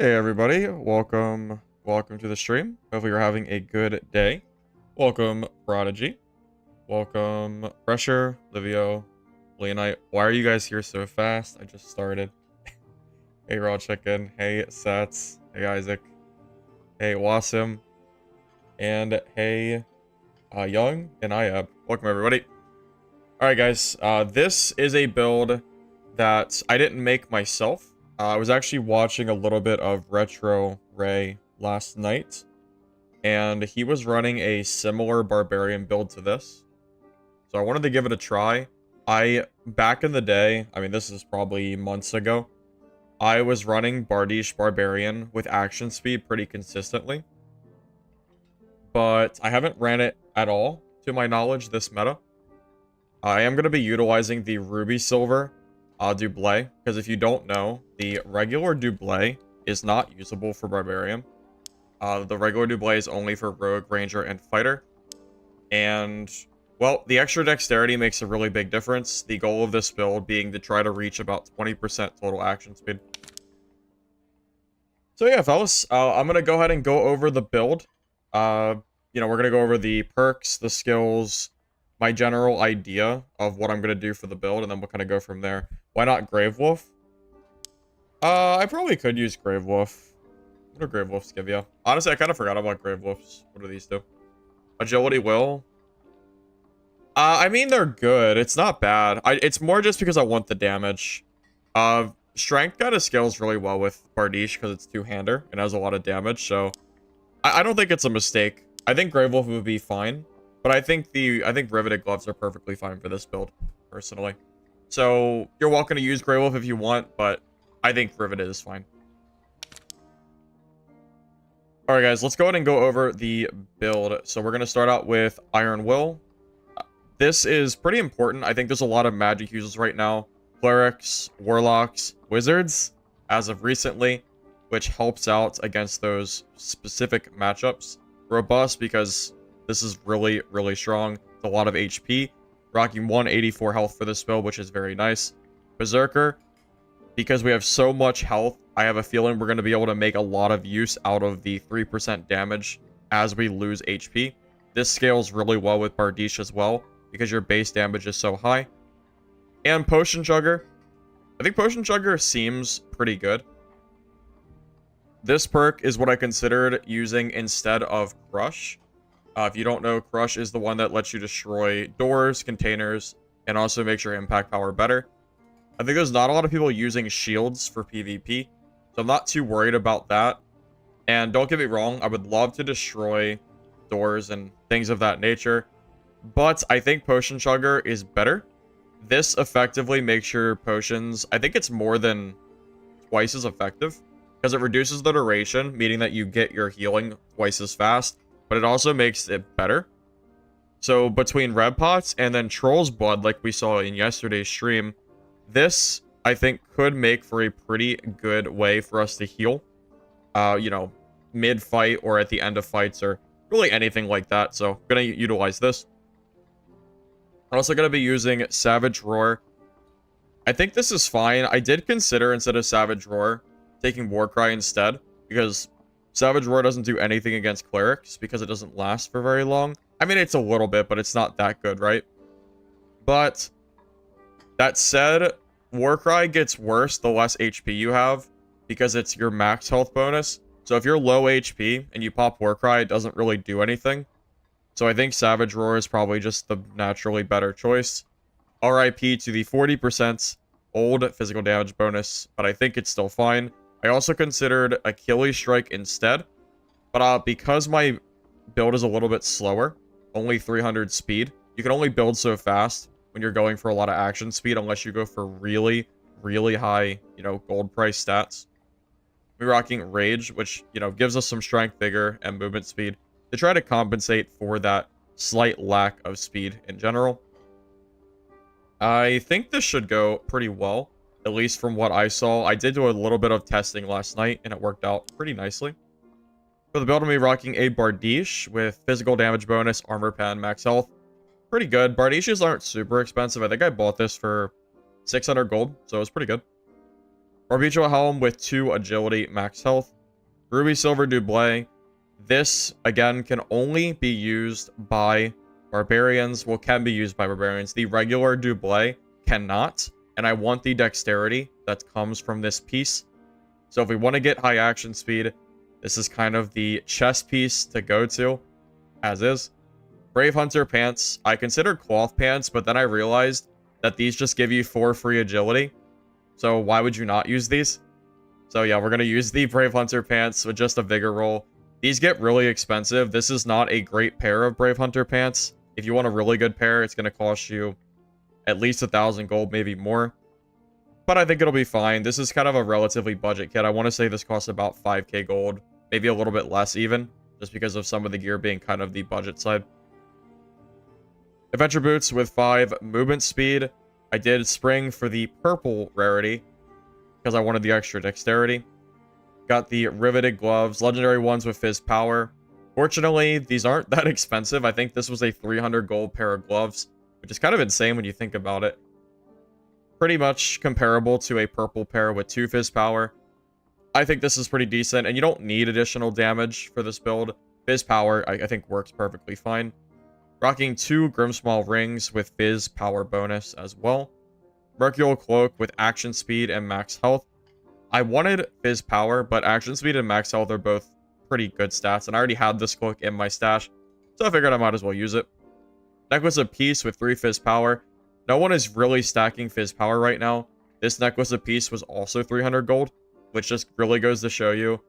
Hey everybody, welcome to the stream. Hopefully you're having a good day. Welcome Prodigy. Welcome Pressure, Livio, Leonite. Why are you guys here so fast? I just started. Hey Raw Chicken, hey Sets, hey Isaac, hey Wasim, and hey Young and Iab. Welcome everybody. Alright guys, this is a build that I didn't make myself. I was actually watching a little bit of Retro Ray last night, and he was running a similar Barbarian build to this. So I wanted to give it a try. Back in the day, I mean this is probably months ago, I was running Bardiche Barbarian with action speed pretty consistently. But I haven't ran it at all, to my knowledge, this meta. I am going to be utilizing the Rubysilver Doublé, because if you don't know, the regular Doublé is not usable for Barbarian. The regular Doublé is only for Rogue, Ranger, and Fighter. And, well, the extra dexterity makes a really big difference. The goal of this build being to try to reach about 20% total action speed. So yeah, fellas, I'm going to go ahead and go over the build. We're going to go over the perks, the skills, my general idea of what I'm going to do for the build, and then we'll kind of go from there. Why not Grave Wolf? I probably could use Grave Wolf. What do Grave Wolves give you? Honestly, I kind of forgot about Grave Wolves. What do these do? Agility Will? I mean, they're good. It's not bad. It's more just because I want the damage. Strength kind of scales really well with Bardiche because it's two-hander and has a lot of damage, so I don't think it's a mistake. I think Grave Wolf would be fine. But I think Riveted Gloves are perfectly fine for this build, personally. So, you're welcome to use Grey Wolf if you want, but I think Riveted is fine. Alright guys, let's go ahead and go over the build. So we're going to start out with Iron Will. This is pretty important. I think there's a lot of magic users right now. Clerics, Warlocks, Wizards, as of recently, which helps out against those specific matchups. Robust because this is really, really strong. It's a lot of HP. Rocking 184 health for this build, which is very nice. Berserker, because we have so much health, I have a feeling we're going to be able to make a lot of use out of the 3% damage as we lose HP. This scales really well with Bardiche as well, because your base damage is so high. And Potion Chugger. I think Potion Chugger seems pretty good. This perk is what I considered using instead of Crush. If you don't know, Crush is the one that lets you destroy doors, containers, and also makes your impact power better. I think there's not a lot of people using shields for PvP, so I'm not too worried about that. And don't get me wrong, I would love to destroy doors and things of that nature, but I think Potion Chugger is better. This effectively makes your potions, I think it's more than twice as effective, because it reduces the duration, meaning that you get your healing twice as fast. But it also makes it better. So between Red Pots and then Troll's Blood, like we saw in yesterday's stream, this, I think, could make for a pretty good way for us to heal. Mid-fight or at the end of fights or really anything like that. So I'm going to utilize this. I'm also going to be using Savage Roar. I think this is fine. I did consider, instead of Savage Roar, taking Warcry instead, because Savage Roar doesn't do anything against clerics because it doesn't last for very long. I mean, it's a little bit, but it's not that good, right? But that said, Warcry gets worse the less HP you have because it's your max health bonus. So if you're low HP and you pop Warcry, it doesn't really do anything. So I think Savage Roar is probably just the naturally better choice. RIP to the 40% old physical damage bonus, but I think it's still fine. I also considered Achilles Strike instead, but because my build is a little bit slower, only 300 speed, you can only build so fast when you're going for a lot of action speed unless you go for really, really high, gold price stats. We're rocking Rage, which, gives us some strength, vigor, and movement speed to try to compensate for that slight lack of speed in general. I think this should go pretty well. At least from what I saw. I did do a little bit of testing last night, and it worked out pretty nicely. For the build, I'm going to be rocking a Bardiche with physical damage bonus, armor pen, max health. Pretty good. Bardiches aren't super expensive. I think I bought this for 600 gold, so it's pretty good. Arbitral Helm with 2 agility, max health. Rubysilver Double. This, again, can only be used by Barbarians. Well, can be used by Barbarians. The regular Double cannot. And I want the dexterity that comes from this piece. So if we want to get high action speed, this is kind of the chest piece to go to, as is. Brave Hunter pants. I considered cloth pants, but then I realized that these just give you 4 free agility. So why would you not use these? So yeah, we're going to use the Brave Hunter pants with just a vigor roll. These get really expensive. This is not a great pair of Brave Hunter pants. If you want a really good pair, it's going to cost you at least 1,000 gold, maybe more. But I think it'll be fine. This is kind of a relatively budget kit. I want to say this costs about 5k gold. Maybe a little bit less even, just because of some of the gear being kind of the budget side. Adventure boots with 5 movement speed. I did spring for the purple rarity because I wanted the extra dexterity. Got the riveted gloves, legendary ones with fizz power. Fortunately, these aren't that expensive. I think this was a 300 gold pair of gloves, which is kind of insane when you think about it. Pretty much comparable to a purple pair with 2 fizz power. I think this is pretty decent, and you don't need additional damage for this build. Fizz power, I think, works perfectly fine. Rocking 2 Grimsmall rings with fizz power bonus as well. Mercurial cloak with action speed and max health. I wanted fizz power, but action speed and max health are both pretty good stats, and I already had this cloak in my stash, so I figured I might as well use it. Necklace of Peace with 3 fizz power. No one is really stacking fizz power right now. This Necklace of Peace was also 300 gold, which just really goes to show you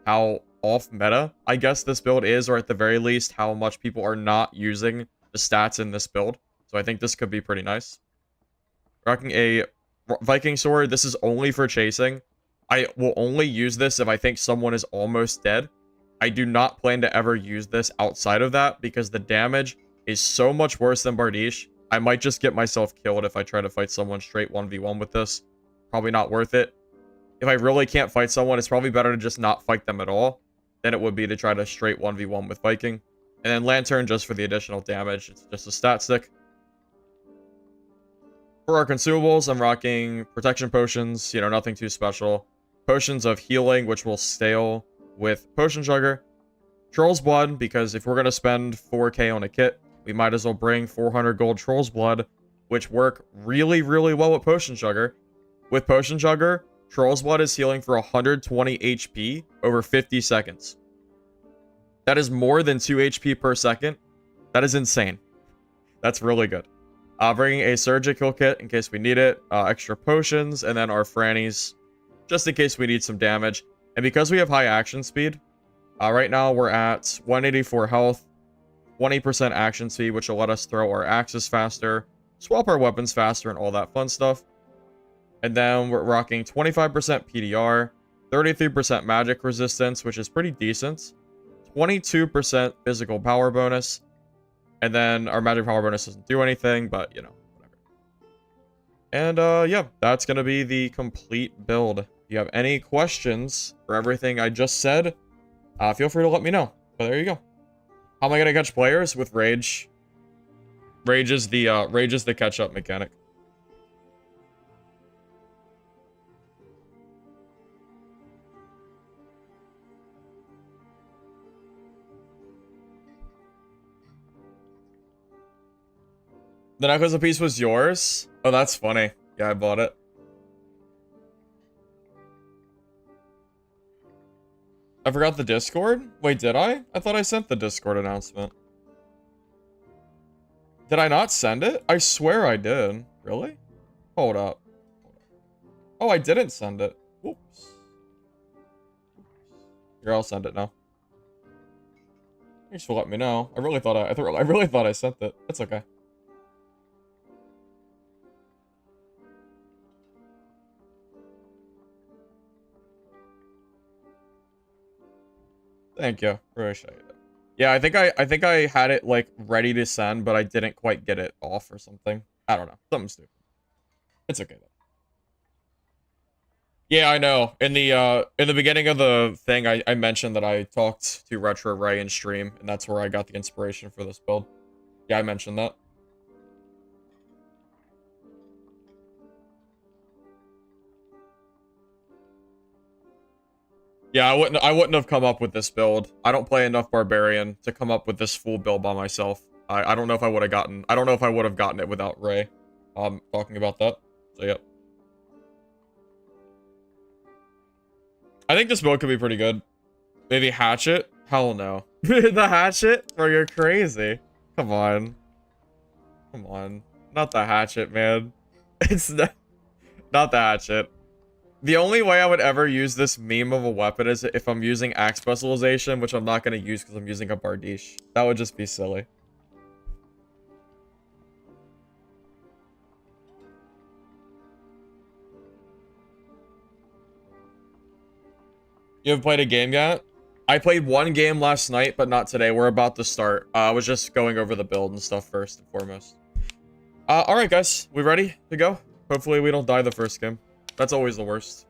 how off meta, I guess, this build is, or at the very least, how much people are not using the stats in this build. So I think this could be pretty nice. Rocking a Viking sword. This is only for chasing. I will only use this if I think someone is almost dead. I do not plan to ever use this outside of that because the damage is so much worse than Bardiche. I might just get myself killed if I try to fight someone straight 1v1 with this. Probably not worth it. If I really can't fight someone, it's probably better to just not fight them at all than it would be to try to straight 1v1 with Viking. And then Lantern just for the additional damage. It's just a stat stick. For our consumables, I'm rocking protection potions. You know, nothing too special. Potions of healing, which will stale with Potion Sugar. Troll's Blood, because if we're going to spend 4k on a kit, we might as well bring 400 gold Troll's Blood, which work really, really well with Potion Sugar. With Potion Sugar, Troll's Blood is healing for 120 HP over 50 seconds. That is more than 2 HP per second. That is insane. That's really good. Bringing a surgical kit in case we need it. Extra potions, and then our Frannies, just in case we need some damage. And because we have high action speed, right now we're at 184 health, 20% action speed, which will let us throw our axes faster, swap our weapons faster, and all that fun stuff. And then we're rocking 25% PDR, 33% magic resistance, which is pretty decent, 22% physical power bonus, and then our magic power bonus doesn't do anything, but, you know, whatever. And, yeah, that's going to be the complete build. If you have any questions for everything I just said, feel free to let me know. But there you go. How am I going to catch players? With Rage. Rage is the catch-up mechanic. The Necklace of Peace was yours? Oh, that's funny. Yeah, I bought it. I forgot the Discord? Wait, did I? I thought I sent the Discord announcement. Did I not send it? I swear I did. Really? Hold up. Oh, I didn't send it. Oops. Here, I'll send it now. Thanks for letting me know. I really thought I sent it. It's okay. Thank you. Appreciate it. Yeah, I think I had it like ready to send, but I didn't quite get it off or something. I don't know. Something stupid. It's okay though. Yeah, I know. In the beginning of the thing, I mentioned that I talked to Retro Ray in stream, and that's where I got the inspiration for this build. Yeah, I mentioned that. Yeah, I wouldn't have come up with this build. I don't play enough Barbarian to come up with this full build by myself. I don't know if I would have gotten, I don't know if I would have gotten it without Ray talking about that. So yep. I think this build could be pretty good. Maybe Hatchet? Hell no. The Hatchet? Bro, you're crazy. Come on. Come on. Not the Hatchet, man. It's not the Hatchet. The only way I would ever use this meme of a weapon is if I'm using axe specialization, which I'm not going to use because I'm using a Bardiche. That would just be silly. You haven't played a game yet? I played one game last night, but not today. We're about to start. I was just going over the build and stuff first and foremost. Alright guys, we ready to go? Hopefully we don't die the first game. That's always the worst.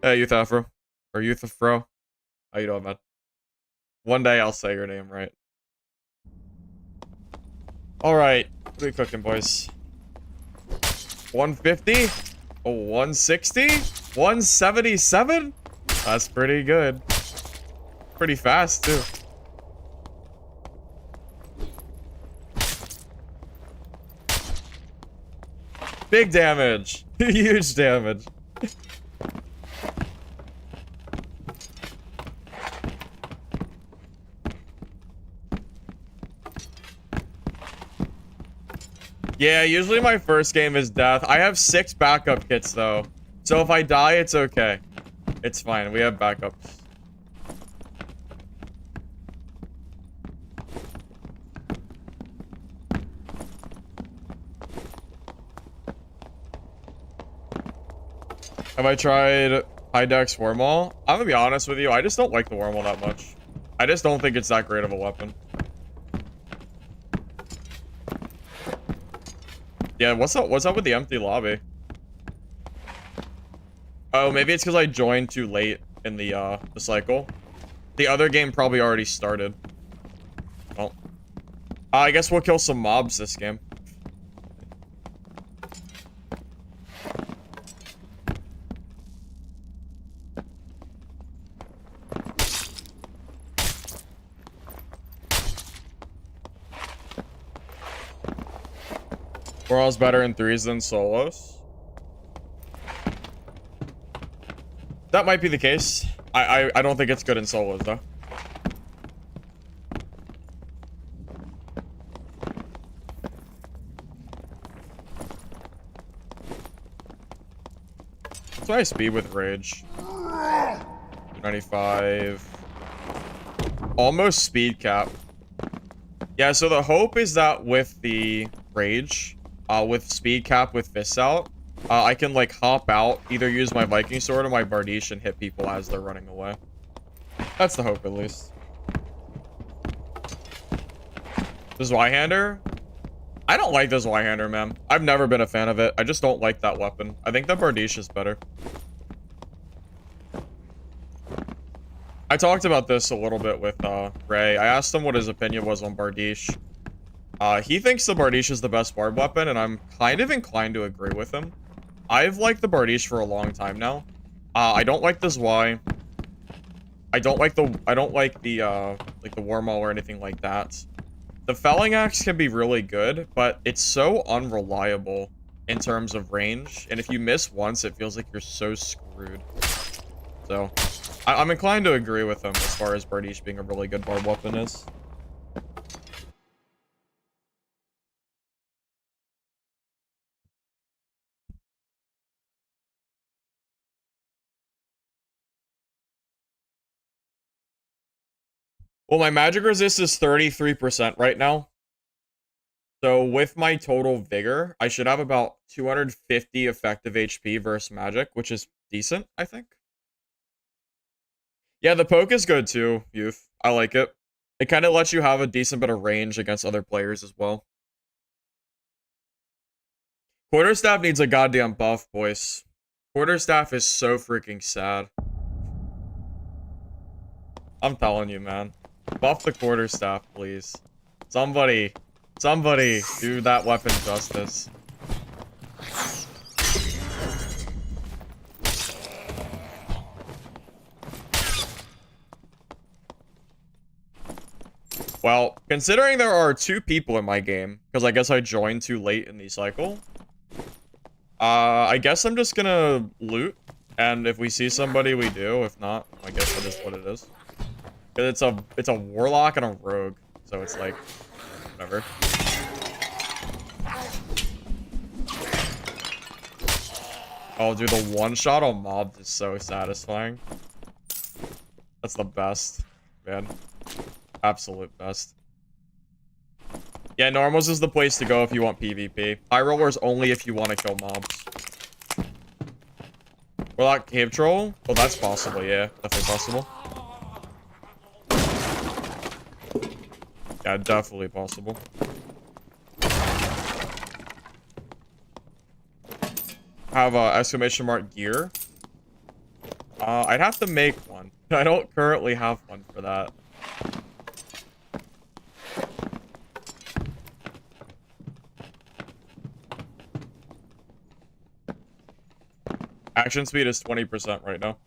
Hey, Youth Afro. Or Youth Afro. How you doing, man? One day I'll say your name right. Alright. What are we cooking, boys? 150? Oh, 160? 177? That's pretty good. Pretty fast, too. Big damage. Huge damage. Yeah, usually my first game is death. I have 6 backup kits, though. So if I die, it's okay. It's fine. We have backups. Have I tried High Dex Wormhole? I'm gonna be honest with you. I just don't like the Wormhole that much. I just don't think it's that great of a weapon. Yeah, what's up with the empty lobby? Oh, maybe it's because I joined too late in the cycle. The other game probably already started. Well, I guess we'll kill some mobs this game. We're always better in 3s than solos. That might be the case. I don't think it's good in solos, though. What's my speed with Rage? 95. Almost speed cap. Yeah, so the hope is that with the Rage, with speed cap with fists out, I can like hop out, either use my Viking sword or my Bardiche and hit people as they're running away. That's the hope, at least. The Zweihander? I don't like the Zweihander, man. I've never been a fan of it. I just don't like that weapon. I think the Bardiche is better. I talked about this a little bit with Ray. I asked him what his opinion was on Bardiche. He thinks the Bardiche is the best Barb weapon, and I'm kind of inclined to agree with him. I've liked the Bardiche for a long time now. I don't like the Zwei. I don't like the Wormhole or anything like that. The Felling Axe can be really good, but it's so unreliable in terms of range, and if you miss once, it feels like you're so screwed. So, I'm inclined to agree with him as far as Bardiche being a really good Barb weapon is. Well, my magic resist is 33% right now. So with my total vigor, I should have about 250 effective HP versus magic, which is decent, I think. Yeah, the poke is good too, Youth. I like it. It kind of lets you have a decent bit of range against other players as well. Quarterstaff needs a goddamn buff, boys. Quarterstaff is so freaking sad. I'm telling you, man. Buff the quarterstaff, please. Somebody do that weapon justice. Well, considering there are 2 people in my game, because I guess I joined too late in the cycle, I guess I'm just gonna loot, and if we see somebody, we do. If not, I guess that is what it is. Because it's a Warlock and a Rogue, so it's like, whatever. Oh, dude, the one-shot on mobs is so satisfying. That's the best, man. Absolute best. Yeah, normals is the place to go if you want PvP. High rollers only if you want to kill mobs. Warlock cave troll? Oh, that's possible, yeah. Definitely possible. Yeah, definitely possible. Have a exclamation mark gear. I'd have to make one. I don't currently have one for that. Action speed is 20% right now.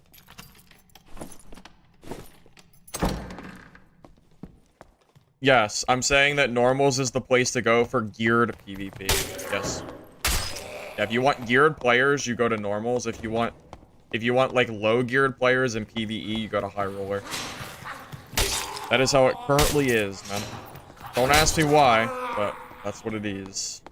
Yes, I'm saying that normals is the place to go for geared PvP. Yes. Yeah, if you want geared players, you go to normals. If you want like low geared players in PvE, you go to high roller. That is how it currently is, man. Don't ask me why, but that's what it is.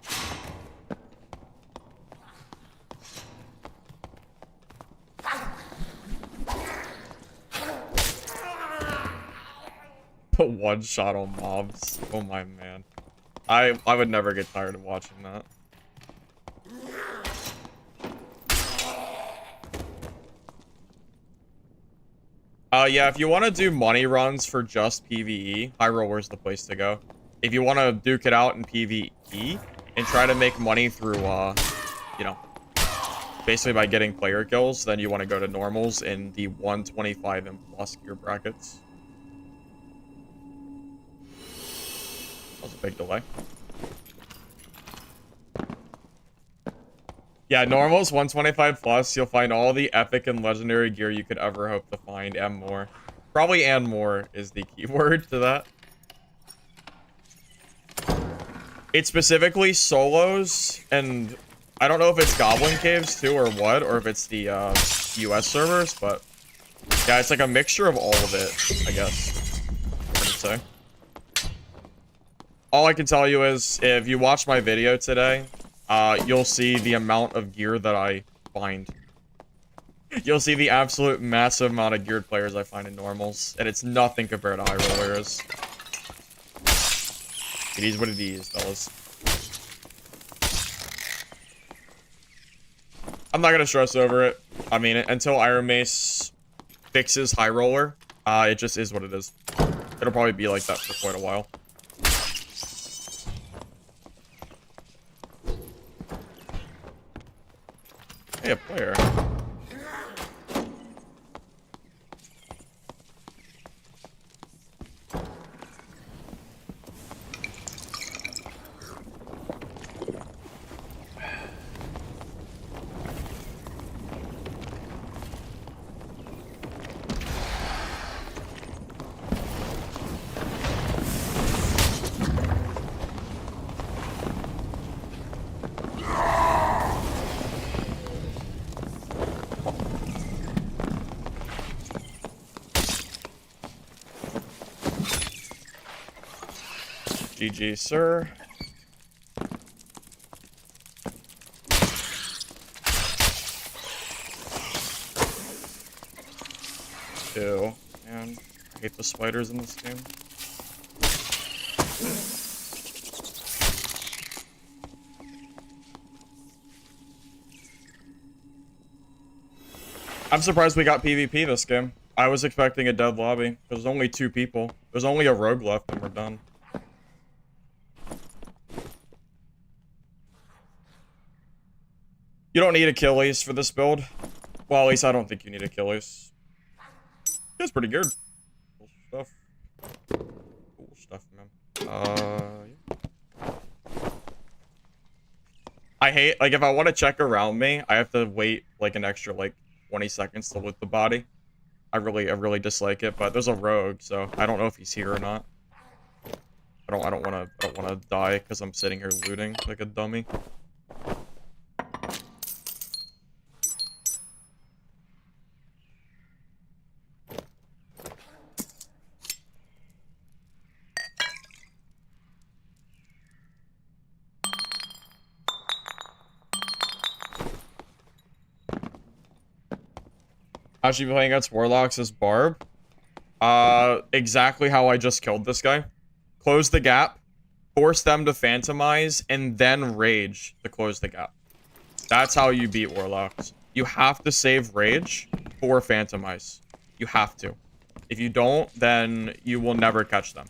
One shot on mobs. Oh my man. I would never get tired of watching that. Yeah, if you want to do money runs for just PvE, high roller's the place to go. If you want to duke it out in PvE and try to make money through, you know, basically by getting player kills, then you want to go to normals in the 125 and plus gear brackets. That was a big delay. Yeah, normals 125 plus, you'll find all the epic and legendary gear you could ever hope to find and more. Probably and more is the keyword to that. It's specifically solos, and I don't know if it's Goblin Caves too or what, or if it's the US servers, but yeah, it's like a mixture of all of it, I guess. I would say. All I can tell you is, if you watch my video today, you'll see the amount of gear that I find. You'll see the absolute massive amount of geared players I find in normals, and it's nothing compared to high rollers. It is what it is, fellas. I'm not gonna stress over it. I mean, until Iron Mace fixes high roller, it just is what it is. It'll probably be like that for quite a while. Hey, a player. GG, sir. Ew. Man, I hate the spiders in this game. I'm surprised we got PvP this game. I was expecting a dead lobby. There's only 2 people. There's only a rogue left and we're done. You don't need Achilles for this build. Well, at least I don't think you need Achilles. It's pretty good. Cool stuff. Cool stuff, man. Yeah. I hate, like, if I want to check around me, I have to wait, like, an extra, like, 20 seconds to loot the body. I really dislike it, but there's a rogue, so I don't know if he's here or not. I don't wanna die because I'm sitting here looting like a dummy. How'd she be playing against Warlocks as Barb? Exactly how I just killed this guy. Close the gap, force them to phantomize, and then rage to close the gap. That's how you beat Warlocks. You have to save rage for phantomize. You have to. If you don't, then you will never catch them.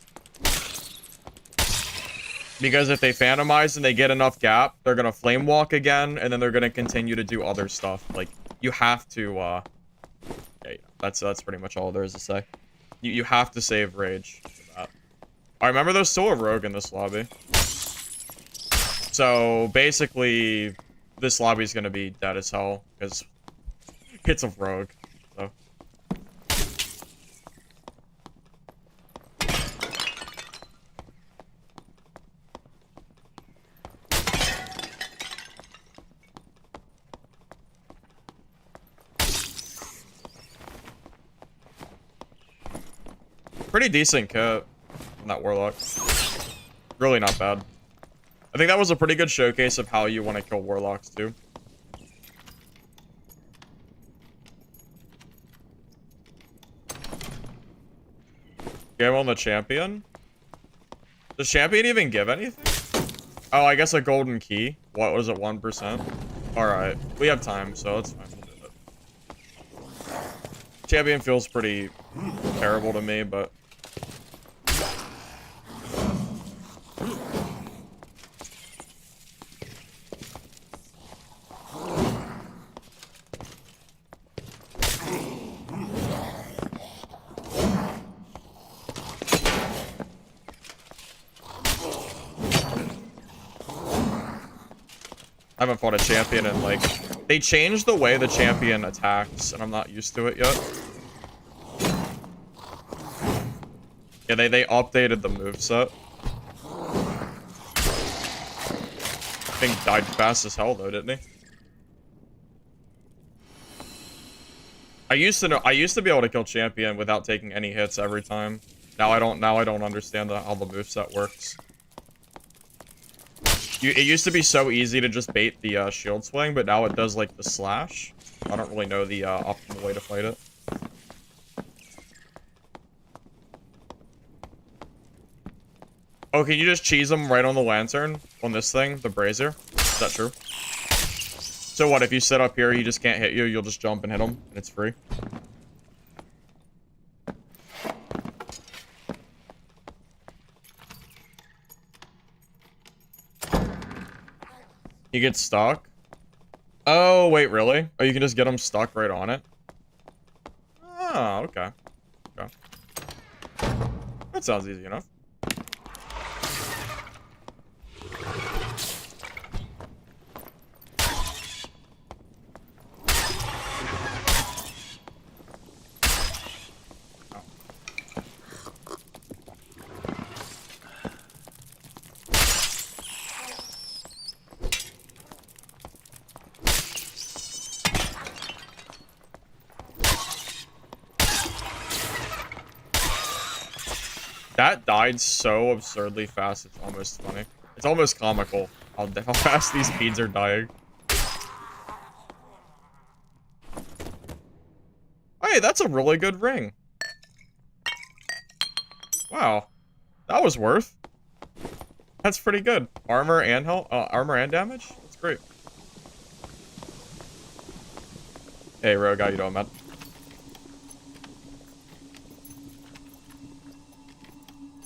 Because if they phantomize and they get enough gap, they're gonna flame walk again, and then they're gonna continue to do other stuff. Like, you have to, yeah, that's pretty much all there is to say. You have to save rage for that. I remember there's still a rogue in this lobby. So, basically, this lobby is gonna be dead as hell, because it's a rogue, so. Pretty decent kit on that Warlock. Really not bad. I think that was a pretty good showcase of how you want to kill Warlocks too. Game on the champion? Does champion even give anything? Oh, I guess a golden key. What was it, 1%? Alright, we have time, so it's fine. We'll do it. Champion feels pretty terrible to me, but... I haven't fought a champion in, like... They changed the way the champion attacks, and I'm not used to it yet. Yeah, they updated the moveset. I think died fast as hell, though, didn't he? I used to be able to kill champion without taking any hits every time. Now I don't understand how the moveset works. It used to be so easy to just bait the shield swing, but now it does like the slash. I don't really know the optimal way to fight it. Oh, can you just cheese him right on the lantern? On this thing? The brazier? Is that true? So what, if you sit up here, he just can't hit you, you'll just jump and hit him, and it's free? He gets stuck? Oh, wait, really? Oh, you can just get him stuck right on it? Oh, okay. Okay. That sounds easy enough. That died so absurdly fast, it's almost funny. It's almost comical how fast these beads are dying. Hey, that's a really good ring. Wow. That was worth. That's pretty good. Armor and health, armor and damage? That's great. Hey, Rogue, how you doing, man?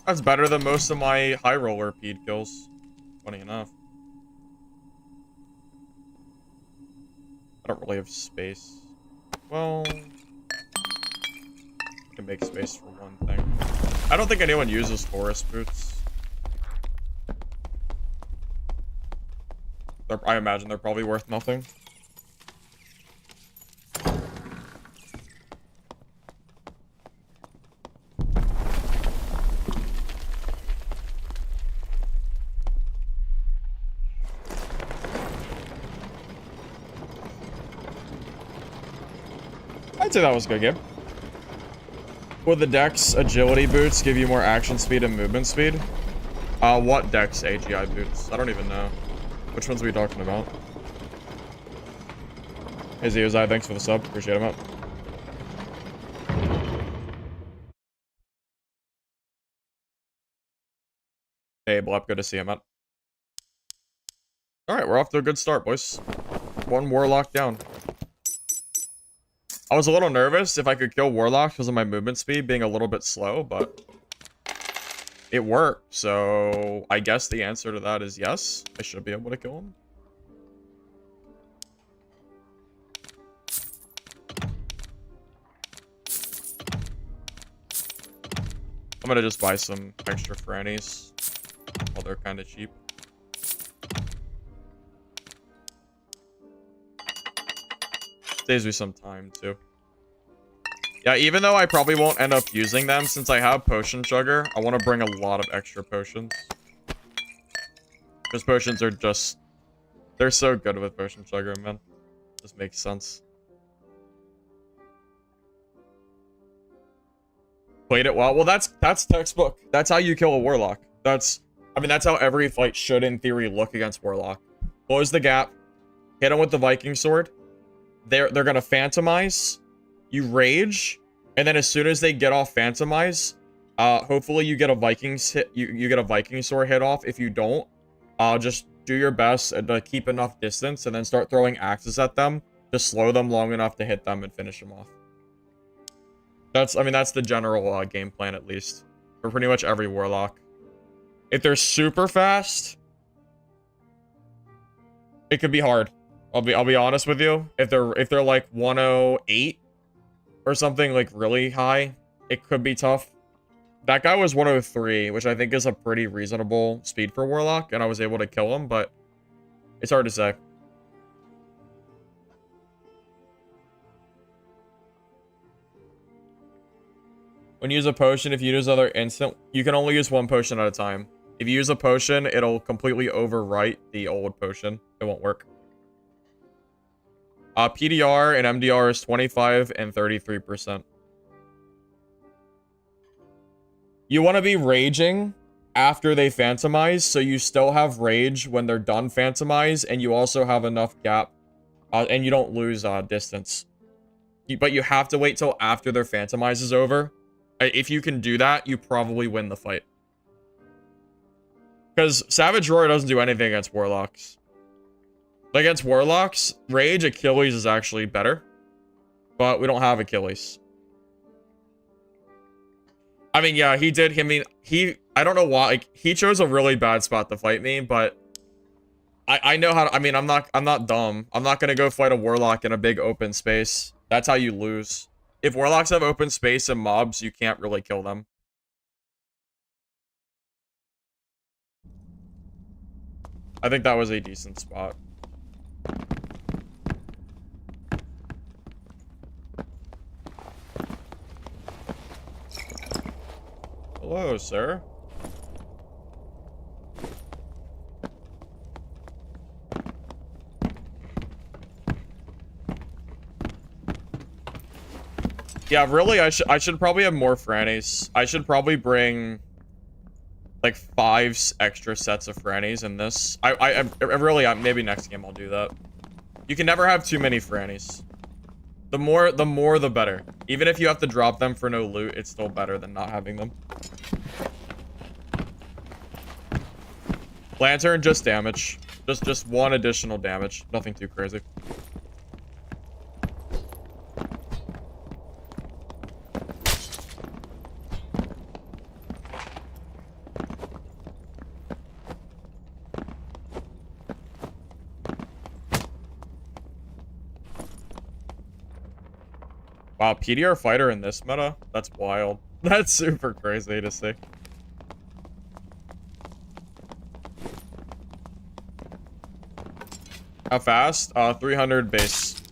That's better than most of my high roller peed kills. Funny enough. I don't really have space. Well, I can make space for one thing. I don't think anyone uses forest boots. I imagine they're probably worth nothing. I'd say that was a good game. Will the Dex agility boots give you more action speed and movement speed? What Dex AGI boots? I don't even know. Which ones are we talking about? Hey Zozai, thanks for the sub. Appreciate it, man. Hey, Blop, good to see you, man. Alright, we're off to a good start, boys. One Warlock down. I was a little nervous if I could kill Warlock because of my movement speed being a little bit slow, but it worked. So I guess the answer to that is yes. I should be able to kill him. I'm gonna just buy some extra frannies while they're kind of cheap. Saves me some time too. Yeah, even though I probably won't end up using them since I have Potion Sugar, I want to bring a lot of extra potions. Because potions are just... they're so good with Potion Sugar, man. This makes sense. Played it well. Well, that's textbook. That's how you kill a Warlock. That's how every fight should, in theory, look against Warlock. Close the gap. Hit him with the Viking Sword. They're gonna Phantomize. You rage, and then as soon as they get off Phantomize, hopefully you get a Vikings hit. You get a Viking Sword hit off. If you don't, just do your best to keep enough distance, and then start throwing axes at them to slow them long enough to hit them and finish them off. That's the general game plan, at least for pretty much every Warlock. If they're super fast, it could be hard. I'll be honest with you. If they're like 108 or something like really high, it could be tough. That guy was 103, which I think is a pretty reasonable speed for Warlock, and I was able to kill him, but it's hard to say. When you use a potion, if you use other instant, you can only use one potion at a time. If you use a potion, it'll completely overwrite the old potion. It won't work. PDR and MDR is 25 and 33%. You want to be raging after they Phantomize, so you still have rage when they're done Phantomize, and you also have enough gap, and you don't lose distance. But you have to wait till after their Phantomize is over. If you can do that, you probably win the fight. Because Savage Roar doesn't do anything against Warlocks. Against Warlocks, Rage Achilles is actually better. But we don't have Achilles. I mean, yeah, he did. I don't know why. Like, he chose a really bad spot to fight me, but I know how to, I'm not dumb. I'm not gonna go fight a Warlock in a big open space. That's how you lose. If Warlocks have open space and mobs, you can't really kill them. I think that was a decent spot. Hello, sir. Yeah, really, I should probably have more frannies. I should probably bring like 5 extra sets of frannies in this. I really, maybe next game I'll do that. You can never have too many frannies. The more the better. Even if you have to drop them for no loot, it's still better than not having them. Lantern, just damage. Just 1 additional damage. Nothing too crazy. Wow, PDR fighter in this meta? That's wild. That's super crazy to see. How fast? 300 base.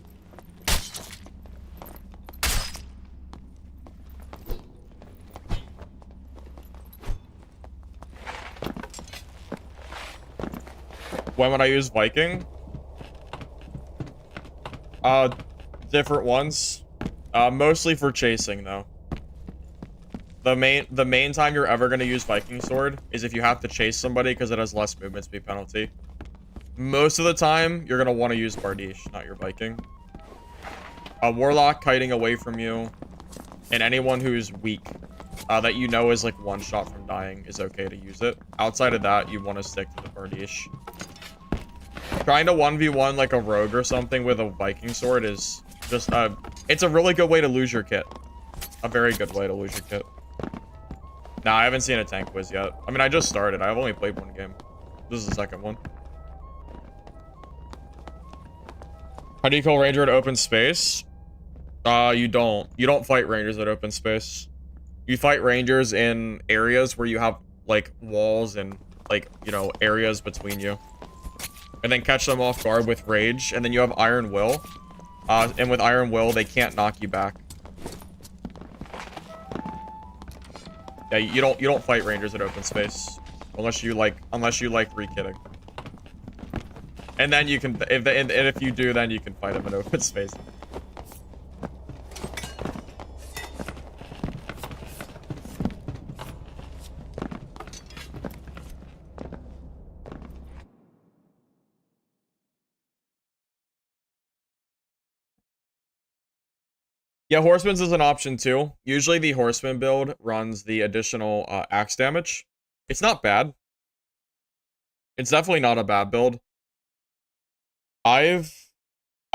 When would I use Viking? Different ones. Mostly for chasing, though. The main time you're ever going to use Viking Sword is if you have to chase somebody because it has less movement speed penalty. Most of the time, you're going to want to use Bardiche, not your Viking. A Warlock kiting away from you, and anyone who's weak, that you know is like one shot from dying, is okay to use it. Outside of that, you want to stick to the Bardiche. Trying to 1v1 like a rogue or something with a Viking Sword is just, it's a really good way to lose your kit. A very good way to lose your kit. Nah, I haven't seen a tank quiz yet. I mean, I just started. I've only played one game. This is the second one. How do you kill Ranger at open space? You don't. You don't fight Rangers at open space. You fight Rangers in areas where you have, like, walls and, like, you know, areas between you. And then catch them off guard with Rage. And then you have Iron Will. And with Iron Will, they can't knock you back. Yeah, you don't fight Rangers at open space unless you like re-kitting. And then you can if you do, then you can fight them at open space. Yeah, Horseman's is an option too. Usually the Horseman build runs the additional axe damage. It's not bad. It's definitely not a bad build. I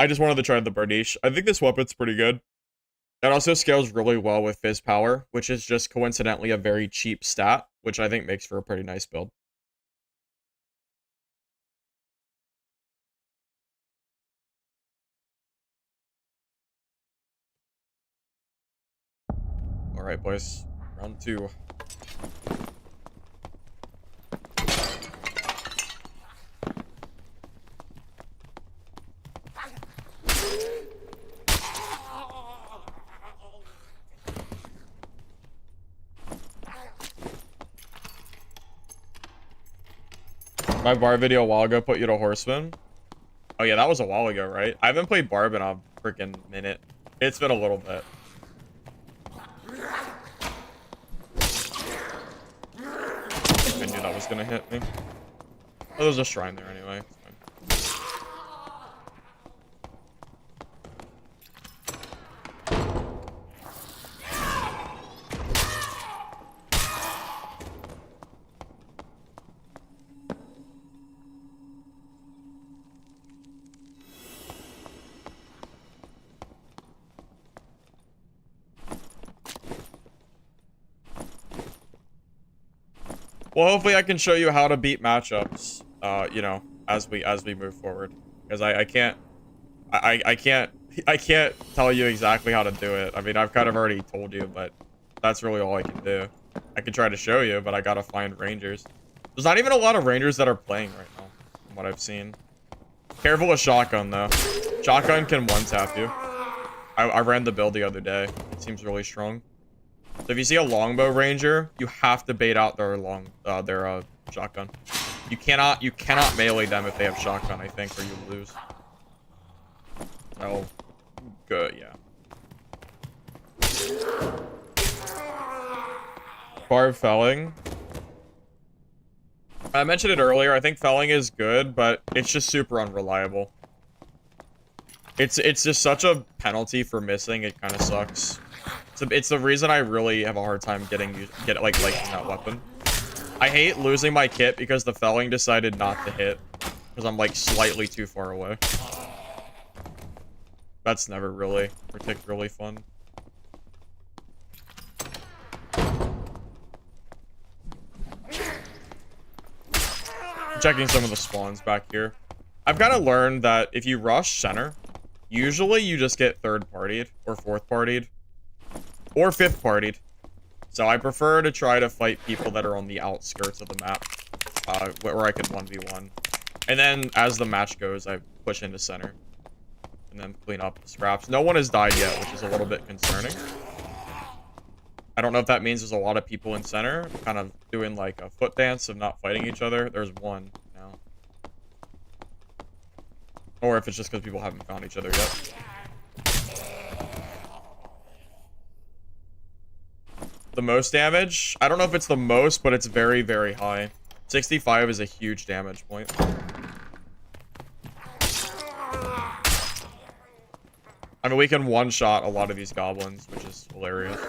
just wanted to try the Bardiche. I think this weapon's pretty good. It also scales really well with Fizz Power, which is just coincidentally a very cheap stat, which I think makes for a pretty nice build. Alright, boys. Round 2. My Barb video a while ago put you to Horseman. Oh yeah, that was a while ago, right? I haven't played Barb in a freaking minute. It's been a little bit. I knew that was gonna hit me. Oh, there's a shrine there anyway. It's fine. Well, hopefully I can show you how to beat matchups, you know, as we move forward. Because I can't tell you exactly how to do it. I mean, I've kind of already told you, but that's really all I can do. I can try to show you, but I gotta find Rangers. There's not even a lot of Rangers that are playing right now, from what I've seen. Careful with Shotgun, though. Shotgun can one-tap you. I ran the build the other day. It seems really strong. So if you see a longbow ranger, you have to bait out their shotgun. You cannot melee them if they have shotgun, I think, or you lose. Oh, good, yeah. Barb felling. I mentioned it earlier. I think felling is good, but it's just super unreliable. It's just such a penalty for missing. It kind of sucks. It's the reason I really have a hard time liking that weapon. I hate losing my kit because the felling decided not to hit because I'm like slightly too far away. That's never really particularly fun. I'm checking some of the spawns back here. I've kind of learned that if you rush center, usually you just get third partied or fourth partied. Or fifth partied. So I prefer to try to fight people that are on the outskirts of the map. Where I can 1v1. And then as the match goes, I push into center. And then clean up the scraps. No one has died yet, which is a little bit concerning. I don't know if that means there's a lot of people in center. Kind of doing like a foot dance of not fighting each other. There's one now. Or if it's just because people haven't found each other yet. the most damage. I don't know if it's the most, but it's very, very high. 65 is a huge damage point. I mean, we can one-shot a lot of these goblins, which is hilarious.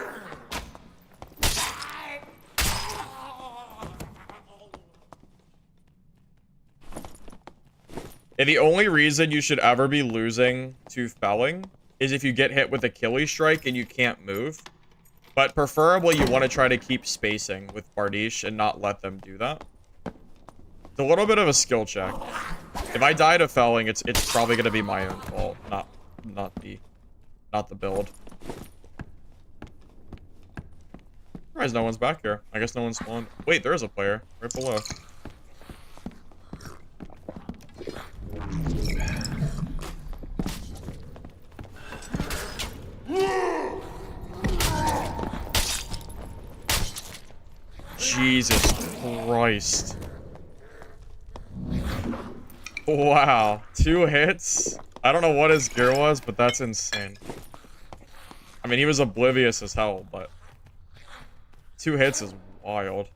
And the only reason you should ever be losing to felling is if you get hit with Achilles strike and you can't move. But preferably you want to try to keep spacing with Bardiche and not let them do that. It's a little bit of a skill check. If I die to felling, it's probably gonna be my own fault, not the build. Surprised no one's back here. I guess no one's spawned. Wait, there is a player right below. Jesus Christ. Wow. 2 hits? I don't know what his gear was, but that's insane. I mean, he was oblivious as hell, but 2 hits is wild.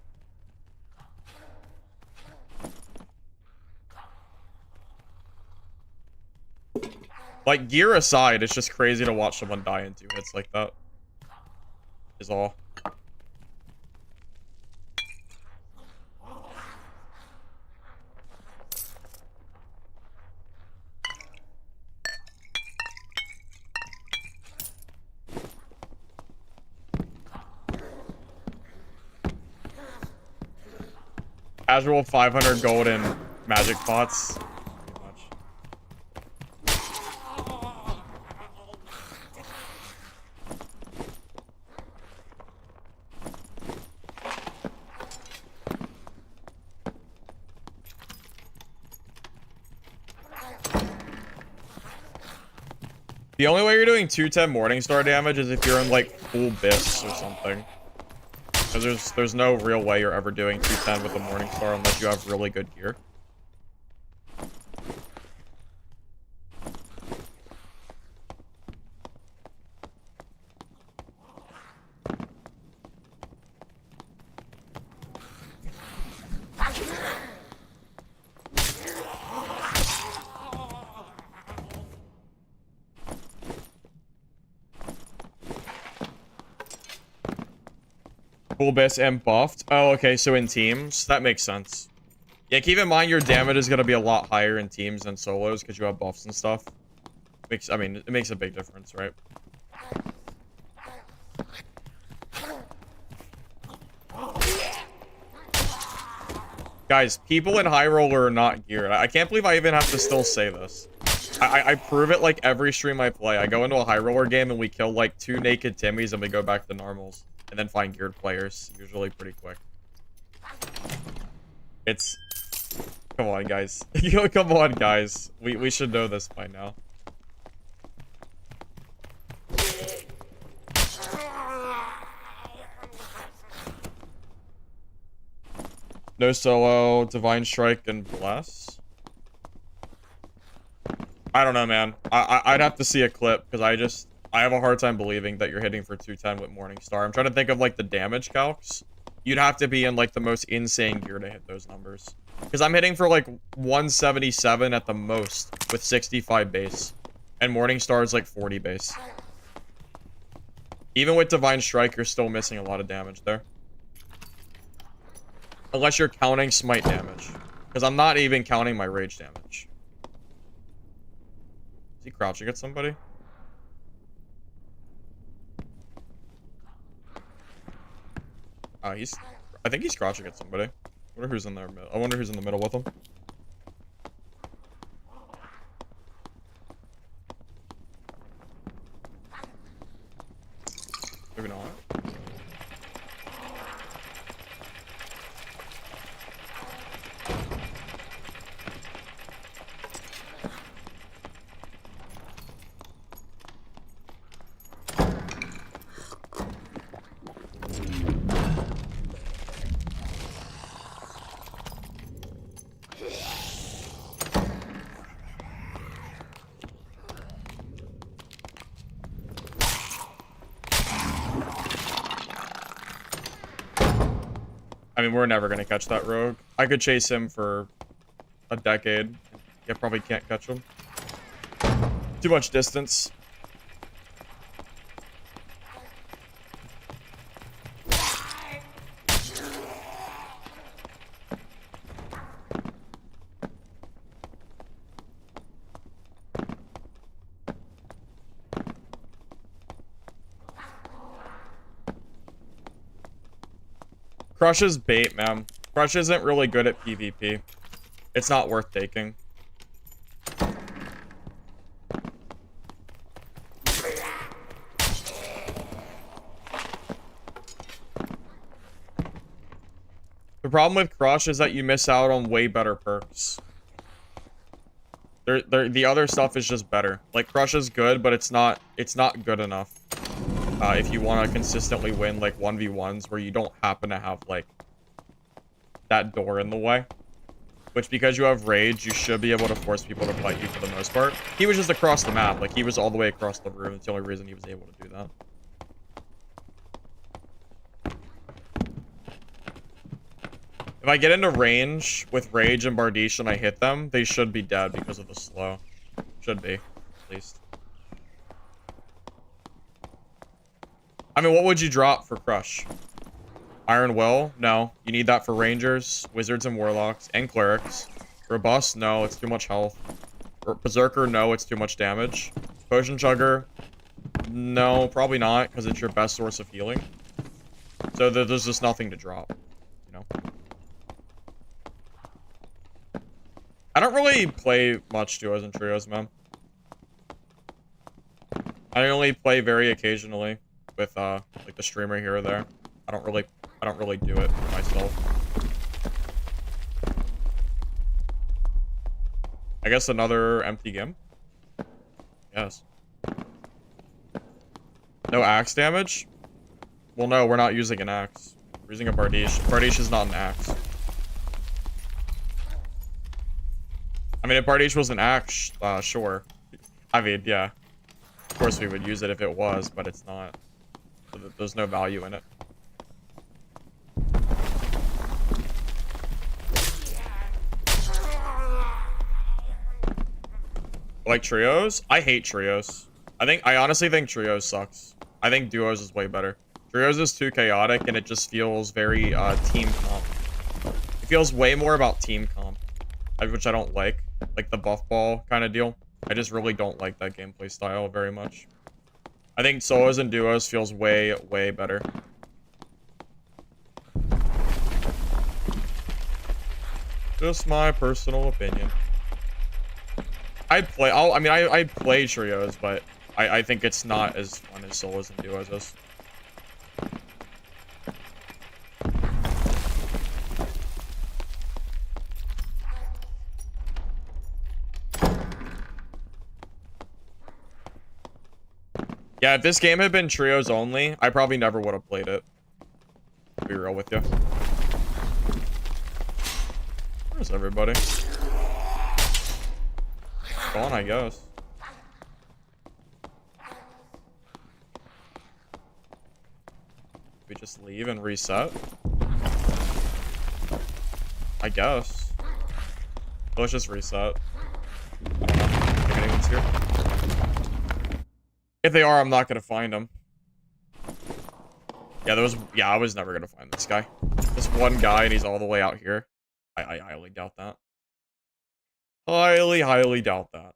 Like, gear aside, it's just crazy to watch someone die in 2 hits like that. Is all. Casual 500 gold in magic pots. The only way you're doing 210 Morningstar damage is if you're in like full Bis or something. Because there's no real way you're ever doing 210 with a Morningstar unless you have really good gear. Full Bis and buffed. Oh, okay, so in teams, that makes sense. Yeah, keep in mind your damage is gonna be a lot higher in teams than solos because you have buffs and stuff. I mean, it makes a big difference, right? Guys, people in high roller are not geared. I can't believe I even have to still say this. I prove it like every stream I play. I go into a high roller game and we kill like 2 naked Timmies and we go back to normals. And then find geared players, usually pretty quick. It's... Come on, guys. Come on, guys. We should know this by now. No solo, Divine Strike, and Bless. I don't know, man. I'd have to see a clip, because I have a hard time believing that you're hitting for 210 with Morningstar. I'm trying to think of, like, the damage calcs. You'd have to be in, like, the most insane gear to hit those numbers. Because I'm hitting for, like, 177 at the most with 65 base. And Morningstar is, like, 40 base. Even with Divine Strike, you're still missing a lot of damage there. Unless you're counting smite damage. Because I'm not even counting my rage damage. Is he crouching at somebody? I think he's crouching at somebody. I wonder who's in there. I wonder who's in the middle with him. Maybe not. I mean, we're never going to catch that rogue. I could chase him for a decade. You probably can't catch him. Too much distance. Crush is bait, man. Crush isn't really good at PvP. It's not worth taking. The problem with Crush is that you miss out on way better perks. The other stuff is just better. Like, Crush is good, but it's not good enough. If you want to consistently win, like, 1v1s where you don't happen to have, like, that door in the way. Which, because you have Rage, you should be able to force people to fight you for the most part. He was just across the map. Like, he was all the way across the room. That's the only reason he was able to do that. If I get into range with Rage and Bardiche and I hit them, they should be dead because of the slow. Should be, at least. I mean, what would you drop for Crush? Iron Will? No. You need that for Rangers, Wizards, and Warlocks, and Clerics. Robust? No, it's too much health. Berserker? No, it's too much damage. Potion Chugger? No, probably not, because it's your best source of healing. So there's just nothing to drop, you know? I don't really play much duos and trios, man. I only play very occasionally with like the streamer here or there. I don't really do it myself. I guess another empty gem? Yes. No axe damage? Well, no, we're not using an axe. We're using a Bardiche. Bardiche is not an axe. I mean, if Bardiche was an axe, sure. I mean, yeah. Of course we would use it if it was, but it's not. There's no value in it. Like trios? I hate trios. I honestly think trios sucks. I think duos is way better. Trios is too chaotic and it just feels very team comp. It feels way more about team comp, which I don't like. Like the buff ball kind of deal. I just really don't like that gameplay style very much. I think solos and duos feels way, way better. Just my personal opinion. I play trios, but I think it's not as fun as solos and duos is. Yeah, if this game had been trios only, I probably never would have played it. To be real with you. Where's everybody? Gone, I guess. We just leave and reset? I guess. Let's just reset. I don't know. If anyone's here. If they are, I'm not gonna find them. Yeah, I was never gonna find this guy. This one guy, and he's all the way out here. I highly doubt that. Highly, highly doubt that.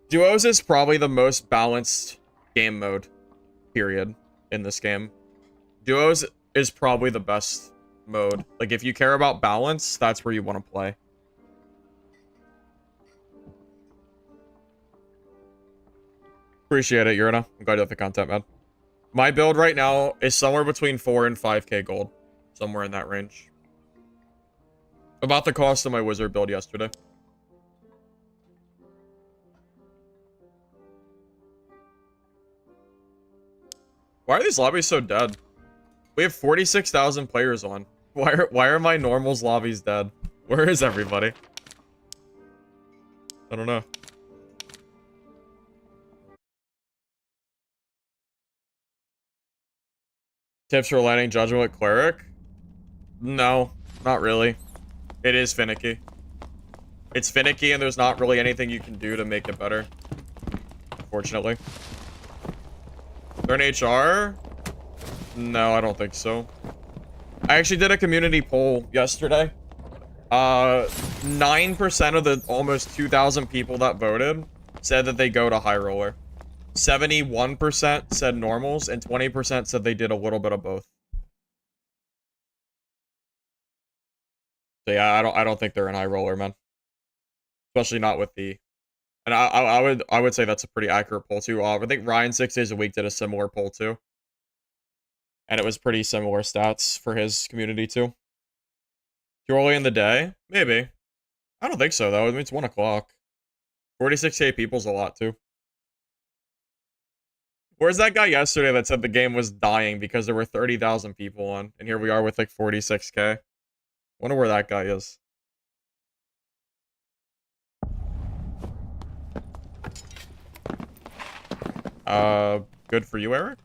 Duos is probably the most balanced game mode, period, in this game. Duos is probably the best mode. Like, if you care about balance, that's where you want to play. Appreciate it, Yurina. I'm glad you love the content, man. My build right now is somewhere between 4 and 5k gold. Somewhere in that range. About the cost of my wizard build yesterday. Why are these lobbies so dead? We have 46,000 players on. Why are my normals lobbies dead? Where is everybody? I don't know. Tips for landing Judgment with Cleric? No, not really. It is finicky. It's finicky and there's not really anything you can do to make it better. Unfortunately. They're an HR? No, I don't think so. I actually did a community poll yesterday. 9% of the almost 2,000 people that voted said that they go to High Roller. 71% said normals, and 20% said they did a little bit of both. So yeah, I don't think they're in High Roller, man. Especially not with the... And I would say that's a pretty accurate poll too. I think Ryan 6 days a week did a similar poll too. And it was pretty similar stats for his community too. Too early in the day? Maybe. I don't think so, though. I mean, it's 1 o'clock. 46k people's a lot, too. Where's that guy yesterday that said the game was dying because there were 30,000 people on? And here we are with, like, 46k. Wonder where that guy is. Good for you, Eric?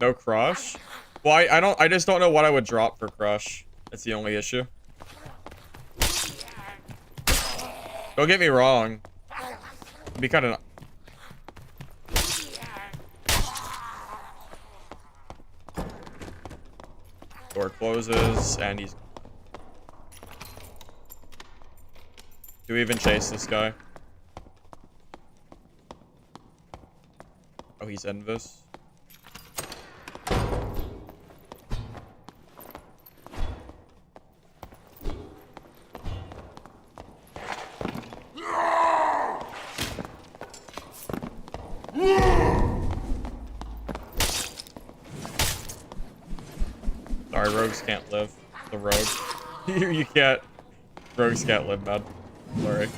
No Crush? Well, I just don't know what I would drop for Crush. That's the only issue. Don't get me wrong. It'd be kind of... Door closes, and he's... Do we even chase this guy? Oh, he's Envis. Sorry, rogues can't live. The rogue. You can't. Rogues can't live, man. Sorry.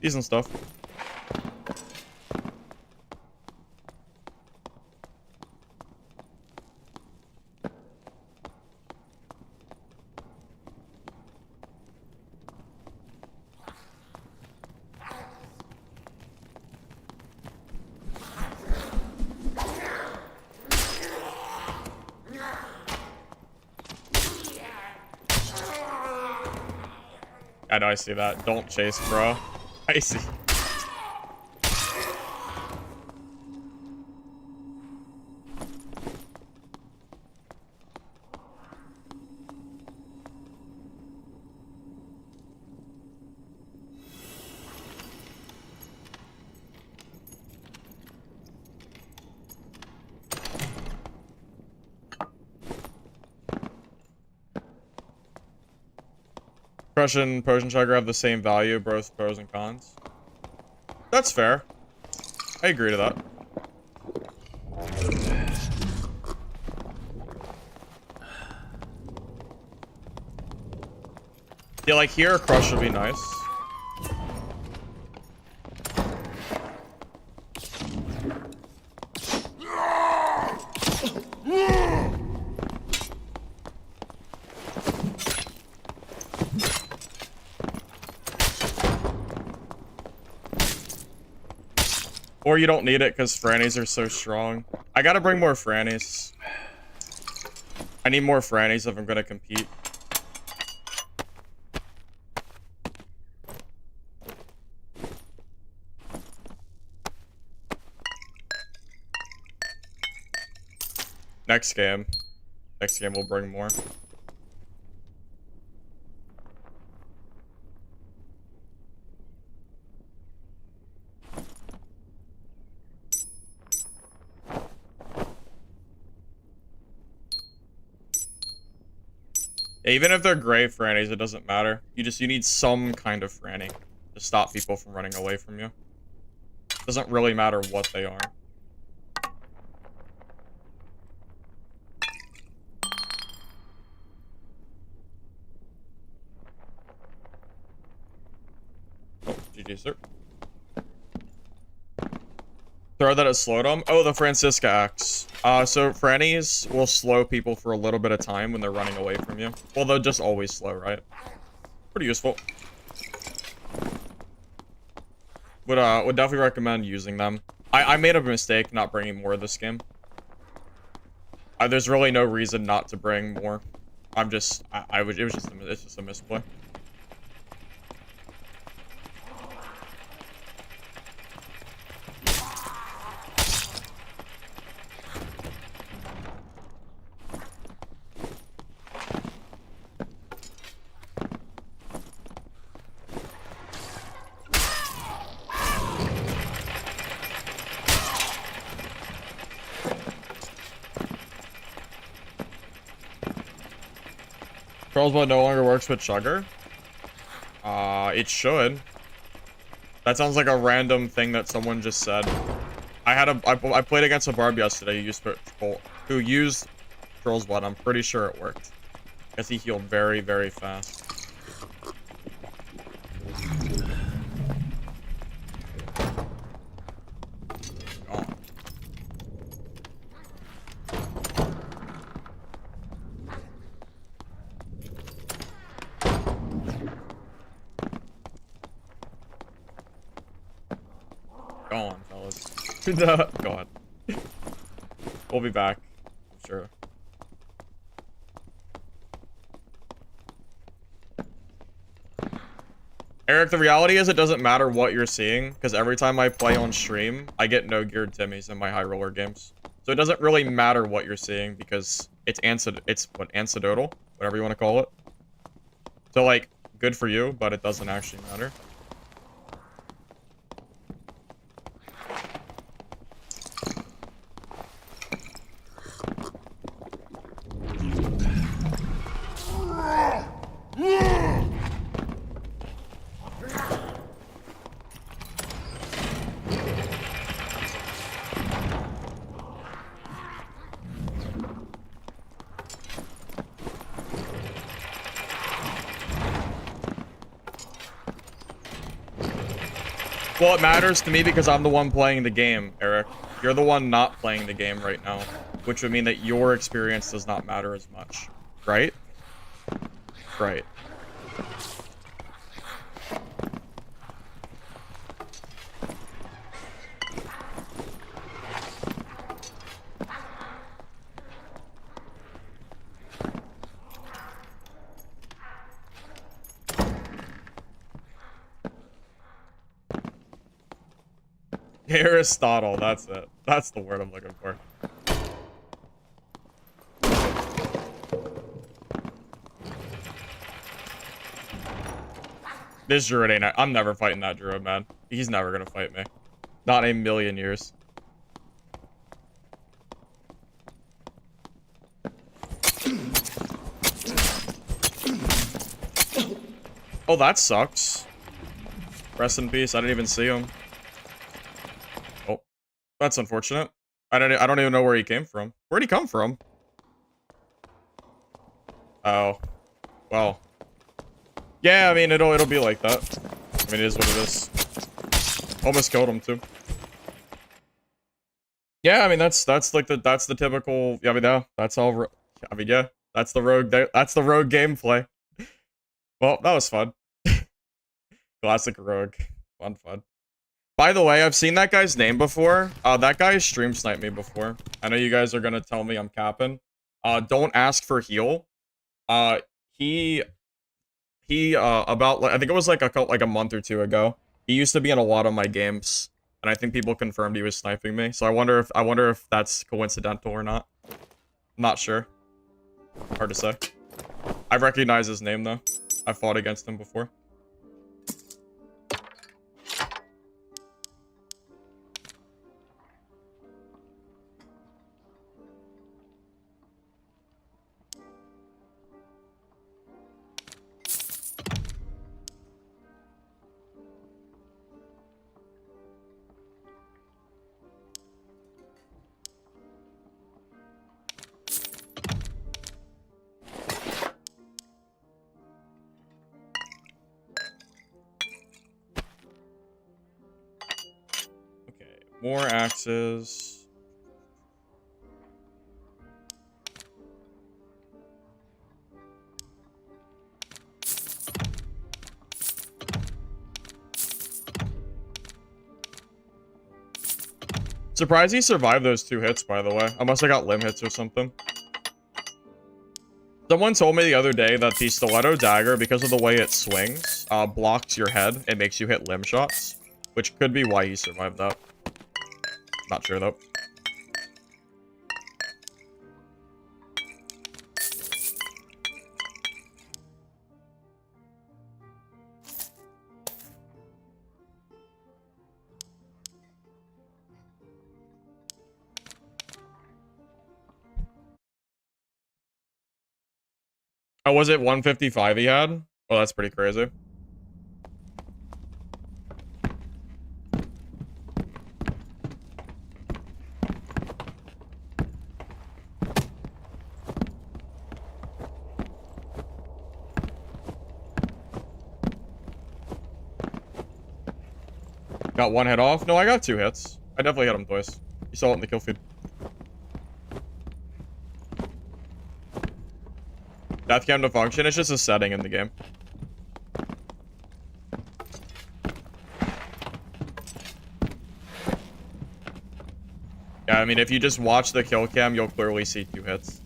Decent stuff. I know, I see that. Don't chase, bro. I see. Crush and Potion Chugger have the same value, both pros and cons. That's fair. I agree to that. Yeah, like here, a Crush would be nice. Or you don't need it because Frannies are so strong. I gotta bring more Frannies. I need more Frannies if I'm gonna compete. Next game. Next game we'll bring more. Even if they're gray frannies, it doesn't matter. You need some kind of franny to stop people from running away from you. Doesn't really matter what they are. Oh, GG, sir. Throw that at slowed them. Oh, the Francisca axe. So frannies will slow people for a little bit of time when they're running away from you. Well, they'll just always slow, right? Pretty useful. Would definitely recommend using them. I made a mistake not bringing more this game. There's really no reason not to bring more. It's just a misplay. Charlesblood no longer works with sugar? It should. That sounds like a random thing that someone just said. I played against a Barb yesterday who used Troll's Blood. I'm pretty sure it worked. Because he healed very, very fast. Go on, fellas. No, go on. We'll be back, I'm sure. Eric, the reality is it doesn't matter what you're seeing, because every time I play on stream, I get no geared Timmies in my high roller games. So it doesn't really matter what you're seeing, because it's anecdotal, whatever you want to call it. So, like, good for you, but it doesn't actually matter. Well, it matters to me because I'm the one playing the game, Eric. You're the one not playing the game right now, which would mean that your experience does not matter as much, right? Right. Aristotle, that's it. That's the word I'm looking for. This druid ain't... I'm never fighting that druid, man. He's never gonna fight me. Not in a million years. Oh, that sucks. Rest in peace. I didn't even see him. Oh, that's unfortunate. I don't even know where he came from. Where'd he come from? Oh, well. Yeah, I mean it'll be like that. I mean it is what it is. Almost killed him too. Yeah, I mean that's the typical. I mean yeah, that's all. I mean yeah, that's the rogue. That's the rogue gameplay. Well, that was fun. Classic rogue. Fun. By the way, I've seen that guy's name before. That guy stream sniped me before. I know you guys are gonna tell me I'm capping. Don't ask for heal. He about I think it was like a month or two ago. He used to be in a lot of my games, and I think people confirmed he was sniping me. So I wonder if that's coincidental or not. I'm not sure. Hard to say. I recognize his name though. I fought against him before. More axes. Surprised he survived those 2 hits, by the way. Unless I got limb hits or something. Someone told me the other day that the stiletto dagger, because of the way it swings, blocks your head. It makes you hit limb shots, which could be why he survived that. Not sure, though. Oh, was it 155 he had? Oh, that's pretty crazy. Got 1 hit off? No, I got 2 hits. I definitely hit him twice. You saw it in the kill feed. Death cam to function. It's just a setting in the game. Yeah, I mean, if you just watch the kill cam, you'll clearly see 2 hits.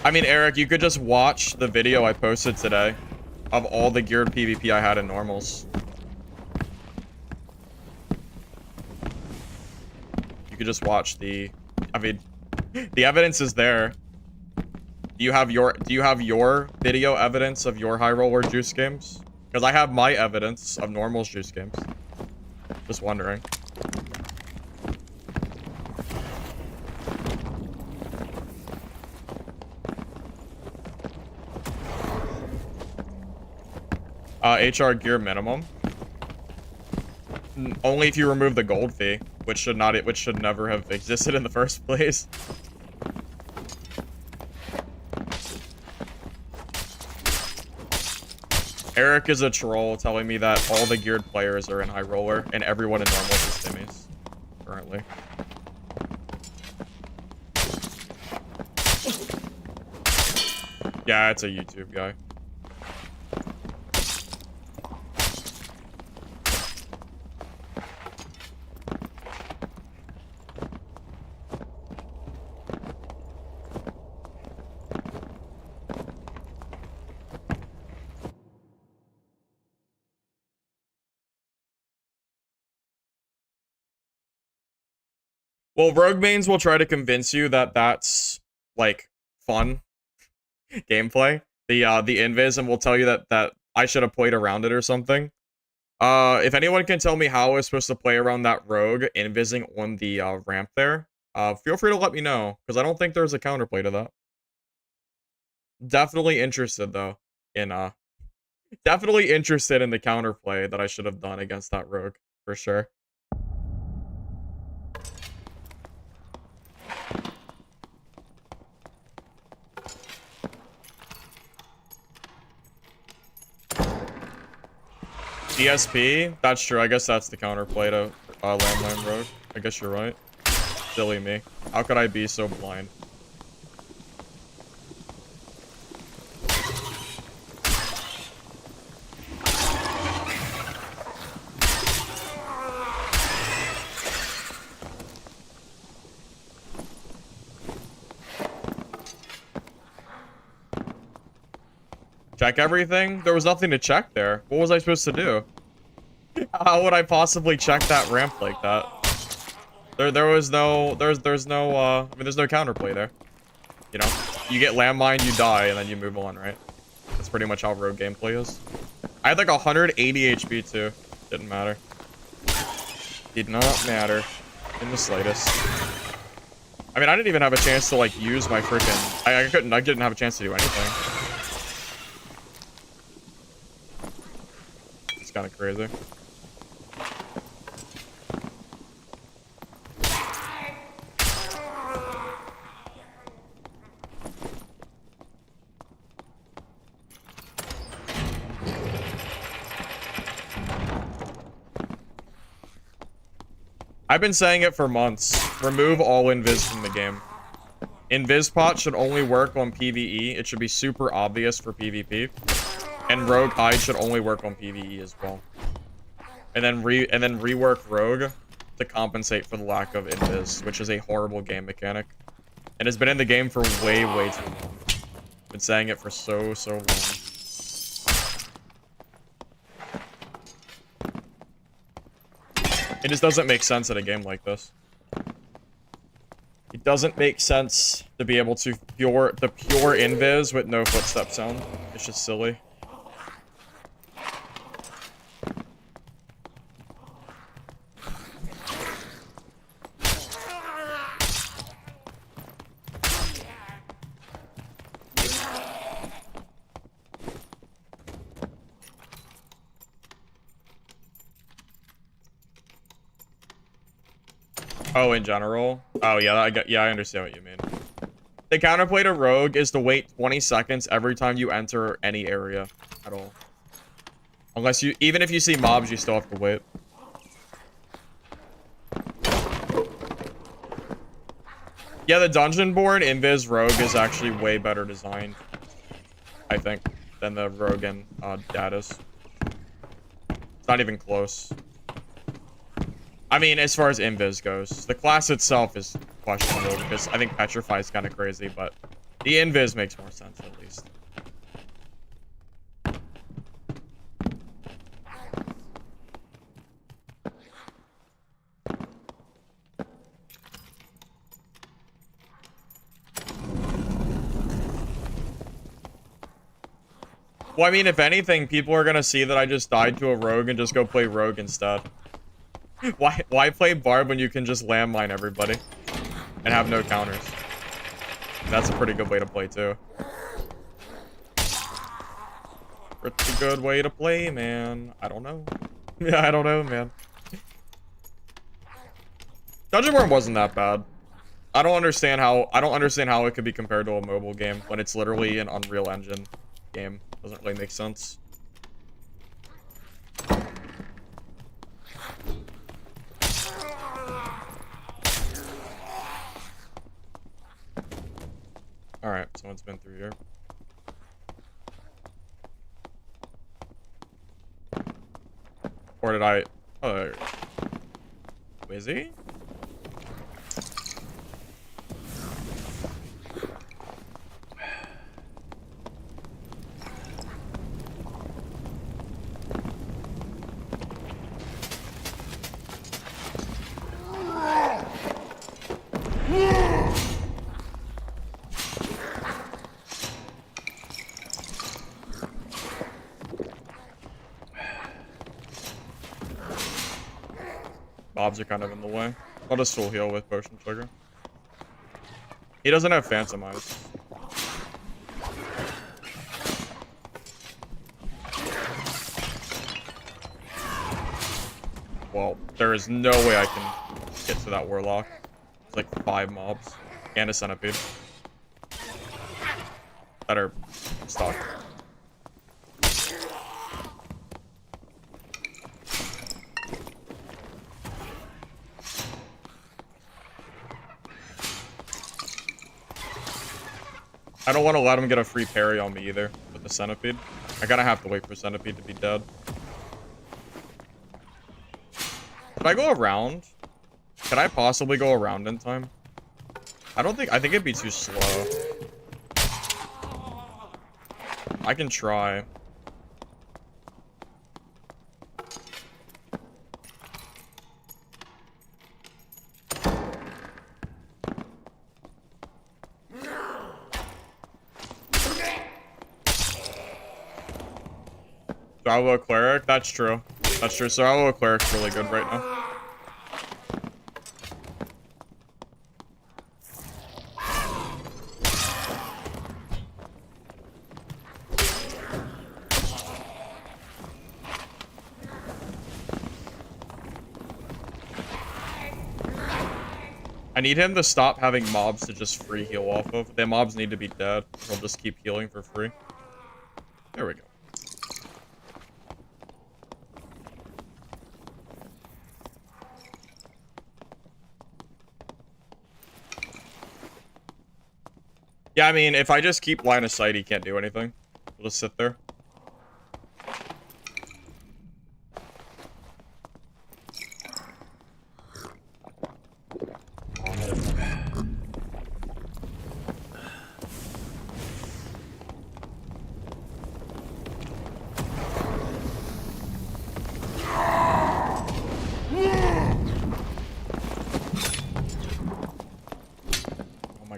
I mean, Eric, you could just watch the video I posted today of all the geared PvP I had in normals. You could just watch the... I mean, the evidence is there. Do you have your video evidence of your high roller juice games? Because I have my evidence of normals juice games. Just wondering. HR gear minimum. Only if you remove the gold fee, which should never have existed in the first place. Eric is a troll telling me that all the geared players are in high roller and everyone in normal is stimmies currently. Yeah, it's a YouTube guy. Well, rogue mains will try to convince you that that's, like, fun gameplay. The invis, and will tell you that I should have played around it or something. If anyone can tell me how I was supposed to play around that rogue invising on the ramp there, feel free to let me know, because I don't think there's a counterplay to that. Definitely interested, though, in, definitely interested in the counterplay that I should have done against that rogue, for sure. DSP? That's true. I guess that's the counterplay to Landmine Rogue. I guess you're right. Silly me. How could I be so blind? Check everything? There was nothing to check there. What was I supposed to do? How would I possibly check that ramp like that? There's no counterplay there. You know? You get landmine, you die, and then you move on, right? That's pretty much how rogue gameplay is. I had like 180 HP too. Didn't matter. Did not matter. In the slightest. I mean, I didn't even have a chance to like use my freaking... I didn't have a chance to do anything. kind of crazy. I've been saying it for months. Remove all invis from the game. Invis pot should only work on PvE. It should be super obvious for PvP. And Rogue Hide should only work on PvE as well. And then rework Rogue to compensate for the lack of invis, which is a horrible game mechanic. And has been in the game for way too long. Been saying it for so long. It just doesn't make sense in a game like this. It doesn't make sense to be able to pure invis with no footstep sound. It's just silly. Oh, in general? Oh, yeah, I understand what you mean. The counterplay to Rogue is to wait 20 seconds every time you enter any area at all. Unless you, even if you see mobs, you still have to wait. Yeah, the Dungeonborn Invis Rogue is actually way better designed, I think, than the Rogue and Datus. It's not even close. I mean, as far as Invis goes, the class itself is questionable because I think Petrify is kind of crazy, but the Invis makes more sense at least. Well, I mean, if anything, people are gonna see that I just died to a Rogue and just go play Rogue instead. Why play Barb when you can just landmine everybody and have no counters? That's a pretty good way to play too. Pretty good way to play, man. I don't know. Yeah, I don't know, man. Dungeonborn wasn't that bad. I don't understand how it could be compared to a mobile game when it's literally an Unreal Engine game. Doesn't really make sense. Alright, someone's been through here. Or did I... Oh, is he? Mobs are kind of in the way. I'll just full heal with Potion Trigger. He doesn't have Phantom Eyes. Well, there is no way I can get to that Warlock. It's like 5 mobs. And a Centipede. That are stuck. I don't want to let him get a free parry on me either with the Centipede. I gotta have to wait for Centipede to be dead. Could I go around? Could I possibly go around in time? I think it'd be too slow. I can try. Solo Cleric? That's true. That's true. Solo Cleric's really good right now. I need him to stop having mobs to just free heal off of. The mobs need to be dead. He'll just keep healing for free. There we go. Yeah, I mean, if I just keep line of sight, he can't do anything. He'll just sit there.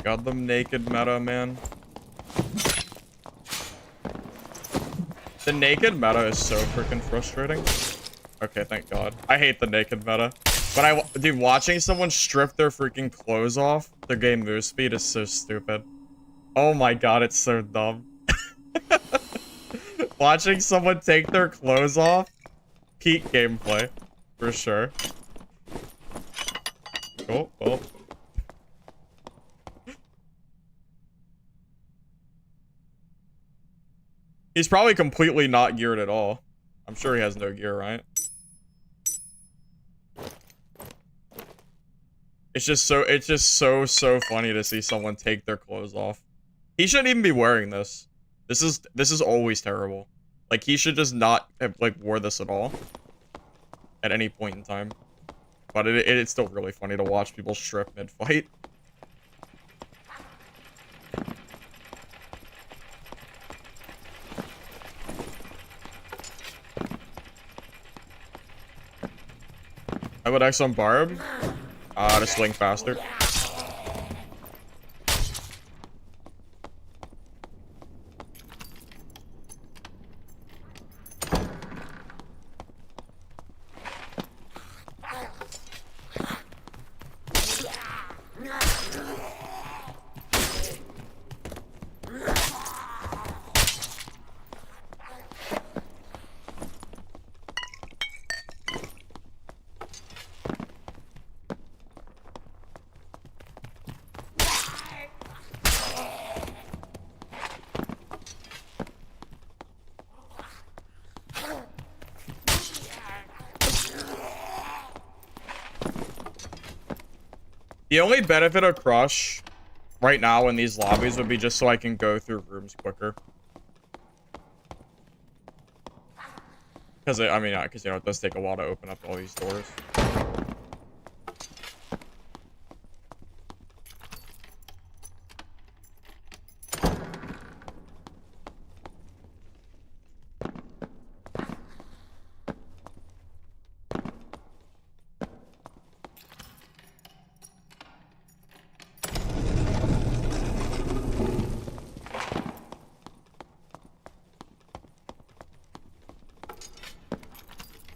God, the naked meta, man. The naked meta is so freaking frustrating. Okay, thank God. I hate the naked meta. But dude, watching someone strip their freaking clothes off to gain move speed is so stupid. Oh my God, it's so dumb. Watching someone take their clothes off, peak gameplay, for sure. Cool, well. He's probably completely not geared at all. I'm sure he has no gear, right? It's just so funny to see someone take their clothes off. He shouldn't even be wearing this. This is always terrible. Like, he should just not have, like, wore this at all. At any point in time. But it's still really funny to watch people strip mid-fight. I would X on Barb. To swing faster. The only benefit of Crush right now in these lobbies would be just so I can go through rooms quicker. Because, I mean, because, you know, it does take a while to open up all these doors.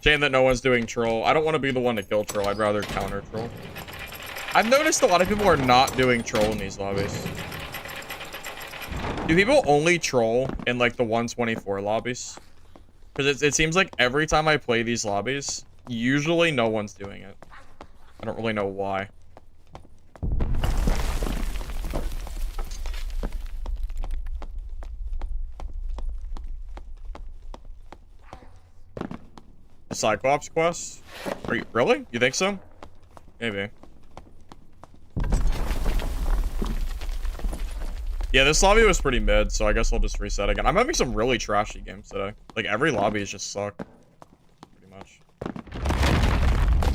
Shame that no one's doing troll. I don't want to be the one to kill troll. I'd rather counter troll. I've noticed a lot of people are not doing troll in these lobbies. Do people only troll in, like, the 124 lobbies? Because it seems like every time I play these lobbies, usually no one's doing it. I don't really know why. The Cyclops quest? Are you really? You think so? Maybe. Yeah, this lobby was pretty mid, so I guess I'll just reset again. I'm having some really trashy games today. Like, every lobby is just suck. Pretty much.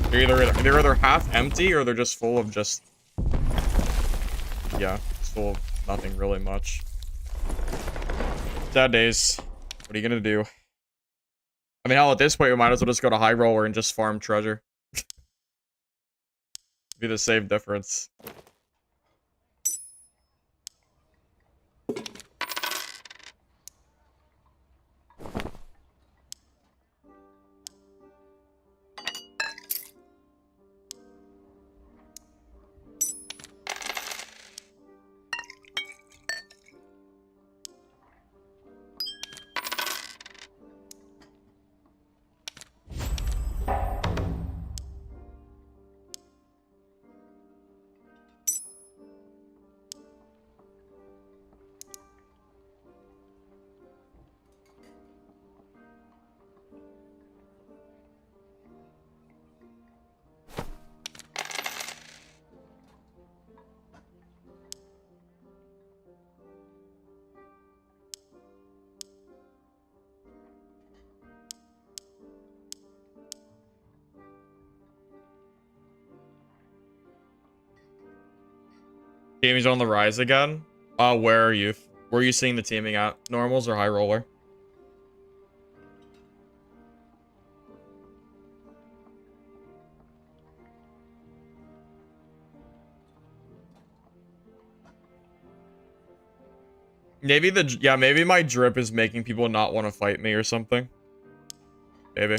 They're either half empty or they're just full of just... Yeah, it's full of nothing really much. Sad days. What are you gonna do? I mean, hell, at this point, we might as well just go to High Roller and just farm treasure. Be the same difference. Gaming's on the rise again. Where are you? Where are you seeing the teaming at? Normals or high roller? Maybe maybe my drip is making people not want to fight me or something. Maybe.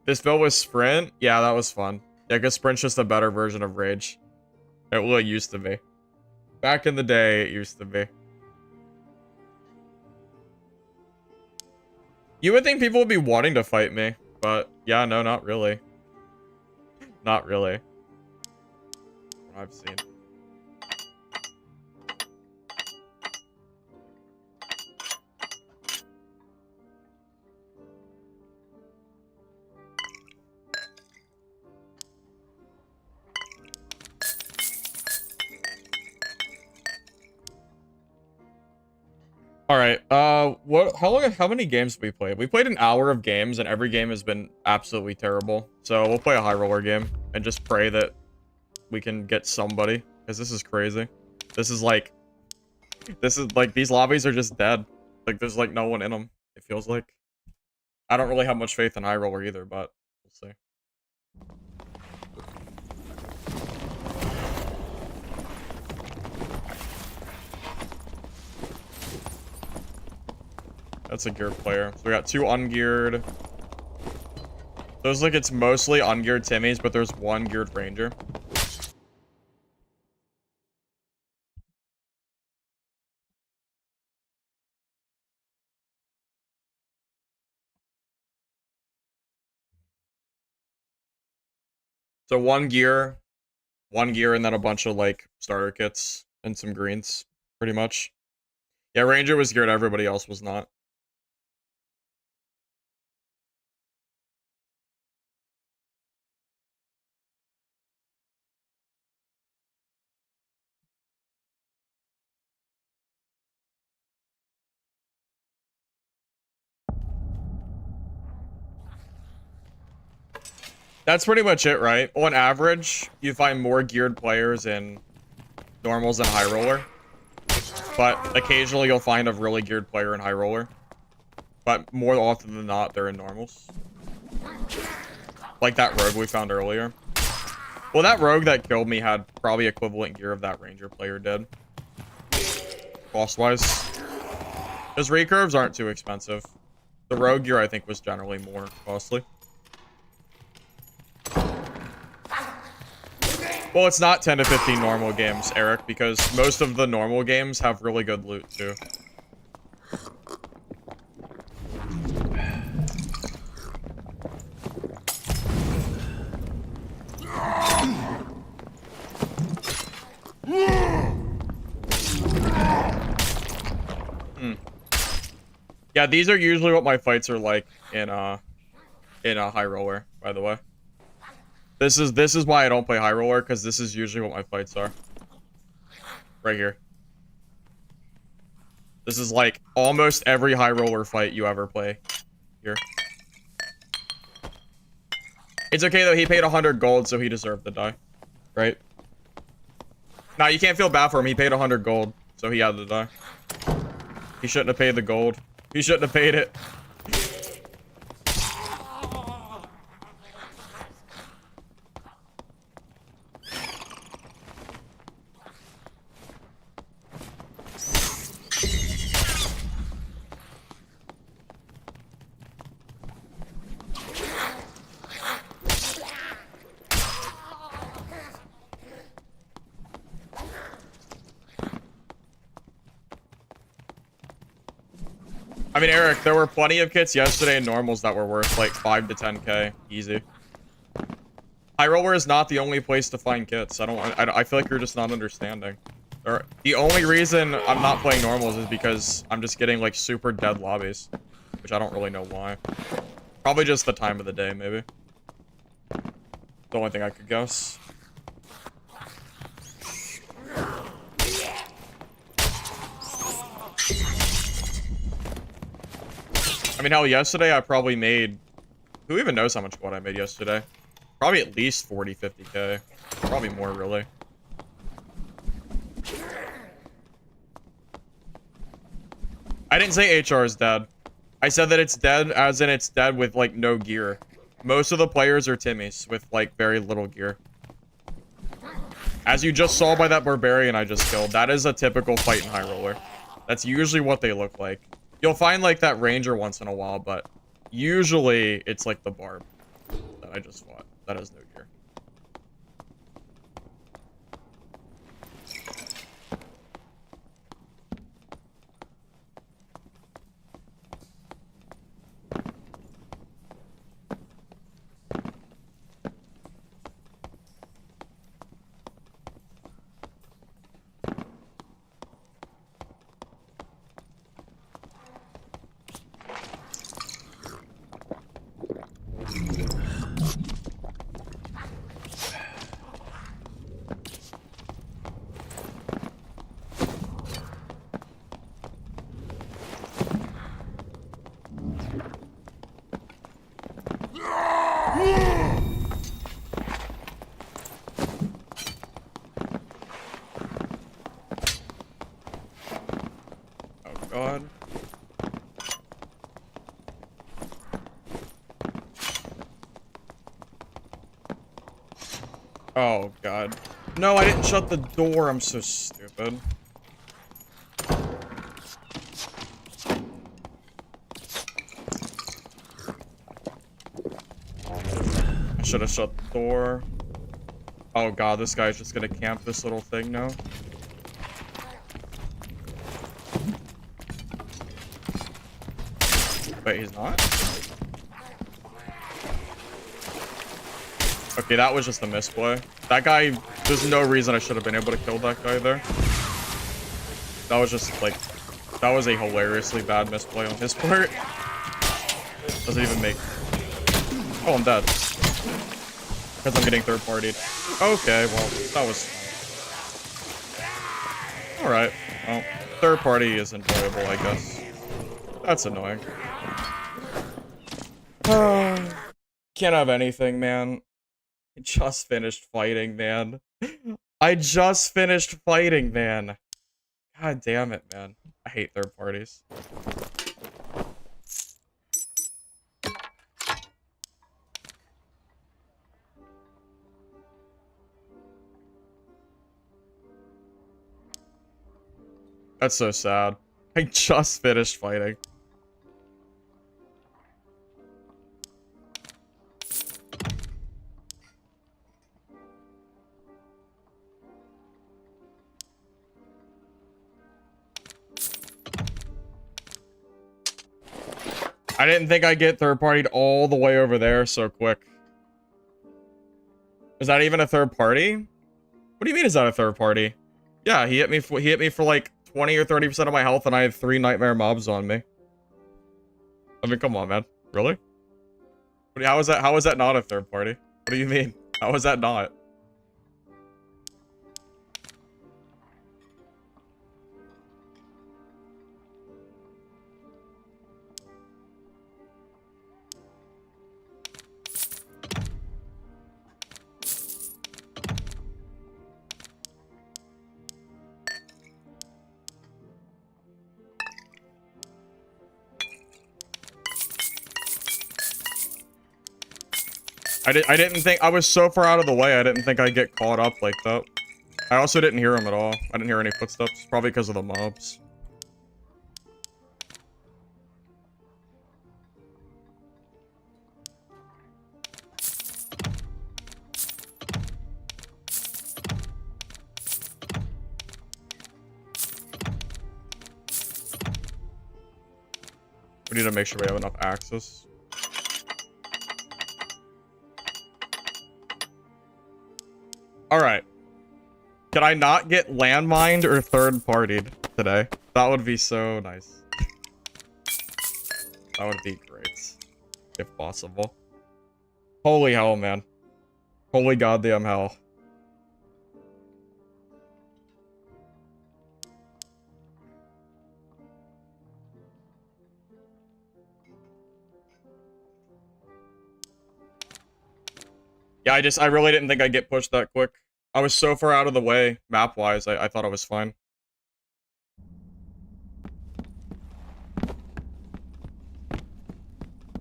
This build was Sprint? Yeah, that was fun. Yeah, because Sprint's just a better version of Rage. It used to be. Back in the day, it used to be. You would think people would be wanting to fight me, but yeah, no, not really. Not really. I've seen. All right. How many games have we played? We played an hour of games, and every game has been absolutely terrible. So we'll play a high roller game and just pray that we can get somebody, because this is crazy. This is like these lobbies are just dead. Like there's like no one in them. It feels like. I don't really have much faith in high roller either, but we'll see. That's a geared player. So we got 2 ungeared. Those like it's mostly ungeared Timmies, but there's 1 geared Ranger. So 1 gear, and then a bunch of like starter kits and some greens, pretty much. Yeah, Ranger was geared, everybody else was not. That's pretty much it, right? On average, you find more geared players in normals than high roller. But occasionally you'll find a really geared player in high roller. But more often than not, they're in normals. Like that rogue we found earlier. Well, that rogue that killed me had probably equivalent gear of that ranger player did. Cost-wise. Those recurves aren't too expensive. The rogue gear, I think, was generally more costly. Well, it's not 10 to 15 normal games, Eric, because most of the normal games have really good loot, too. Yeah, these are usually what my fights are like in a high roller, by the way. This is why I don't play high roller, because this is usually what my fights are. Right here. This is like almost every high roller fight you ever play here. It's okay though, he paid 100 gold, so he deserved to die. Right? Nah, you can't feel bad for him. He paid 100 gold, so he had to die. He shouldn't have paid the gold. He shouldn't have paid it. I mean, Eric, there were plenty of kits yesterday in normals that were worth like 5 to 10k. Easy. High roller is not the only place to find kits. I feel like you're just not understanding. The only reason I'm not playing normals is because I'm just getting like super dead lobbies. Which I don't really know why. Probably just the time of the day, maybe. The only thing I could guess. mean, hell, yesterday I probably made... Who even knows how much gold I made yesterday? Probably at least 40, 50k. Probably more, really. I didn't say HR is dead. I said that it's dead as in it's dead with, like, no gear. Most of the players are Timmies with, like, very little gear. As you just saw by that Barbarian I just killed, that is a typical fight in High Roller. That's usually what they look like. You'll find, like, that Ranger once in a while, but usually it's, like, the Barb that I just fought. That has no gear. God. Oh, God. No, I didn't shut the door. I'm so stupid. I should have shut the door. Oh, God, this guy's just gonna camp this little thing now. Wait, he's not? Okay, that was just a misplay. That guy, there's no reason I should have been able to kill that guy there. That was just, like, that was a hilariously bad misplay on his part. Doesn't even make... Oh, I'm dead. Because I'm getting third-partied. Okay, well, that was fun. Alright. Well, third party is enjoyable, I guess. That's annoying. Can't have anything, man. I just finished fighting, man. I just finished fighting, man. God damn it, man. I hate third parties. That's so sad. I just finished fighting. I didn't think I'd get third-partied all the way over there so quick. Is that even a third party? What do you mean is that a third party? Yeah, he hit me for like 20 or 30% of my health and I had 3 nightmare mobs on me. I mean, come on, man. Really? How is that not a third party? What do you mean? How is that not? I didn't think I was so far out of the way. I didn't think I'd get caught up like that. I also didn't hear him at all. I didn't hear any footsteps, probably because of the mobs. We need to make sure we have enough access. Alright. Can I not get landmined or third-partied today? That would be so nice. That would be great. If possible. Holy hell, man. Holy goddamn hell. Yeah, I really didn't think I'd get pushed that quick. I was so far out of the way, map-wise, I thought I was fine.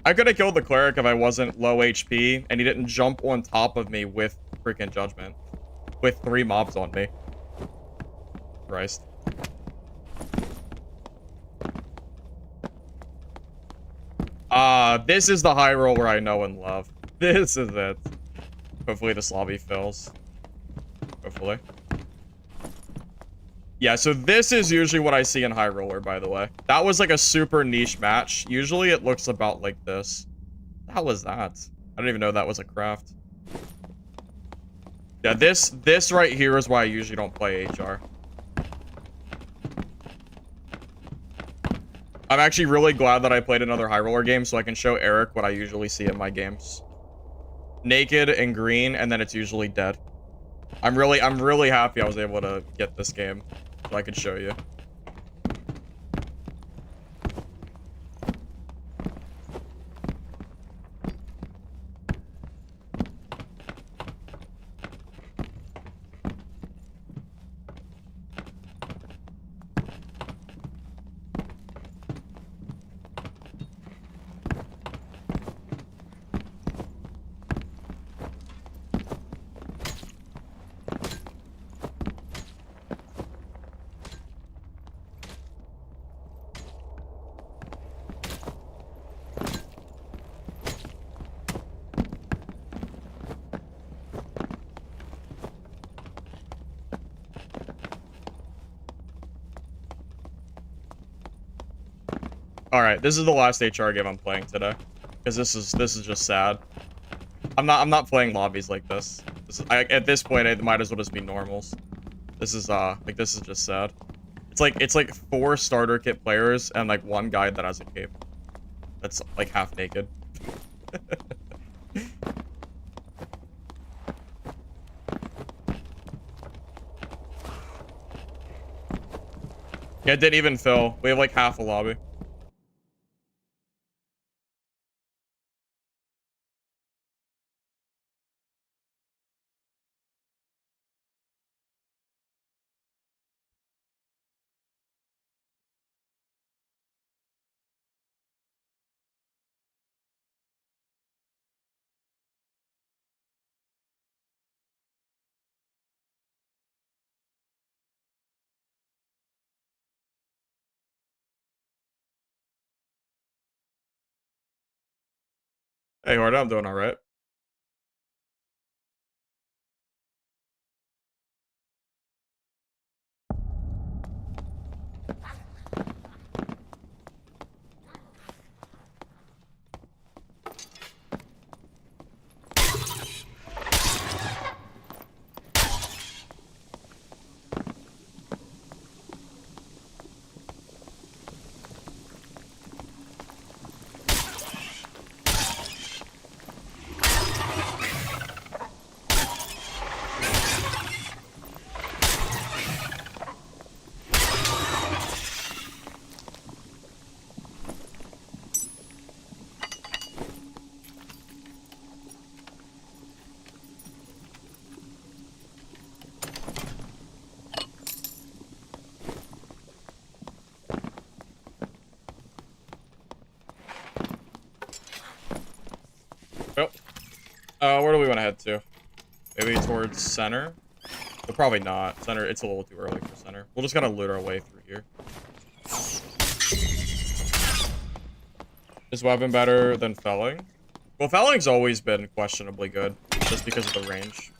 I could have killed the cleric if I wasn't low HP, and he didn't jump on top of me with freaking judgment. With 3 mobs on me. Christ. This is the high roll where I know and love. This is it. Hopefully this lobby fills. Hopefully. Yeah, so this is usually what I see in high roller, by the way. That was like a super niche match. Usually it looks about like this. How was that? I don't even know that was a craft. Yeah, this right here is why I usually don't play HR. I'm actually really glad that I played another high roller game so I can show Eric what I usually see in my games. Naked and green, and then it's usually dead. I'm really happy I was able to get this game so I could show you. Alright, this is the last HR game I'm playing today. Because this is just sad. I'm not playing lobbies like this. At this point it might as well just be normals. This is this is just sad. It's like 4 starter kit players and like 1 guy that has a cape. That's like half naked. Yeah, it didn't even fill. We have like half a lobby. Hey, Horda, I'm doing alright. Where do we want to head to? Maybe towards center? But probably not. Center, it's a little too early for center. We'll just gotta loot our way through here. Is weapon better than felling? Well, felling's always been questionably good, just because of the range.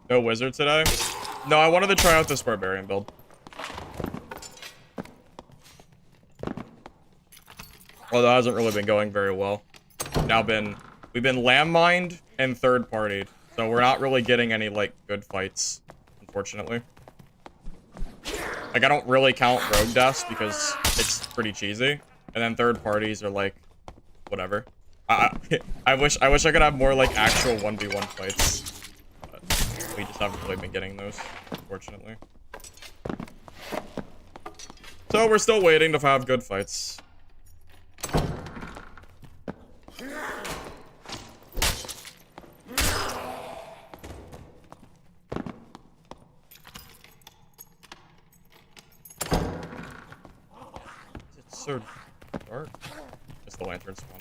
No wizard today? No, I wanted to try out this barbarian build. Although it hasn't really been going very well. We've been landmined and third partied. So we're not really getting any, like, good fights, unfortunately. Like, I don't really count rogue deaths because it's pretty cheesy. And then third parties are like, whatever. I wish I could have more, like, actual 1v1 fights. But we just haven't really been getting those, unfortunately. So we're still waiting to have good fights. It's so dark. It's the lantern spawn.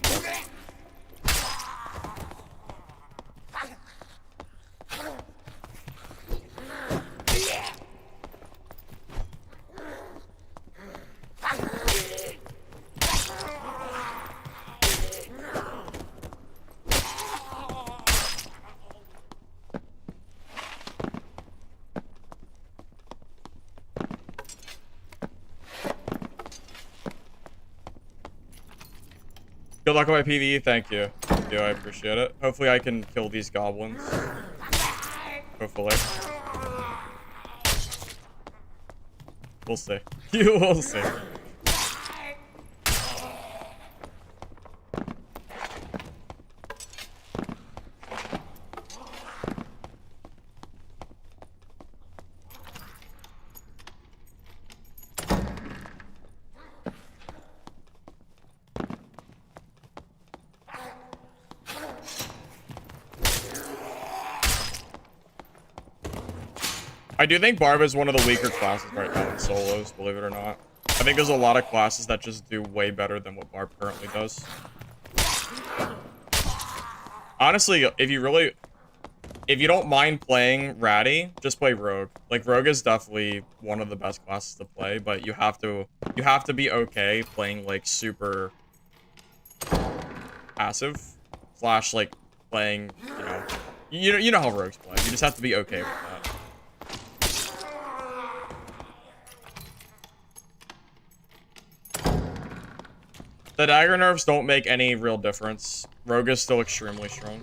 Good luck with my PvE, thank you. Thank you, I appreciate it. Hopefully I can kill these goblins. Hopefully. We'll see. You will see. I do think Barb is one of the weaker classes right now in solos, believe it or not. I think there's a lot of classes that just do way better than what Barb currently does. Honestly, if you don't mind playing Ratty, just play Rogue. Like, Rogue is definitely one of the best classes to play, but you have to be okay playing, like, super passive. Slash, like, playing, you know how Rogues play. You just have to be okay with that. The dagger nerfs don't make any real difference. Rogue is still extremely strong.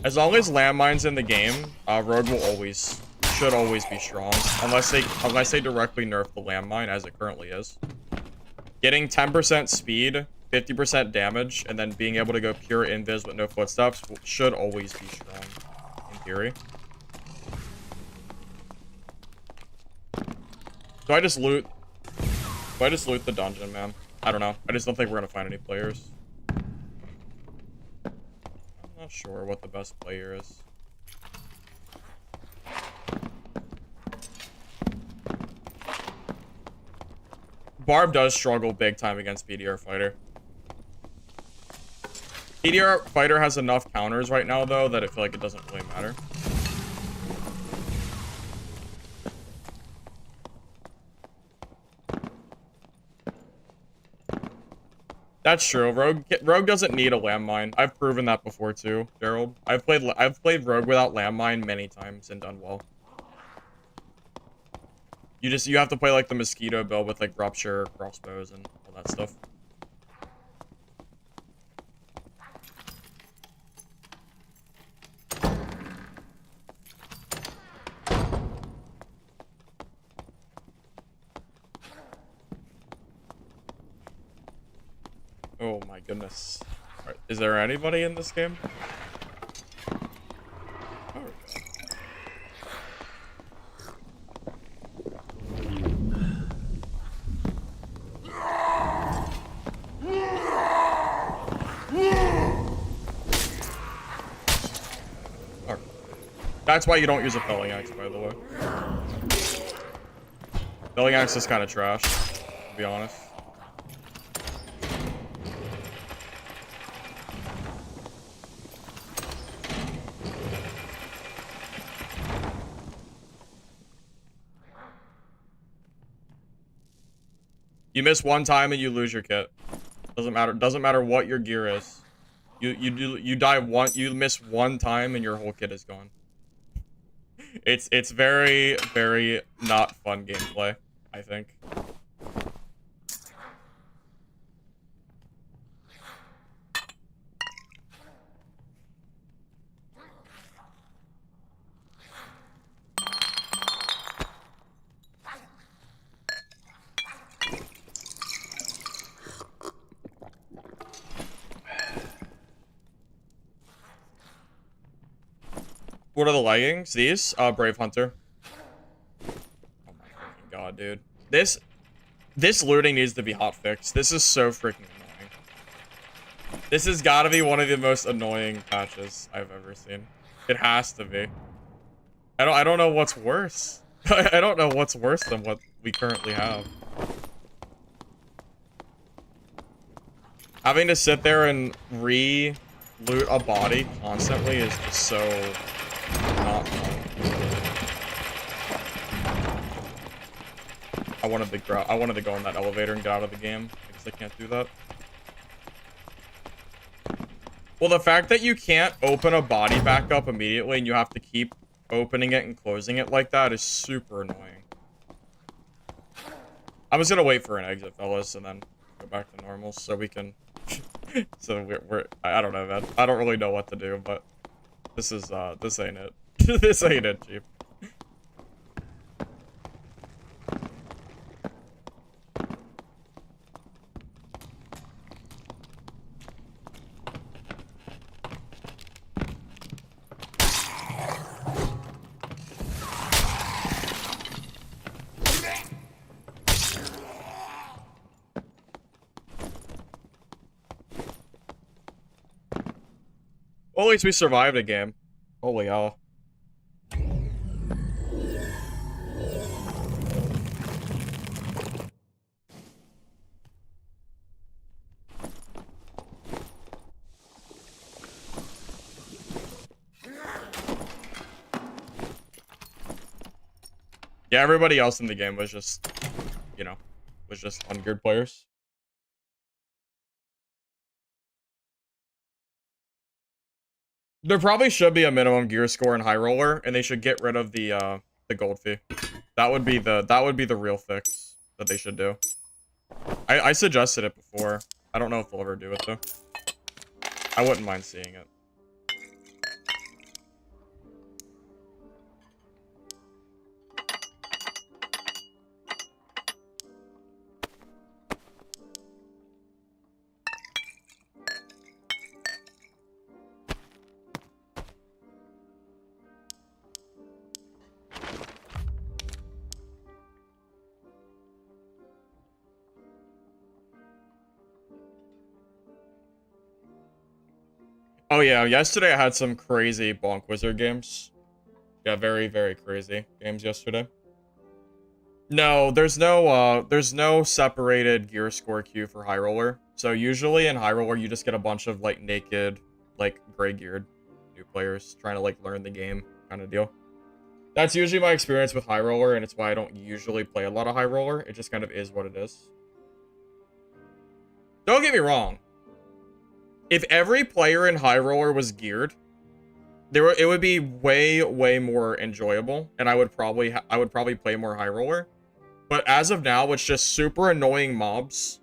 As long as landmines in the game, Rogue should always be strong, unless they directly nerf the landmine as it currently is. Getting 10% speed, 50% damage, and then being able to go pure invis with no footsteps should always be strong, in theory. Do I just loot the dungeon, man? I don't know. I just don't think we're gonna find any players. I'm not sure what the best player is. Barb does struggle big time against PDR Fighter. PDR Fighter has enough counters right now, though, that I feel like it doesn't really matter. That's true. Rogue doesn't need a landmine. I've proven that before too, Gerald. I've played Rogue without landmine many times and done well. You have to play like the mosquito build with like rupture, crossbows, and all that stuff. Oh my goodness. Right. Is there anybody in this game? Oh, okay. That's why you don't use a felling axe, by the way. Felling axe is kind of trash, to be honest. You miss one time and you lose your kit. Doesn't matter what your gear is. You die one, you miss one time and your whole kit is gone. It's very, very not fun gameplay, I think. What are the leggings? These? Brave Hunter. Oh my freaking god, dude. This looting needs to be hotfixed. This is so freaking annoying. This has got to be one of the most annoying patches I've ever seen. It has to be. I don't know what's worse. I don't know what's worse than what we currently have. Having to sit there and re-loot a body constantly is just so not fun. I wanted to go in that elevator and get out of the game because I can't do that. Well, the fact that you can't open a body back up immediately and you have to keep opening it and closing it like that is super annoying. I'm just gonna wait for an exit, fellas, and then go back to normal so we can. So I don't know, man. I don't really know what to do, but this is this ain't it. This ain't it, Chief. Well, at least we survived a game. Holy hell. Yeah, everybody else in the game was just, you know, was just ungeared players. There probably should be a minimum gear score in High Roller, and they should get rid of the gold fee. That would be the real fix that they should do. I suggested it before. I don't know if they'll ever do it though. I wouldn't mind seeing it. Oh yeah, yesterday I had some crazy Bonk Wizard games. Yeah, very, very crazy games yesterday. No, there's no separated gear score queue for High Roller. So usually in High Roller you just get a bunch of like naked, like gray geared new players trying to like learn the game kind of deal. That's usually my experience with High Roller, and it's why I don't usually play a lot of High Roller. It just kind of is what it is. Don't get me wrong. If every player in High Roller was geared, it would be way, way more enjoyable, and I would probably play more High Roller. But as of now, it's just super annoying mobs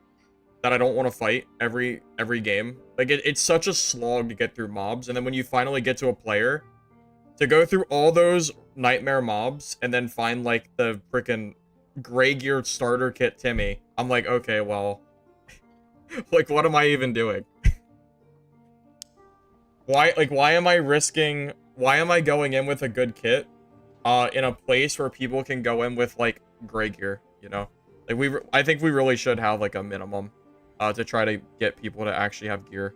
that I don't want to fight every game. Like it's such a slog to get through mobs, and then when you finally get to a player, to go through all those nightmare mobs and then find like the freaking gray geared starter kit Timmy, I'm like, okay, well, like what am I even doing? Why am I going in with a good kit in a place where people can go in with like gray gear, you know? Like I think we really should have like a minimum to try to get people to actually have gear.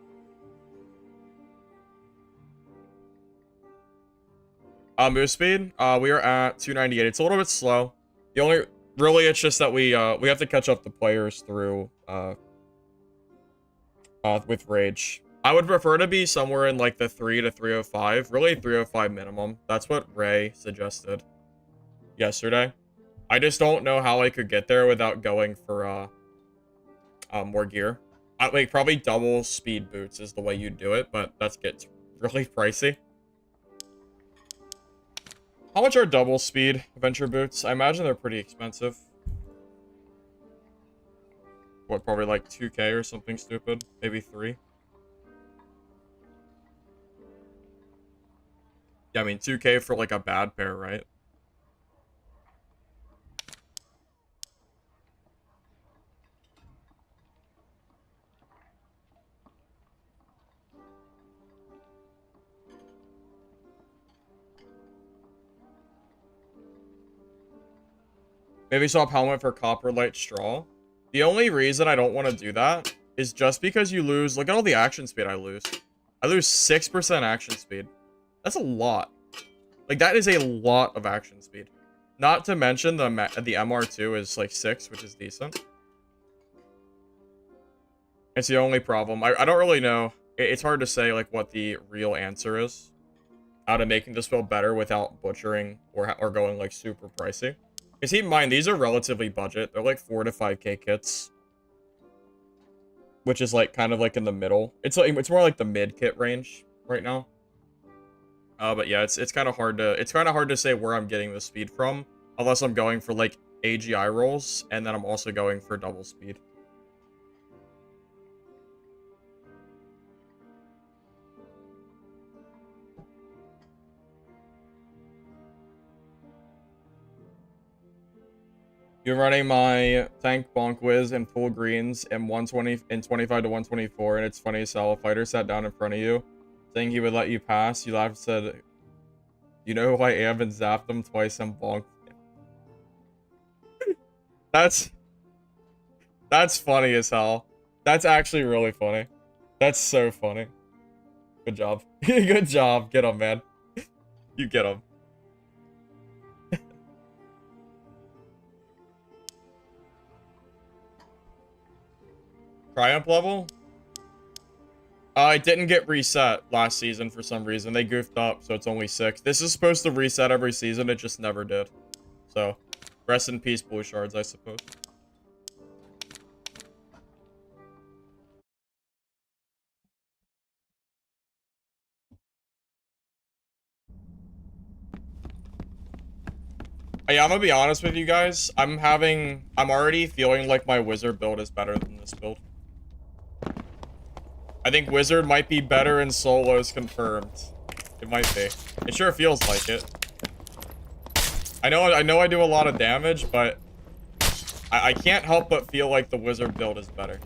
Move speed, we are at 298. It's a little bit slow. It's just that we have to catch up the players through with rage. I would prefer to be somewhere in like the 3 to 305. Really 305 minimum. That's what Ray suggested yesterday. I just don't know how I could get there without going for more gear. Like, probably double speed boots is the way you do it, but that gets really pricey. How much are double speed adventure boots? I imagine they're pretty expensive. What, probably like 2K or something stupid? Maybe 3? Yeah, I mean, 2K for like a bad pair, right? Maybe swap helmet for copper light straw. The only reason I don't want to do that is just because you lose. Look at all the action speed I lose. I lose 6% action speed. That's a lot. Like, that is a lot of action speed. Not to mention the MR2 is like 6, which is decent. It's the only problem. I don't really know. It's hard to say like what the real answer is out of making this feel better without butchering or going like super pricey. Because keep in mind, these are relatively budget. They're like 4 to 5K kits, which is like kind of like in the middle. It's more like the mid kit range right now. But yeah, it's kind of hard to say where I'm getting the speed from, unless I'm going for like AGI rolls, and then I'm also going for double speed. You're running my tank bonk whiz in full greens in 120 in 25 to 124, and it's funny as hell. A fighter sat down in front of you, saying he would let you pass. You laughed and said, "You know who I am," and zapped him twice and bonked. That's that's funny as hell. That's actually really funny. That's so funny. Good job. Good job. Get him, man. You get him. Triumph level? It didn't get reset last season for some reason. They goofed up, so it's only 6. This is supposed to reset every season. It just never did. So, rest in peace, blue shards, I suppose. Yeah, I'm gonna be honest with you guys. I'm already feeling like my wizard build is better than this build. I think wizard might be better in solos confirmed. It might be. It sure feels like it. I know I do a lot of damage, but I can't help but feel like the wizard build is better.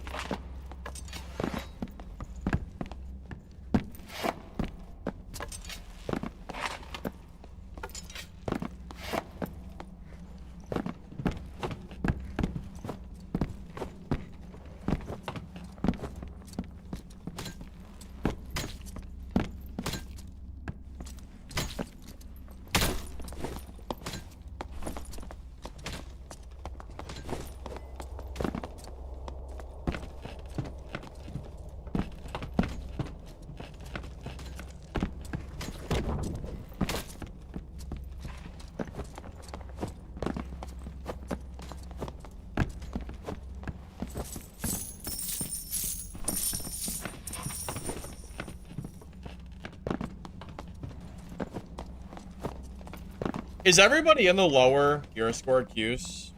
Is everybody in the lower hero score queues?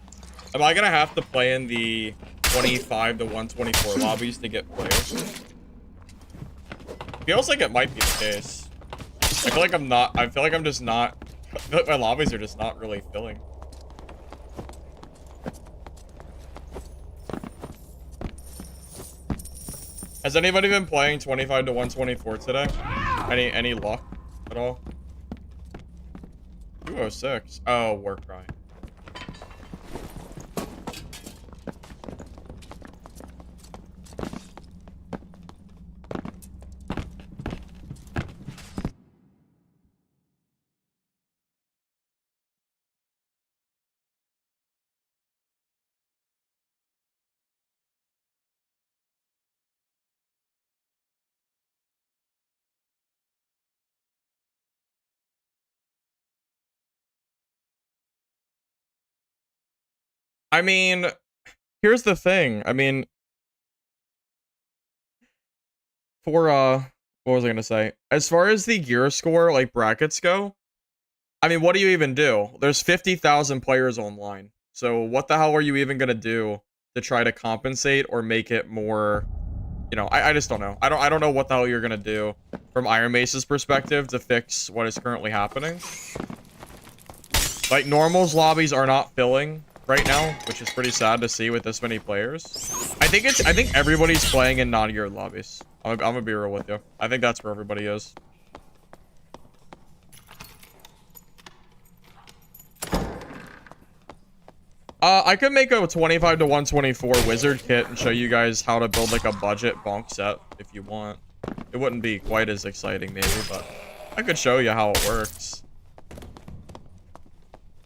Am I gonna have to play in the 25 to 124 lobbies to get players? Feels like it might be the case. I feel like I'm just not. I feel like my lobbies are just not really filling. Has anybody been playing 25 to 124 today? Any luck at all? 206. Oh, Warcry. I mean, here's the thing. I mean, For what was I gonna say? As far as the gear score, like brackets go, I mean, what do you even do? There's 50,000 players online. So what the hell are you even gonna do to try to compensate or make it more, you know, I just don't know. I don't know what the hell you're gonna do from Iron Mace's perspective to fix what is currently happening. Like, normals lobbies are not filling right now, which is pretty sad to see with this many players. I think everybody's playing in non-geared lobbies. I'm gonna be real with you. I think that's where everybody is. I could make a 25 to 124 wizard kit and show you guys how to build like a budget bonk set if you want. It wouldn't be quite as exciting maybe, but I could show you how it works.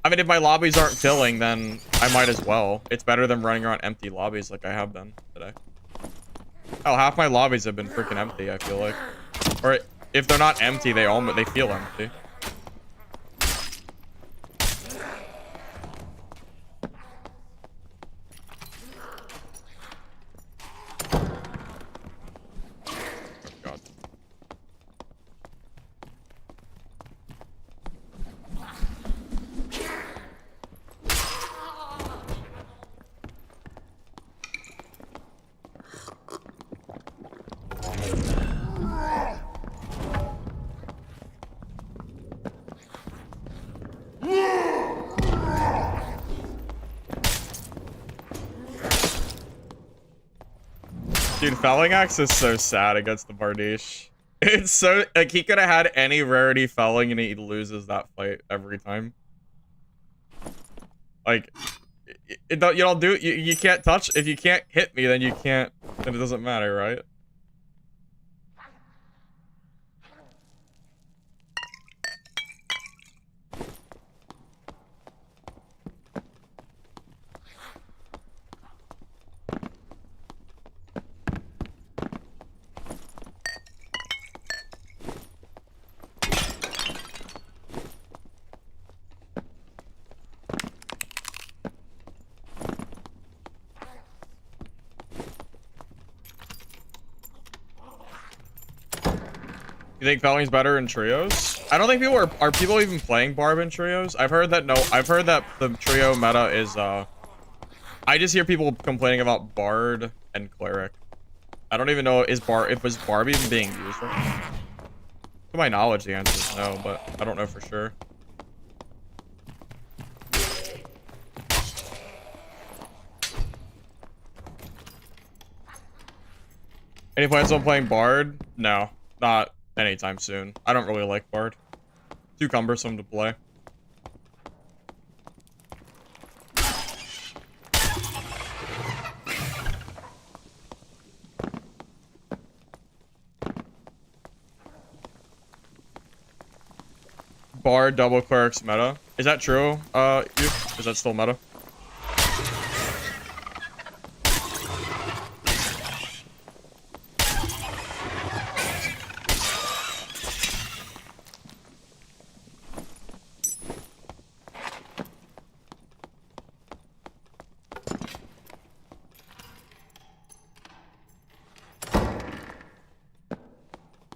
I mean, if my lobbies aren't filling, then I might as well. It's better than running around empty lobbies like I have been today. Oh, half my lobbies have been freaking empty, I feel like. Or if they're not empty, they feel empty. God. Dude, Felling Axe is so sad against the Bardiche. It's so, like, he could have had any rarity Felling and he loses that fight every time. Like, you don't do, you can't touch, if you can't hit me, then you can't, then it doesn't matter, right? You think Felling's better in trios? I don't think people are people even playing Barb in trios? I've heard that the trio meta is I just hear people complaining about Bard and Cleric. I don't even know if was Barb even being used right now? To my knowledge the answer is no, but I don't know for sure. Any plans on playing Bard? No, not anytime soon. I don't really like Bard. Too cumbersome to play. Bard double clerics meta. Is that true? Is that still meta?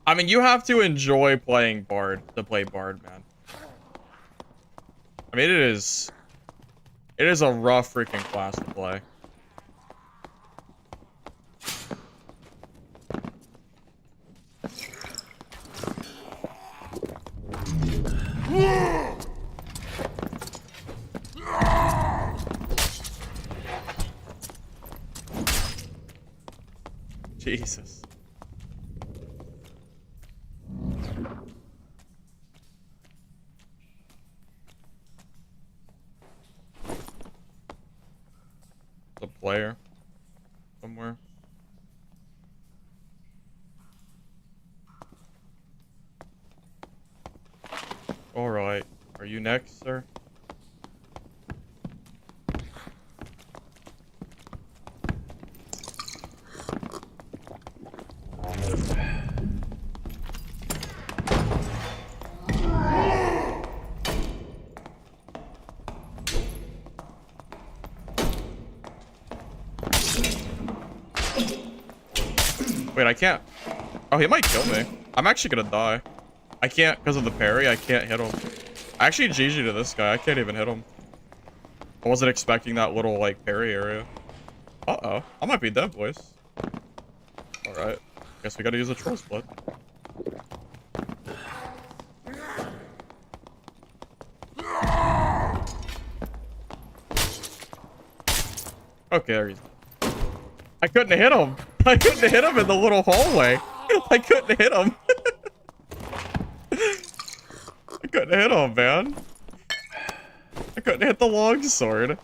I mean, you have to enjoy playing Bard to play Bard, man. I mean, it is a rough freaking class to play. Jesus. A player somewhere. All right, are you next, sir? Wait, I can't. Oh, he might kill me. I'm actually gonna die. I can't, because of the parry, I can't hit him. Actually, GG to this guy. I can't even hit him. I wasn't expecting that little, like, parry area. Uh-oh. I might be dead, boys. Alright. Guess we gotta use a troll split. Okay, there he's... I couldn't hit him. I couldn't hit him in the little hallway. I couldn't hit him. I couldn't hit him, man. I couldn't hit the longsword.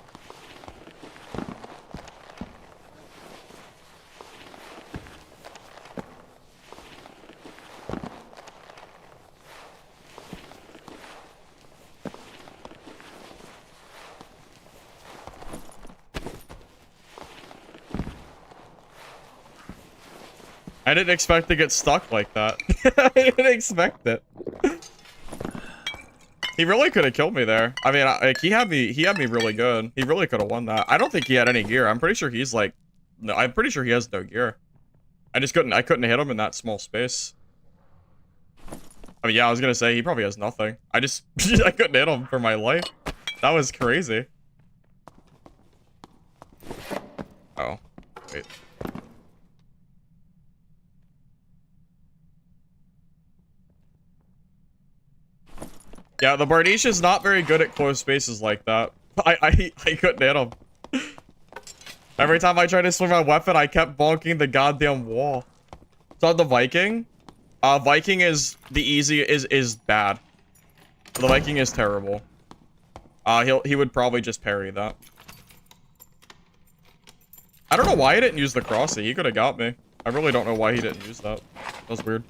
I didn't expect to get stuck like that. I didn't expect it. He really could have killed me there. I mean, like, he had me really good. He really could have won that. I don't think he had any gear. I'm pretty sure he's like, no, I'm pretty sure he has no gear. I couldn't hit him in that small space. I mean, yeah, I was gonna say he probably has nothing. I couldn't hit him for my life. That was crazy. Oh, wait. Yeah, the Bardiche is not very good at close spaces like that. I couldn't hit him. Every time I tried to swing my weapon, I kept bonking the goddamn wall. So the Viking, Viking is the is bad. The Viking is terrible. He would probably just parry that. I don't know why he didn't use the crossy. He could have got me. I really don't know why he didn't use that. That was weird.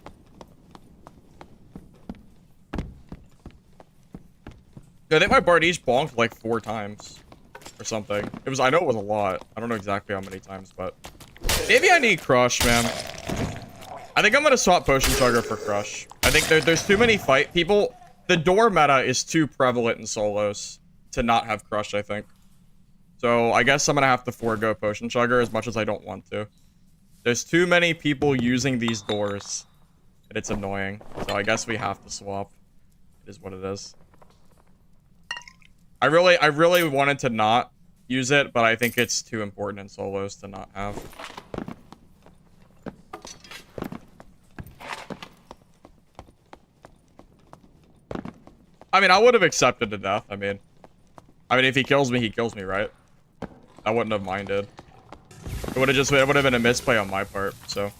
I think my Bardiche bonked like 4 times or something. I know it was a lot. I don't know exactly how many times, but maybe I need Crush, man. I think I'm gonna swap Potion Chugger for Crush. I think there's too many fight people. The door meta is too prevalent in solos to not have Crush, I think. So I guess I'm gonna have to forego Potion Chugger as much as I don't want to. There's too many people using these doors, and it's annoying. So I guess we have to swap. It is what it is. I really wanted to not use it, but I think it's too important in solos to not have. I mean, I would have accepted the death. I mean, if he kills me, right? I wouldn't have minded. It would have been a misplay on my part, so.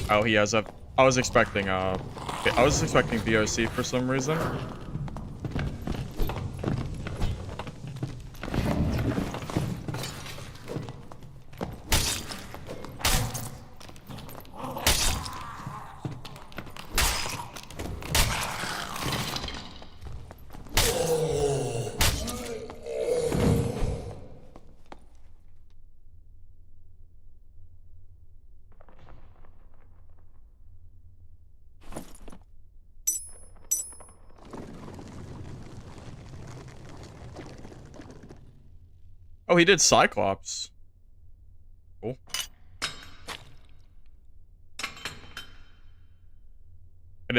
Oh, he has a... I was expecting VOC for some reason. Oh, he did Cyclops. Cool.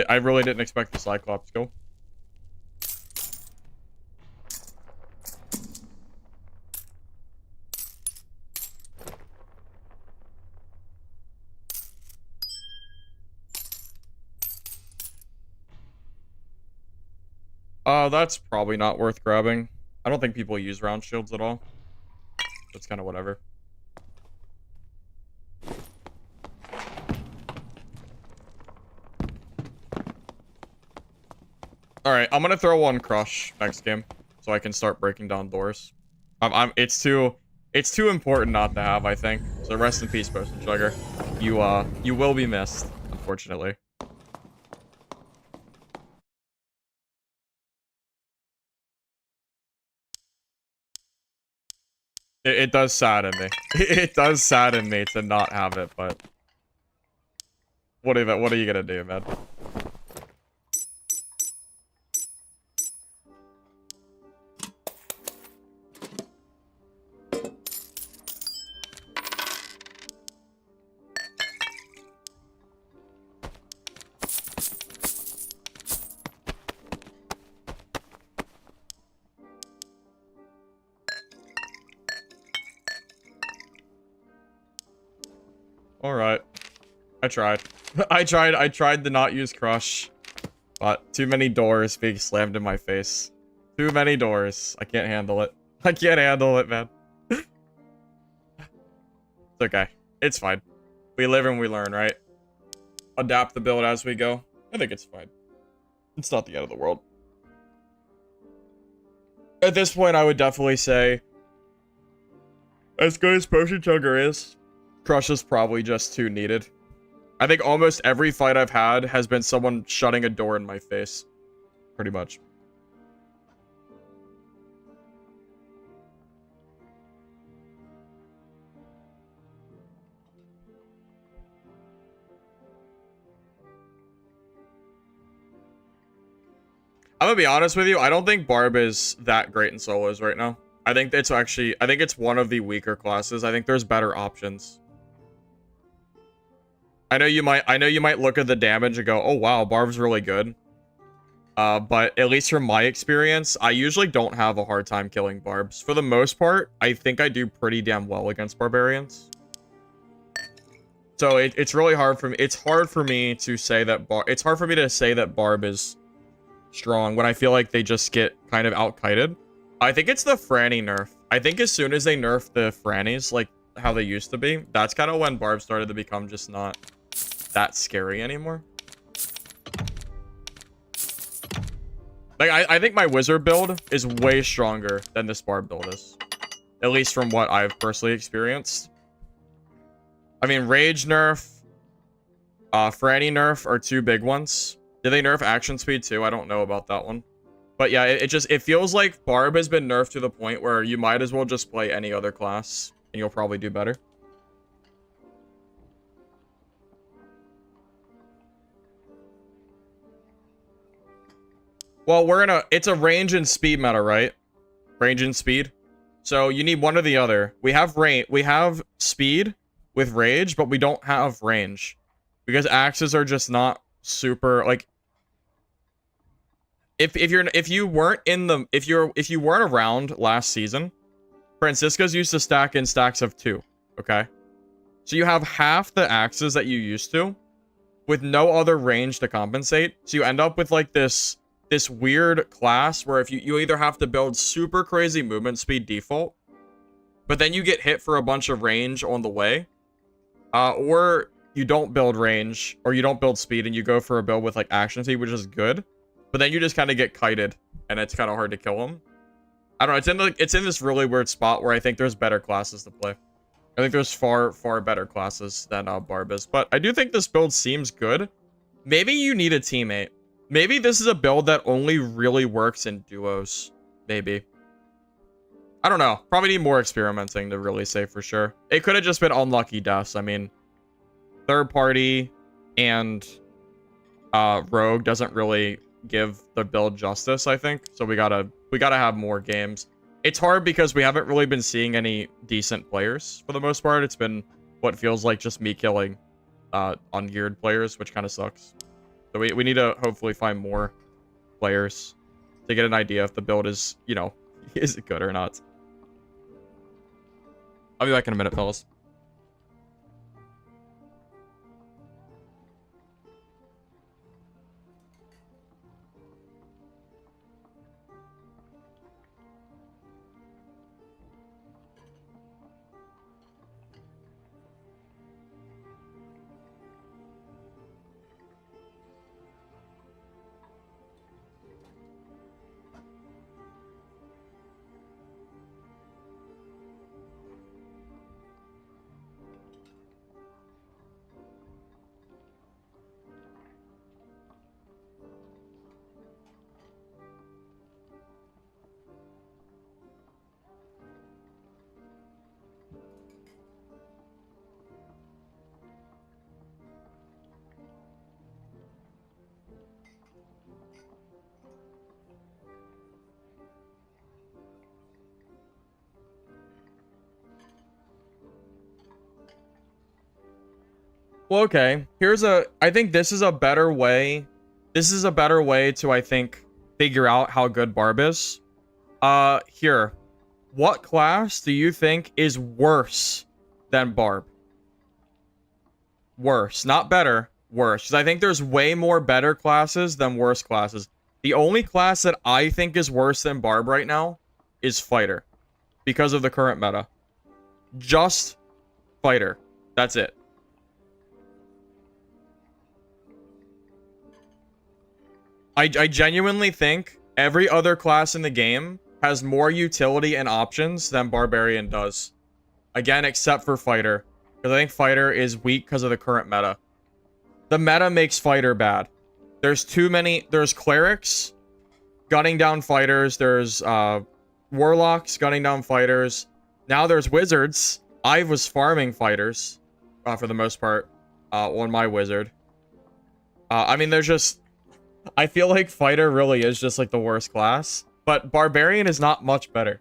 I really didn't expect the Cyclops kill. That's probably not worth grabbing. I don't think people use round shields at all. It's kind of whatever. Alright, I'm gonna throw one Crush next game, so I can start breaking down doors. It's too important not to have, I think. So rest in peace, Potion Chugger. You will be missed, unfortunately. It does sadden me. It does sadden me to not have it, but what are you gonna do, man? All right. I tried. I tried to not use crush, but too many doors being slammed in my face. Too many doors. I can't handle it. I can't handle it, man. It's okay. It's fine. We live and we learn, right? Adapt the build as we go. I think it's fine. It's not the end of the world. At this point, I would definitely say, as good as Potion Chugger is, Crush is probably just too needed. I think almost every fight I've had has been someone shutting a door in my face. Pretty much. I'm gonna be honest with you, I don't think Barb is that great in solos right now. I think it's one of the weaker classes. I think there's better options. I know you might look at the damage and go, oh wow, Barb's really good. But at least from my experience, I usually don't have a hard time killing Barbs. For the most part, I think I do pretty damn well against Barbarians. So it's really hard for me. It's hard for me to say that Barb is strong when I feel like they just get kind of out-kited. I think it's the Franny nerf. I think as soon as they nerf the Frannies, like how they used to be, that's kind of when Barb started to become just not that scary anymore. Like, I think my Wizard build is way stronger than this Barb build is. At least from what I've personally experienced. I mean, Rage nerf, Franny nerf are two big ones. Did they nerf action speed too? I don't know about that one. But yeah, it feels like Barb has been nerfed to the point where you might as well just play any other class and you'll probably do better. Well, it's a range and speed meta, right? Range and speed. So you need one or the other. We have speed with rage, but we don't have range. Because axes are just not super, like, if you weren't around last season, Francisco's used to stack in stacks of 2, okay? So you have half the axes that you used to with no other range to compensate. So you end up with like this weird class where if you either have to build super crazy movement speed default, but then you get hit for a bunch of range on the way, or you don't build range or you don't build speed and you go for a build with like action speed, which is good. But then you just kind of get kited, and it's kind of hard to kill him. I don't know. It's in this really weird spot where I think there's better classes to play. I think there's far better classes than Barb is. But I do think this build seems good. Maybe you need a teammate. Maybe this is a build that only really works in duos. Maybe. I don't know. Probably need more experimenting to really say for sure. It could have just been unlucky deaths. I mean, third party and rogue doesn't really give the build justice, I think. So we gotta have more games. It's hard because we haven't really been seeing any decent players for the most part. It's been what feels like just me killing ungeared players, which kind of sucks. So we need to hopefully find more players to get an idea if the build is, you know, is it good or not. I'll be back in a minute, fellas. Well, okay. I think this is a better way. This is a better way to, I think, figure out how good Barb is. Here. What class do you think is worse than Barb? Worse. Not better. Worse. Because I think there's way more better classes than worse classes. The only class that I think is worse than Barb right now is Fighter. Because of the current meta. Just Fighter. That's it. I genuinely think every other class in the game has more utility and options than Barbarian does. Again, except for Fighter. Because I think Fighter is weak because of the current meta. The meta makes Fighter bad. There's too many... There's Clerics gunning down Fighters. There's Warlocks gunning down Fighters. Now there's Wizards. I was farming Fighters for the most part on my Wizard. I mean, there's just... I feel like Fighter really is just like the worst class. But Barbarian is not much better.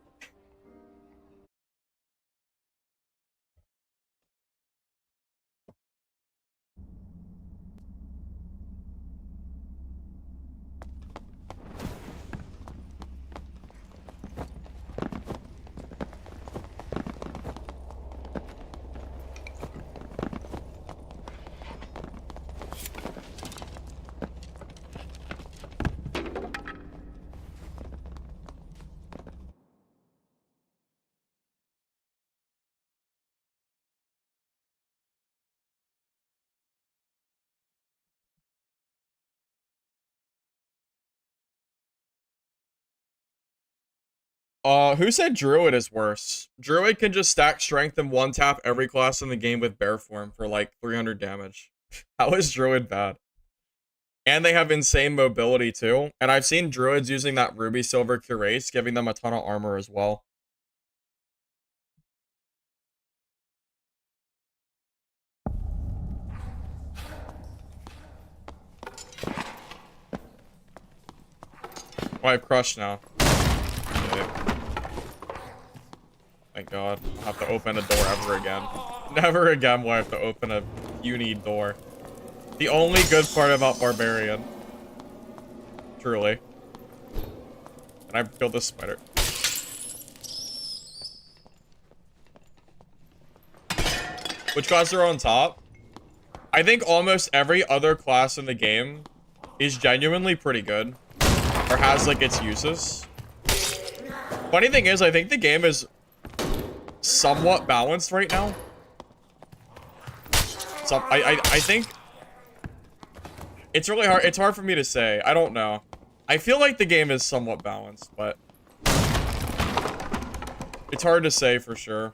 Who said Druid is worse? Druid can just stack strength and one tap every class in the game with bear form for like 300 damage. How is Druid bad? And they have insane mobility too. And I've seen Druids using that Rubysilver cuirass, giving them a ton of armor as well. Oh, I have crushed now. Okay. Thank God. I'll have to open a door ever again. Never again will I have to open a uni door. The only good part about Barbarian. Truly. And I killed this spider. Which class are on top? I think almost every other class in the game is genuinely pretty good. Or has like its uses. Funny thing is, I think the game is somewhat balanced right now. So I think it's really hard. It's hard for me to say. I don't know. I feel like the game is somewhat balanced, but it's hard to say for sure.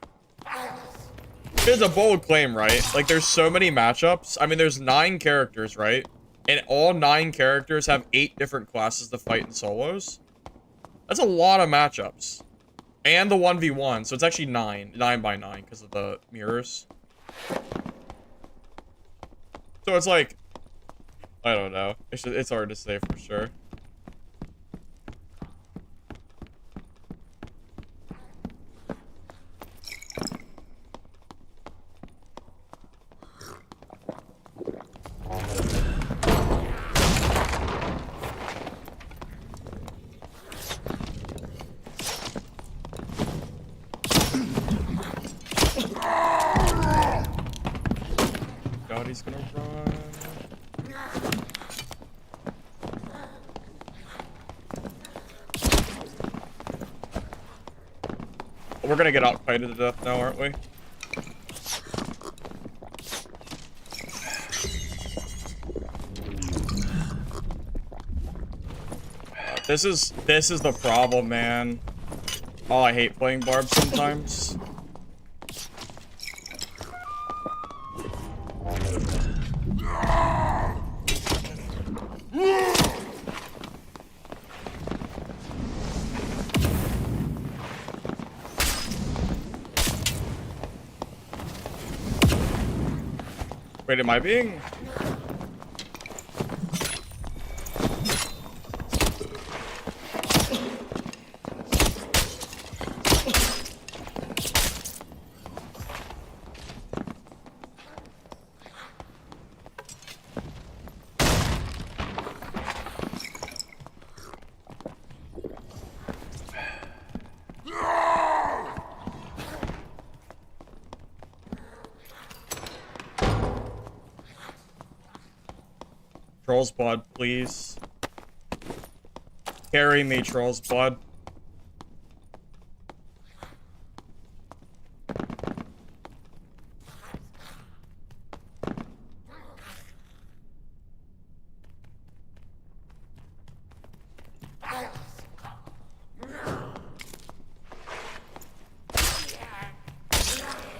It's a bold claim, right? Like, there's so many matchups. I mean, there's 9 characters, right? And all 9 characters have 8 different classes to fight in solos. That's a lot of matchups. And the 1v1, so it's actually 9. 9 by 9 because of the mirrors. So it's like, I don't know. It's hard to say for sure. God, he's gonna run. We're gonna get outfighted to death now, aren't we? This is the problem, man. Oh, I hate playing Barb sometimes. Wait, am I being... Troll's blood, please. Carry me, Troll's blood.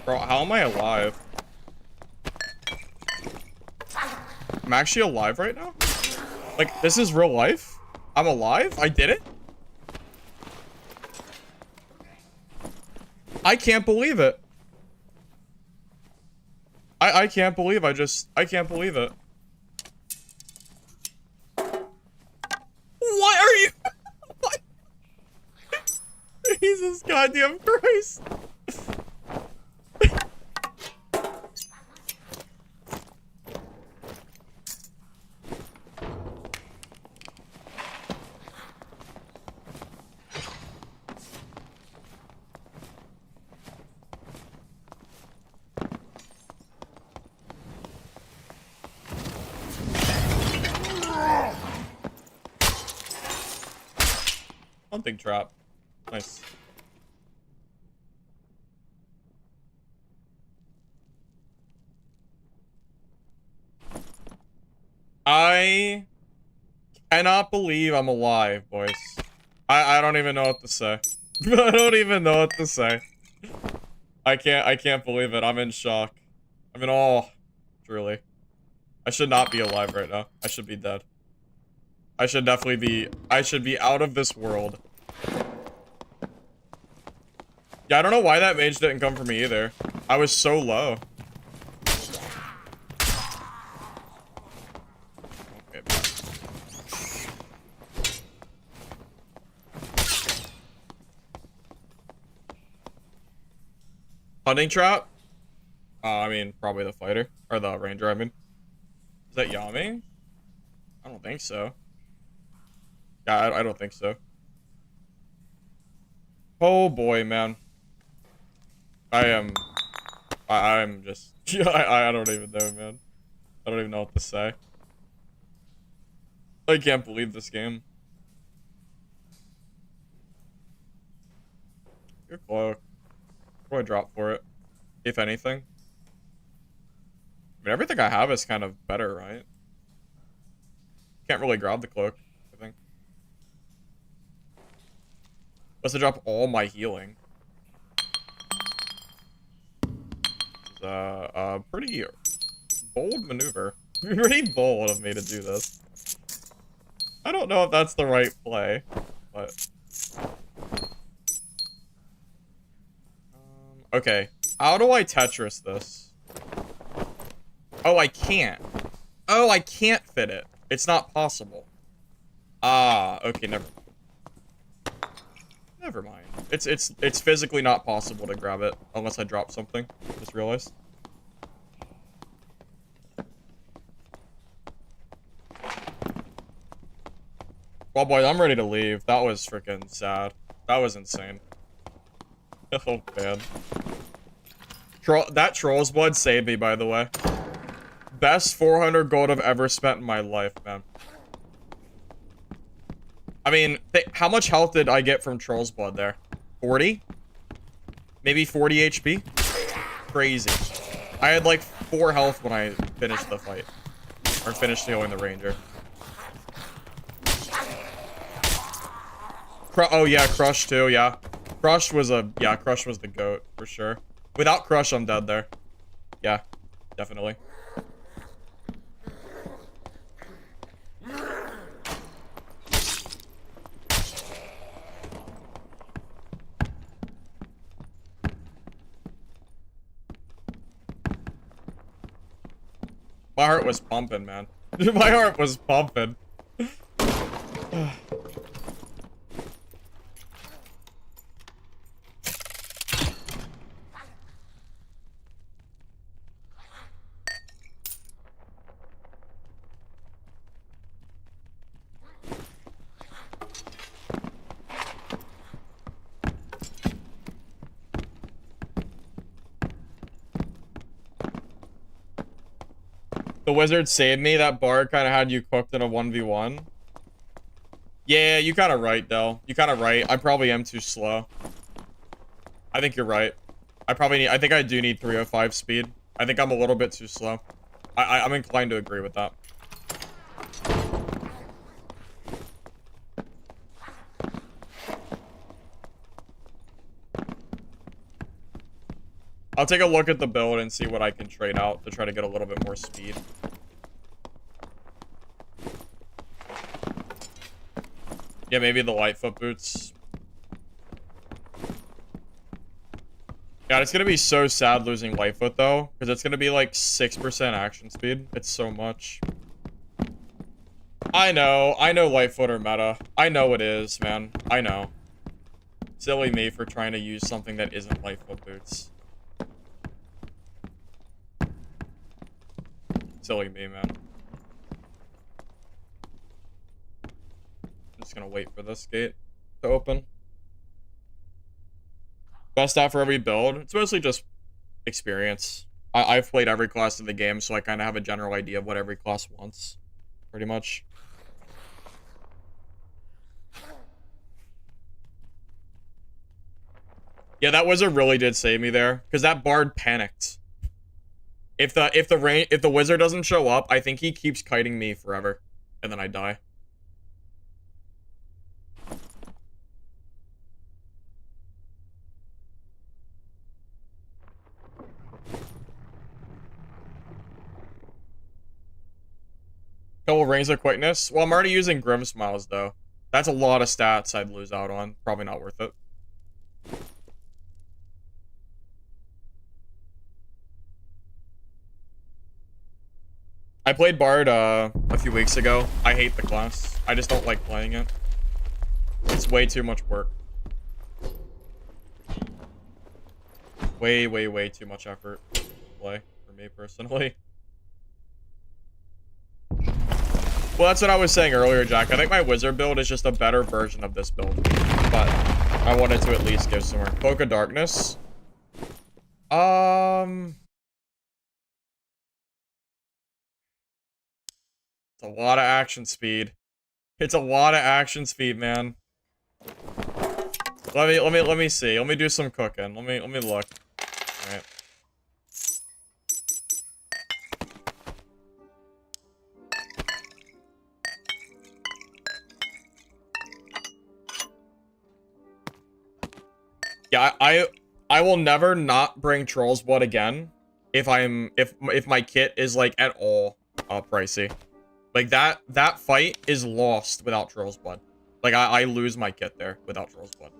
Bro, how am I alive? I'm actually alive right now? Like, this is real life? I'm alive? I did it? I can't believe it. I can't believe I can't believe it. What are you? What? Jesus goddamn Christ. Hunting trap. Nice. I cannot believe I'm alive, boys. I don't even know what to say. I don't even know what to say. I can't believe it. I'm in shock. I'm in awe. Truly. I should not be alive right now. I should be dead. I should definitely be... I should be out of this world. Yeah, I don't know why that mage didn't come for me either. I was so low. Okay, hunting trap? I mean, probably the fighter. Or the ranger, I mean. Is that Yami? I don't think so. Yeah, I don't think so. Oh boy, man. I'm just... I don't even know, man. I don't even know what to say. I can't believe this game. Good cloak. What do I drop for it? If anything. I mean, everything I have is kind of better, right? Can't really grab the cloak, I think. Let's drop all my healing. It's a pretty bold maneuver. Pretty bold of me to do this. I don't know if that's the right play, but... okay. How do I Tetris this? Oh, I can't. Oh, I can't fit it. It's not possible. Ah, okay, never mind. It's physically not possible to grab it unless I drop something. Just realized. Well, boy, I'm ready to leave. That was freaking sad. That was insane. Oh, man. That Troll's blood saved me, by the way. Best 400 gold I've ever spent in my life, man. I mean, how much health did I get from Troll's blood there? 40? Maybe 40 HP? Crazy. I had like 4 health when I finished the fight. Or finished healing the ranger. Oh yeah, Crush too, yeah. Crush was Crush was the GOAT, for sure. Without Crush, I'm dead there. Yeah, definitely. My heart was pumping, man. My heart was pumping. The wizard saved me. That Barb kind of had you cooked in a 1v1. Yeah, you kind of right, though. You kind of right. I probably am too slow. I think you're right. I think I do need 305 speed. I think I'm a little bit too slow. I'm inclined to agree with that. I'll take a look at the build and see what I can trade out to try to get a little bit more speed. Yeah, maybe the Lightfoot boots. God, it's gonna be so sad losing Lightfoot though, because it's gonna be like 6% action speed. It's so much. I know Lightfoot are meta. I know it is, man. I know. Silly me for trying to use something that isn't Lightfoot boots. Silly me, man. I'm just gonna wait for this gate to open. Best out for every build. It's mostly just experience. I've played every class in the game, so I kind of have a general idea of what every class wants. Pretty much. Yeah, that wizard really did save me there, because that bard panicked. If the wizard doesn't show up, I think he keeps kiting me forever, and then I die. Couple rings of quickness. Well, I'm already using Grim Smiles though. That's a lot of stats I'd lose out on. Probably not worth it. I played Bard a few weeks ago. I hate the class. I just don't like playing it. It's way too much work. Way too much effort to play for me personally. Well, that's what I was saying earlier, Jack. I think my wizard build is just a better version of this build. But I wanted to at least give some more. Cloak of Darkness. It's a lot of action speed. It's a lot of action speed, man. Let me see. Let me do some cooking. Let me look. All right. Yeah, I will never not bring Troll's Blood again if my kit is like at all pricey. Like that fight is lost without Troll's Blood. Like I lose my kit there without Troll's Blood.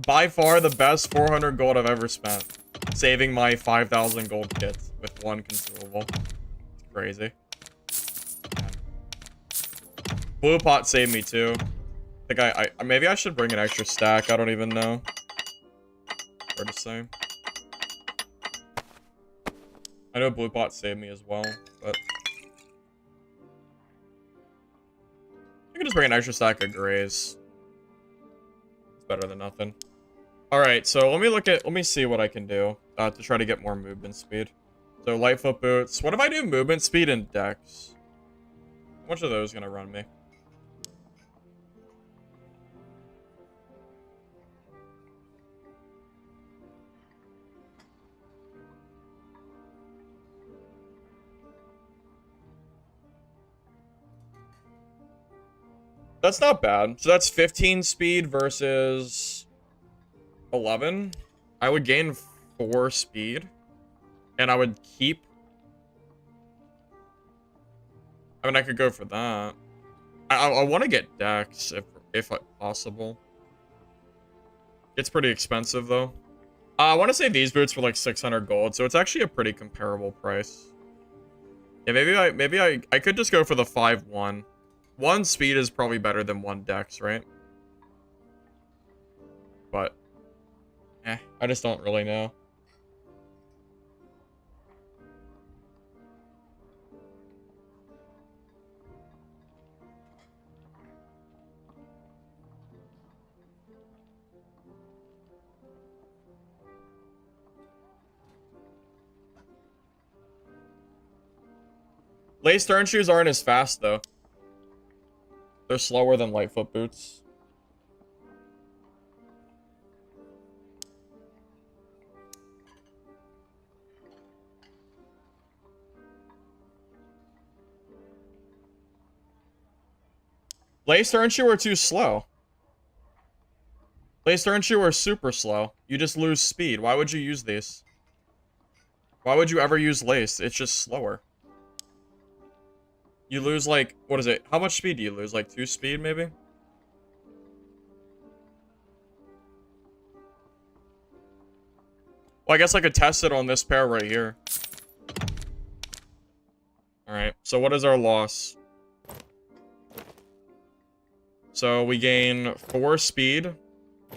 By far the best 400 gold I've ever spent. Saving my 5,000 gold kit with one consumable. It's crazy. Blue pot saved me too. I think maybe I should bring an extra stack. I don't even know. Hard to say. I know blue pot saved me as well, but I can just bring an extra stack of grays. It's better than nothing. All right, so let me see what I can do to try to get more movement speed. So Lightfoot boots. What if I do movement speed and dex? How much are those gonna run me? That's not bad. So that's 15 speed versus 11. I would gain 4 speed. And I would keep... I mean, I could go for that. I want to get dex if possible. It's pretty expensive, though. I want to say these boots for like 600 gold, so it's actually a pretty comparable price. Yeah, maybe I could just go for the 5-1. 1 speed is probably better than 1 dex, right? But, I just don't really know. Lace turn shoes aren't as fast, though. They're slower than Lightfoot boots. Lace turn shoe are too slow. Lace turn shoe are super slow. You just lose speed. Why would you use these? Why would you ever use lace? It's just slower. You lose, like, what is it? How much speed do you lose? Like 2 speed, maybe? Well, I guess I could test it on this pair right here. Alright, so what is our loss? So we gain 4 speed.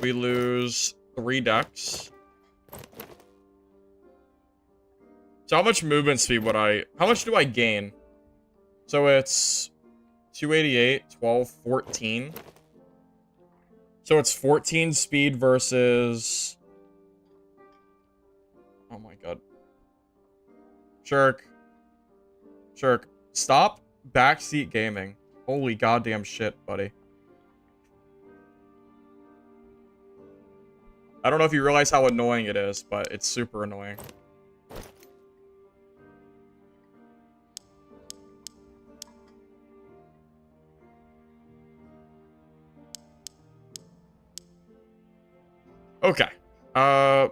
We lose 3 dex. So how much movement speed would I... How much do I gain? So it's 288, 12, 14. So it's 14 speed versus... Oh my god. Shirk. Shirk. Stop backseat gaming. Holy goddamn shit, buddy. I don't know if you realize how annoying it is, but it's super annoying. Okay. Yeah,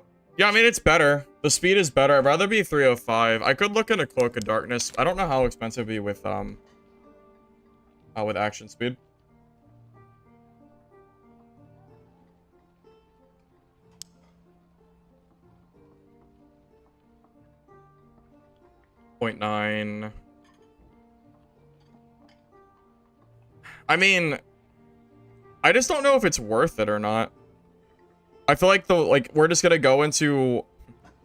I mean, it's better. The speed is better. I'd rather be 305. I could look into Cloak of Darkness. I don't know how expensive it'd be with action speed. .9. I mean, I just don't know if it's worth it or not. I feel like we're just gonna go into,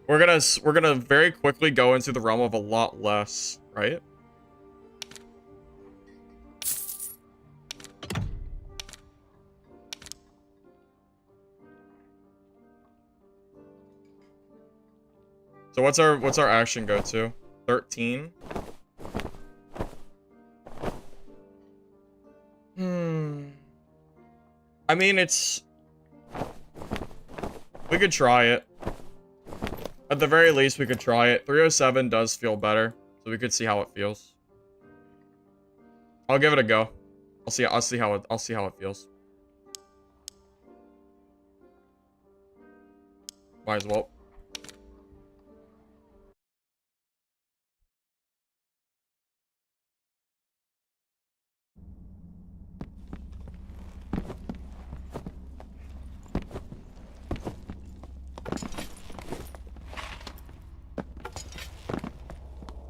we're gonna very quickly go into the realm of a lot less, right? So what's our action go to? 13. I mean, we could try it. At the very least, we could try it. 307 does feel better, so we could see how it feels. I'll give it a go. I'll see how it feels. Might as well.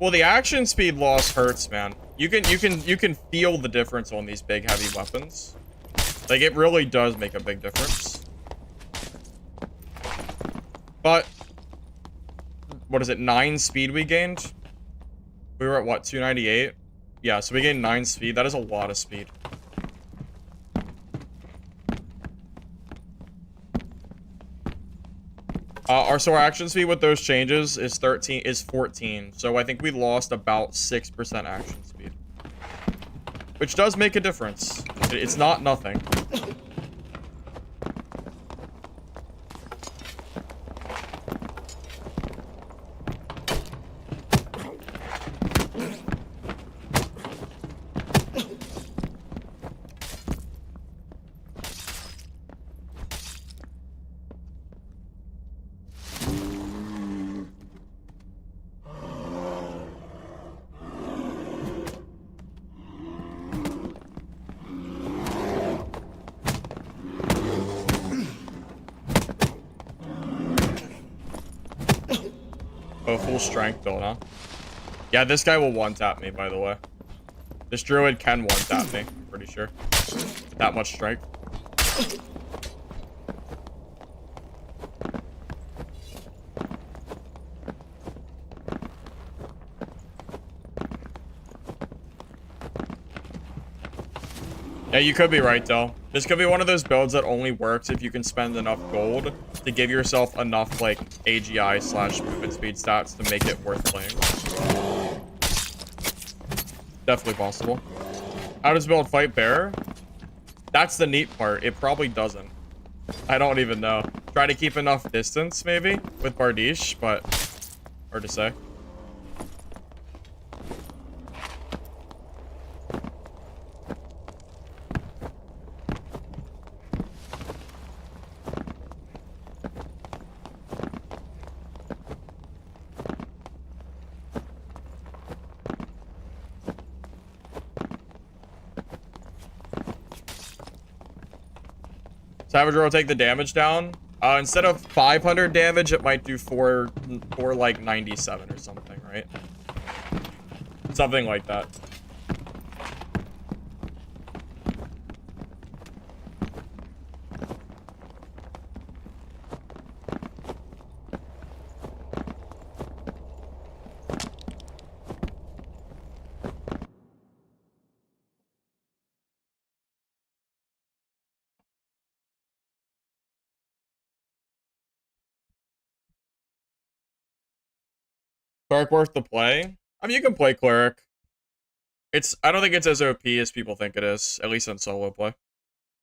Well, the action speed loss hurts, man. You can feel the difference on these big heavy weapons. Like, it really does make a big difference. But what is it? 9 speed we gained? We were at what, 298? Yeah, so we gained 9 speed. That is a lot of speed. So our action speed with those changes is 14. So I think we lost about 6% action speed. Which does make a difference. It's not nothing. Oh, full strength build, huh? Yeah, this guy will one-tap me, by the way. This druid can one-tap me, I'm pretty sure. That much strength. Yeah, you could be right, though. This could be one of those builds that only works if you can spend enough gold to give yourself enough, like, AGI/movement speed stats to make it worth playing. Definitely possible. How does build fight bear? That's the neat part. It probably doesn't. I don't even know. Try to keep enough distance, maybe, with Bardiche, but hard to say. Savage Row take the damage down. Instead of 500 damage, it might do 4 like 97 or something, right? Something like that. Cleric worth the play? I mean, you can play Cleric. I don't think it's as OP as people think it is, at least in solo play.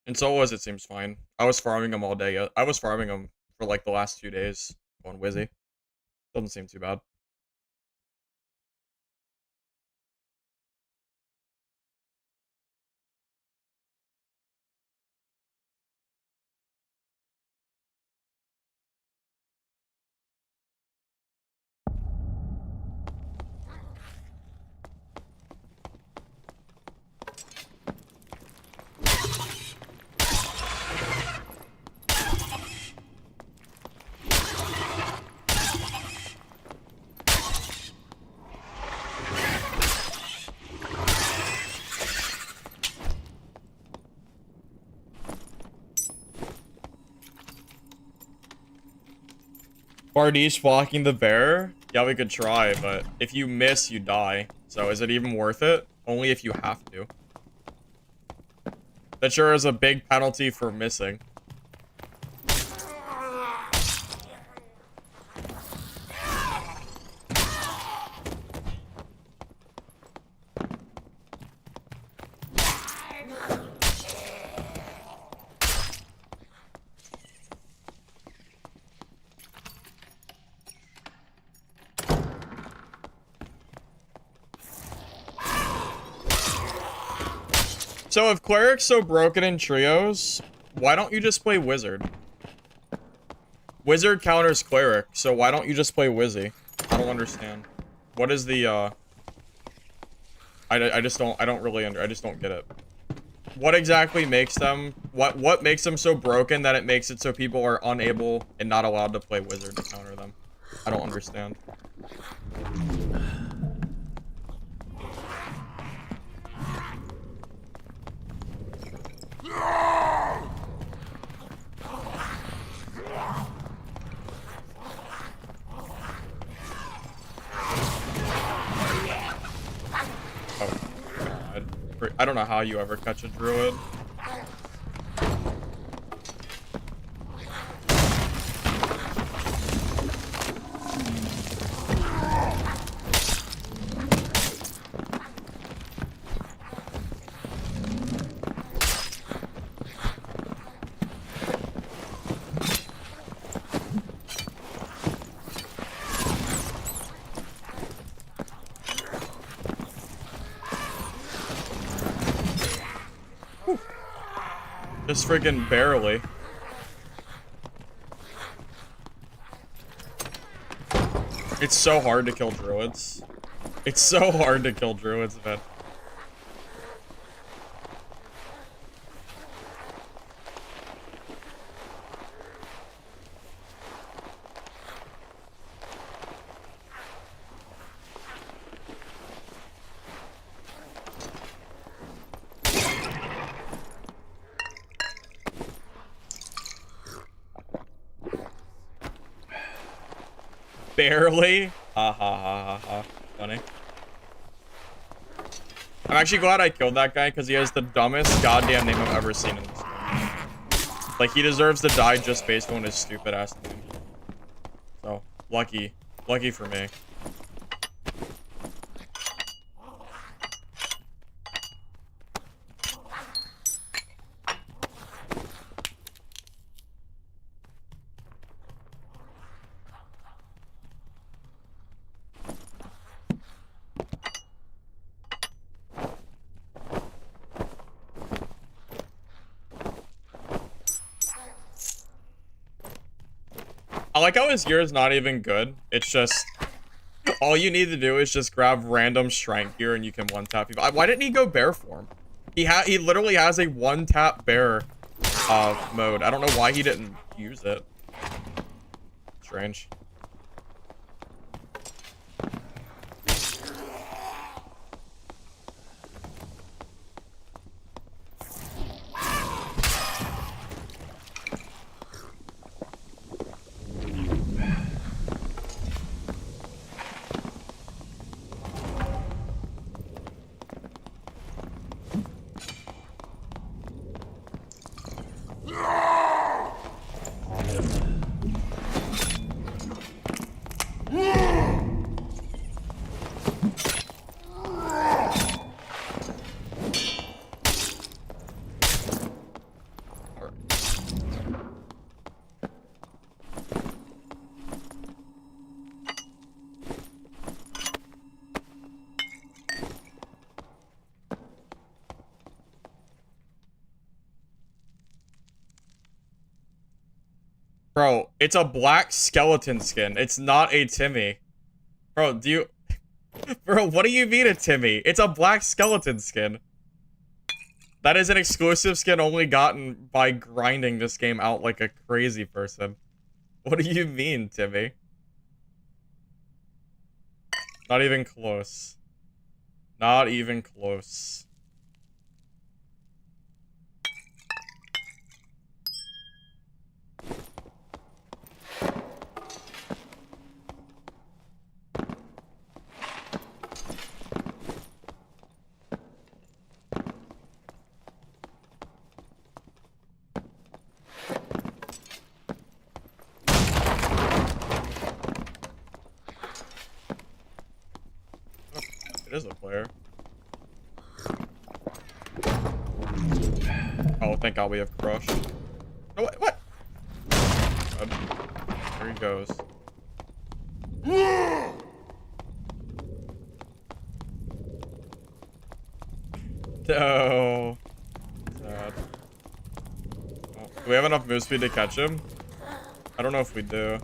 In solos, it seems fine. I was farming them all day. I was farming them for like the last 2 days on Wizzy. Doesn't seem too bad. Bardiche blocking the bear? Yeah, we could try, but if you miss, you die. So is it even worth it? Only if you have to. That sure is a big penalty for missing. So if Cleric's so broken in trios, why don't you just play Wizard? Wizard counters Cleric, so why don't you just play Wizzy? I don't understand. What is the, I just don't get it. What exactly makes them, what makes them so broken that it makes it so people are unable and not allowed to play Wizard to counter them? I don't understand. I don't know how you ever catch a druid. Just freaking barely. It's so hard to kill druids. It's so hard to kill druids, man. Barely? Ha ha ha ha ha. Funny. I'm actually glad I killed that guy because he has the dumbest goddamn name I've ever seen in this game. Like, he deserves to die just based on his stupid ass name. So, lucky. Lucky for me. I like how his gear is not even good. It's just all you need to do is just grab random strength gear and you can one tap people. Why didn't he go bear form? He literally has a one tap bear mode. I don't know why he didn't use it. Strange. Bro, it's a black skeleton skin. It's not a Timmy. Bro, do you... Bro, what do you mean a Timmy? It's a black skeleton skin. That is an exclusive skin only gotten by grinding this game out like a crazy person. What do you mean, Timmy? Not even close. Not even close. It is a player. Oh, thank God we have Crush. No, what? God. There he goes. No. Sad. Oh, do we have enough move speed to catch him? I don't know if we do.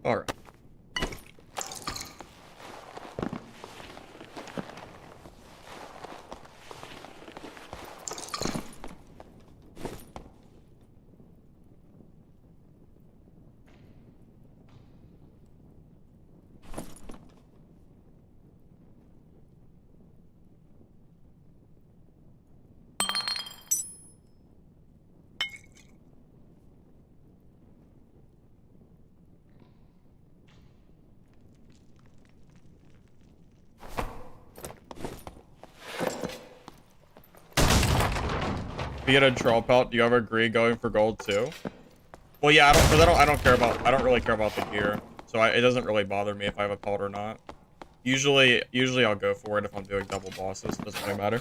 All right. If you get a troll pelt, do you ever agree going for gold too? Well, yeah, I don't really care about the gear, so it doesn't really bother me if I have a pelt or not. Usually I'll go for it if I'm doing double bosses. Doesn't really matter.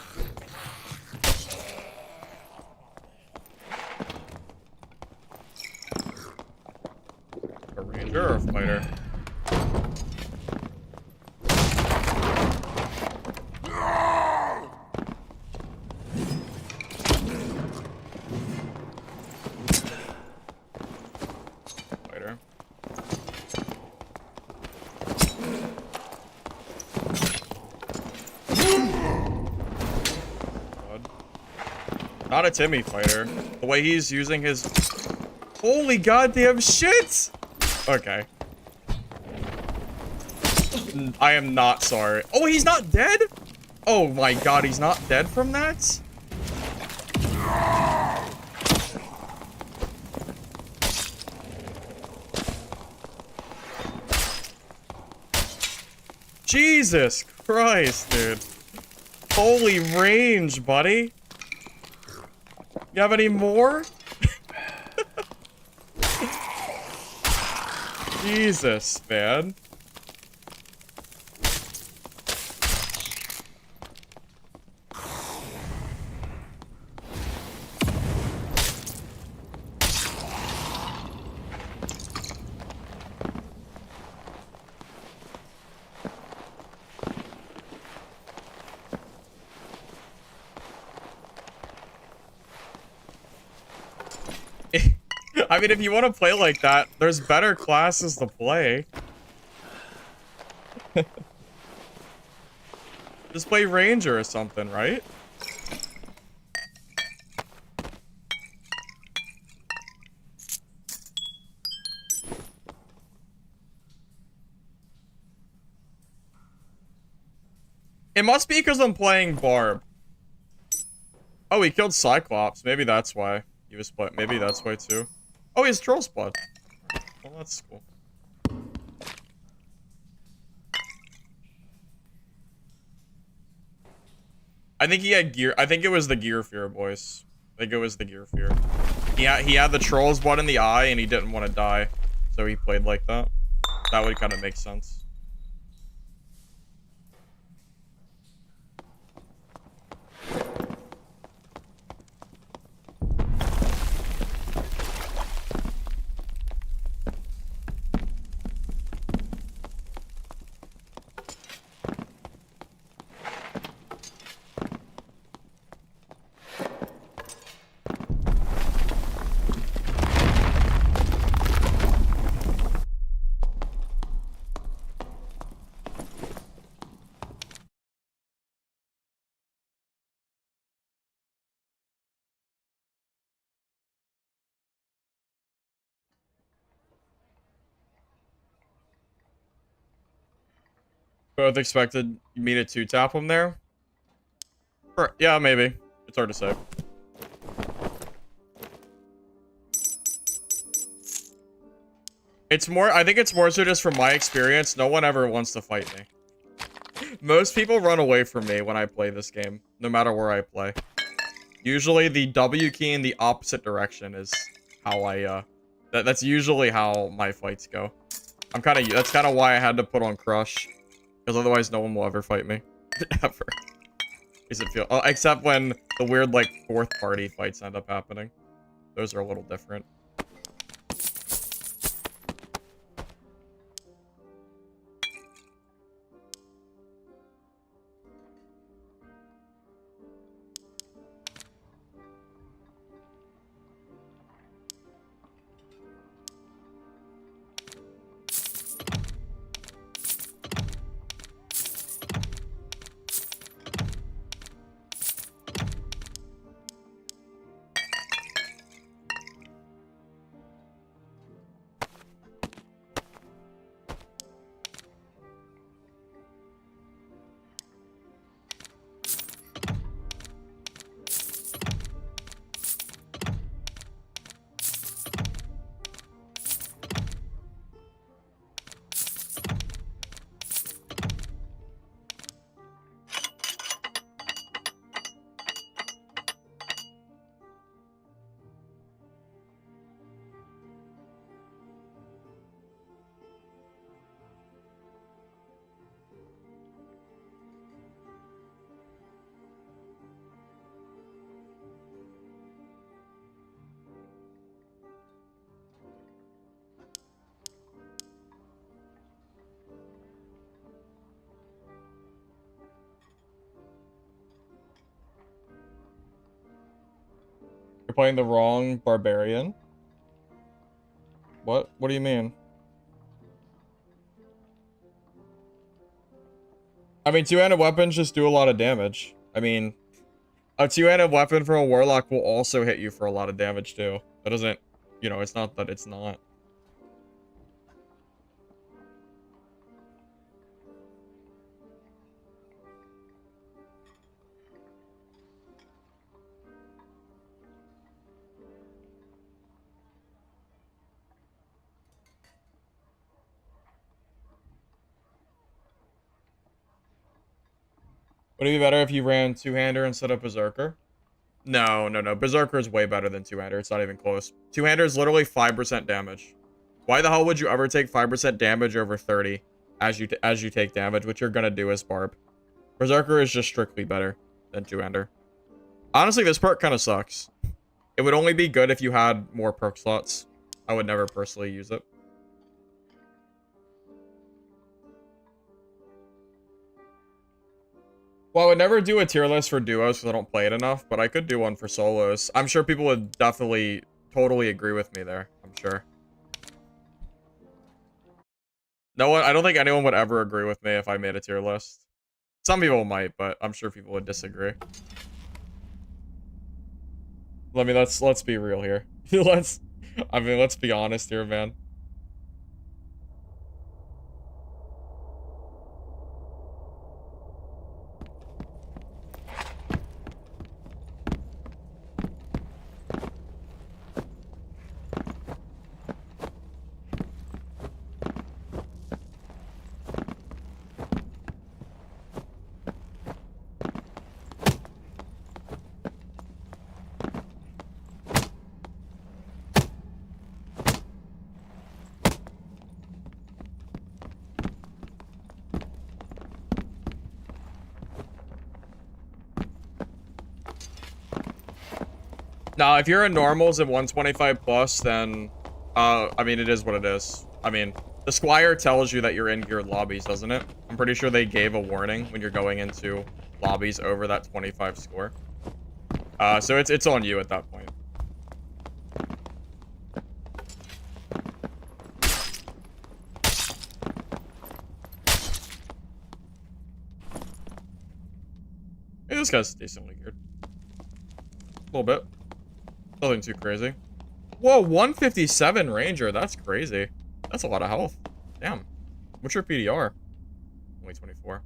A ranger or a fighter? Not a Timmy fighter. The way he's using his... Holy goddamn shit! Okay. I am not sorry. Oh, he's not dead? Oh my god, he's not dead from that? Jesus Christ, dude. Holy range, buddy. You have any more? Jesus, man. I mean, if you want to play like that, there's better classes to play. Just play Ranger or something, right? It must be because I'm playing Barb. Oh, he killed Cyclops. Maybe that's why. He was split. Maybe that's why too. Oh, he's Troll's blood. Well, that's cool. I think he had gear. I think it was the gear fear, boys. I think it was the gear fear. He had the Troll's blood in the eye and he didn't want to die. So he played like that. That would kind of make sense. Both expected me to two-tap him there? Sure. Yeah, maybe. It's hard to say. It's more, I think it's more so just from my experience, no one ever wants to fight me. Most people run away from me when I play this game, no matter where I play. Usually the W key in the opposite direction is how I, that's usually how my fights go. That's kind of why I had to put on Crush. Because otherwise no one will ever fight me. Ever. Does it feel, except when the weird, like, fourth party fights end up happening. Those are a little different. You're playing the wrong Barbarian? What? What do you mean? I mean, two-handed weapons just do a lot of damage. I mean, a two-handed weapon for a Warlock will also hit you for a lot of damage, too. That doesn't, you know, it's not that it's not. Would it be better if you ran two-hander instead of berserker? No, no, no. Berserker is way better than two-hander. It's not even close. Two-hander is literally 5% damage. Why the hell would you ever take 5% damage over 30 as you take damage, which you're gonna do as Barb? Berserker is just strictly better than two-hander. Honestly, this perk kind of sucks. It would only be good if you had more perk slots. I would never personally use it. Well, I would never do a tier list for duos because I don't play it enough, but I could do one for solos. I'm sure people would definitely, totally agree with me there. I'm sure. No one, I don't think anyone would ever agree with me if I made a tier list. Some people might, but I'm sure people would disagree. Let's be real here. let's be honest here, man. Now, if you're in normals and 125 plus, then, I mean, it is what it is. I mean, the Squire tells you that you're in geared lobbies, doesn't it? I'm pretty sure they gave a warning when you're going into lobbies over that 25 score. So it's on you at that point. Hey, this guy's decently geared. A little bit. Nothing too crazy. Whoa, 157 Ranger. That's crazy. That's a lot of health. Damn. What's your PDR? Only 24.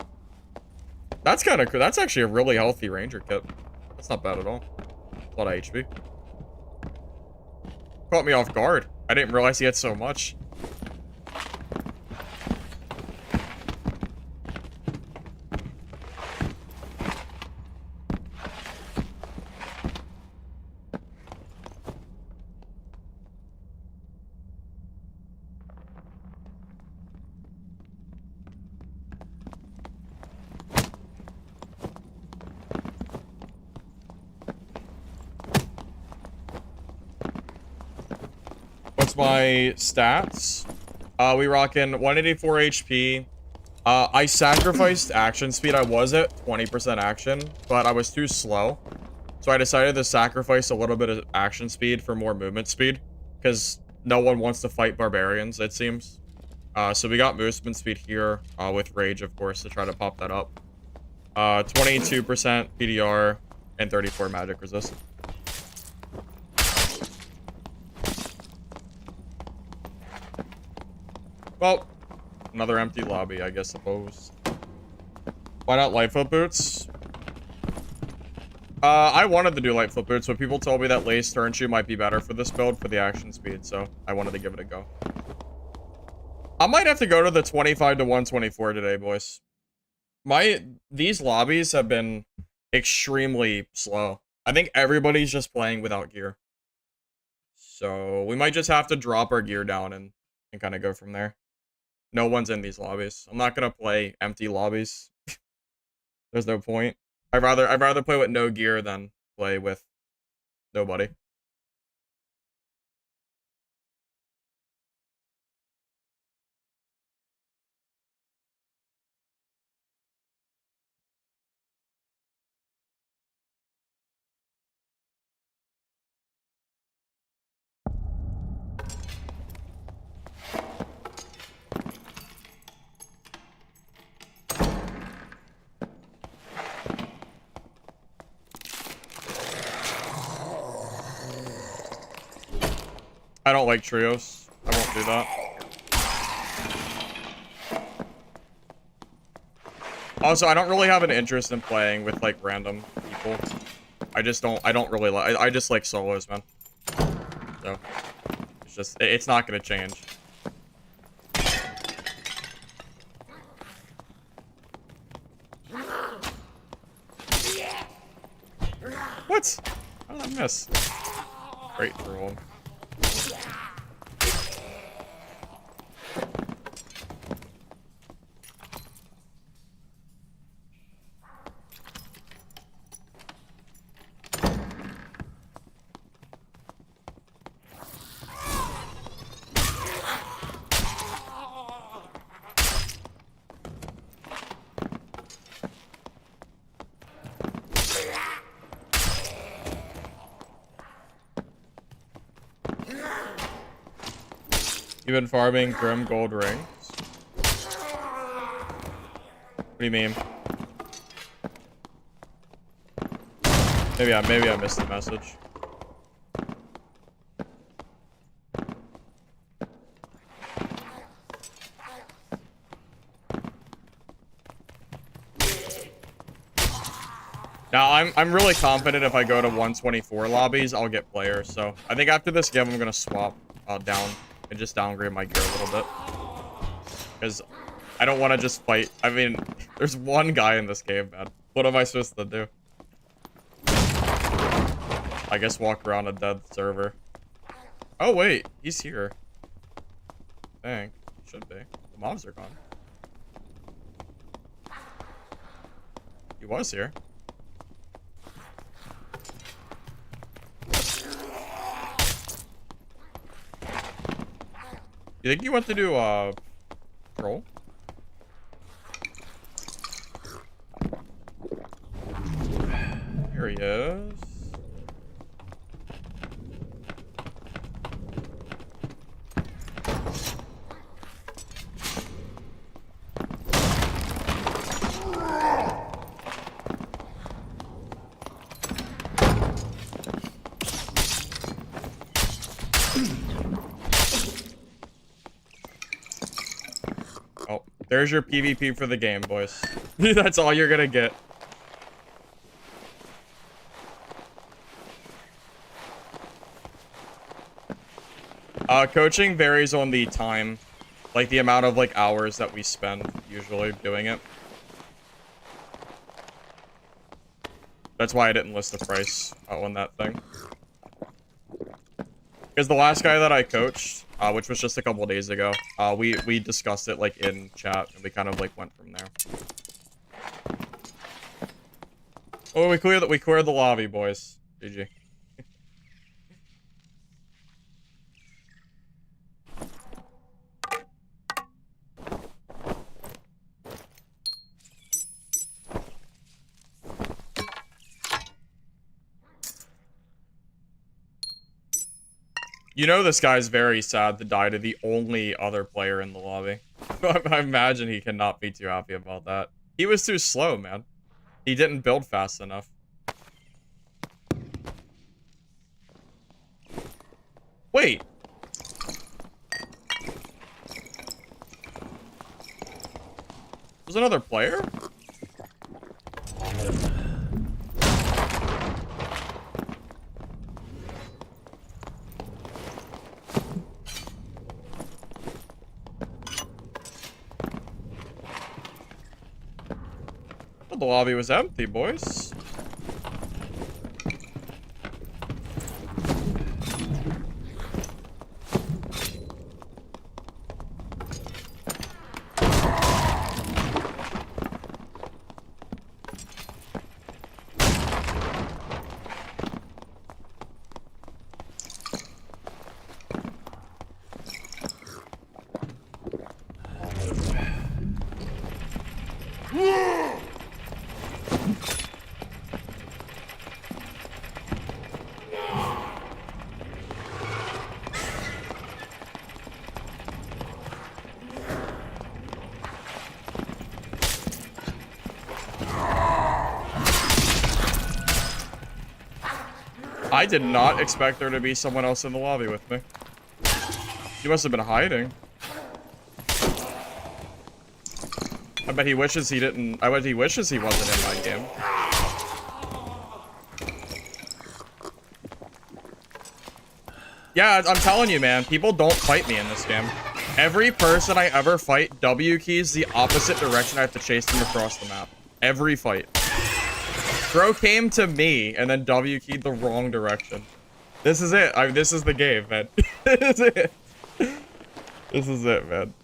That's kind of cool. That's actually a really healthy Ranger kit. That's not bad at all. A lot of HP. Caught me off guard. I didn't realize he had so much. My stats, we rockin' 184 HP. I sacrificed action speed. I was at 20% action, but I was too slow, so I decided to sacrifice a little bit of action speed for more movement speed, because no one wants to fight barbarians, it seems. So we got movement speed here, with rage, of course, to try to pop that up. 22% PDR and 34 magic resist. Well, another empty lobby, I guess, suppose. Why not light foot boots? I wanted to do light foot boots, but people told me that lace turn shoe might be better for this build for the action speed, so I wanted to give it a go. I might have to go to the 25 to 124 today, boys. These lobbies have been extremely slow. I think everybody's just playing without gear. So we might just have to drop our gear down and kind of go from there. No one's in these lobbies. I'm not gonna play empty lobbies. There's no point. I'd rather play with no gear than play with nobody. I don't like trios. I won't do that. Also, I don't really have an interest in playing with, like, random people. I don't really like, I just like solos, man. So, it's not gonna change. What? How did I miss? Great throw him. You've been farming Grim Gold Rings? What do you mean? Maybe I missed the message. Now, I'm really confident if I go to 124 lobbies, I'll get players. So I think after this game, I'm gonna swap down and just downgrade my gear a little bit, because I don't want to just fight. I mean, there's one guy in this game, man. What am I supposed to do? I guess walk around a dead server. Oh wait, he's here. I think should be. The mobs are gone. He was here. You think you want to do troll? Here he is. Oh, there's your PvP for the game, boys. That's all you're gonna get. Coaching varies on the time, like the amount of like hours that we spend usually doing it. That's why I didn't list the price on that thing. Because the last guy that I coached, which was just a couple days ago, we discussed it like in chat, and we kind of like went from there. Oh, we cleared the lobby, boys. GG. You know this guy's very sad to die to the only other player in the lobby. I imagine he cannot be too happy about that. He was too slow, man. He didn't build fast enough. Wait. There's another player? The lobby was empty, boys. I did not expect there to be someone else in the lobby with me. He must have been hiding. I bet he wishes he didn't. I bet he wishes he wasn't in my game. Yeah, I'm telling you, man. People don't fight me in this game. Every person I ever fight, W keys the opposite direction I have to chase them across the map. Every fight. Bro came to me and then W keyed the wrong direction. This is it. This is the game, man. This is it. This is it, man.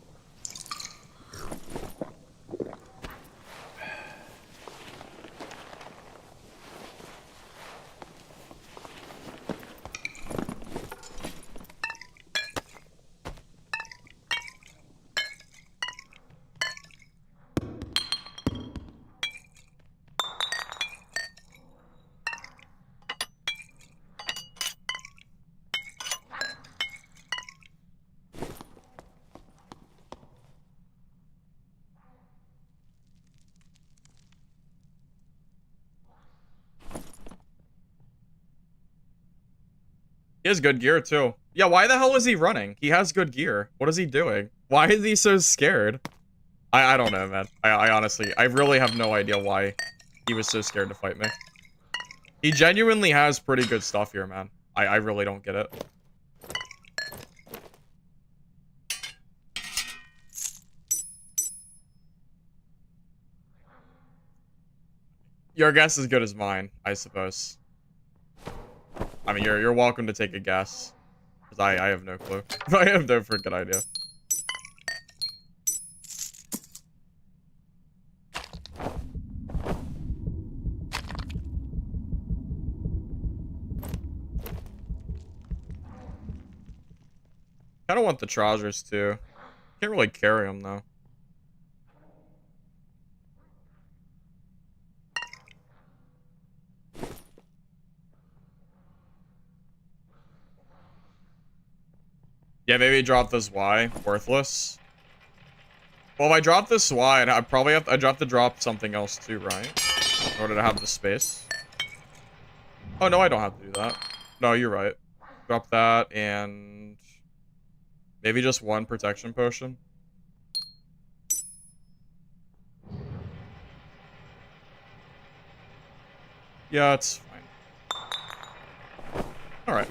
He has good gear, too. Yeah, why the hell is he running? He has good gear. What is he doing? Why is he so scared? I don't know, man. I honestly, I really have no idea why he was so scared to fight me. He genuinely has pretty good stuff here, man. I really don't get it. Your guess is good as mine, I suppose. I mean, you're welcome to take a guess. Because I have no clue. I have no freaking idea. I don't want the trousers, too. Can't really carry them, though. Yeah, maybe drop this Y. Worthless. Well, if I drop this Y, I probably have to drop something else too, right? In order to have the space. Oh, no, I don't have to do that. No, you're right. Drop that and maybe just one protection potion. Yeah, it's fine. Alright.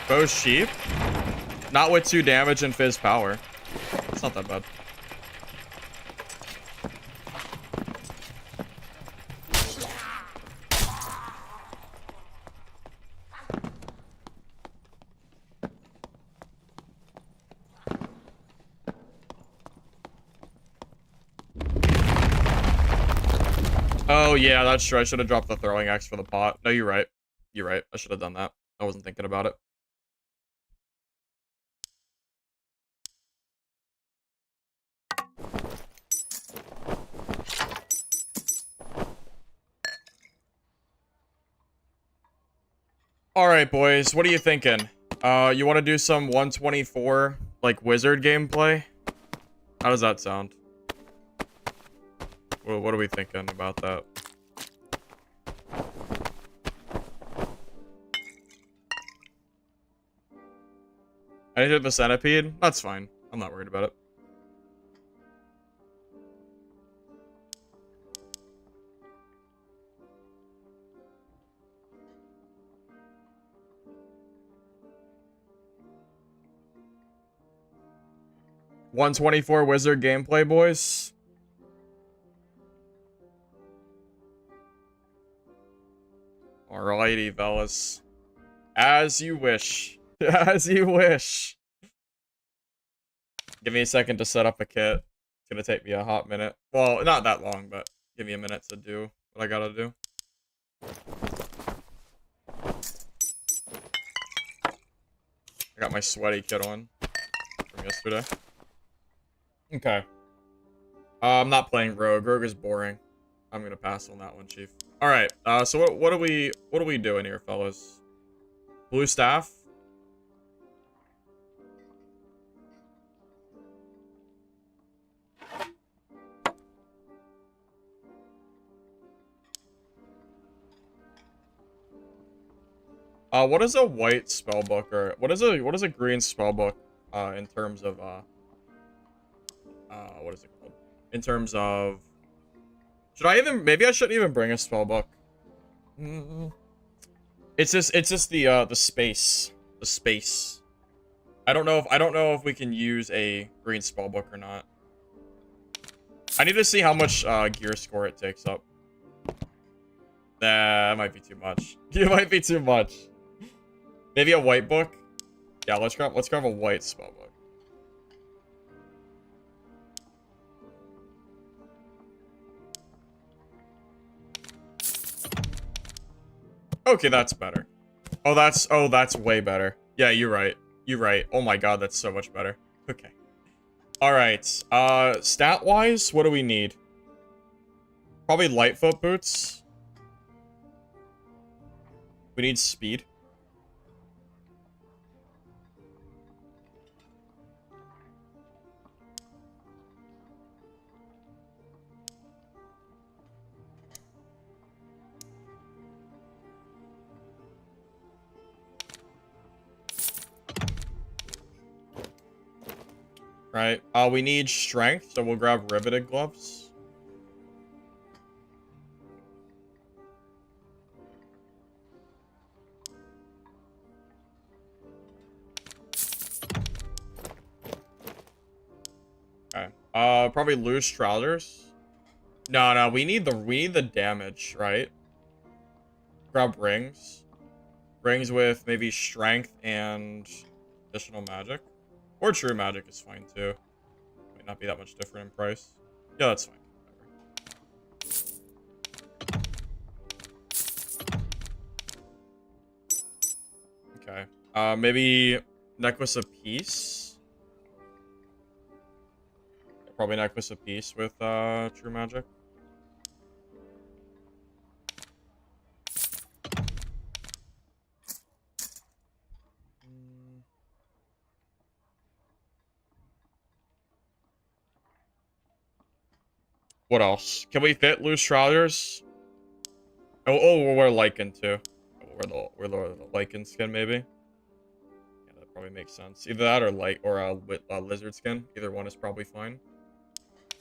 Bow's cheap. Not with 2 damage and fizz power. It's not that bad. Oh, yeah, that's true. I should have dropped the throwing axe for the pot. No, you're right. You're right. I should have done that. I wasn't thinking about it. Alright, boys. What are you thinking? You want to do some 124, like, wizard gameplay? How does that sound? What are we thinking about that? I hit the centipede? That's fine. I'm not worried about it. $124 wizard gameplay, boys. Alrighty, fellas. As you wish. As you wish. Give me a second to set up a kit. It's gonna take me a hot minute. Well, not that long, but give me a minute to do what I gotta do. I got my sweaty kit on from yesterday. Okay. I'm not playing Rogue. Rogue is boring. I'm gonna pass on that one, Chief. Alright, so what are we doing here, fellas? Blue staff? What is a white spellbook, or what is a green spellbook, in terms of, what is it called? In terms of, maybe I shouldn't even bring a spellbook. It's just the space. The space. I don't know if we can use a green spellbook or not. I need to see how much gear score it takes up. Nah, that might be too much. It might be too much. Maybe a white book? Yeah, let's grab a white spell book. Okay, that's better. Oh, that's way better. Yeah, you're right. You're right. Oh my god, that's so much better. Okay. Alright. Stat-wise, what do we need? Probably Lightfoot boots. We need speed. Right. We need strength, so we'll grab riveted gloves. Okay. Probably loose trousers. No, we need the damage, right? Grab rings. Rings with maybe strength and additional magic. Or true magic is fine too. Might not be that much different in price. Yeah, that's fine. Whatever. Okay. Maybe necklace of peace. Probably necklace of peace with true magic. What else? Can we fit loose trousers? We'll wear lichen too. We're the lichen skin maybe. Yeah, that probably makes sense. Either that or lizard skin. Either one is probably fine.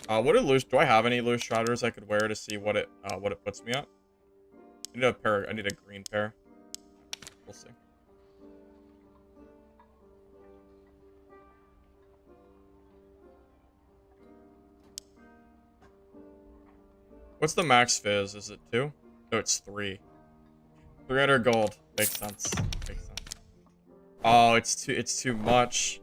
Do I have any loose trousers I could wear to see what it puts me at? I need a pair. I need a green pair. We'll see. What's the max fizz? Is it 2? No, it's 3. 300 gold. Makes sense. Makes sense. Oh, it's too much.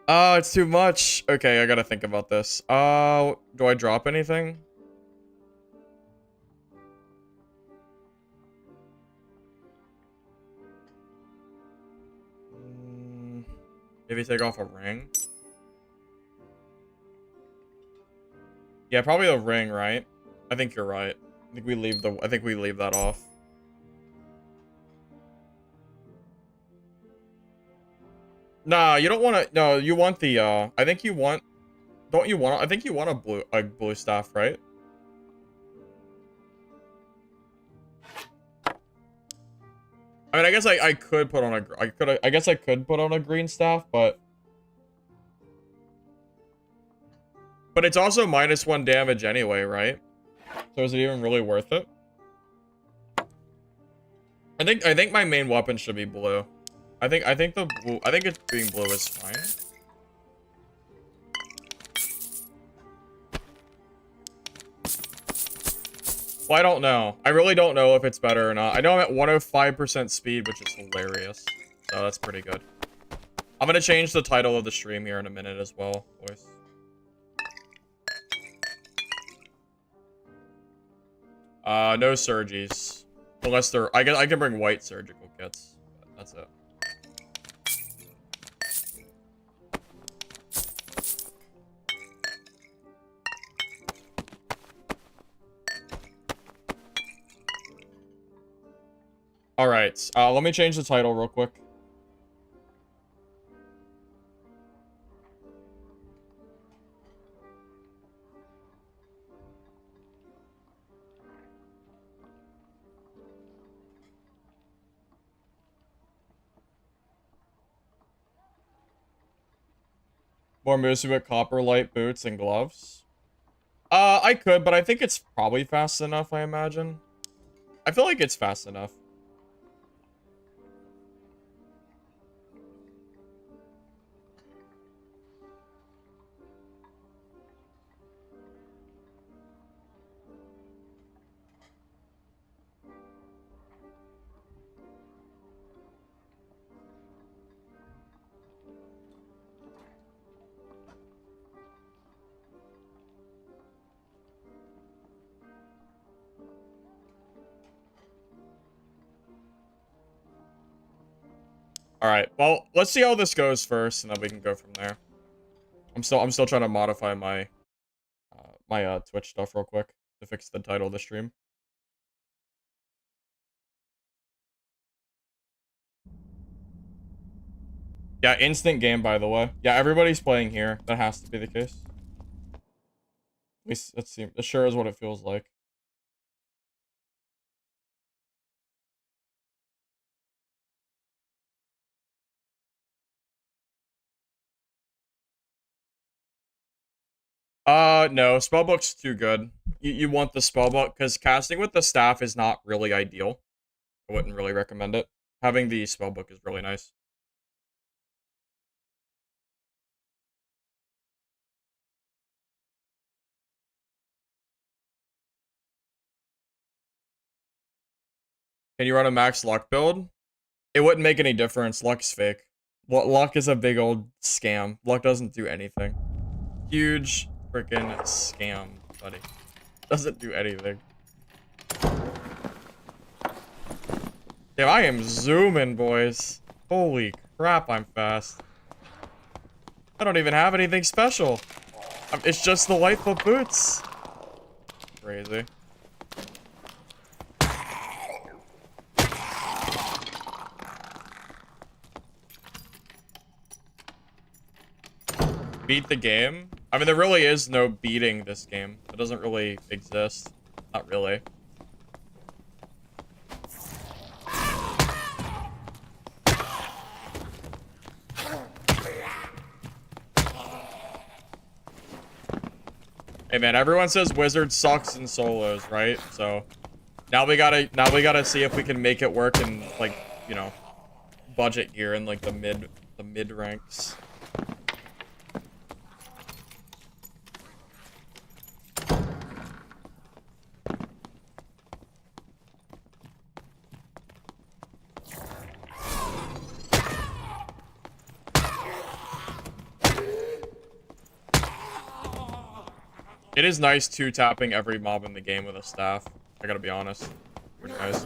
Oh, it's too much. Okay, I gotta think about this. Do I drop anything? Maybe take off a ring? Yeah, probably a ring, right? I think you're right. I think we leave that off. Nah, you don't want to. No, you want the. I think you want. Don't you want? I think you want a blue staff, right? I mean, I guess I could put on a. I guess I could put on a green staff, but it's also -1 damage anyway, right? So is it even really worth it? I think my main weapon should be blue. I think it's being blue is fine. Well, I don't know. I really don't know if it's better or not. I know I'm at 105% speed, which is hilarious. So that's pretty good. I'm gonna change the title of the stream here in a minute as well, boys. No surgeries. Unless they're... I can bring white surgical kits. But that's it. Alright, let me change the title real quick. More Musubic copper light boots and gloves. I could, but I think it's probably fast enough, I imagine. I feel like it's fast enough. Alright, well, let's see how this goes first, and then we can go from there. I'm still trying to modify my Twitch stuff real quick to fix the title of the stream. Yeah, instant game, by the way. Yeah, everybody's playing here. That has to be the case. At least, let's see. It sure is what it feels like. No, spellbook's too good. You want the spellbook, because casting with the staff is not really ideal. I wouldn't really recommend it. Having the spellbook is really nice. Can you run a max luck build? It wouldn't make any difference. Luck's fake. Luck is a big old scam. Luck doesn't do anything. Huge freaking scam, buddy. Doesn't do anything. Damn, I am zooming, boys. Holy crap, I'm fast. I don't even have anything special. It's just the Lightfoot boots. Crazy. Beat the game? I mean, there really is no beating this game. It doesn't really exist. Not really. Hey man, everyone says Wizard sucks in solos, right? So now we gotta see if we can make it work in, like, you know, budget gear in like the mid ranks. It is nice two-tapping every mob in the game with a staff. I gotta be honest. Pretty nice.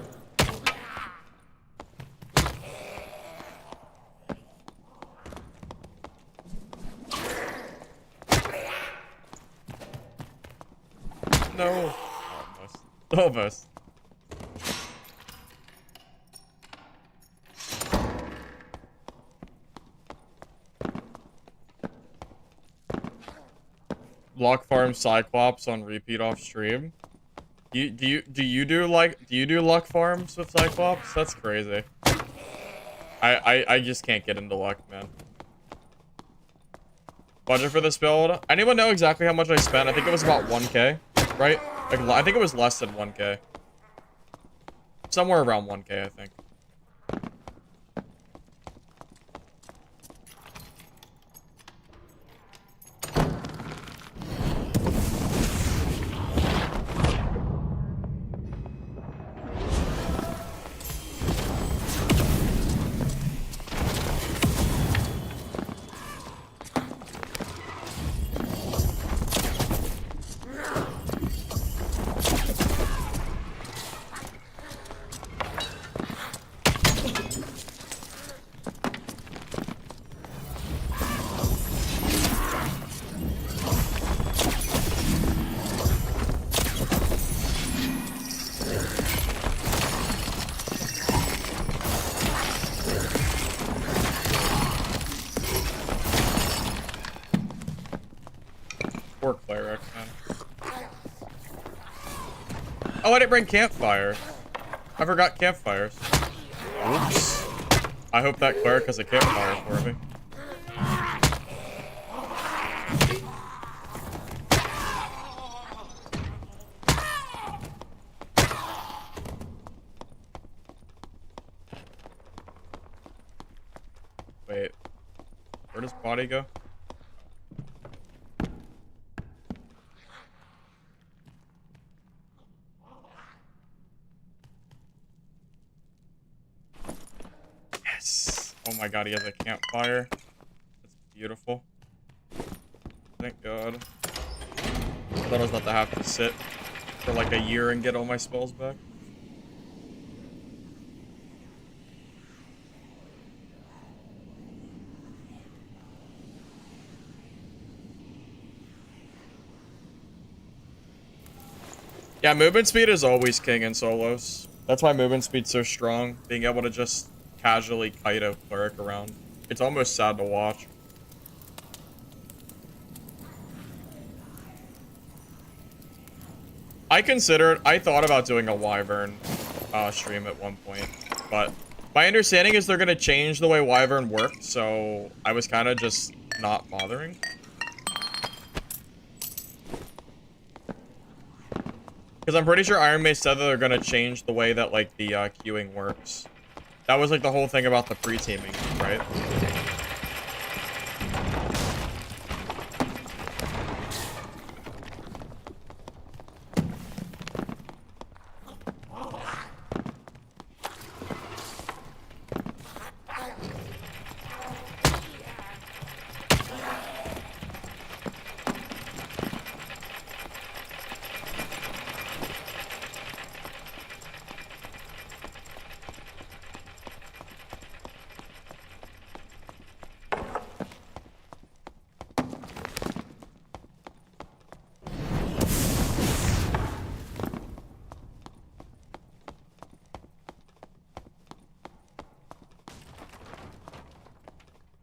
No. Almost. Almost. Block farm Cyclops on repeat off stream. Do you do luck farms with Cyclops? That's crazy. I just can't get into luck, man. Budget for this build? Anyone know exactly how much I spent? I think it was about 1K, right? Like, I think it was less than 1K. Somewhere around 1K, I think. Poor cleric, man. Oh, I didn't bring campfire. I forgot campfires. Oops. I hope that cleric has a campfire for me. Wait. Where does body go? Yes! Oh my god, he has a campfire. That's beautiful. Thank god. I thought I was about to have to sit for like a year and get all my spells back. Yeah, movement speed is always king in solos. That's why movement speed's so strong. Being able to just casually kite a cleric around. It's almost sad to watch. I thought about doing a Wyvern stream at one point, but my understanding is they're going to change the way Wyvern works, so I was kind of just not bothering. Because I'm pretty sure Iron Mace said that they're going to change the way that, like, the queuing works. That was, like, the whole thing about the pre-teaming, right?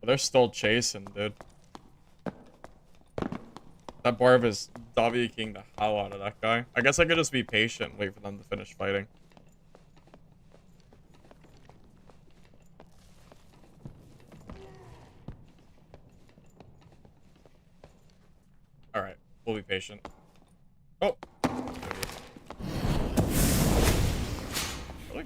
They're still chasing, dude. That Barb is W-king the hell out of that guy. I guess I could just be patient and wait for them to finish fighting. Alright, we'll be patient. Oh! Really?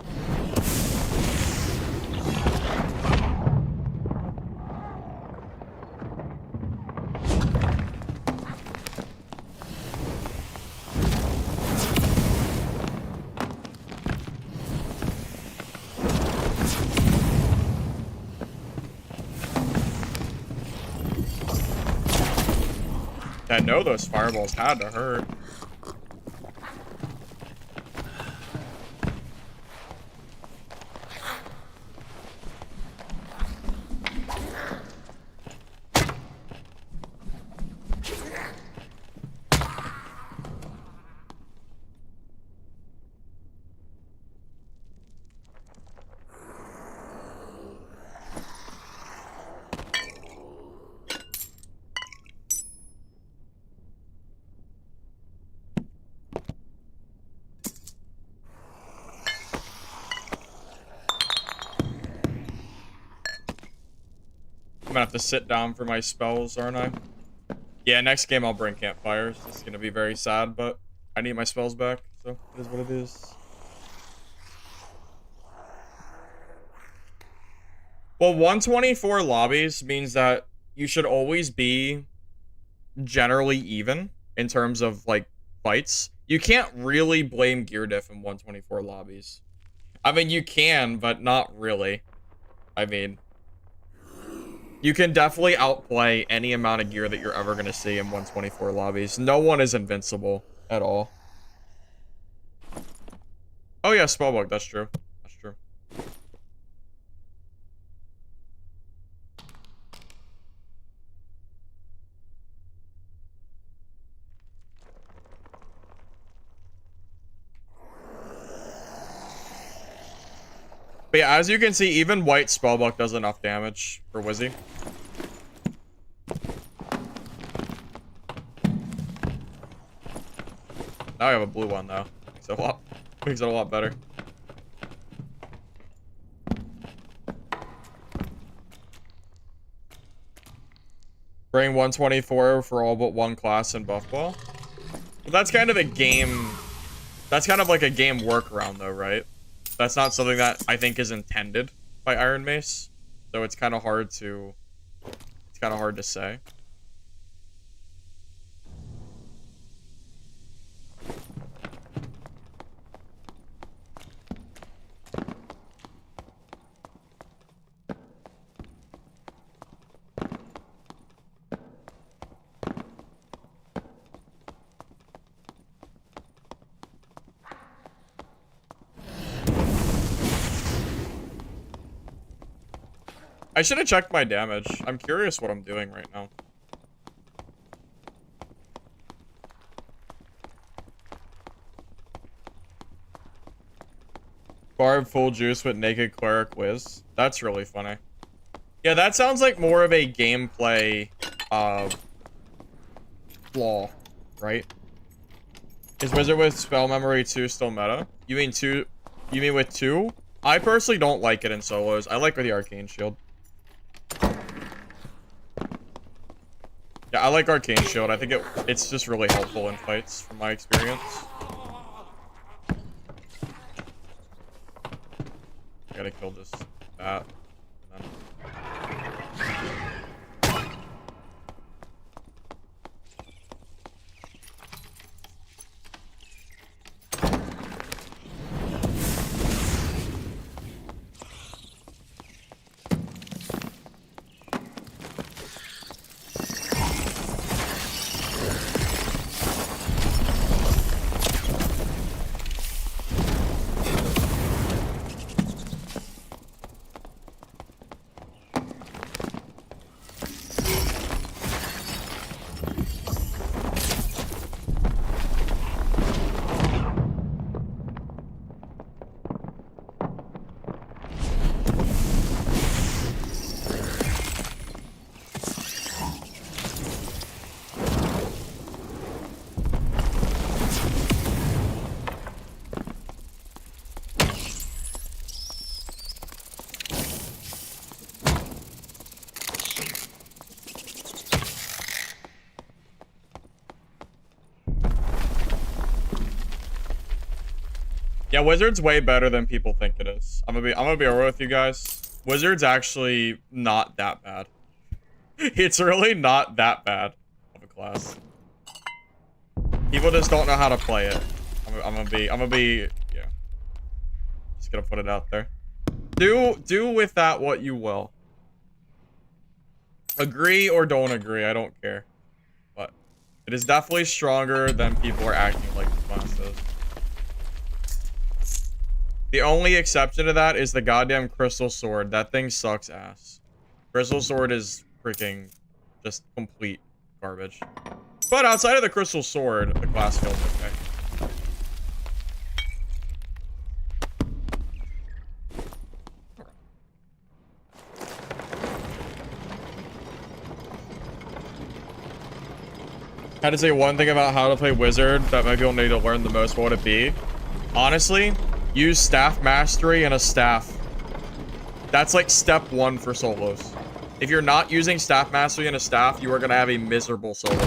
I know those fireballs had to hurt. I'm gonna have to sit down for my spells, aren't I? Yeah, next game I'll bring campfires. It's gonna be very sad, but I need my spells back, so it is what it is. Well, 124 lobbies means that you should always be generally even in terms of, like, fights. You can't really blame gear diff in 124 lobbies. I mean, you can, but not really. I mean, you can definitely outplay any amount of gear that you're ever going to see in 124 lobbies. No one is invincible at all. Oh yeah, spellbook, that's true. That's true. But yeah, as you can see, even white spellbook does enough damage for Wizzy. Now I have a blue one though. Makes it a lot better. Bring 124 for all but one class in Buffball. Well, that's kind of a game. That's kind of like a game workaround though, right? That's not something that I think is intended by Iron Mace, so it's kind of hard to say. I should have checked my damage. I'm curious what I'm doing right now. Barb full juice with naked cleric whiz. That's really funny. Yeah, that sounds like more of a gameplay flaw, right? Is Wizard with spell memory 2 still meta? You mean 2? You mean with 2? I personally don't like it in solos. I like with the arcane shield. Yeah, I like arcane shield. I think it's just really helpful in fights from my experience. Gotta kill this bat. Yeah, Wizard's way better than people think it is. I'm gonna be real with you guys. Wizard's actually not that bad. It's really not that bad of a class. People just don't know how to play it. I'm gonna be, yeah. Just gonna put it out there. Do with that what you will. Agree or don't agree, I don't care. But it is definitely stronger than people are acting like the class is. The only exception to that is the goddamn crystal sword. That thing sucks ass. Crystal sword is freaking just complete garbage. But outside of the crystal sword, the class feels okay. Had to say one thing about how to play wizard that maybe you'll need to learn the most. What would it be? Honestly, use staff mastery and a staff. That's like step 1 for solos. If you're not using staff mastery and a staff, you are gonna have a miserable solo.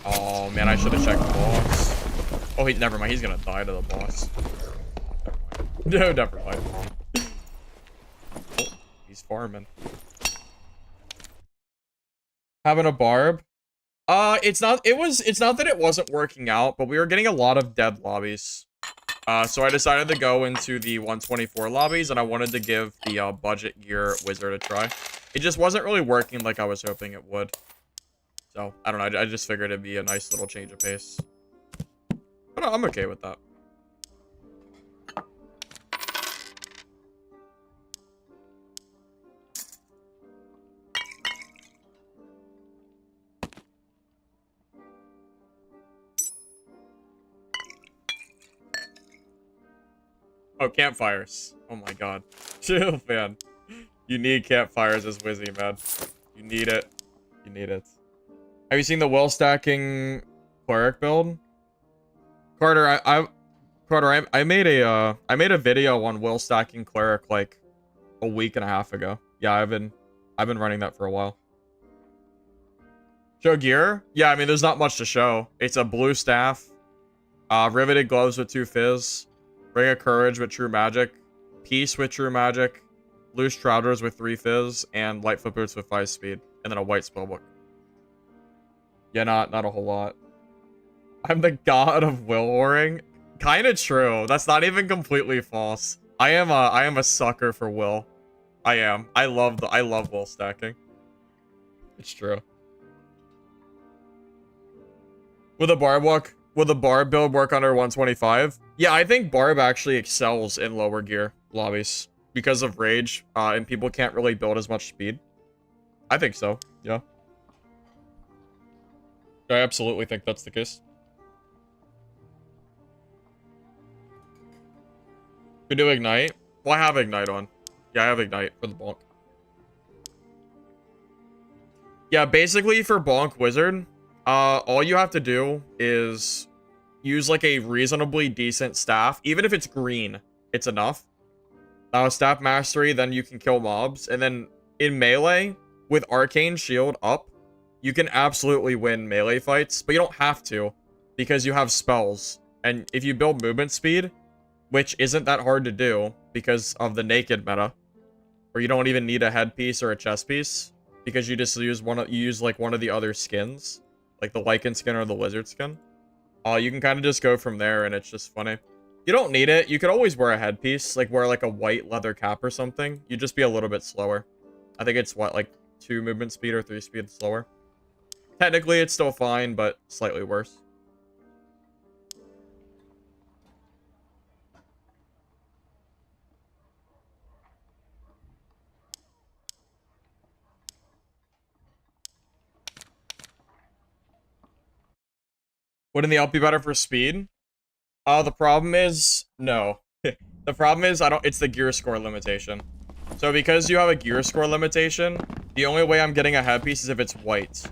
Oh man, I should have checked the boss. Oh, never mind. He's gonna die to the boss. Never mind. No, never mind. Oh, he's farming. Having a Barb. It's not that it wasn't working out, but we were getting a lot of dead lobbies. So I decided to go into the 124 lobbies, and I wanted to give the budget gear wizard a try. It just wasn't really working like I was hoping it would. So, I don't know, I just figured it'd be a nice little change of pace. But I'm okay with that. Oh, campfires. Oh my god. Chill, man. You need campfires as Wizzy, man. You need it. You need it. Have you seen the well stacking cleric build? Carter, Carter, I made a video on will stacking cleric like a week and a half ago. Yeah, I've been running that for a while. Show gear? Yeah, I mean there's not much to show. It's a blue staff, riveted gloves with 2 fizz, ring of courage with true magic, peace with true magic, loose trousers with 3 fizz, and light foot boots with 5 speed, and then a white spellbook. Yeah, not a whole lot. I'm the god of will whoring. Kind of true. That's not even completely false. I am a sucker for will. I am. I love will stacking. It's true. Will the Barb build work under 125? Yeah, I think Barb actually excels in lower gear lobbies because of rage, and people can't really build as much speed. I think so. Yeah. I absolutely think that's the case. We do Ignite? Well, I have Ignite on. Yeah, I have Ignite for the bonk. Yeah, basically for bonk wizard, all you have to do is use like a reasonably decent staff. Even if it's green, it's enough. Staff mastery, then you can kill mobs. And then in melee, with arcane shield up, you can absolutely win melee fights, but you don't have to because you have spells. And if you build movement speed, which isn't that hard to do because of the naked meta, or you don't even need a headpiece or a chest piece because you just use like one of the other skins, like the lichen skin or the lizard skin. You can kind of just go from there, and it's just funny. You don't need it. You could always wear a headpiece, like wear like a white leather cap or something. You'd just be a little bit slower. I think it's what, like 2 movement speed or 3 speed slower. Technically, it's still fine, but slightly worse. Wouldn't the up be better for speed? The problem is, no. The problem is, it's the gear score limitation. So because you have a gear score limitation, the only way I'm getting a headpiece is if it's white.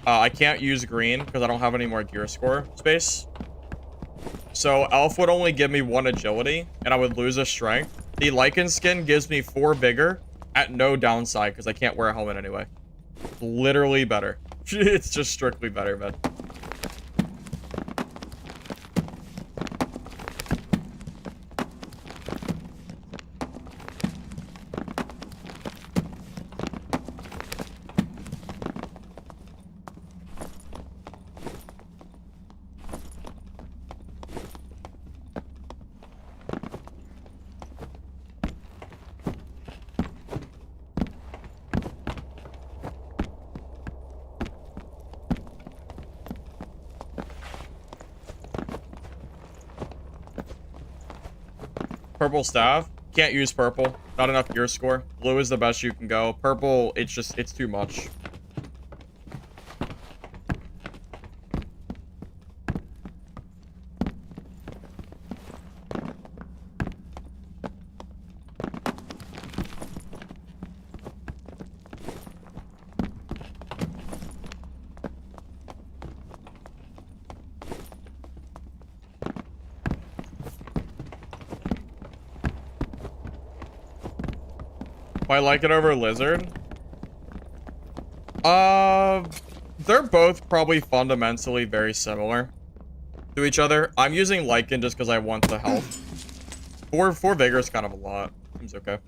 I can't use green because I don't have any more gear score space. So elf would only give me 1 agility, and I would lose a strength. The lichen skin gives me 4 vigor at no downside because I can't wear a helmet anyway. Literally better. It's just strictly better, man. Purple staff. Can't use purple. Not enough gear score. Blue is the best you can go. Purple, it's too much. I like it over lizard. They're both probably fundamentally very similar to each other. I'm using lichen just because I want the health. 4 vigor is kind of a lot. Seems okay.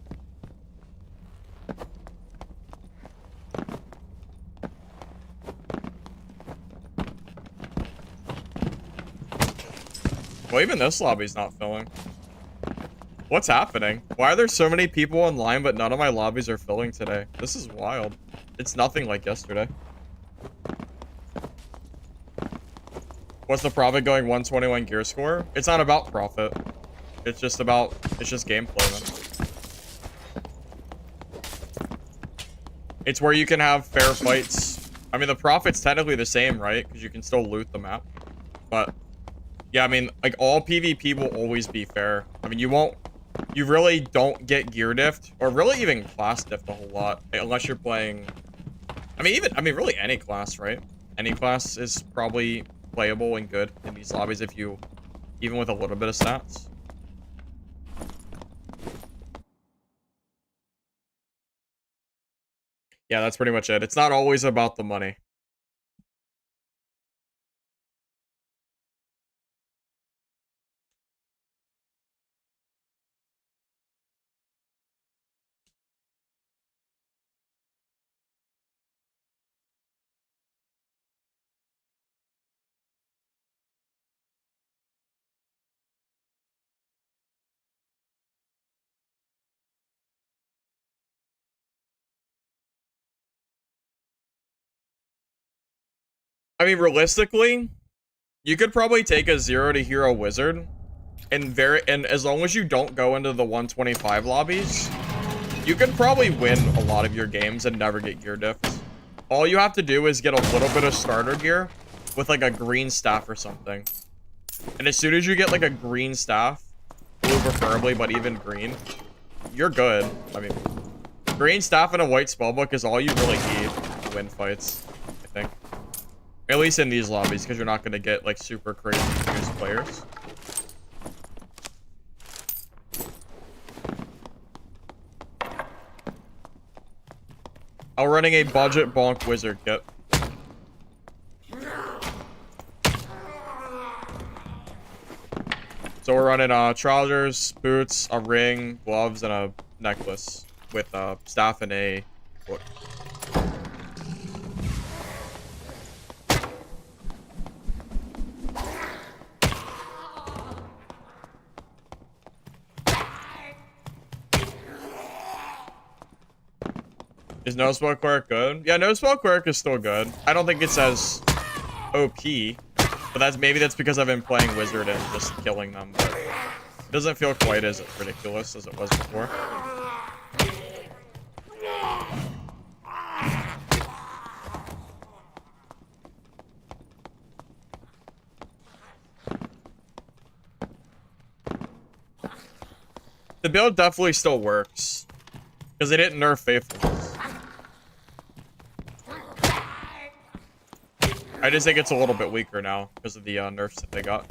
Well, even this lobby's not filling. What's happening? Why are there so many people online, but none of my lobbies are filling today? This is wild. It's nothing like yesterday. What's the profit going 121 gear score? It's not about profit. It's just gameplay, man. It's where you can have fair fights. I mean, the profit's technically the same, right? Because you can still loot the map. But, yeah, I mean, like, all PvP will always be fair. I mean, you really don't get gear diffed, or really even class diffed a whole lot, unless you're playing, really any class, right? Any class is probably playable and good in these lobbies even with a little bit of stats. Yeah, that's pretty much it. It's not always about the money. I mean, realistically, you could probably take a 0 to hero wizard, and as long as you don't go into the 125 lobbies, you could probably win a lot of your games and never get gear diffed. All you have to do is get a little bit of starter gear with like a green staff or something. And as soon as you get like a green staff, blue preferably, but even green, you're good. I mean, green staff and a white spellbook is all you really need to win fights, I think. At least in these lobbies, because you're not going to get, like, super crazy confused players. I'm running a budget bonk wizard kit. So we're running trousers, boots, a ring, gloves, and a necklace with a staff and a book. Is no spell cleric good? Yeah, no spell cleric is still good. I don't think it's as OP, but maybe that's because I've been playing wizard and just killing them, but it doesn't feel quite as ridiculous as it was before. The build definitely still works because they didn't nerf faithfulness. I just think it's a little bit weaker now because of the nerfs that they got.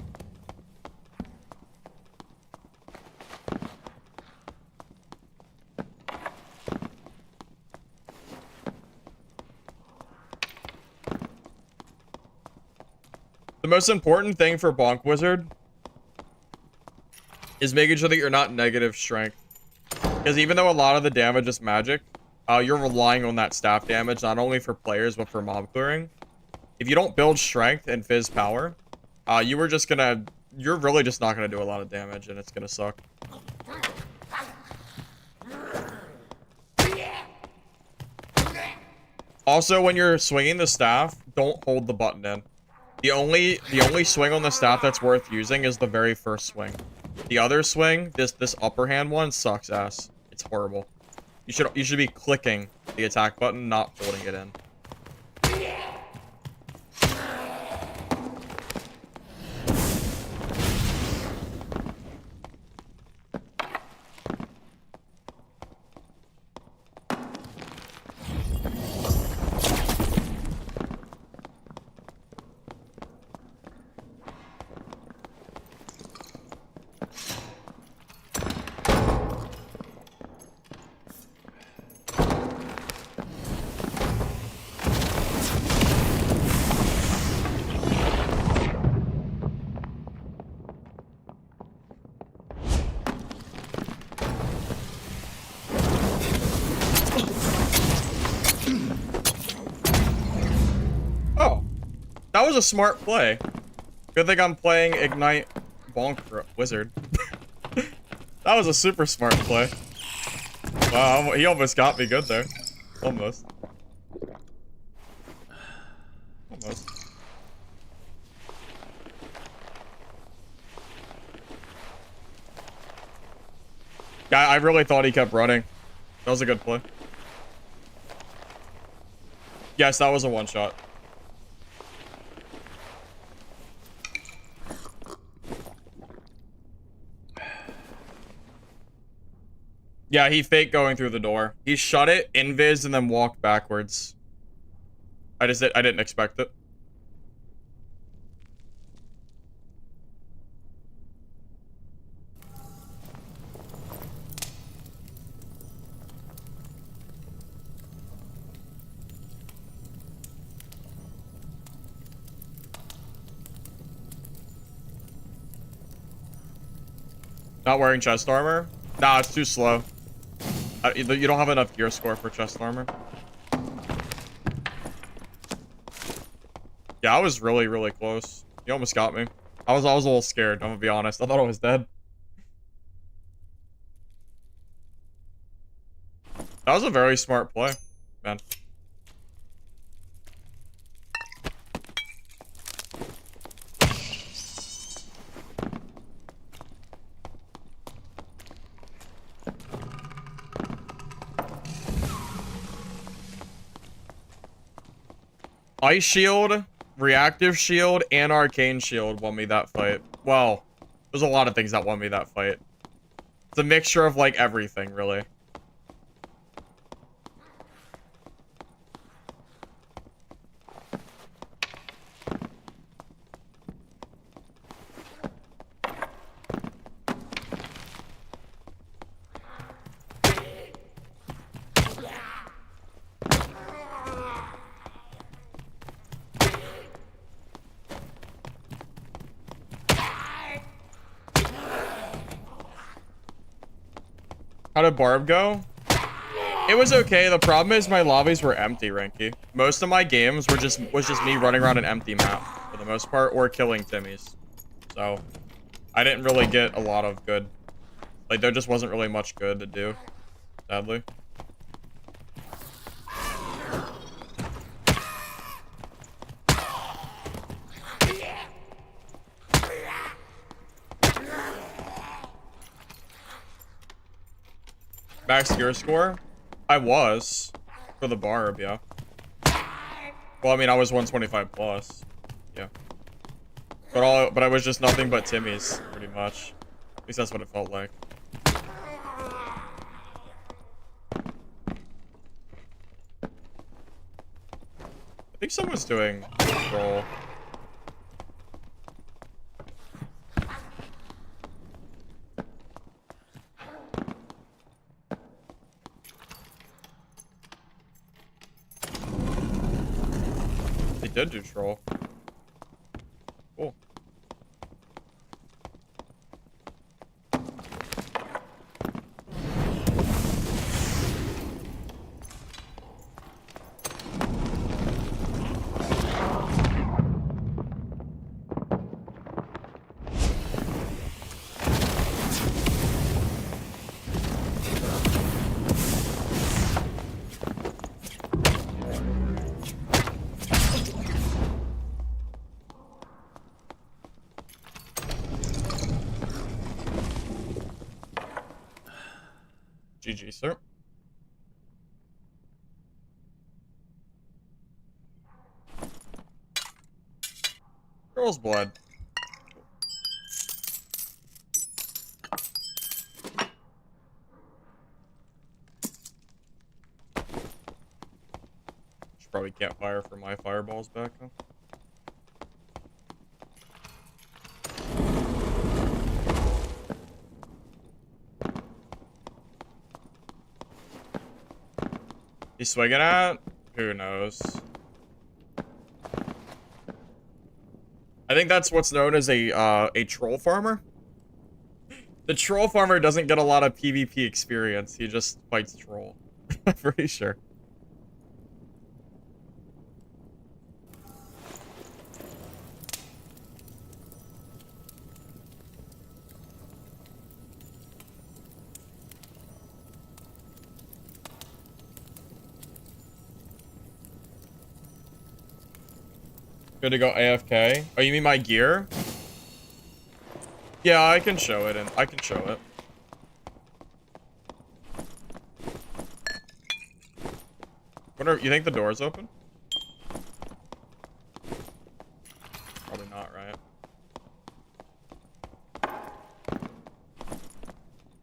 The most important thing for Bonk Wizard is making sure that you're not negative strength. Because even though a lot of the damage is magic, you're relying on that staff damage, not only for players, but for mob clearing. If you don't build strength and fizz power, you're really just not gonna do a lot of damage, and it's gonna suck. Also, when you're swinging the staff, don't hold the button in. The only swing on the staff that's worth using is the very first swing. The other swing, this upper hand one, sucks ass. It's horrible. You should be clicking the attack button, not holding it in. That was a smart play. Good thing I'm playing Ignite Bonk Wizard. That was a super smart play. Wow, he almost got me good there. Almost. Almost. Yeah, I really thought he kept running. That was a good play. Yes, that was a one-shot. Yeah, he faked going through the door. He shut it, invis, and then walked backwards. I didn't expect it. Not wearing chest armor? Nah, it's too slow. You don't have enough gear score for chest armor. Yeah, I was really, really close. You almost got me. I was a little scared, I'm gonna be honest. I thought I was dead. That was a very smart play, man. Ice Shield, Reactive Shield, and Arcane Shield won me that fight. Well, there's a lot of things that won me that fight. It's a mixture of, like, everything, really. How did Barb go? It was okay. The problem is my lobbies were empty, Ranky. Most of my games was just me running around an empty map for the most part, or killing Timmies. So I didn't really get a lot of good. Like, there just wasn't really much good to do, sadly. Max gear score? I was. For the Barb, yeah. Well, I mean, I was 125 plus. Yeah. But I was just nothing but Timmy's, pretty much. At least that's what it felt like. I think someone's doing roll. They did do troll. Cool. GG, sir. Girl's blood. Should probably can't fire for my fireballs back, huh? He's swinging at? Who knows? I think that's what's known as a troll farmer. The troll farmer doesn't get a lot of PvP experience. He just fights troll. I'm pretty sure. Good to go AFK. Oh, you mean my gear? Yeah, I can show it, and I can show it. You think the door's open? Probably not,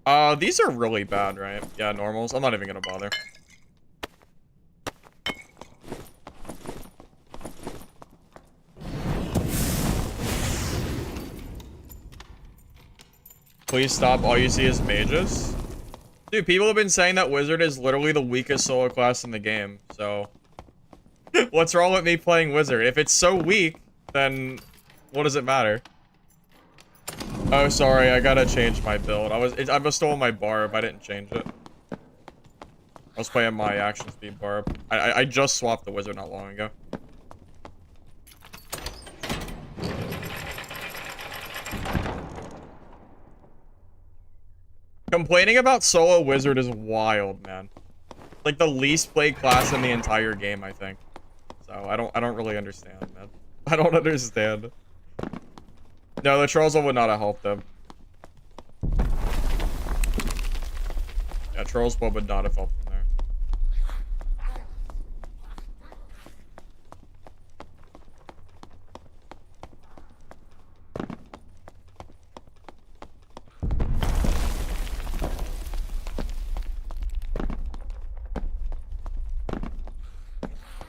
right? These are really bad, right? Yeah, normals. I'm not even gonna bother. Please stop. All you see is mages. Dude, people have been saying that wizard is literally the weakest solo class in the game, so... What's wrong with me playing wizard? If it's so weak, then what does it matter? Oh, sorry, I gotta change my build. I was still on my Barb, I didn't change it. I was playing my action speed Barb. I just swapped the wizard not long ago. Complaining about solo wizard is wild, man. Like the least played class in the entire game, I think. So I don't really understand, man. I don't understand. No, the trolls would not have helped them. Yeah, trolls would not have helped them there.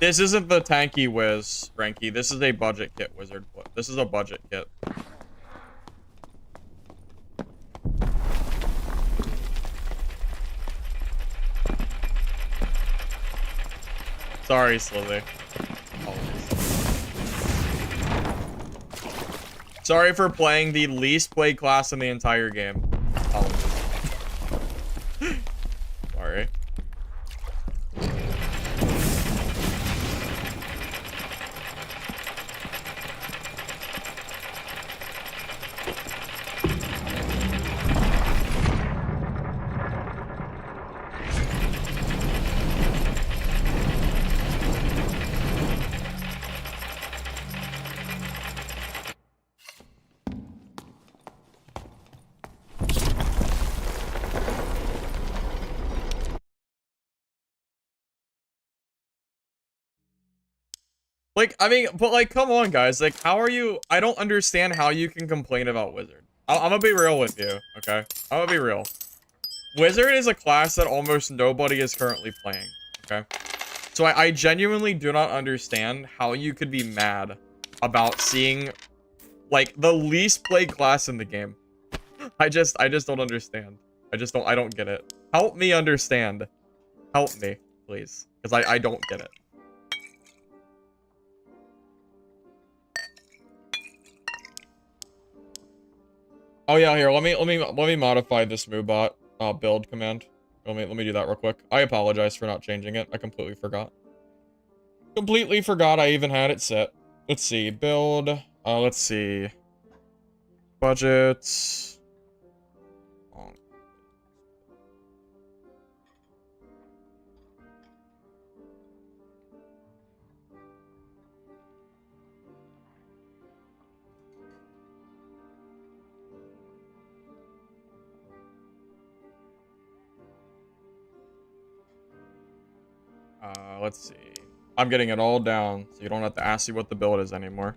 This isn't the tanky whiz, Frankie. This is a budget kit, wizard. This is a budget kit. Sorry, Slithy. Sorry for playing the least played class in the entire game. Apologies. Sorry. Like, I mean, but like, come on, guys. Like, how are you? I don't understand how you can complain about Wizard. I'm gonna be real with you, okay? I'm gonna be real. Wizard is a class that almost nobody is currently playing, okay? So I genuinely do not understand how you could be mad about seeing, like, the least played class in the game. I just don't understand. I don't get it. Help me understand. Help me, please. Because I don't get it. Oh yeah, here, let me modify this moobot build command. Let me do that real quick. I apologize for not changing it. I completely forgot. Completely forgot I even had it set. Let's see, build. Let's see. Budgets. Let's see. I'm getting it all down, so you don't have to ask me what the build is anymore.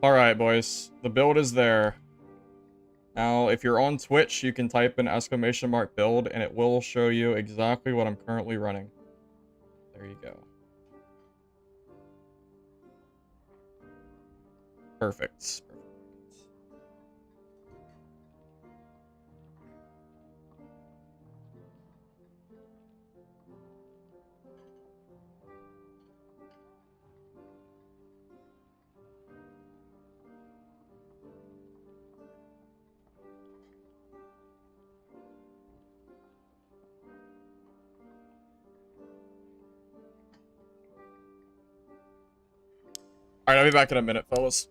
Alright, boys. The build is there. Now, if you're on Twitch, you can type in !build, and it will show you exactly what I'm currently running. There you go. Perfect. Alright, I'll be back in a minute, fellas.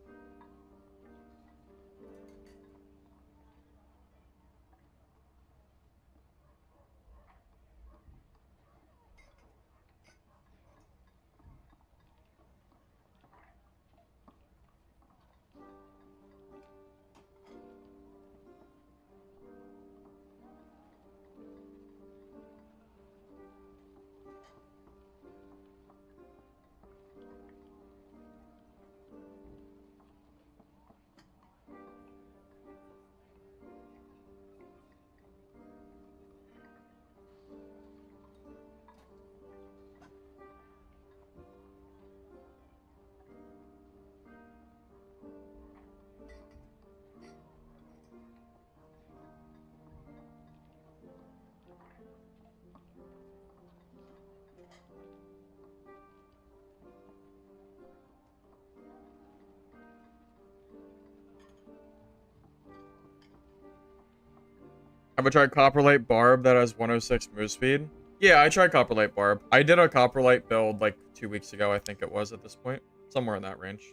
Have I tried Copperlight Barb that has 106 move speed? Yeah, I tried Copperlight Barb. I did a Copperlight build like 2 weeks ago, I think it was at this point. Somewhere in that range.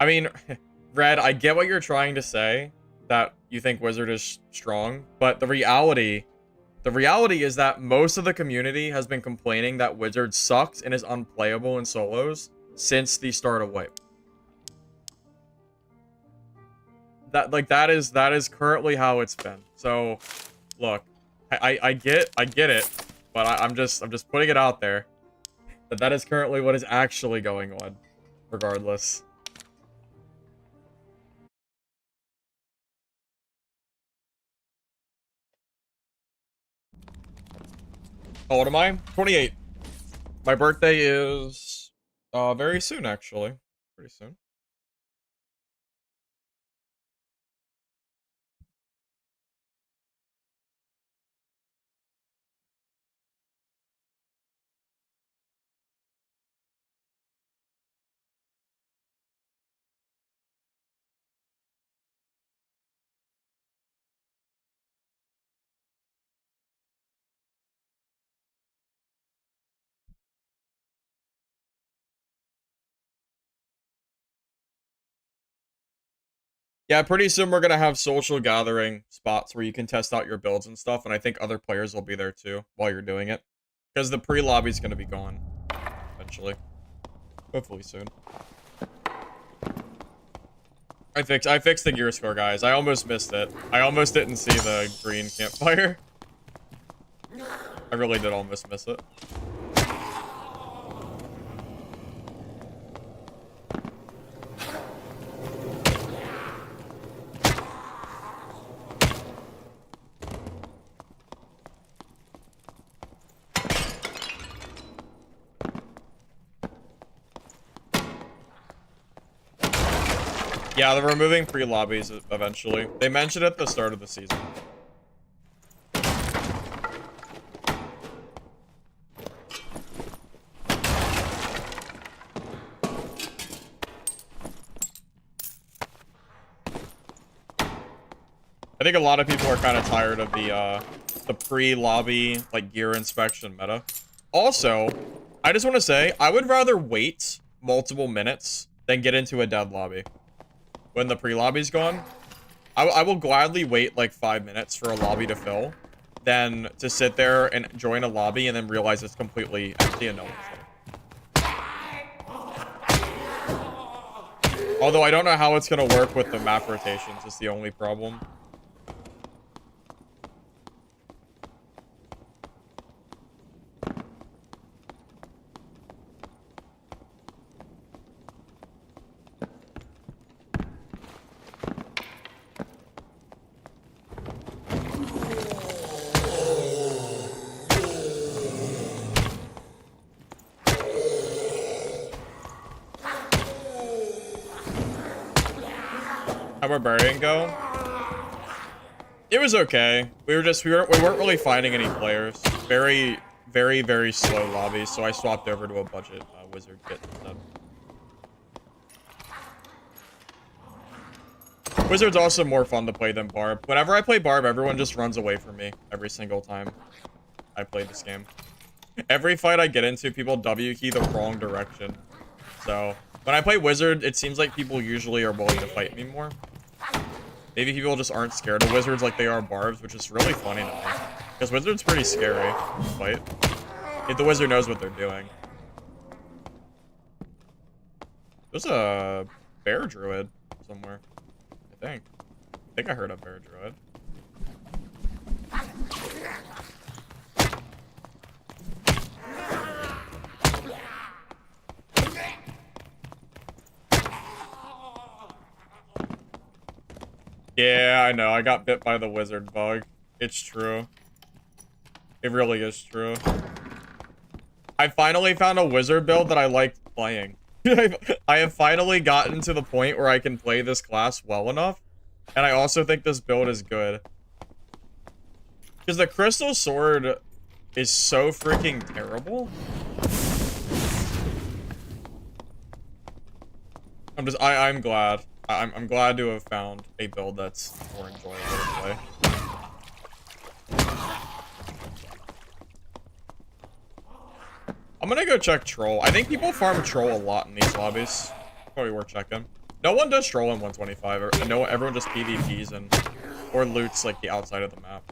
I mean, Red, I get what you're trying to say, that you think Wizard is strong, but the reality is that most of the community has been complaining that Wizard sucks and is unplayable in solos since the start of Wipe. That is currently how it's been. So, look, I get it, but I'm just putting it out there that is currently what is actually going on, regardless. How old am I? 28. My birthday is very soon, actually. Pretty soon. Yeah, pretty soon we're gonna have social gathering spots where you can test out your builds and stuff, and I think other players will be there too while you're doing it. Because the pre-lobby's gonna be gone, eventually. Hopefully soon. I fixed the gear score, guys. I almost missed it. I almost didn't see the green campfire. I really did almost miss it. Yeah, they're removing pre-lobbies eventually. They mentioned it at the start of the season. I think a lot of people are kind of tired of the pre-lobby, like, gear inspection meta. Also, I just want to say, I would rather wait multiple minutes than get into a dead lobby. When the pre-lobby's gone, I will gladly wait like 5 minutes for a lobby to fill than to sit there and join a lobby and then realize it's completely empty and no one's there. Although I don't know how it's going to work with the map rotations, is the only problem. How'd Barbarian go? It was okay. We weren't really finding any players. Very slow lobbies, so I swapped over to a budget wizard kit instead. Wizard's also more fun to play than Barb. Whenever I play Barb, everyone just runs away from me every single time I play this game. Every fight I get into, people W key the wrong direction. So, when I play Wizard, it seems like people usually are willing to fight me more. Maybe people just aren't scared of Wizards like they are Barbs, which is really funny to me. Because Wizard's pretty scary to fight. If the Wizard knows what they're doing. There's a bear druid somewhere. I think I heard a bear druid. Yeah, I know. I got bit by the wizard bug. It's true. It really is true. I finally found a wizard build that I liked playing. I have finally gotten to the point where I can play this class well enough. And I also think this build is good. Because the crystal sword is so freaking terrible. I'm glad. I'm glad to have found a build that's more enjoyable to play. I'm gonna go check troll. I think people farm troll a lot in these lobbies. Probably worth checking. No one does stroll in 125, or no, everyone just PvPs and or loots like the outside of the map.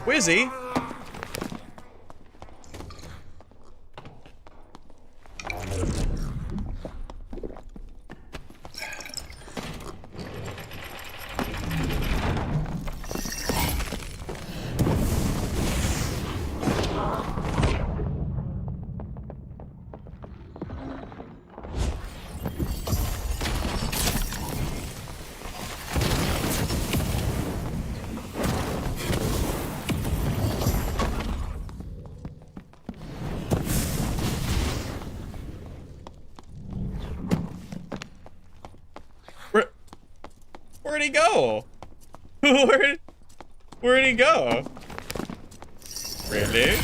Wizzy. Where'd he go? Where'd he go? Really?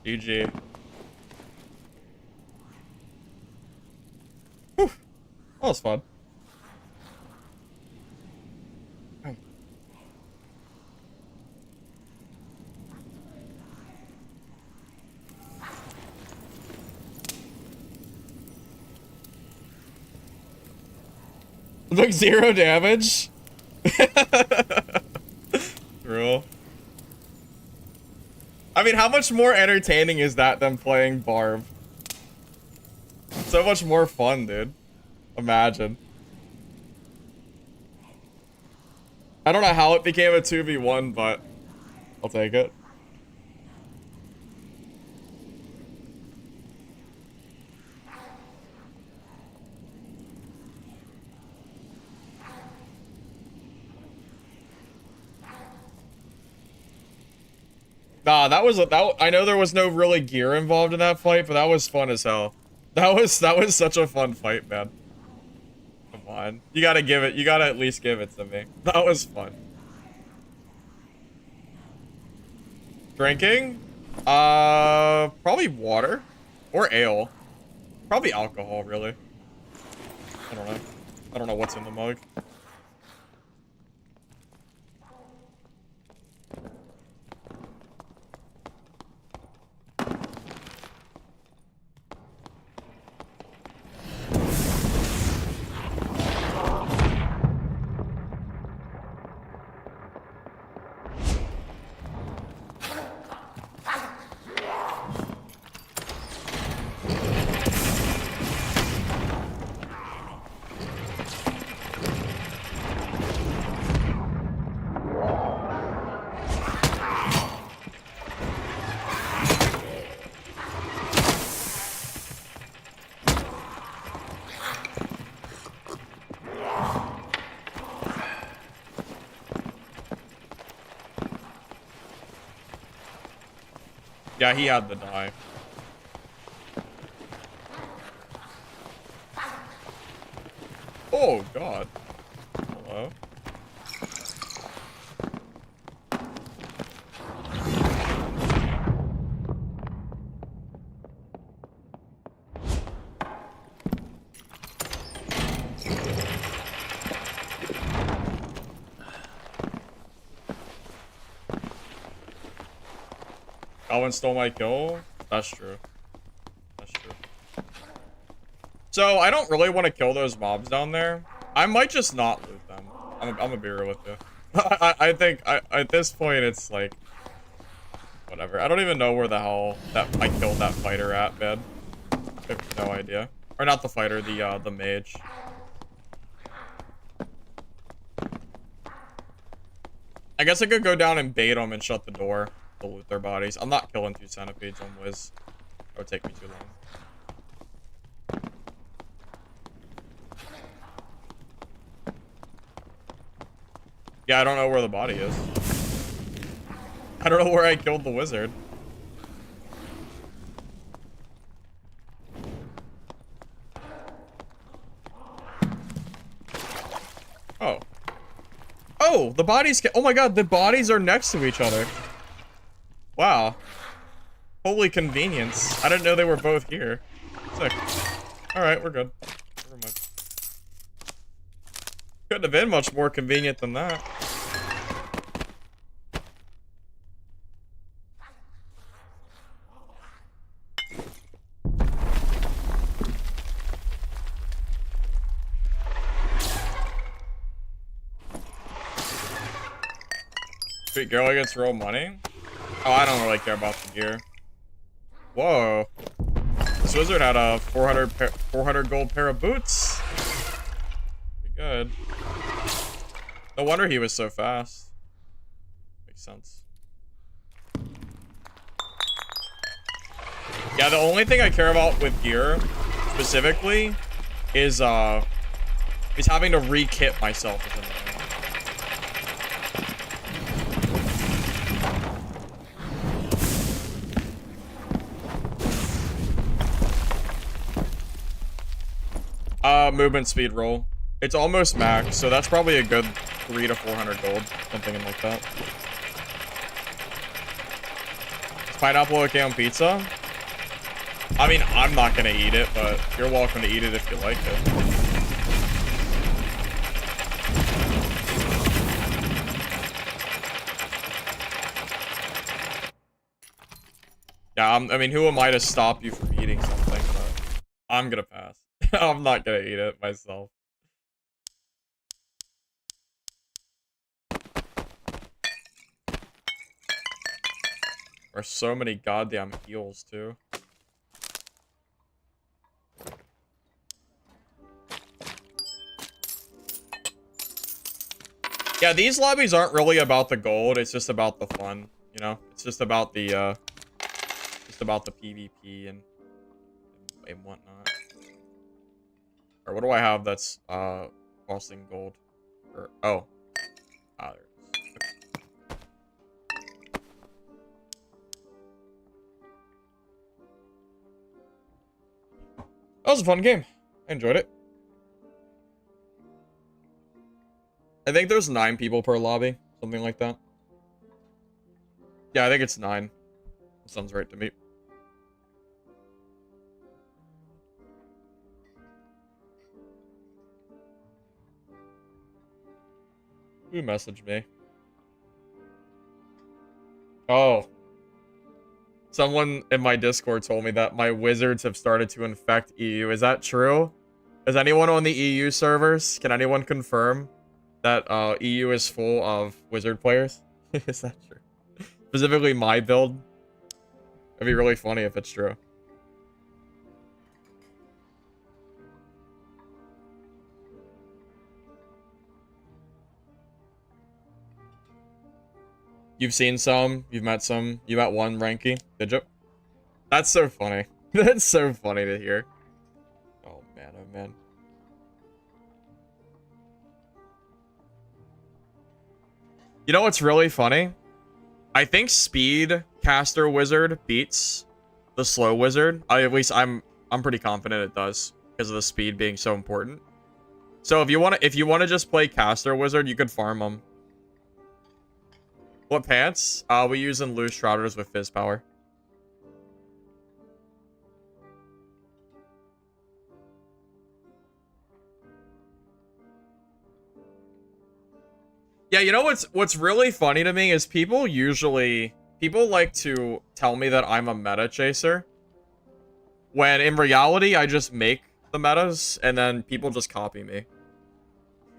GG. Whew. That was fun. Like 0 damage? Real. I mean, how much more entertaining is that than playing Barb? So much more fun, dude. Imagine. I don't know how it became a 2v1, but I'll take it. Nah, I know there was no really gear involved in that fight, but that was fun as hell. That was such a fun fight, man. Come on. You gotta at least give it to me. That was fun. Drinking? Probably water. Or ale. Probably alcohol, really. I don't know. I don't know what's in the mug. Yeah, he had the die. Oh, God. Hello? Alwyn stole my kill? That's true. That's true. So, I don't really want to kill those mobs down there. I might just not loot them. I'm gonna be real with you. I think, at this point, it's like... Whatever. I don't even know where the hell that I killed that fighter at, man. I have no idea. Or not the fighter, the mage. I guess I could go down and bait them and shut the door to loot their bodies. I'm not killing 2 centipedes on Wiz. That would take me too long. Yeah, I don't know where the body is. I don't know where I killed the wizard. Oh. Oh, the bodies oh my god, the bodies are next to each other. Wow. Holy convenience. I didn't know they were both here. Sick. Alright, we're good. Never mind. Couldn't have been much more convenient than that. Sweet girl gets real money? Oh, I don't really care about the gear. Whoa. This wizard had a 400 gold pair of boots. Pretty good. No wonder he was so fast. Makes sense. Yeah, the only thing I care about with gear, specifically, is having to re-kit myself. Movement speed roll. It's almost max, so that's probably a good 300 to 400 gold, something like that. Is pineapple okay on pizza? I mean, I'm not gonna eat it, but you're welcome to eat it if you like it. Yeah, I mean, who am I to stop you from eating something? But I'm gonna pass. I'm not gonna eat it myself. There's so many goddamn heals, too. Yeah, these lobbies aren't really about the gold, it's just about the fun, you know? It's just about the PvP and whatnot. Or what do I have that's costing gold? Or oh. Ah, there it is. That was a fun game. I enjoyed it. I think there's 9 people per lobby, something like that. Yeah, I think it's 9. That sounds right to me. Who messaged me? Oh. Someone in my Discord told me that my wizards have started to infect EU. Is that true? Is anyone on the EU servers? Can anyone confirm that EU is full of wizard players? Is that true? Specifically my build? It'd be really funny if it's true. You've seen some, you've met some, you met one, Ranky, did you? That's so funny. That's so funny to hear. Oh man, oh man. You know what's really funny? I think speed caster wizard beats the slow wizard. At least I'm pretty confident it does because of the speed being so important. So if you want to just play caster wizard, you could farm them. What pants? We use in loose shrouders with fizz power. Yeah, you know what's really funny to me is people people like to tell me that I'm a meta chaser, when in reality, I just make the metas, and then people just copy me.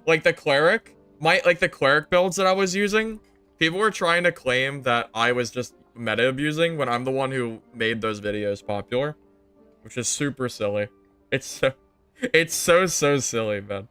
Like the cleric, the cleric builds that I was using, people were trying to claim that I was just meta abusing when I'm the one who made those videos popular, which is super silly. It's so silly, man.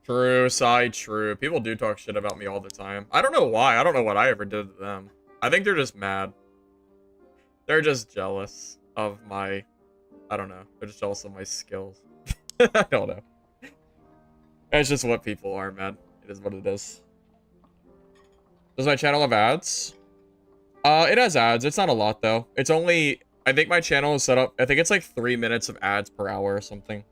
True, side true. People do talk shit about me all the time. I don't know why. I don't know what I ever did to them. I think they're just mad. They're just jealous of my... I don't know. They're just jealous of my skills. I don't know. It's just what people are, man. It is what it is. Does my channel have ads? It has ads. It's not a lot, though. It's only... I think my channel is set up... I think it's like 3 minutes of ads per hour or something.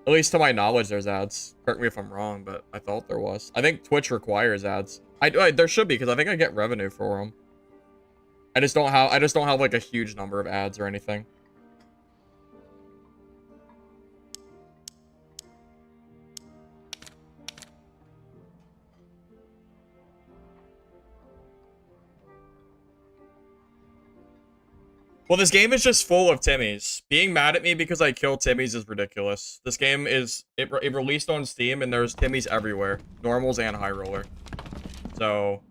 At least to my knowledge, there's ads. Correct me if I'm wrong, but I thought there was. I think Twitch requires ads. There should be, because I think I get revenue for them. I just don't have like a huge number of ads or anything. Well, this game is just full of Timmies. Being mad at me because I killed Timmies is ridiculous. This game is... It released on Steam, and there's Timmies everywhere. Normals and high roller. So...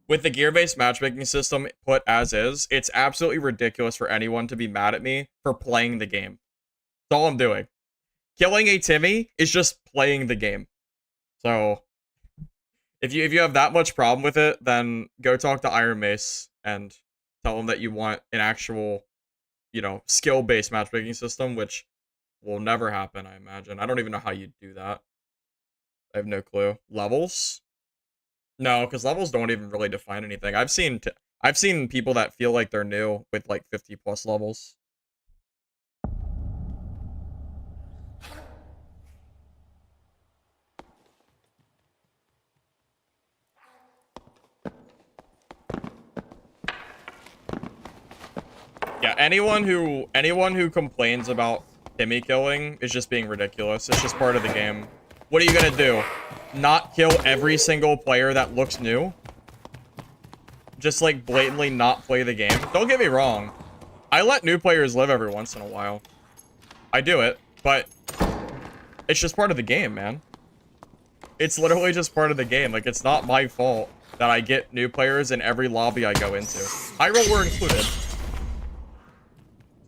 With the gear-based matchmaking system put as is, it's absolutely ridiculous for anyone to be mad at me for playing the game. That's all I'm doing. Killing a Timmy is just playing the game. So... If you have that much problem with it, then go talk to Iron Mace and... tell them that you want an actual, you know, skill-based matchmaking system, which will never happen, I imagine. I don't even know how you do that. I have no clue. Levels? No, because levels don't even really define anything. I've seen people that feel like they're new with like 50 plus levels. Yeah, anyone who complains about Timmy killing is just being ridiculous. It's just part of the game. What are you gonna do? Not kill every single player that looks new? Just like blatantly not play the game? Don't get me wrong. I let new players live every once in a while. I do it, but it's just part of the game, man. It's literally just part of the game. Like, it's not my fault that I get new players in every lobby I go into. High roller included.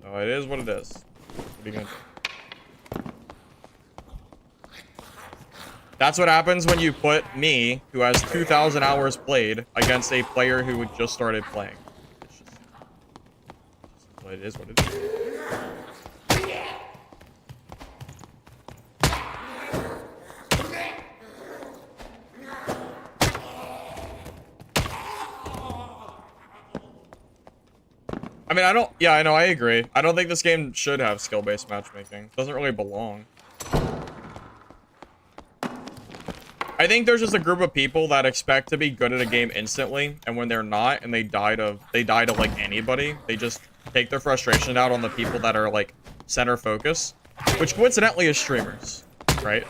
So it is what it is. What are you gonna do? That's what happens when you put me, who has 2,000 hours played, against a player who just started playing. It is what it is. I mean, I know, I agree. I don't think this game should have skill-based matchmaking. It doesn't really belong. I think there's just a group of people that expect to be good at a game instantly, and when they're not, and they die to like anybody, they just take their frustration out on the people that are like center focus, which coincidentally is streamers, right?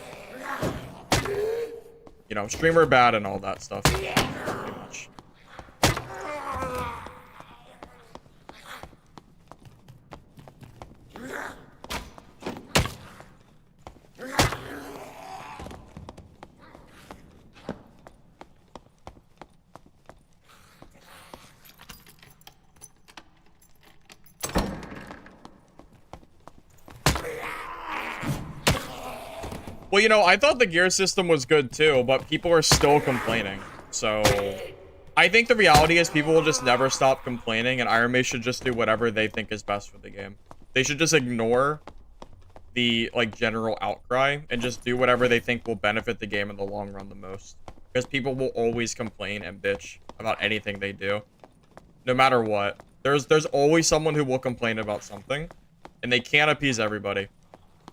You know, streamer bad and all that stuff. Pretty much. Well, you know, I thought the gear system was good too, but people are still complaining. So, I think the reality is people will just never stop complaining, and Iron Mace should just do whatever they think is best for the game. They should just ignore the like general outcry and just do whatever they think will benefit the game in the long run the most. Because people will always complain and bitch about anything they do, no matter what. There's always someone who will complain about something, and they can't appease everybody.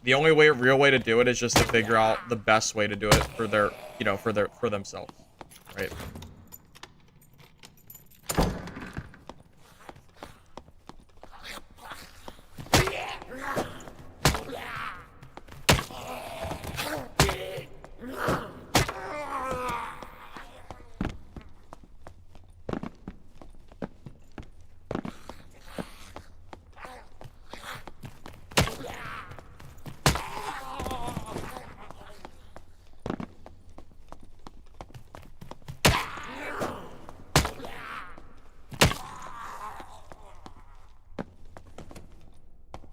The only real way to do it is just to figure out the best way to do it for their, you know, for themselves, right?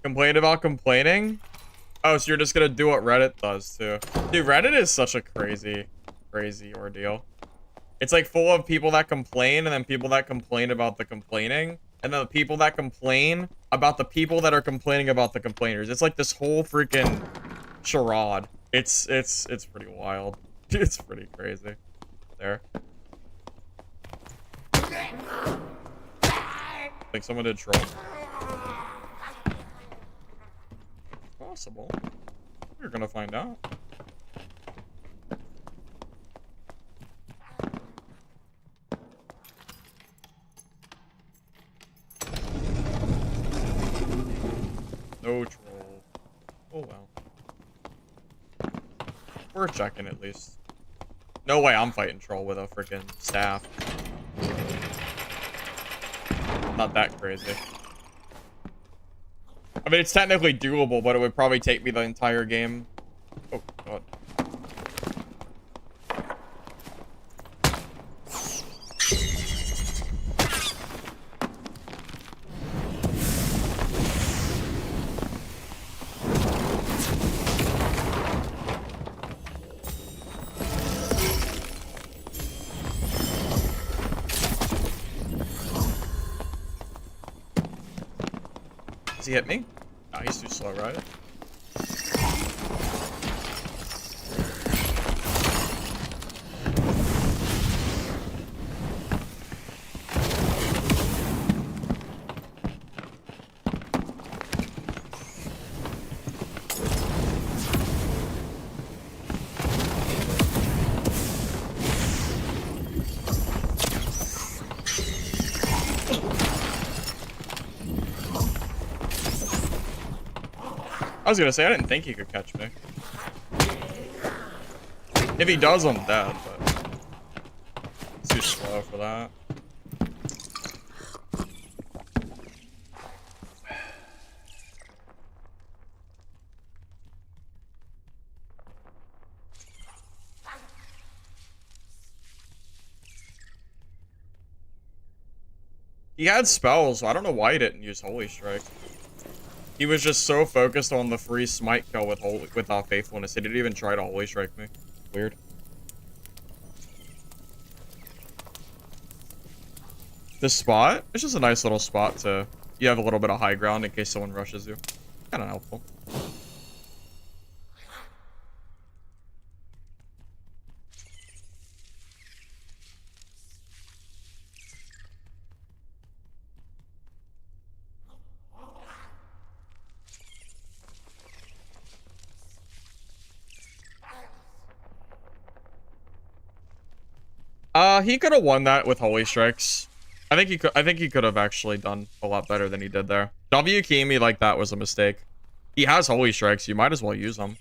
Complain about complaining? Oh, so you're just gonna do what Reddit does, too. Dude, Reddit is such a crazy ordeal. It's like full of people that complain, and then people that complain about the complaining, and then the people that complain about the people that are complaining about the complainers. It's like this whole freaking charade. It's pretty wild. It's pretty crazy. There. Think someone did troll. Possible. You're gonna find out. No troll. Oh well. We're checking at least. No way I'm fighting troll with a freaking staff. Not that crazy. I mean, it's technically doable, but it would probably take me the entire game. Oh, God. Does he hit me? Oh, he's too slow, right? I was gonna say, I didn't think he could catch me. If he does, I'm dead, but it's too slow for that. He had spells, so I don't know why he didn't use Holy Strike. He was just so focused on the free smite kill with faithfulness, he didn't even try to Holy Strike me. Weird. This spot, it's just a nice little spot to, you have a little bit of high ground in case someone rushes you. Kind of helpful. He could have won that with Holy Strikes. I think he could have actually done a lot better than he did there. W keying me like that was a mistake. He has Holy Strikes, you might as well use them.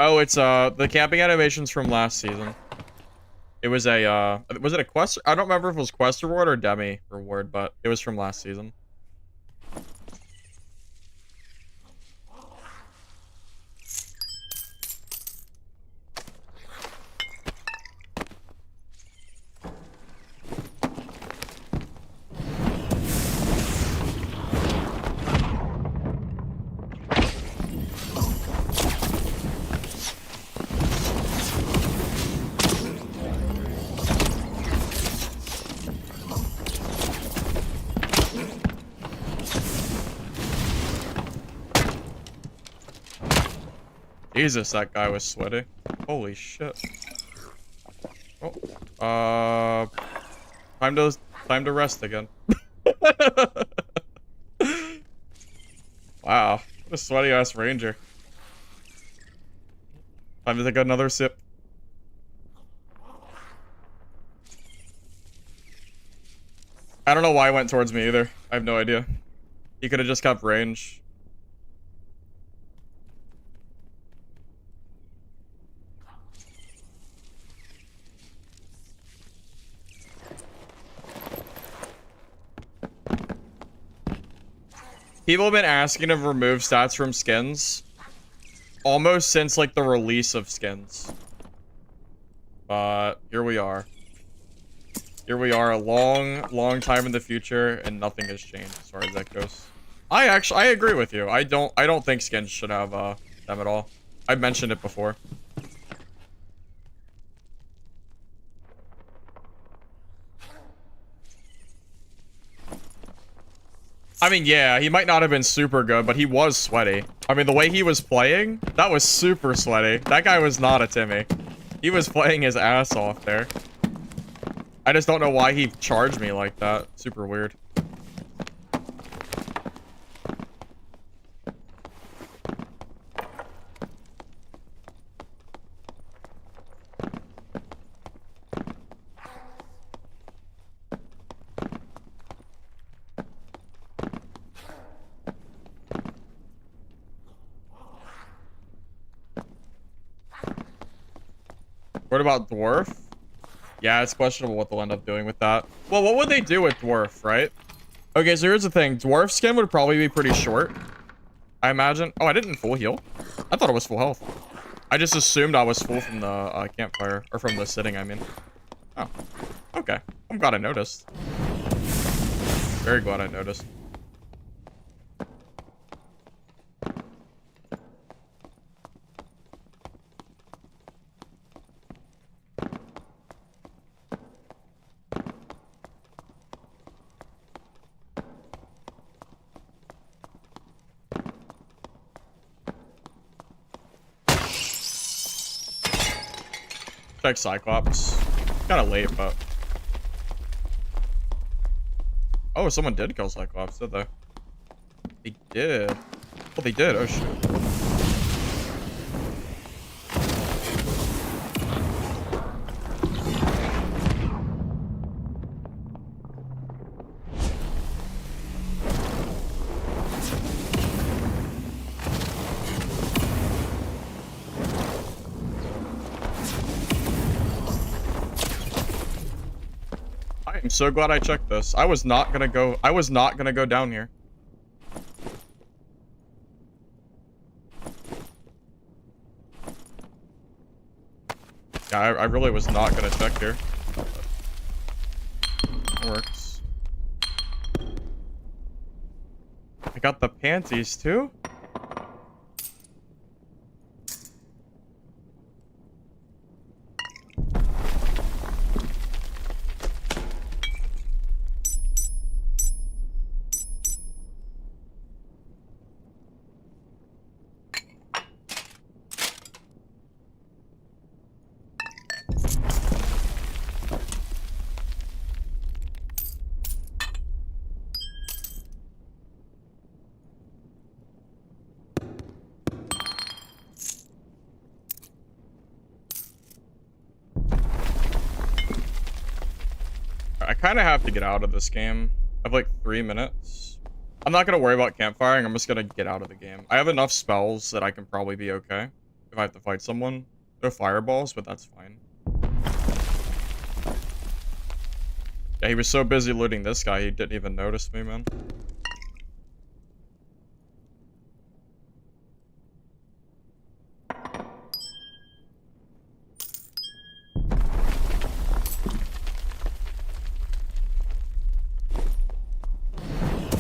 Oh, it's the camping animations from last season. It was was it a quest? I don't remember if it was quest reward or demi reward, but it was from last season. Jesus, that guy was sweaty. Holy shit. Oh, time to rest again. Wow, what a sweaty ass ranger. Time to take another sip. I don't know why he went towards me either. I have no idea. He could have just kept range. People have been asking to remove stats from skins almost since like the release of skins. But here we are. Here we are, a long time in the future, and nothing has changed as far as that goes. I agree with you. I don't think skins should have them at all. I've mentioned it before. I mean, yeah, he might not have been super good, but he was sweaty. I mean, the way he was playing, that was super sweaty. That guy was not a Timmy. He was playing his ass off there. I just don't know why he charged me like that. Super weird. What about Dwarf? Yeah, it's questionable what they'll end up doing with that. Well, what would they do with Dwarf, right? Okay, so here's the thing. Dwarf skin would probably be pretty short, I imagine. Oh, I didn't full heal. I thought it was full health. I just assumed I was full from the campfire. Or from the sitting, I mean. Oh, okay. I'm glad I noticed. Very glad I noticed. Check Cyclops. Kinda late, but... Oh, someone did kill Cyclops, did they? They did. Oh, they did. Oh, shit. I'm so glad I checked this. I was not gonna go down here. Yeah, I really was not gonna check here. Works. I got the panties too? I kind of have to get out of this game. I have like 3 minutes. I'm not going to worry about campfiring. I'm just going to get out of the game. I have enough spells that I can probably be okay if I have to fight someone. No fireballs, but that's fine. Yeah, he was so busy looting this guy, he didn't even notice me, man.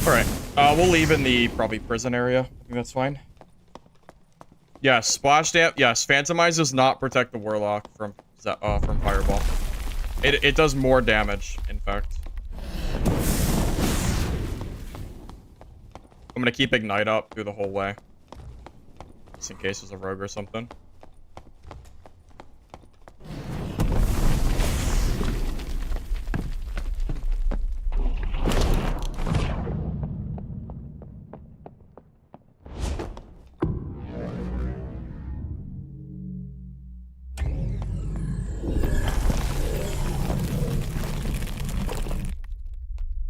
Alright, we'll leave in the, probably, prison area. I think that's fine. Yes, splash damage. Yes, Phantomize does not protect the Warlock from Fireball. It does more damage, in fact. I'm gonna keep Ignite up through the whole way. Just in case there's a rogue or something.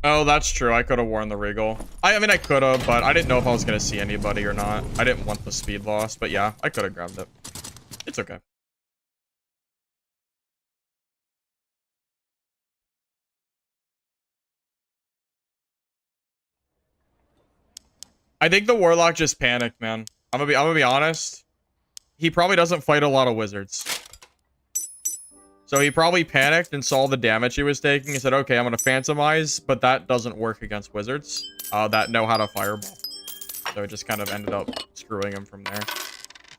Oh, that's true. I could have worn the Regal. I mean, I could have, but I didn't know if I was going to see anybody or not. I didn't want the speed loss, but yeah, I could have grabbed it. It's okay. I think the Warlock just panicked, man. I'm gonna be honest. He probably doesn't fight a lot of wizards. So he probably panicked and saw the damage he was taking and said, okay, I'm going to Phantomize, but that doesn't work against wizards that know how to Fireball. So it just kind of ended up screwing him from there,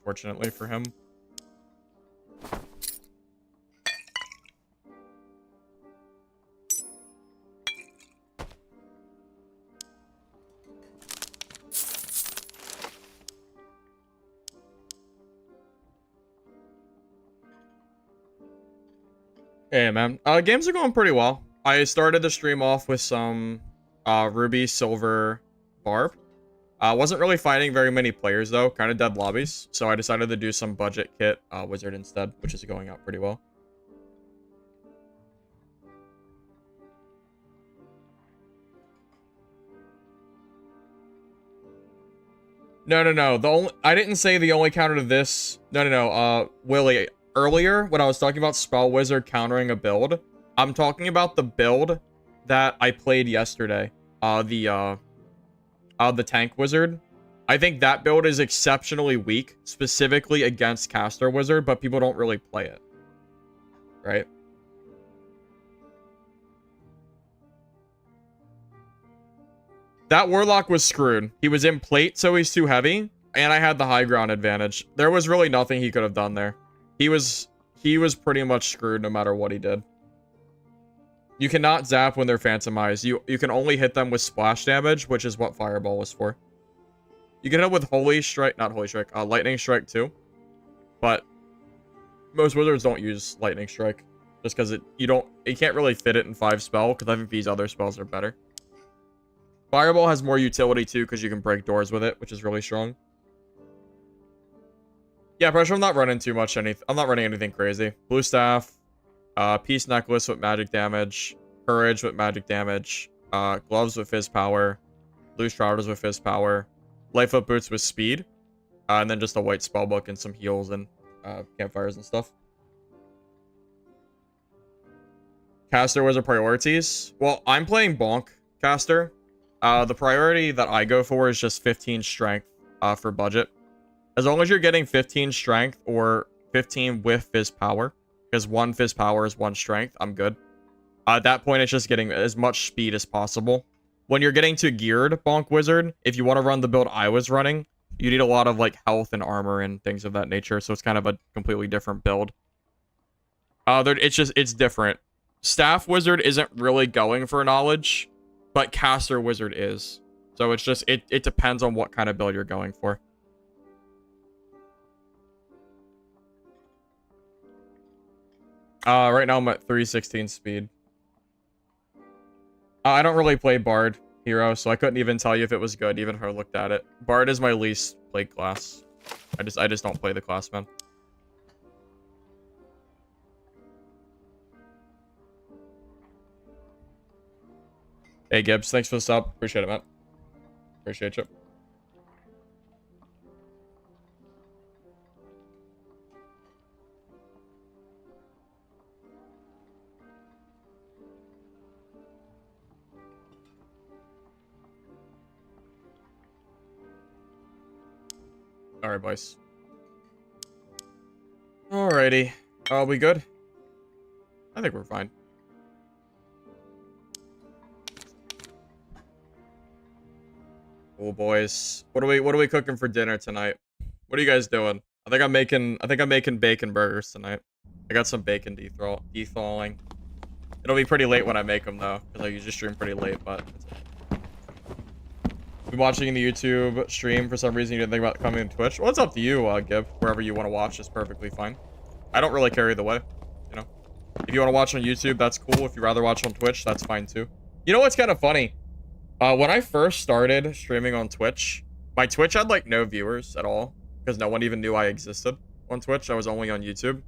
fortunately for him. Hey, man. Games are going pretty well. I started the stream off with some Rubysilver Barb. Wasn't really finding very many players, though. Kind of dead lobbies. So I decided to do some budget kit wizard instead, which is going out pretty well. No. I didn't say the only counter to this. No. Willie, earlier when I was talking about Spell Wizard countering a build, I'm talking about the build that I played yesterday. The Tank Wizard. I think that build is exceptionally weak, specifically against Caster Wizard, but people don't really play it. Right? That Warlock was screwed. He was in plate, so he's too heavy, and I had the high ground advantage. There was really nothing he could have done there. He was pretty much screwed no matter what he did. You cannot zap when they're Phantomized. You can only hit them with splash damage, which is what Fireball was for. You can hit with Holy Strike, not Holy Strike, Lightning Strike too. But most wizards don't use Lightning Strike just because you can't really fit it in 5 spell because I think these other spells are better. Fireball has more utility too because you can break doors with it, which is really strong. Yeah, pressure. I'm not running too much. I'm not running anything crazy. Blue Staff, Peace Necklace with magic damage, Courage with magic damage, Gloves with Fizz Power, Blue Shrouders with Fizz Power, Lightfoot Boots with Speed, and then just a white spellbook and some heals and campfires and stuff. Caster Wizard priorities. Well, I'm playing Bonk Caster. The priority that I go for is just 15 strength for budget. As long as you're getting 15 strength or 15 with Fizz Power, because 1 Fizz Power is 1 strength, I'm good. At that point, it's just getting as much speed as possible. When you're getting to geared Bonk Wizard, if you want to run the build I was running, you need a lot of like health and armor and things of that nature, so it's kind of a completely different build. It's different. Staff Wizard isn't really going for knowledge, but Caster Wizard is. So it's just, it depends on what kind of build you're going for. Right now I'm at 316 speed. I don't really play Bard hero, so I couldn't even tell you if it was good, even if I looked at it. Bard is my least played class. I just don't play the class, man. Hey Gibbs, thanks for the sub. Appreciate it, man. Appreciate you. Alright, boys. Alrighty. Are we good? I think we're fine. Oh, boys. What are we cooking for dinner tonight? What are you guys doing? I think I'm making bacon burgers tonight. I got some bacon thawing. It'll be pretty late when I make them though, because I usually stream pretty late, but Been watching the YouTube stream for some reason you didn't think about coming to Twitch. Well, it's up to you, Gib. Wherever you want to watch is perfectly fine. I don't really care either way, you know. If you want to watch on YouTube, that's cool. If you'd rather watch on Twitch, that's fine too. You know what's kind of funny? When I first started streaming on Twitch, my Twitch had like no viewers at all because no one even knew I existed on Twitch. I was only on YouTube.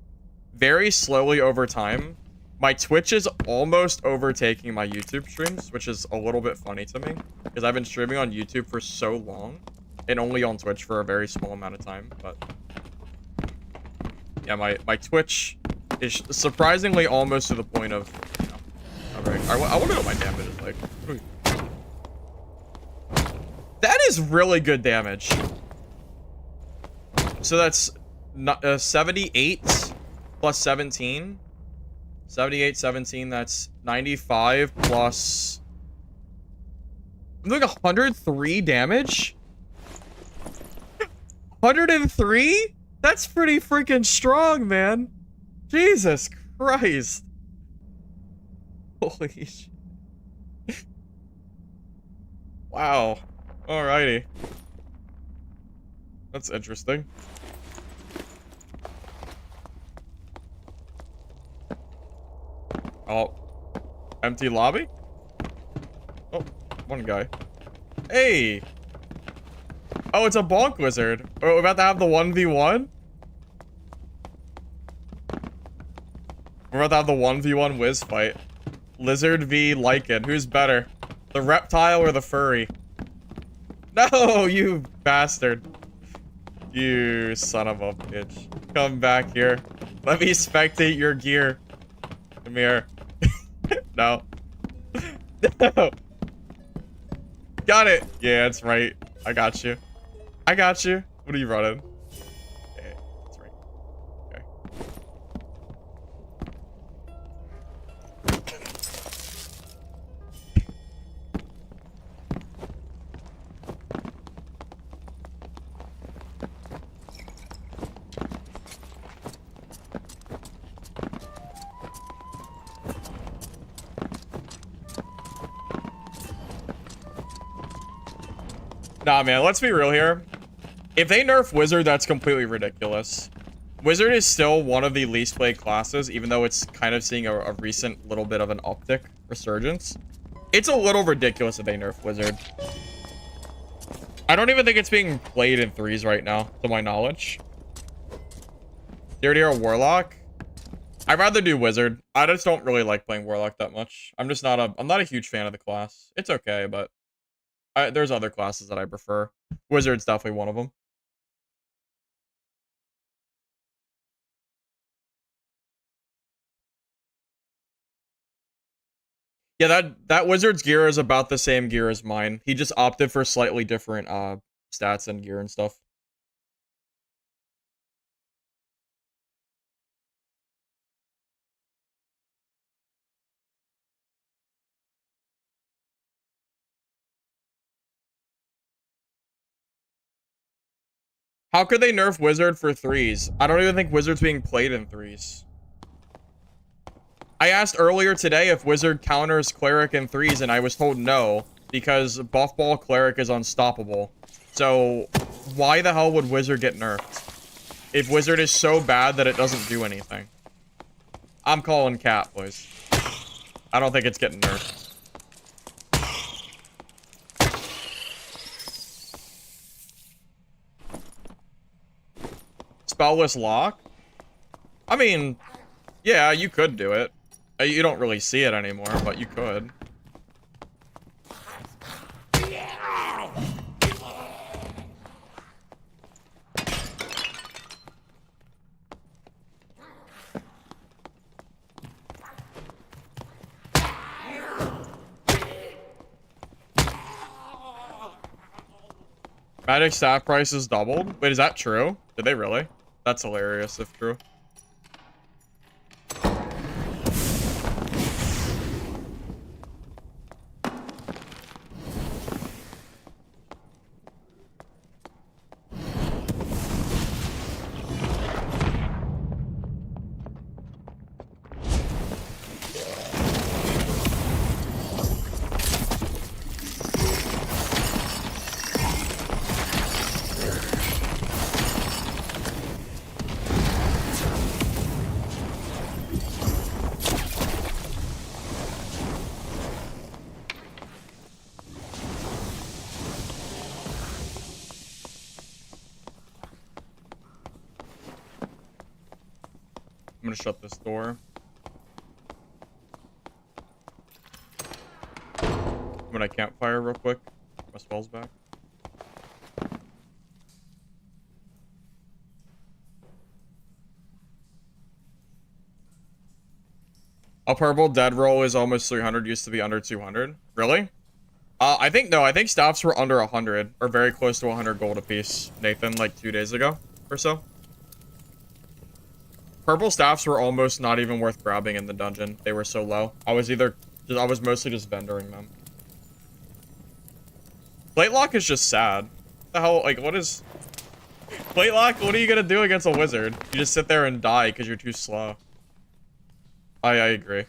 Very slowly over time, my Twitch is almost overtaking my YouTube streams, which is a little bit funny to me because I've been streaming on YouTube for so long and only on Twitch for a very small amount of time. But yeah, my Twitch is surprisingly almost to the point of, you know, I wonder what my damage is like. That is really good damage. So that's 78 plus 17. 78, 17, that's 95 plus... I'm doing 103 damage? 103? That's pretty freaking strong, man. Jesus Christ. Holy shit. Wow. Alrighty. That's interesting. Oh. Empty lobby? Oh, one guy. Hey! Oh, it's a bonk wizard. We're about to have the 1v1? We're about to have the 1v1 whiz fight. Lizard v lichen. Who's better? The reptile or the furry? No, you bastard. You son of a bitch. Come back here. Let me spectate your gear. Come here. No. No. Got it. Yeah, that's right. I got you. I got you. What are you running? Okay, that's right. Okay. Nah, man, let's be real here. If they nerf Wizard, that's completely ridiculous. Wizard is still one of the least played classes, even though it's kind of seeing a recent little bit of an uptick resurgence. It's a little ridiculous that they nerf Wizard. I don't even think it's being played in threes right now, to my knowledge. You already are a Warlock? I'd rather do Wizard. I just don't really like playing Warlock that much. I'm not a huge fan of the class. It's okay, but there's other classes that I prefer. Wizard's definitely one of them. Yeah, that Wizard's gear is about the same gear as mine. He just opted for slightly different stats and gear and stuff. How could they nerf Wizard for threes? I don't even think Wizard's being played in threes. I asked earlier today if Wizard counters Cleric in threes, and I was told no, because Buff Ball Cleric is unstoppable. So, why the hell would Wizard get nerfed? If Wizard is so bad that it doesn't do anything. I'm calling cap, boys. I don't think it's getting nerfed. Spellless lock? I mean, yeah, you could do it. You don't really see it anymore, but you could. Magic staff prices doubled? Wait, is that true? Did they really? That's hilarious if true. gonna shut this door. I'm gonna campfire real quick. My spell's back. A purple dead roll is almost 300. Used to be under 200. Really? I think no. I think staffs were under 100 or very close to 100 gold apiece. Nathan, like 2 days ago or so. Purple staffs were almost not even worth grabbing in the dungeon. They were so low. I was mostly just vendoring them. Plate lock is just sad. What the hell? Like, what is plate lock? What are you gonna do against a wizard? You just sit there and die because you're too slow. I agree.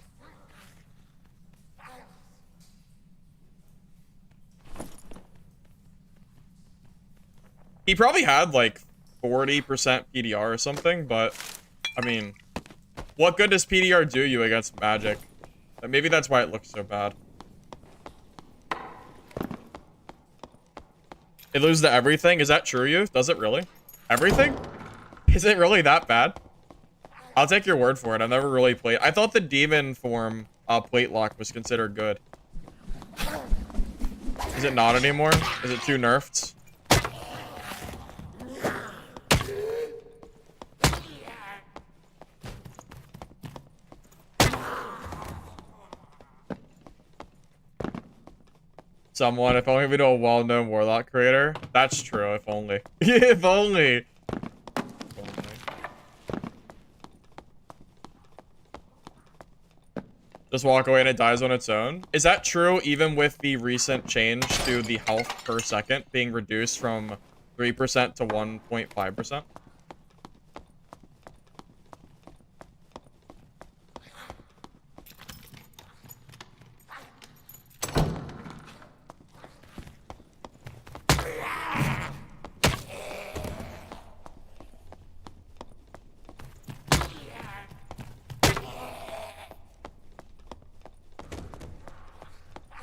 He probably had like 40% PDR or something, but I mean, what good does PDR do you against magic? Maybe that's why it looks so bad. It loses to everything? Is that true, you? Does it really? Everything? Is it really that bad? I'll take your word for it. I've never really played. I thought the demon form plate lock was considered good. Is it not anymore? Is it too nerfed? Someone, if only we know a well-known Warlock creator. That's true, if only. If only. Just walk away and it dies on its own. Is that true even with the recent change to the health per second being reduced from 3% to 1.5%?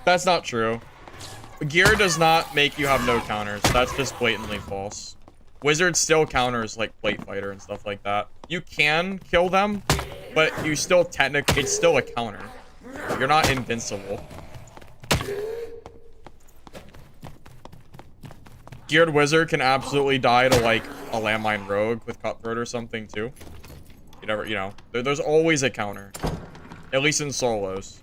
That's not true. Gear does not make you have no counters. That's just blatantly false. Wizard still counters like Plate Fighter and stuff like that. You can kill them, but you still technically, it's still a counter. You're not invincible. Geared Wizard can absolutely die to like a Landmine Rogue with Cutthroat or something too. You never, you know, there's always a counter. At least in solos.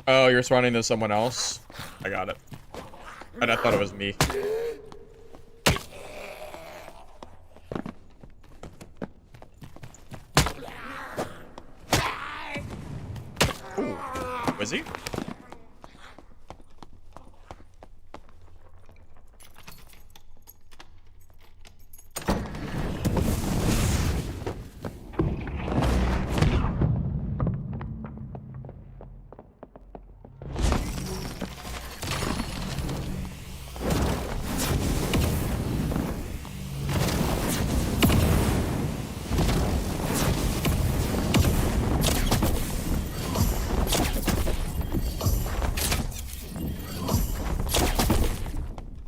Oh, you're responding to someone else? I got it. And I thought it was me. Ooh. Was he?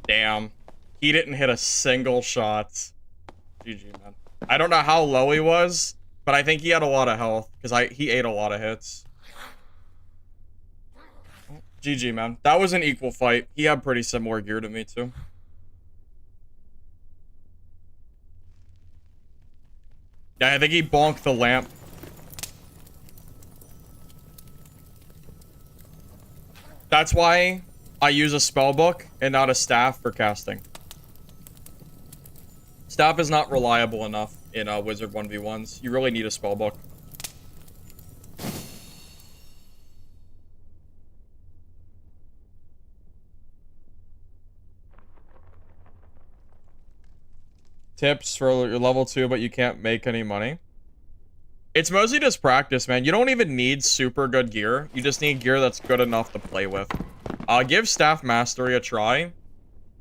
Damn. He didn't hit a single shot. GG, man. I don't know how low he was, but I think he had a lot of health because he ate a lot of hits. GG, man. That was an equal fight. He had pretty similar gear to me, too. Yeah, I think he bonked the lamp. That's why I use a spellbook and not a staff for casting. Staff is not reliable enough in Wizard 1v1s. You really need a spellbook. Tips for your level 2, but you can't make any money. It's mostly just practice, man. You don't even need super good gear. You just need gear that's good enough to play with. Give Staff Mastery a try.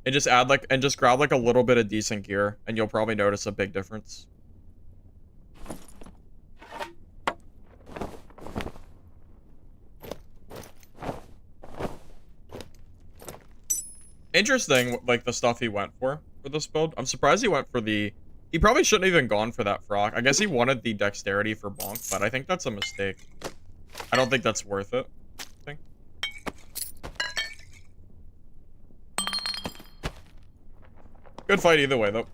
And just add like, and just grab like a little bit of decent gear. And you'll probably notice a big difference. Interesting, like, the stuff he went for this build. I'm surprised he went for the... He probably shouldn't have even gone for that frock. I guess he wanted the dexterity for bonk, but I think that's a mistake. I don't think that's worth it. I think. Good fight either way, though.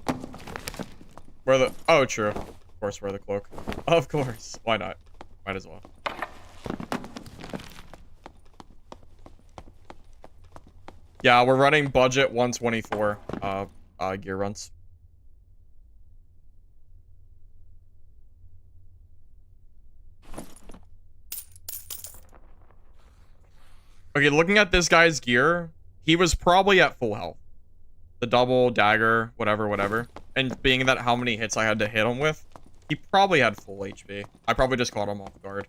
Wear the... Oh, true. Of course, wear the cloak. Of course. Why not? Might as well. Yeah, we're running budget 124 gear runs. Okay, looking at this guy's gear, he was probably at full health. The double, dagger, whatever. And being that how many hits I had to hit him with, he probably had full HP. I probably just caught him off guard.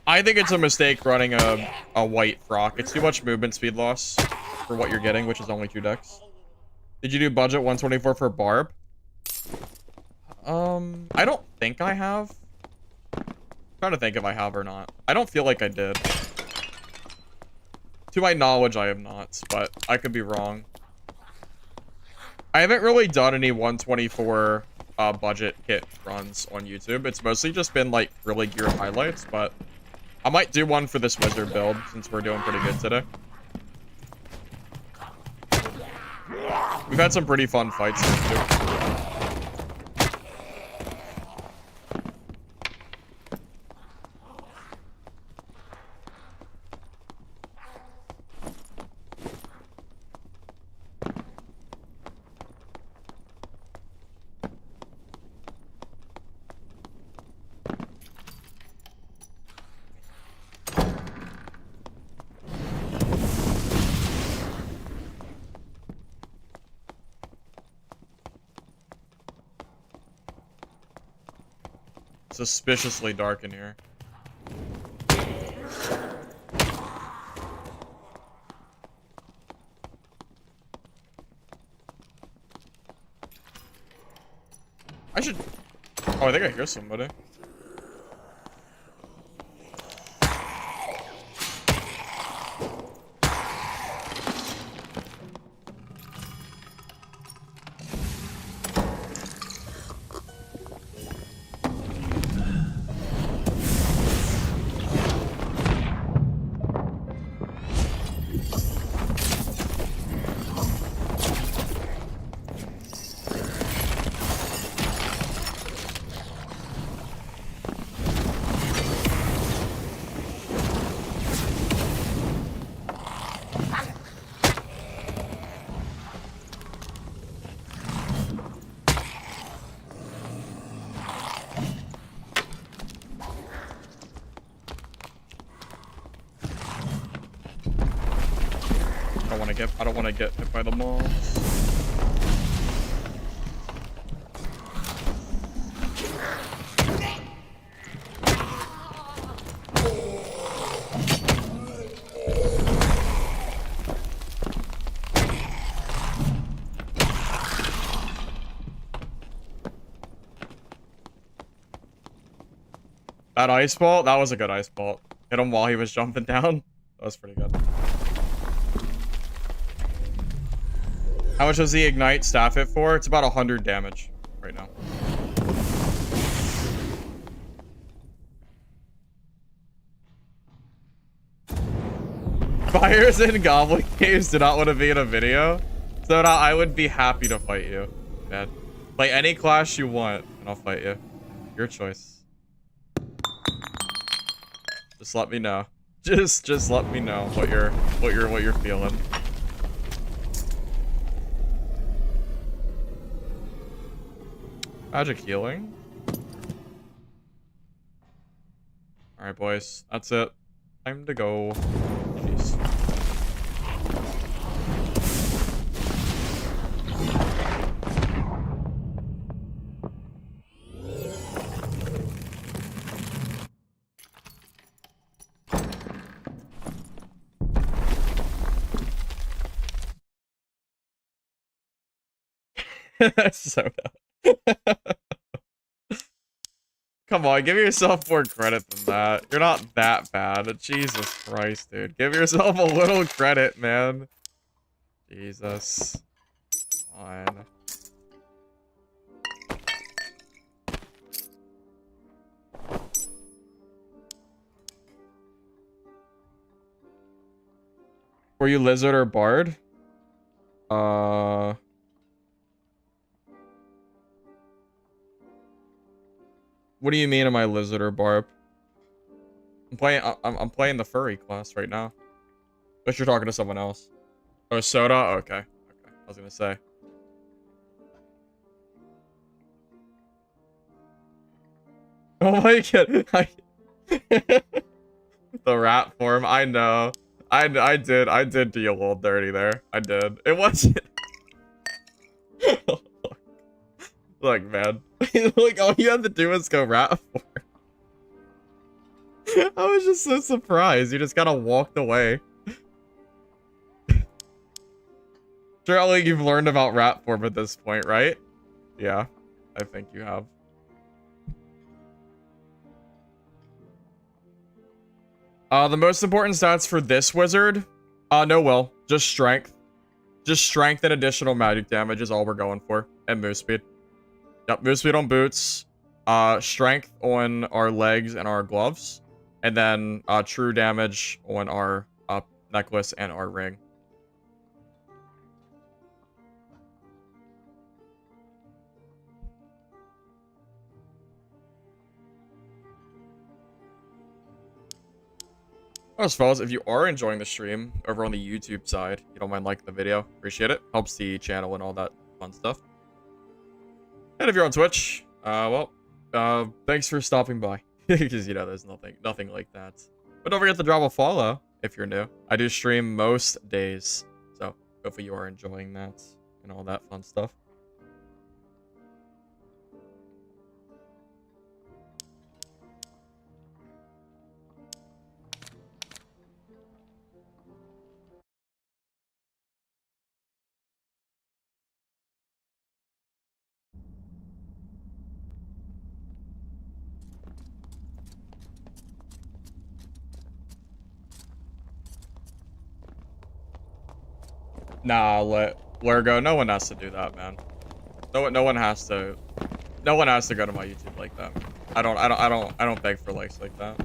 I think it's a mistake running a white frock. It's too much movement speed loss for what you're getting, which is only 2 decks. Did you do budget 124 for Barb? I don't think I have. I'm trying to think if I have or not. I don't feel like I did. To my knowledge, I have not, but I could be wrong. I haven't really done any 124 budget kit runs on YouTube. It's mostly just been like really gear highlights, but I might do one for this wizard build since we're doing pretty good today. We've had some pretty fun fights here too. Suspiciously dark in here. I should... Oh, I think I hear somebody. I don't want to get hit by the mobs. That ice bolt? That was a good ice bolt. Hit him while he was jumping down. That was pretty good. How much does the ignite staff it for? It's about 100 damage right now. Fires and Goblin Caves do not want to be in a video. So now I would be happy to fight you, man. Play any class you want, and I'll fight you. Your choice. Just let me know. Just let me know what you're feeling. Magic healing. All right, boys. That's it. Time to go. Jeez. That's so dumb. Come on, give yourself more credit than that. You're not that bad. Jesus Christ, dude. Give yourself a little credit, man. Jesus. Fine. Were you lizard or bard? What do you mean am I lizard or barb? I'm playing the furry class right now. But you're talking to someone else. Oh, soda? Okay. Okay. I was gonna say. Oh my god. The rat form, I know. I did do you a little dirty there. I did. It wasn't. Look, man. Like, all you had to do was go rat form. I was just so surprised. You just kind of walked away. Surely you've learned about rat form at this point, right? Yeah, I think you have. The most important stats for this wizard, no will, just strength. Just strength and additional magic damage is all we're going for, and move speed. Yep, move speed on boots, strength on our legs and our gloves, and then true damage on our necklace and our ring. As well as if you are enjoying the stream over on the YouTube side, you don't mind liking the video, appreciate it. Helps the channel and all that fun stuff. And if you're on Twitch, thanks for stopping by. Because, you know, there's nothing like that. But don't forget to drop a follow if you're new. I do stream most days, so hopefully you are enjoying that and all that fun stuff. Nah, let her go. No one has to do that, man. No one has to go to my YouTube like that. I don't beg for likes like that.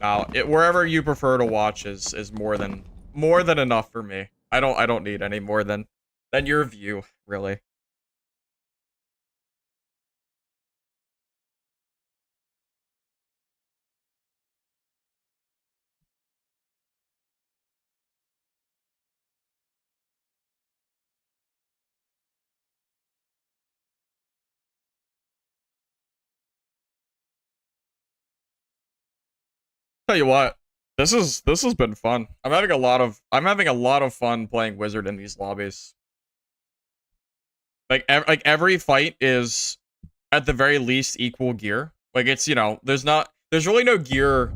Now, wherever you prefer to watch is more than enough for me. I don't need any more than your view, really. Tell you what, this has been fun. I'm having a lot of fun playing wizard in these lobbies. Like every fight is at the very least equal gear. Like it's, you know, there's really no gear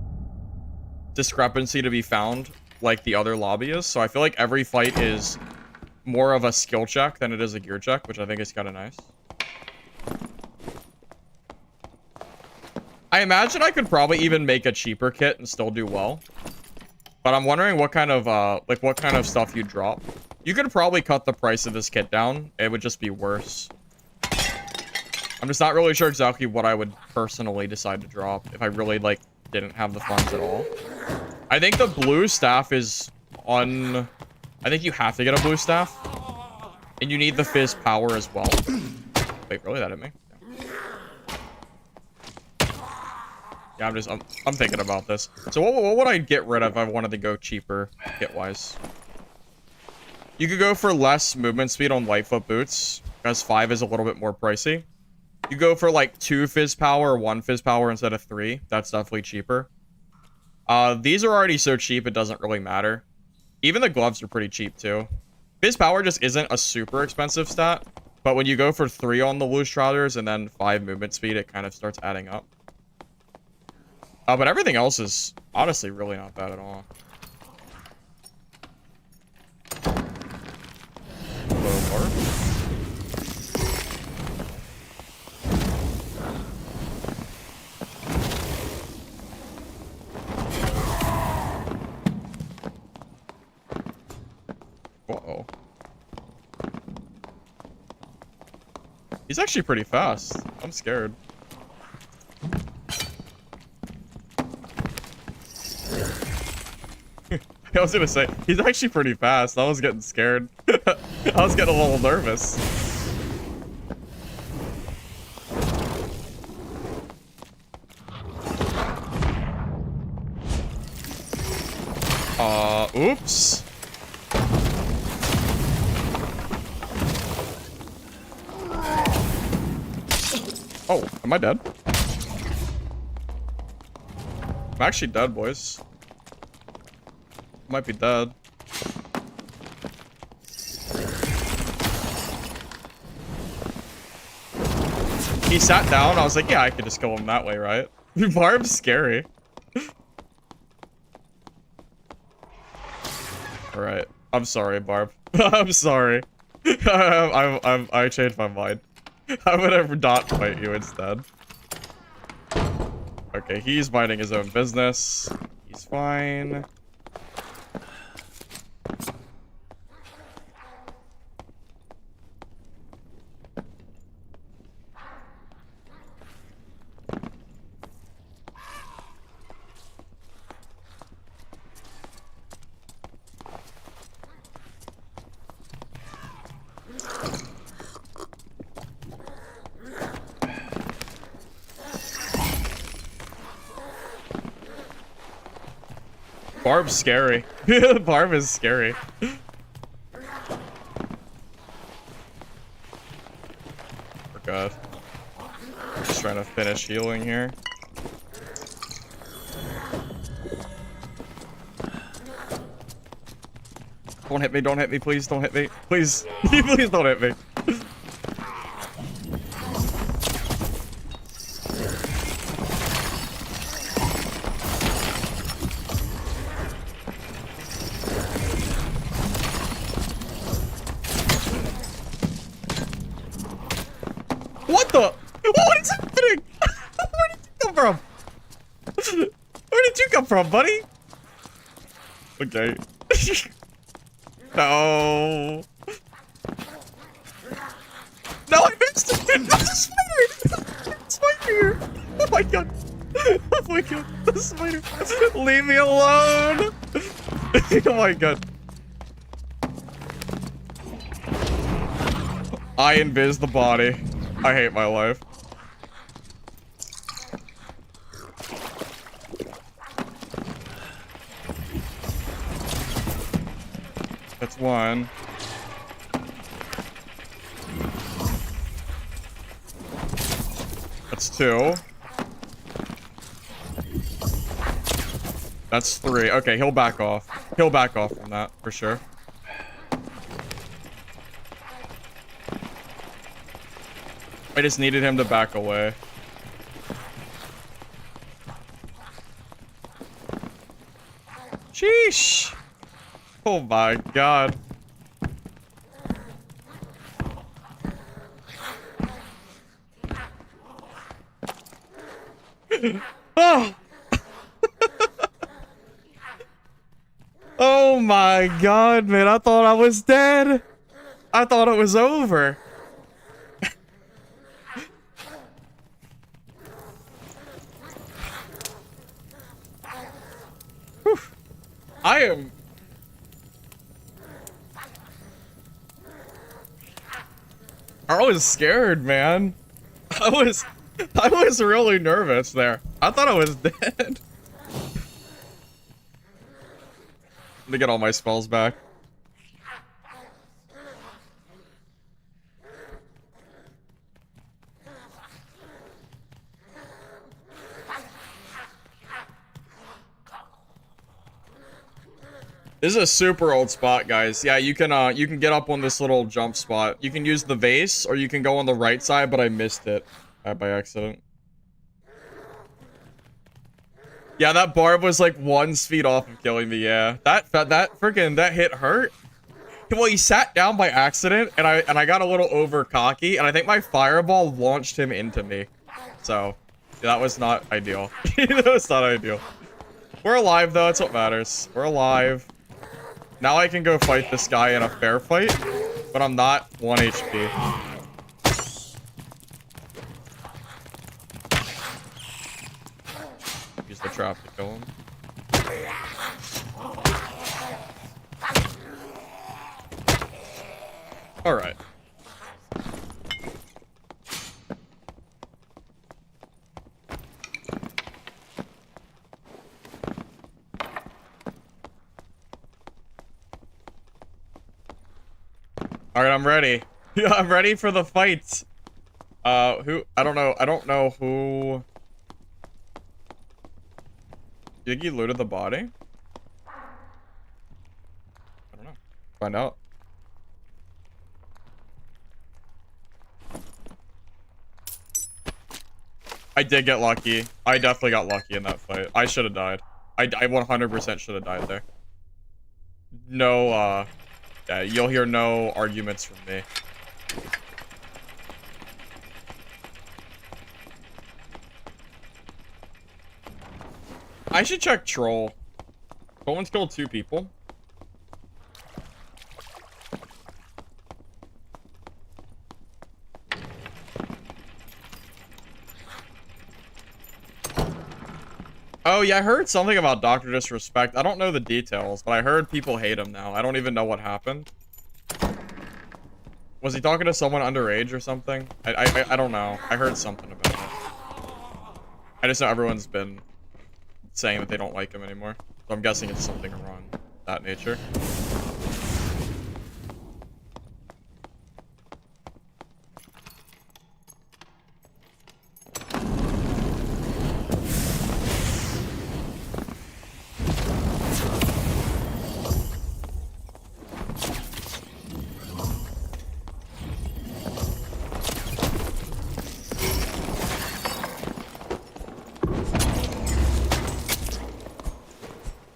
discrepancy to be found like the other lobby is. So I feel like every fight is more of a skill check than it is a gear check, which I think is kind of nice. I imagine I could probably even make a cheaper kit and still do well. But I'm wondering what kind of stuff you drop. You could probably cut the price of this kit down. It would just be worse. I'm just not really sure exactly what I would personally decide to drop if I really, like, didn't have the funds at all. I think the blue staff is I think you have to get a blue staff. And you need the fizz power as well. Wait, really? That hit me? Yeah, I'm thinking about this. So what would I get rid of if I wanted to go cheaper kit-wise? You could go for less movement speed on Lightfoot boots, because 5 is a little bit more pricey. You go for like 2 fizz power or 1 fizz power instead of 3. That's definitely cheaper. These are already so cheap it doesn't really matter. Even the gloves are pretty cheap too. Fizz power just isn't a super expensive stat, but when you go for 3 on the loose trousers and then 5 movement speed, it kind of starts adding up. But everything else is honestly really not bad at all. Hello, Barb. He's actually pretty fast. I'm scared. I was gonna say, he's actually pretty fast. I was getting scared. I was getting a little nervous. Oops. Oh, am I dead? I'm actually dead, boys. Might be dead. He sat down. I was like, yeah, I could just kill him that way, right? Barb's scary. All right. I'm sorry, Barb. I'm sorry. I changed my mind. I would have not fight you instead. Okay, he's minding his own business. He's fine. Barb's scary. Barb is scary. Oh god. Just trying to finish healing here. Don't hit me, please don't hit me. Please, please don't hit me. What the? What is happening? Where did you come from? Where did you come from, buddy? Okay. No. No, I missed it. No, the spider. Spider. Oh my god. Oh my god. The spider. Leave me alone. Oh my god. I invis the body. I hate my life. That's one. That's two. That's three. Okay, he'll back off. He'll back off from that, for sure. I just needed him to back away. Sheesh. Oh my god. Oh. Oh my god, man. I thought I was dead. I thought it was over. I am... I was scared, man. I was really nervous there. I thought I was dead. To get all my spells back. This is a super old spot, guys. Yeah, you can get up on this little jump spot. You can use the vase, or you can go on the right side, but I missed it by accident. Yeah, that Barb was like 1 speed off of killing me. Yeah, that hit hurt. Well, he sat down by accident, and I got a little over cocky, and I think my fireball launched him into me. So that was not ideal. That was not ideal. We're alive though. That's what matters. We're alive. Now I can go fight this guy in a fair fight, but I'm not 1 HP. trap to kill him. Alright. Alright, I'm ready. I'm ready for the fight. Who? I don't know who. You think he looted the body? I don't know. Find out. I did get lucky. I definitely got lucky in that fight. I should have died. I 100% should have died there. No, yeah, you'll hear no arguments from me. I should check Troll. Someone's killed 2 people. Oh, yeah, I heard something about Dr. Disrespect. I don't know the details, but I heard people hate him now. I don't even know what happened. Was he talking to someone underage or something? I don't know. I heard something about it. I just know everyone's been saying that they don't like him anymore. So I'm guessing it's something wrong that nature.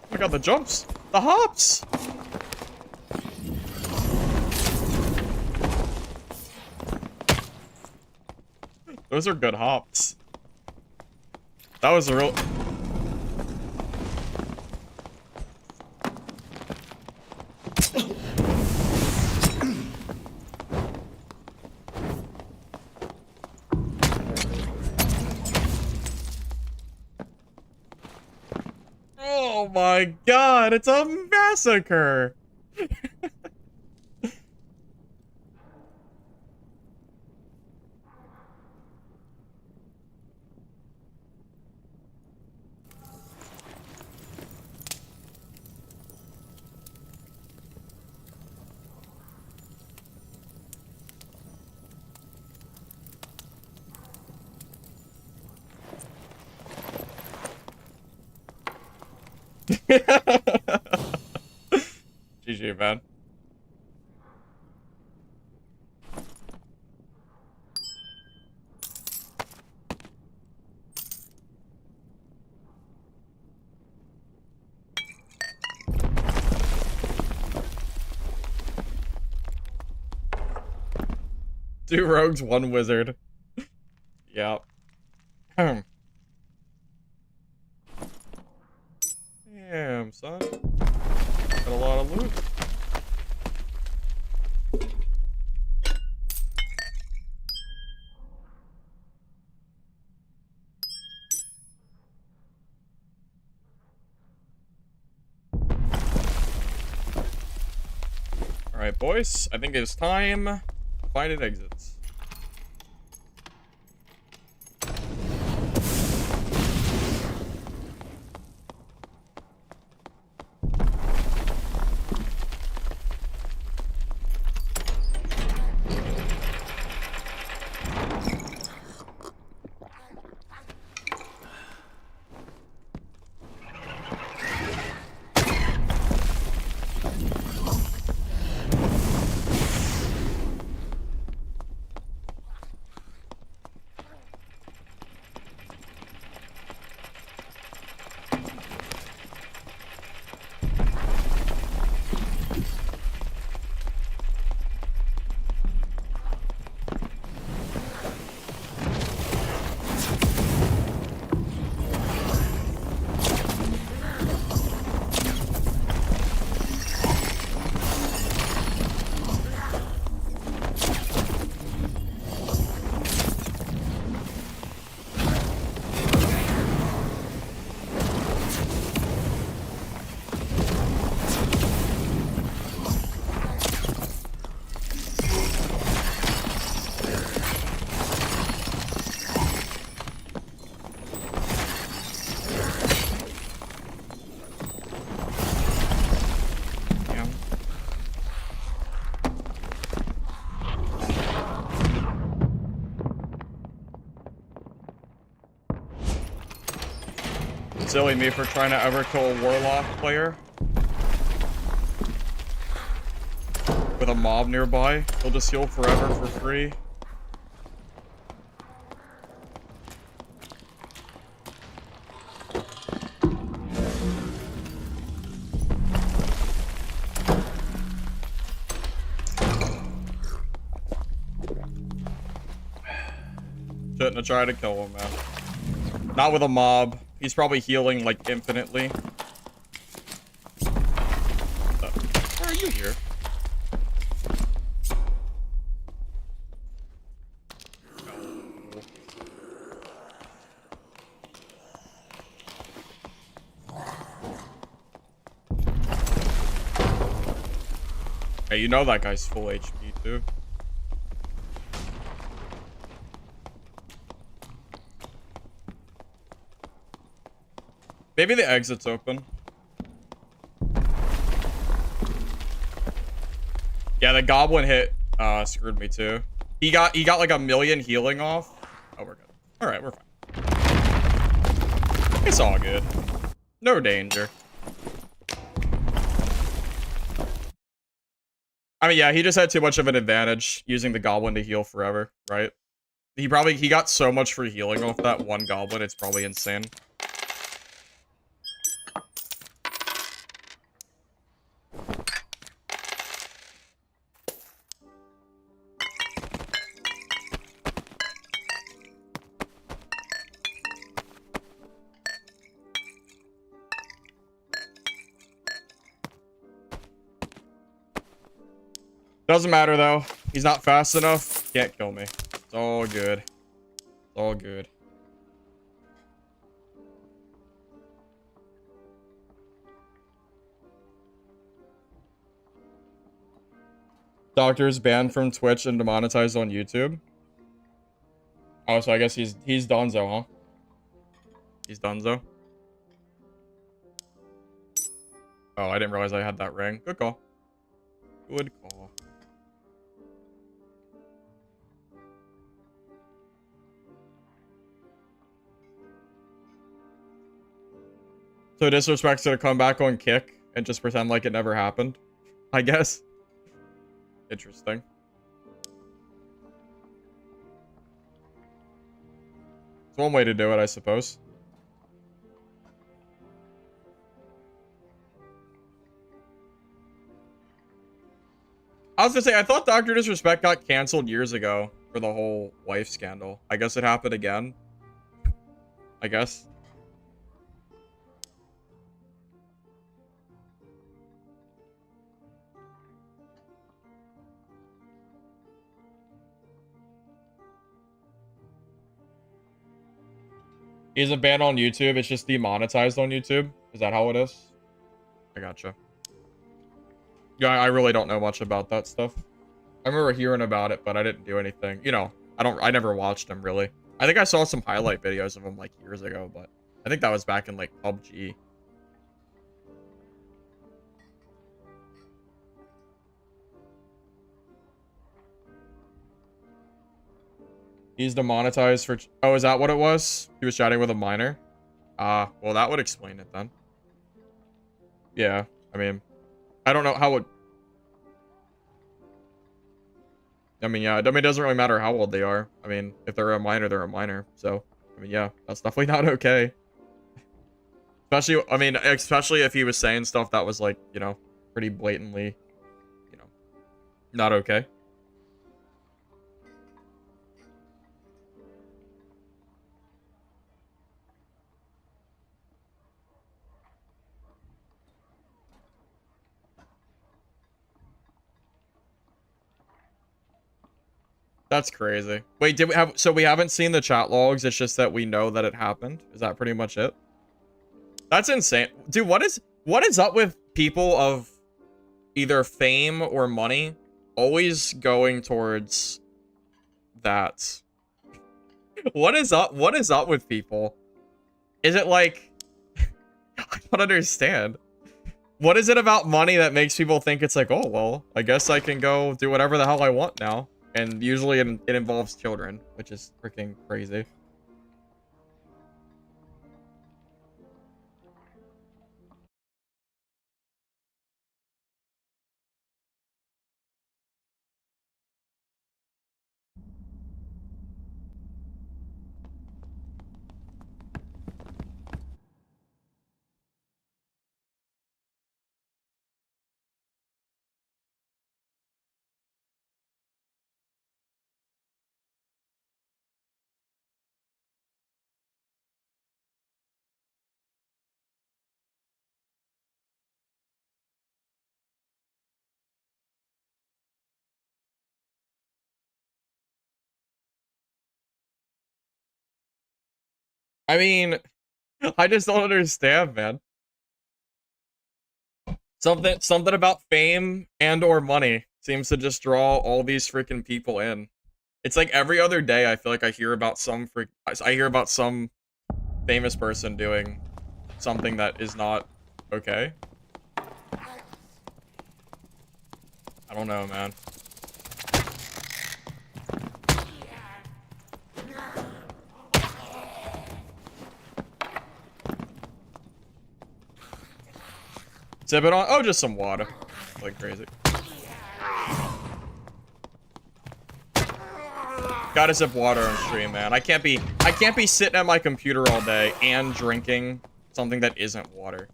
Oh my god, the jumps! The hops! Those are good hops. That was a real... Oh my god, it's a massacre! GG, man. Two rogues, one wizard. Yep. Damn, son. Got a lot of loot. Alright, boys. I think it's time to find an exits. Silly me for trying to ever kill a Warlock player with a mob nearby. He'll just heal forever for free. Shouldn't have tried to kill him, man. Not with a mob. He's probably healing, like, infinitely. Why are you here? Hey, you know that guy's full HP, too. Maybe the exit's open. Yeah, the goblin hit screwed me too. He got like 1,000,000 healing off. Oh, we're good. All right, we're fine. It's all good. No danger. I mean, yeah, he just had too much of an advantage using the goblin to heal forever, right? He got so much free healing off that one goblin. It's probably insane. Doesn't matter though. He's not fast enough. Can't kill me. It's all good. It's all good. Doctor is banned from Twitch and demonetized on YouTube. Oh, so I guess he's Donzo, huh? He's Donzo. Oh, I didn't realize I had that ring. Good call. Good call. So Disrespect's gonna come back on Kick and just pretend like it never happened, I guess. Interesting. It's one way to do it, I suppose. I was gonna say, I thought Dr. Disrespect got canceled years ago for the whole wife scandal. I guess it happened again. I guess. He's a ban on YouTube. It's just demonetized on YouTube. Is that how it is? I gotcha. Yeah, I really don't know much about that stuff. I remember hearing about it, but I didn't do anything. You know, I never watched him really. I think I saw some highlight videos of him like years ago, but I think that was back in like PUBG. He's demonetized for... Oh, is that what it was? He was chatting with a minor? Ah, well, that would explain it then. Yeah, I mean, I don't know how it... I mean, yeah, I mean, it doesn't really matter how old they are. I mean, if they're a minor, they're a minor. So, I mean, yeah, that's definitely not okay. Especially, I mean, especially if he was saying stuff that was like, you know, pretty blatantly, you know, not okay. That's crazy. Wait, did we have... So we haven't seen the chat logs. It's just that we know that it happened. Is that pretty much it? That's insane. Dude, what is up with people of either fame or money always going towards that? What is up with people? Is it like... I don't understand. What is it about money that makes people think it's like, oh, well, I guess I can go do whatever the hell I want now? And usually it involves children, which is freaking crazy. I mean, I just don't understand, man. Something about fame and or money seems to just draw all these freaking people in. It's like every other day I feel like I hear about some famous person doing something that is not okay. I don't know, man. Sip it on. Oh, just some water. Like crazy. Gotta sip water on stream, man. I can't be sitting at my computer all day and drinking something that isn't water.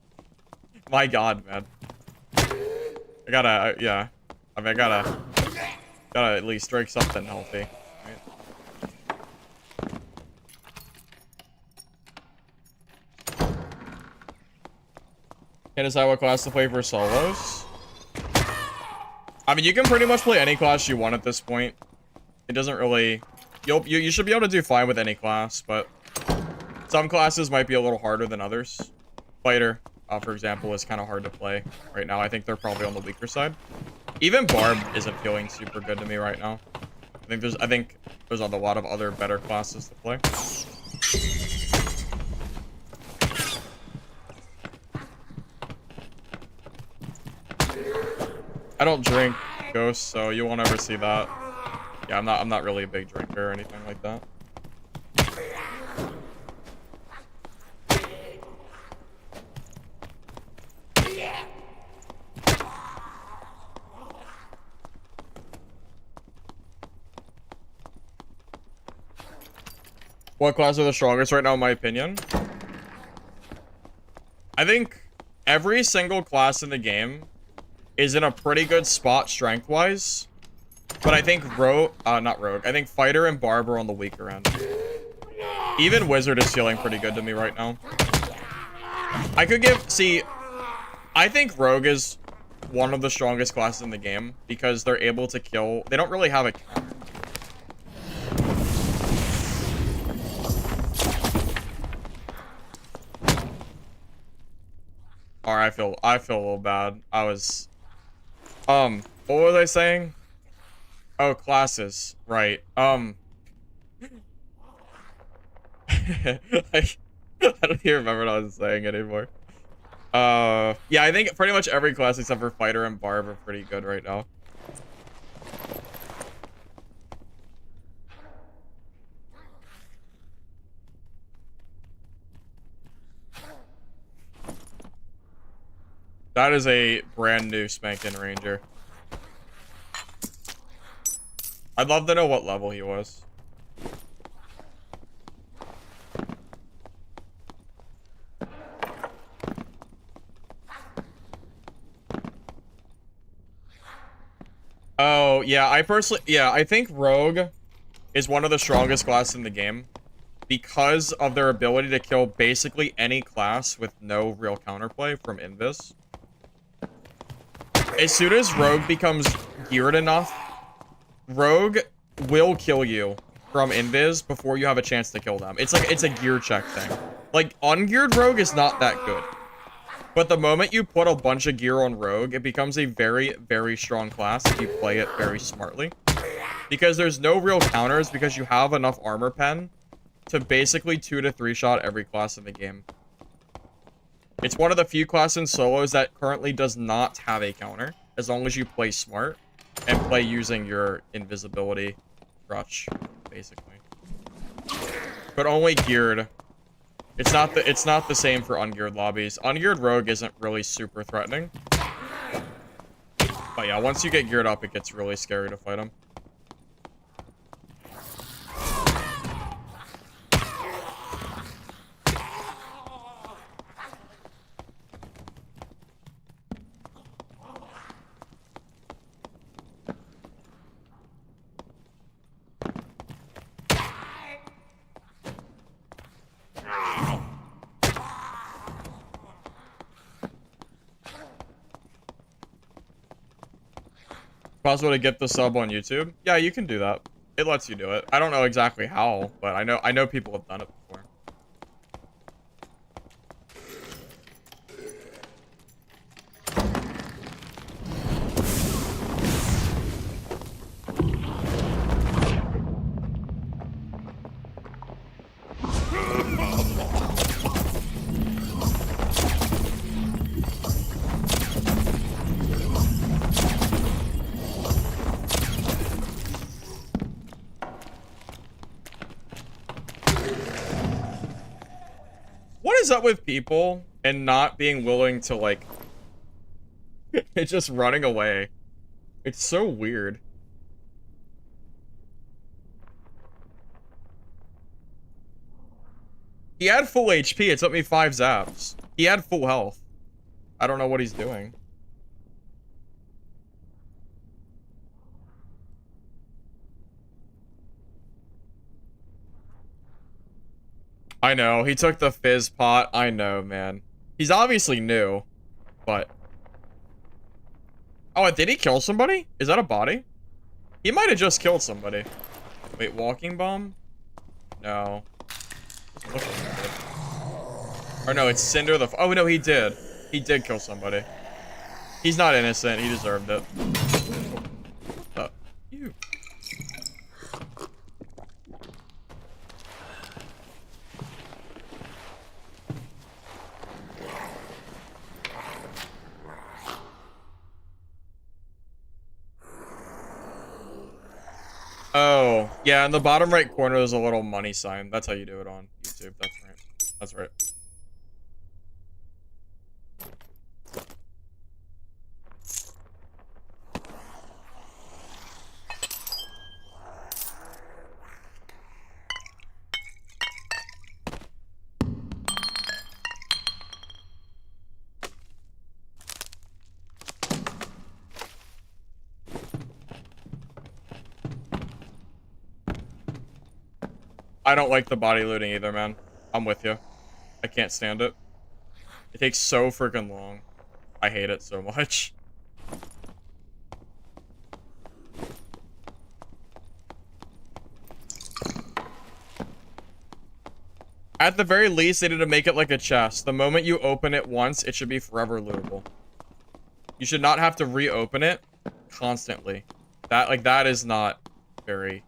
My God, man. I gotta, yeah. I mean, I gotta at least drink something healthy. Can't decide what class to play for solos. I mean, you can pretty much play any class you want at this point. It doesn't really... You should be able to do fine with any class, but some classes might be a little harder than others. Fighter, for example, is kind of hard to play right now. I think they're probably on the weaker side. Even Barb isn't feeling super good to me right now. I think there's a lot of other better classes to play. I don't drink Ghost, so you won't ever see that. Yeah, I'm not really a big drinker or anything like that. What class are the strongest right now, in my opinion? I think every single class in the game is in a pretty good spot strength-wise. But I think I think Fighter and Barb are on the weaker end. Even Wizard is feeling pretty good to me right now. I think Rogue is one of the strongest classes in the game because they're able to kill. They don't really have a counter. Alright, I feel a little bad. What was I saying? Oh, classes. Right. I don't even remember what I was saying anymore. Yeah, I think pretty much every class except for Fighter and Barb are pretty good right now. That is a brand new spanking Ranger. I'd love to know what level he was. Oh, yeah, I think Rogue is one of the strongest classes in the game because of their ability to kill basically any class with no real counterplay from Invis. As soon as Rogue becomes geared enough, Rogue will kill you from Invis before you have a chance to kill them. It's a gear check thing. Like, ungeared Rogue is not that good. But the moment you put a bunch of gear on Rogue, it becomes a very, very strong class if you play it very smartly. Because there's no real counters because you have enough armor pen to basically 2 to 3 shot every class in the game. It's one of the few classes in solos that currently does not have a counter, as long as you play smart and play using your invisibility crutch, basically. But only geared. It's not the same for ungeared lobbies. Ungeared Rogue isn't really super threatening. But yeah, once you get geared up, it gets really scary to fight him. Possible to get the sub on YouTube? Yeah, you can do that. It lets you do it. I don't know exactly how, but I know people have done it before. is up with people and not being willing to, like... it's just running away. It's so weird. He had full HP. It took me 5 zaps. He had full health. I don't know what he's doing. I know. He took the fizz pot. I know, man. He's obviously new, but... Oh, did he kill somebody? Is that a body? He might have just killed somebody. Wait, walking bomb? No. Or no, it's Cinder the... Oh, no, he did. He did kill somebody. He's not innocent. He deserved it. What the... Ew. Oh, yeah, in the bottom right corner, there's a little money sign. That's how you do it on YouTube. That's right. That's right. I don't like the body looting either, man. I'm with you. I can't stand it. It takes so freaking long. I hate it so much. At the very least, they need to make it like a chest. The moment you open it once, it should be forever lootable. You should not have to reopen it constantly. That is not very good.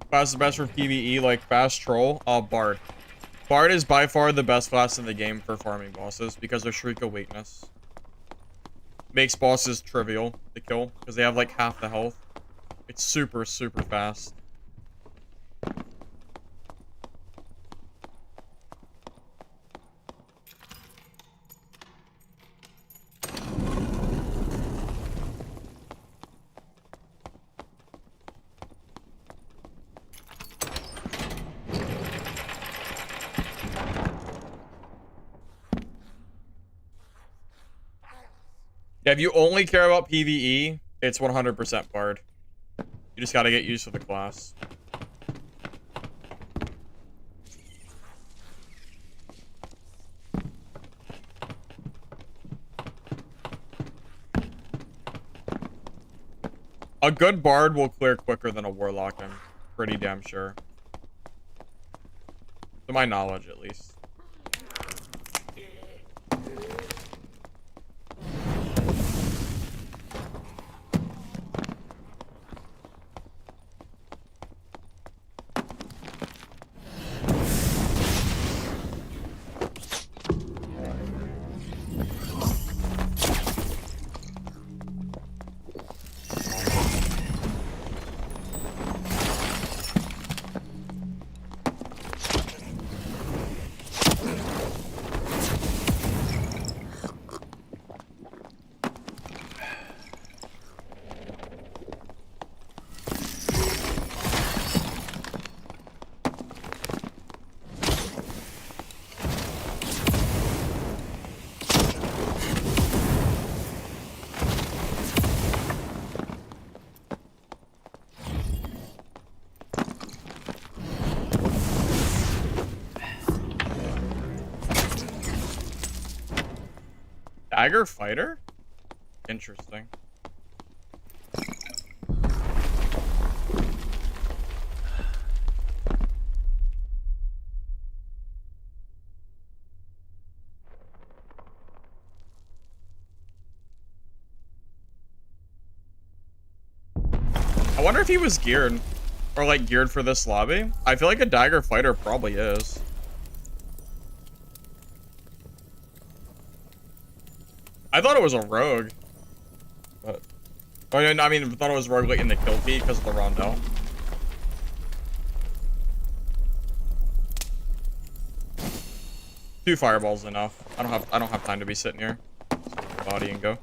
Class is best for PvE, like fast troll. Bard. Bard is by far the best class in the game for farming bosses because of Shriek of Weakness. Makes bosses trivial to kill because they have like half the health. It's super, super fast. Yeah, if you only care about PvE, it's 100% Bard. You just gotta get used to the class. A good Bard will clear quicker than a Warlock, I'm pretty damn sure. To my knowledge, at least. Dagger fighter? Interesting. I wonder if he was geared. Or, like, geared for this lobby. I feel like a dagger fighter probably is. I thought it was a rogue. But... Oh, I mean, I thought it was rogue like, in the kill feed because of the rondel. Two fireballs enough. I don't have time to be sitting here. Just body and go.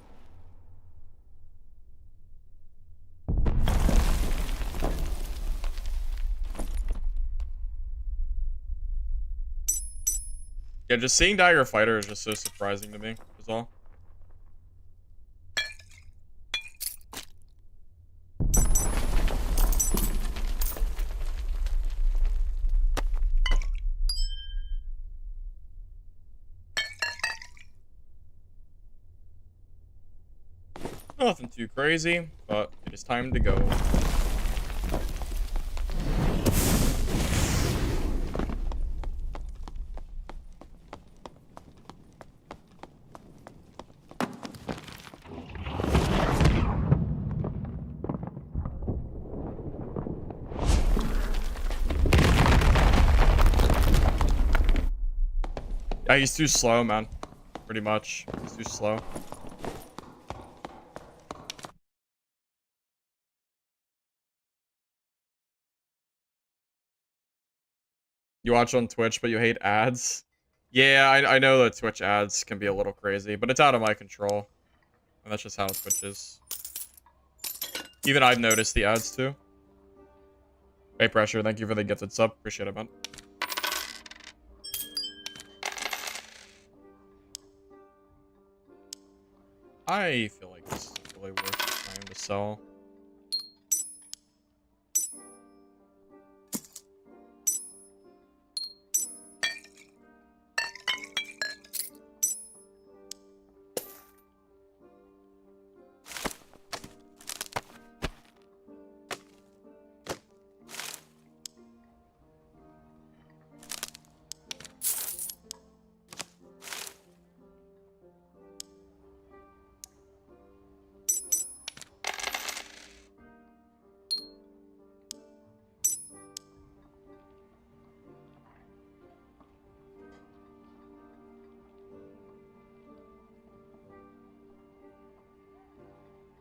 Yeah, just seeing Dagger Fighter is just so surprising to me, is all. Nothing too crazy, but it is time to go. Yeah, he's too slow, man. Pretty much. He's too slow. You watch on Twitch, but you hate ads? Yeah, I know that Twitch ads can be a little crazy, but it's out of my control. And that's just how Twitch is. Even I've noticed the ads, too. Hey, Pressure, thank you for the gifted sub. Appreciate it, man. I feel like this is really worth trying to sell.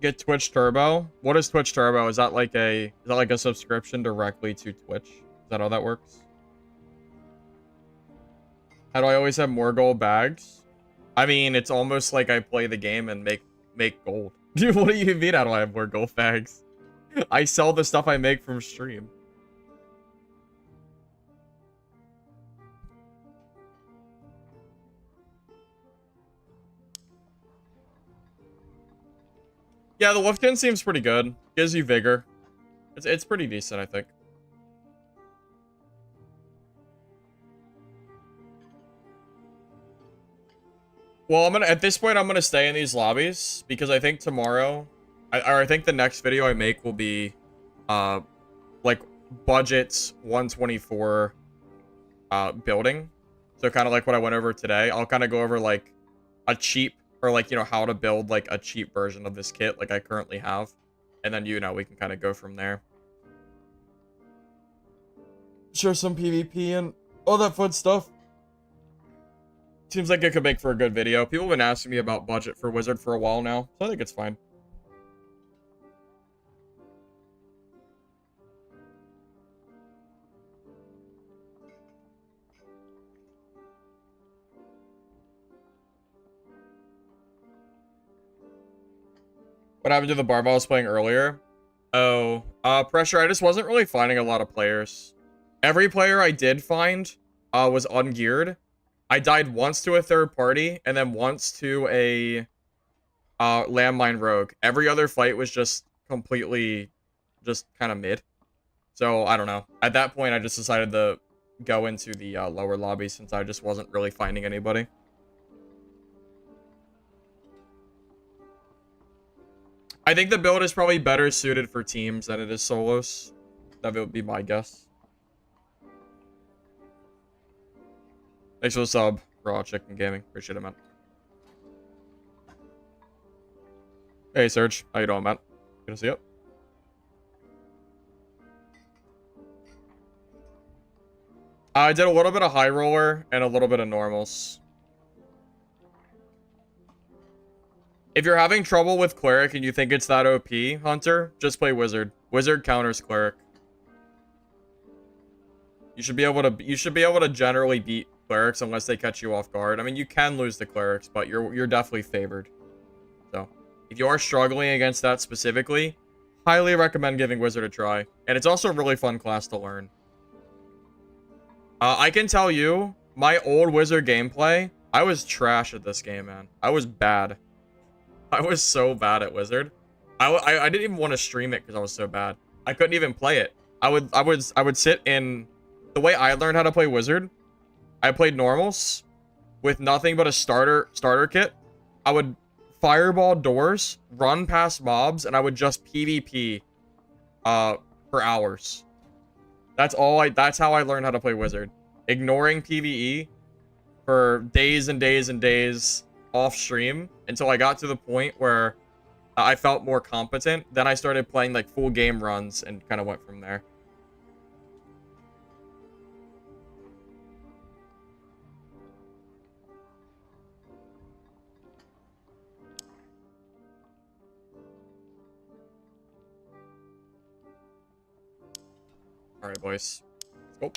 Get Twitch Turbo. What is Twitch Turbo? Is that like a subscription directly to Twitch? Is that how that works? How do I always have more gold bags? I mean, it's almost like I play the game and make gold. Dude, what do you mean how do I have more gold bags? I sell the stuff I make from stream. Yeah, the Wolfkin seems pretty good. Gives you vigor. It's pretty decent, I think. Well, at this point, I'm gonna stay in these lobbies because I think tomorrow, I think the next video I make will be, like budget 124, building. So kind of like what I went over today. I'll kind of go over like a cheap or like, you know, how to build like a cheap version of this kit like I currently have. And then, you know, we can kind of go from there. Share some PvP and all that fun stuff. Seems like it could make for a good video. People have been asking me about budget for Wizard for a while now, so I think it's fine. What happened to the Barb I was playing earlier? Oh, Pressure, I just wasn't really finding a lot of players. Every player I did find was ungeared. I died once to a third party, and then once to a landmine rogue. Every other fight was just completely just kind of mid. So, I don't know. At that point, I just decided to go into the lower lobby since I just wasn't really finding anybody. I think the build is probably better suited for teams than it is solos. That would be my guess. Thanks for the sub, Raw Chicken Gaming. Appreciate it, man. Hey, Serge. How you doing, man? Good to see you. I did a little bit of high roller and a little bit of normals. If you're having trouble with cleric and you think it's that OP, Hunter, just play wizard. Wizard counters cleric. You should be able to generally beat clerics unless they catch you off guard. I mean, you can lose the clerics, but you're definitely favored. So, if you are struggling against that specifically, highly recommend giving wizard a try. And it's also a really fun class to learn. I can tell you, my old wizard gameplay, I was trash at this game, man. I was bad. I was so bad at wizard. I didn't even want to stream it because I was so bad. I couldn't even play it. I would sit in the way I learned how to play wizard. I played normals with nothing but a starter kit. I would fireball doors, run past mobs, and I would just PvP for hours. That's how I learned how to play wizard. Ignoring PvE for days and days and days off stream until I got to the point where I felt more competent. Then I started playing like full game runs and kind of went from there. All right, boys. Let's go.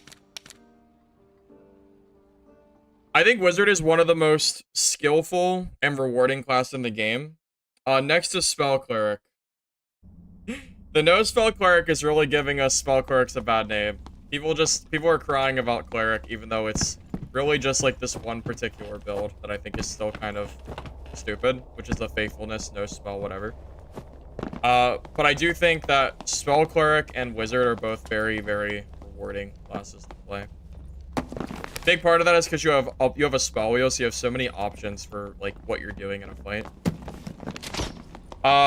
I think wizard is one of the most skillful and rewarding class in the game. Next to spell cleric. The no spell cleric is really giving us spell clerics a bad name. People are crying about cleric, even though it's really just like this one particular build that I think is still kind of stupid, which is the faithfulness, no spell, whatever. But I do think that spell cleric and wizard are both very, very rewarding classes to play. Big part of that is because you have a spell wheel, so you have so many options for like what you're doing in a fight.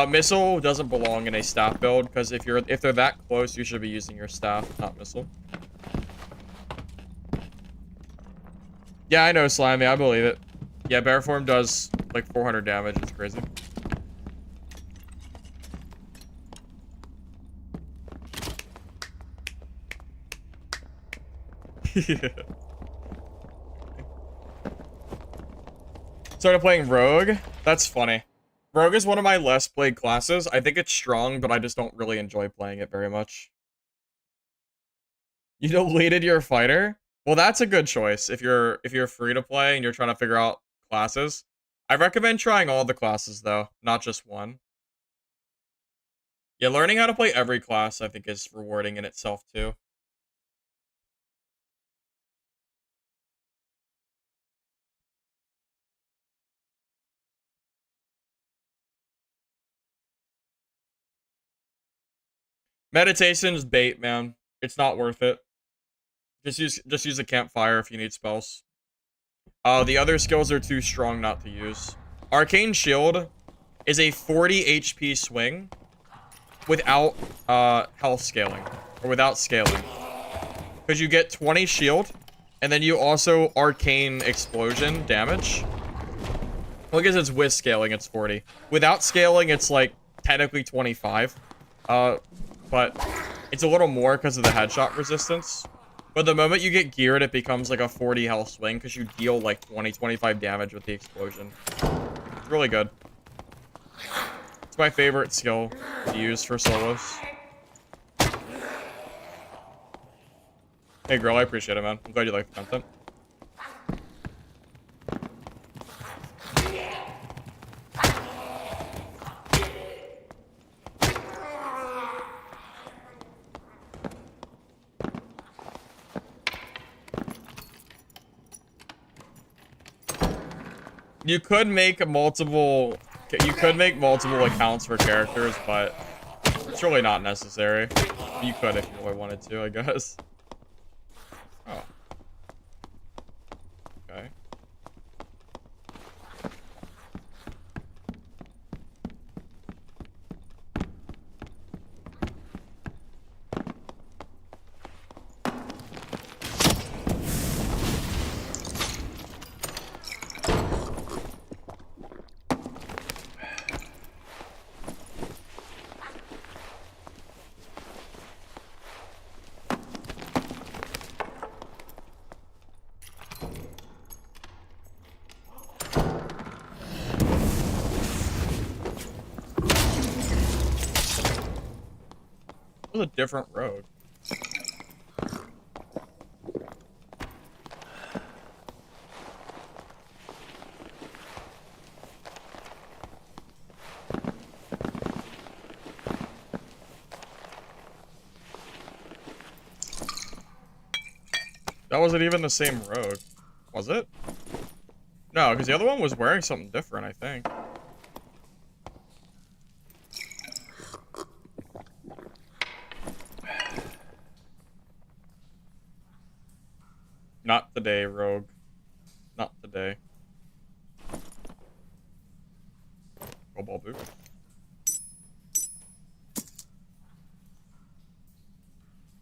Missile doesn't belong in a staff build because if they're that close, you should be using your staff, not missile. Yeah, I know, Slimy. I believe it. Yeah, bear form does like 400 damage. It's crazy. Yeah. Started playing Rogue. That's funny. Rogue is one of my less played classes. I think it's strong, but I just don't really enjoy playing it very much. You deleted your fighter? Well, that's a good choice. If you're free to play and you're trying to figure out classes. I recommend trying all the classes though, not just one. Yeah, learning how to play every class I think is rewarding in itself too. Meditation's bait, man. It's not worth it. Just use a campfire if you need spells. The other skills are too strong not to use. Arcane Shield is a 40 HP swing without health scaling or without scaling. Because you get 20 shield and then you also arcane explosion damage. Well, I guess it's with scaling, it's 40. Without scaling, it's like technically 25. But it's a little more because of the headshot resistance. But the moment you get geared, it becomes like a 40 health swing because you deal like 20-25 damage with the explosion. It's really good. It's my favorite skill to use for solos. Hey girl, I appreciate it, man. I'm glad you like the content. You could make multiple accounts for characters, but it's really not necessary. You could if you really wanted to, I guess. Oh. Okay. was a different road. That wasn't even the same road. Was it? No, because the other one was wearing something different, I think. Not today, Rogue. Not today. Cobalt boot.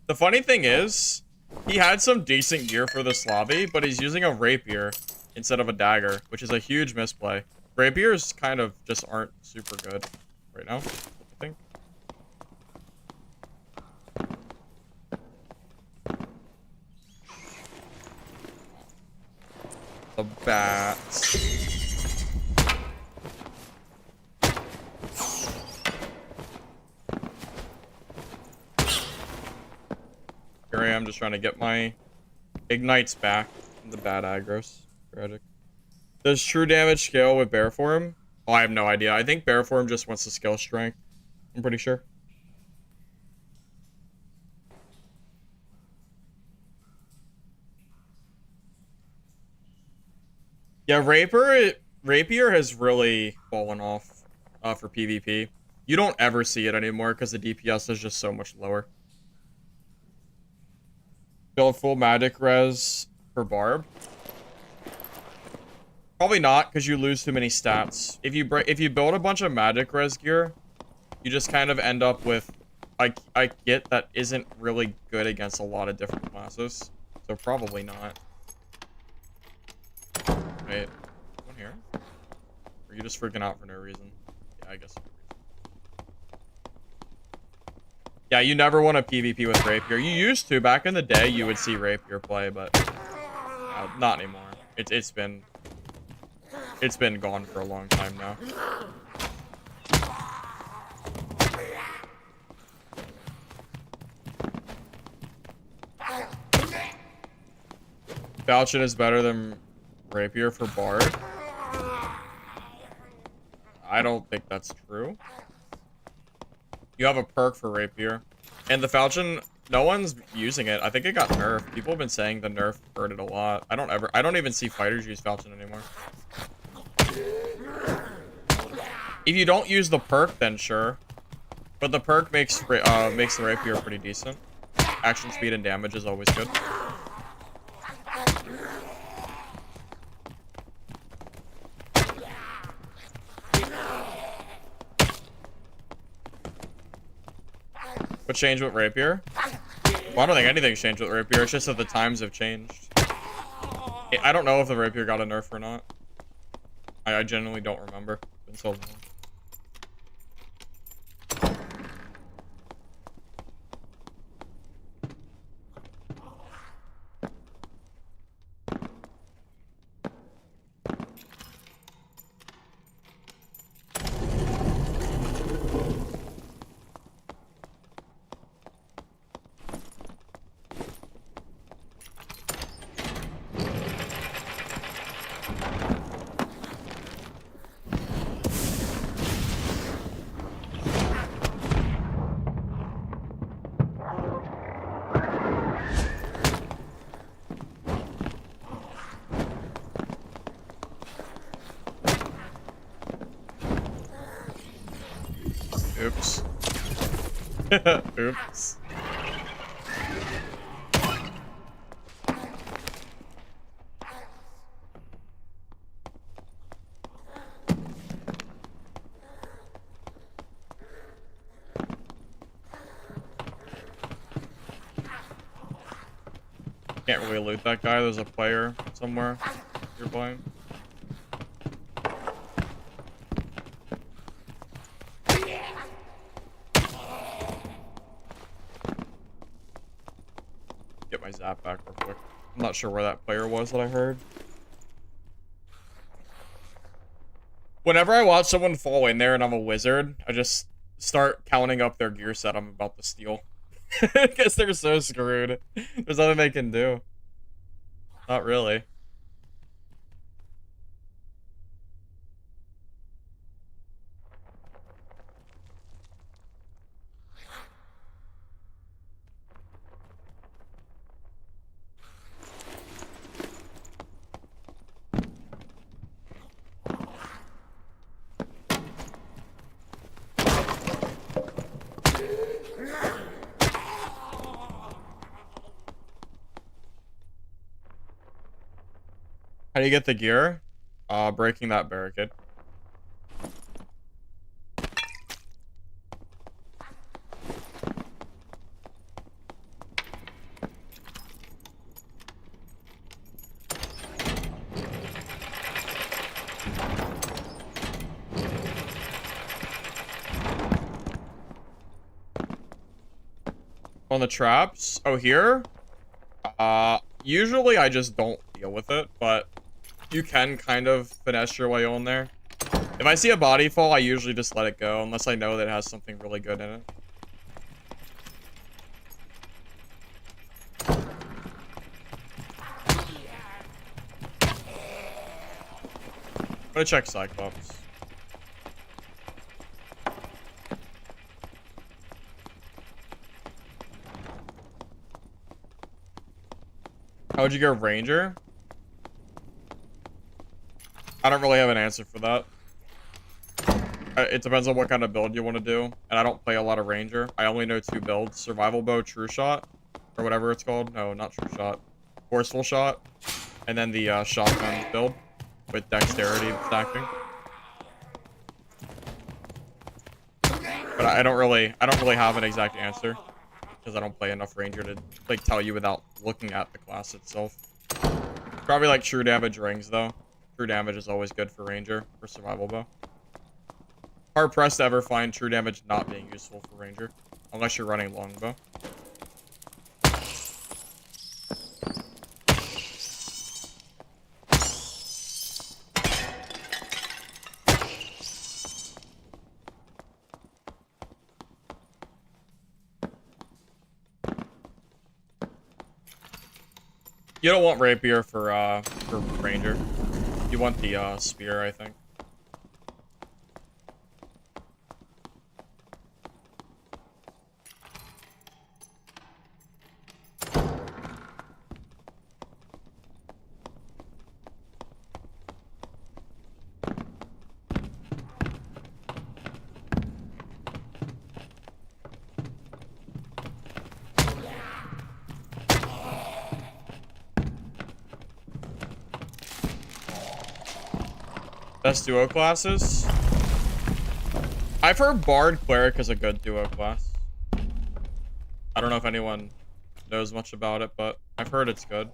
The funny thing is, he had some decent gear for this lobby, but he's using a rapier instead of a dagger, which is a huge misplay. Rapiers kind of just aren't super good right now, I think. The bats. Here I am just trying to get my ignites back from the bad aggros. Tragic. Does true damage scale with bear form? Oh, I have no idea. I think bear form just wants to skill strength. I'm pretty sure. Yeah, Rapier has really fallen off for PvP. You don't ever see it anymore because the DPS is just so much lower. Build full magic res for Barb. Probably not, because you lose too many stats. If you build a bunch of magic res gear, you just kind of end up with I get that isn't really good against a lot of different classes. So probably not. Wait, one here? Or are you just freaking out for no reason? Yeah, I guess. Yeah, you never want to PvP with Rapier. You used to. Back in the day, you would see Rapier play, but not anymore. It's been gone for a long time now. Falchion is better than Rapier for Barb. I don't think that's true. You have a perk for Rapier. And the Falchion, no one's using it. I think it got nerfed. People have been saying the nerf hurt it a lot. I don't even see fighters use Falchion anymore. If you don't use the perk, then sure. But the perk makes the Rapier pretty decent. Action speed and damage is always good. What changed with Rapier? Well, I don't think anything's changed with Rapier. It's just that the times have changed. I don't know if the Rapier got a nerf or not. I genuinely don't remember. It's been so long. Oops. Oops. Can't really loot that guy. There's a player somewhere you're playing. Get my zap back real quick. I'm not sure where that player was that I heard. Whenever I watch someone fall in there and I'm a wizard, I just start counting up their gear set I'm about to steal. Because they're so screwed. There's nothing they can do. Not really. How do you get the gear? Breaking that barricade. On the traps? Oh, here? Usually I just don't deal with it, but you can kind of finesse your way on there. If I see a body fall, I usually just let it go, unless I know that it has something really good in it. I'm gonna check Cyclops. How would you go Ranger? I don't really have an answer for that. It depends on what kind of build you want to do. And I don't play a lot of Ranger. I only know 2 builds. Survival Bow, True Shot. Or whatever it's called. No, not True Shot. Forceful Shot. And then the shotgun build. With Dexterity stacking. But I don't really have an exact answer. Because I don't play enough Ranger to like tell you without looking at the class itself. Probably like True Damage rings though. True Damage is always good for Ranger, for Survival Bow. Hard pressed to ever find True Damage not being useful for Ranger. Unless you're running Longbow. You don't want Rapier for Ranger. You want the Spear, I think. Best duo classes? I've heard Bard Cleric is a good duo class. I don't know if anyone knows much about it, but I've heard it's good.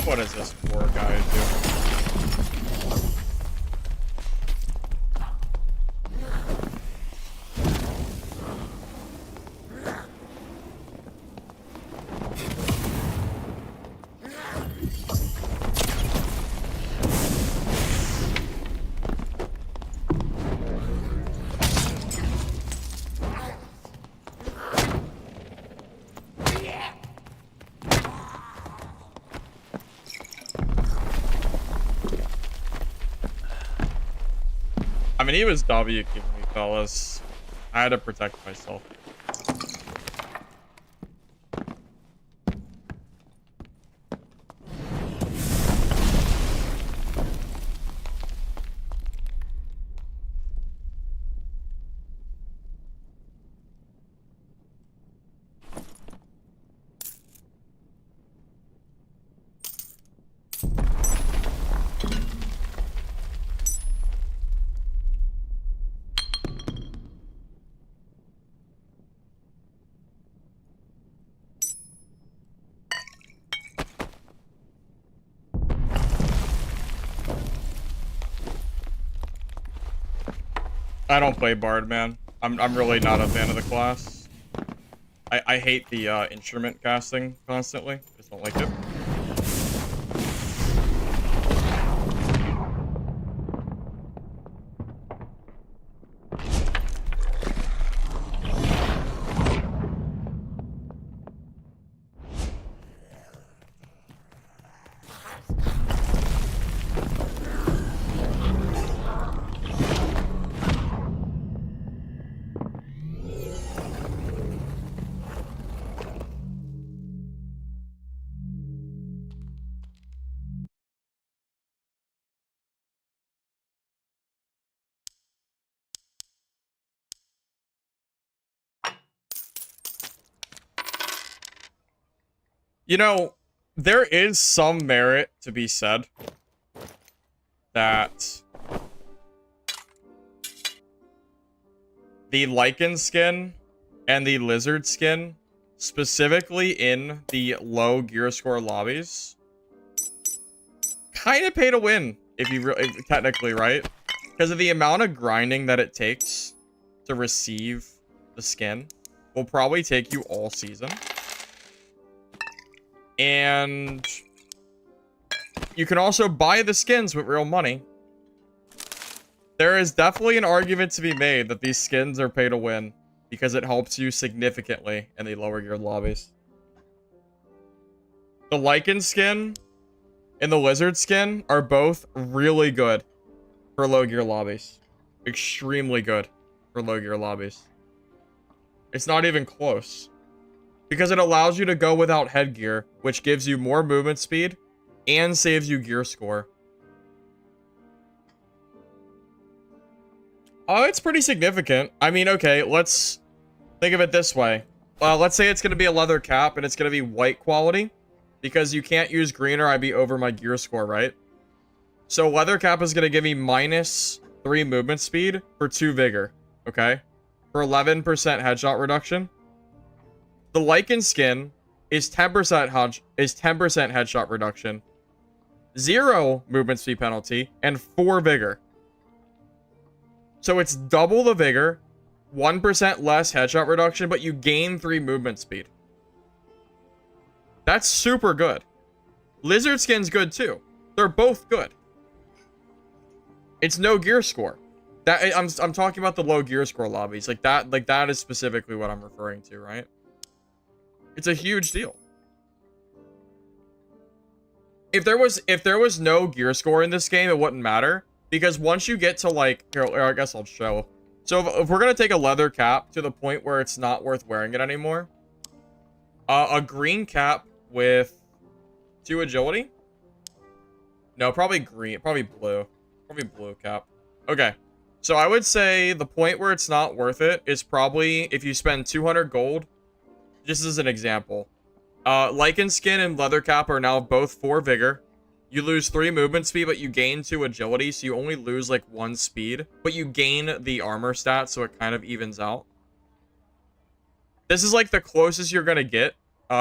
What is this poor guy doing? I mean, he was W keeping me, fellas. I had to protect myself. I don't play Bard, man. I'm really not a fan of the class. I hate the instrument casting constantly. Just don't like it. You know, there is some merit to be said that the lichen skin and the lizard skin, specifically in the low gear score lobbies, kind of pay to win, if you technically, right? Because of the amount of grinding that it takes to receive the skin will probably take you all season. And you can also buy the skins with real money. There is definitely an argument to be made that these skins are pay to win because it helps you significantly in the lower gear lobbies. The lichen skin and the lizard skin are both really good for low gear lobbies. Extremely good for low gear lobbies. It's not even close. Because it allows you to go without headgear, which gives you more movement speed and saves you gear score. Oh, it's pretty significant. I mean, okay, let's think of it this way. Let's say it's going to be a leather cap and it's going to be white quality. Because you can't use green or I'd be over my gear score, right? So leather cap is going to give me -3 movement speed for 2 vigor. Okay? For 11% headshot reduction. The lichen skin is 10% headshot reduction, 0 movement speed penalty, and 4 vigor. So it's double the vigor, 1% less headshot reduction, but you gain 3 movement speed. That's super good. Lizard skin's good too. They're both good. It's no gear score. That I'm talking about the low gear score lobbies. Like that is specifically what I'm referring to, right? It's a huge deal. If there was no gear score in this game, it wouldn't matter. Because once you get to like, here, I guess I'll show. So if we're going to take a leather cap to the point where it's not worth wearing it anymore. A green cap with 2 agility? No, probably green, probably blue. Probably blue cap. Okay. So I would say the point where it's not worth it is probably if you spend 200 gold. Just as an example. Lichen skin and leather cap are now both 4 vigor. You lose 3 movement speed, but you gain 2 agility, so you only lose like 1 speed. But you gain the armor stat, so it kind of evens out. This is like the closest you're gonna get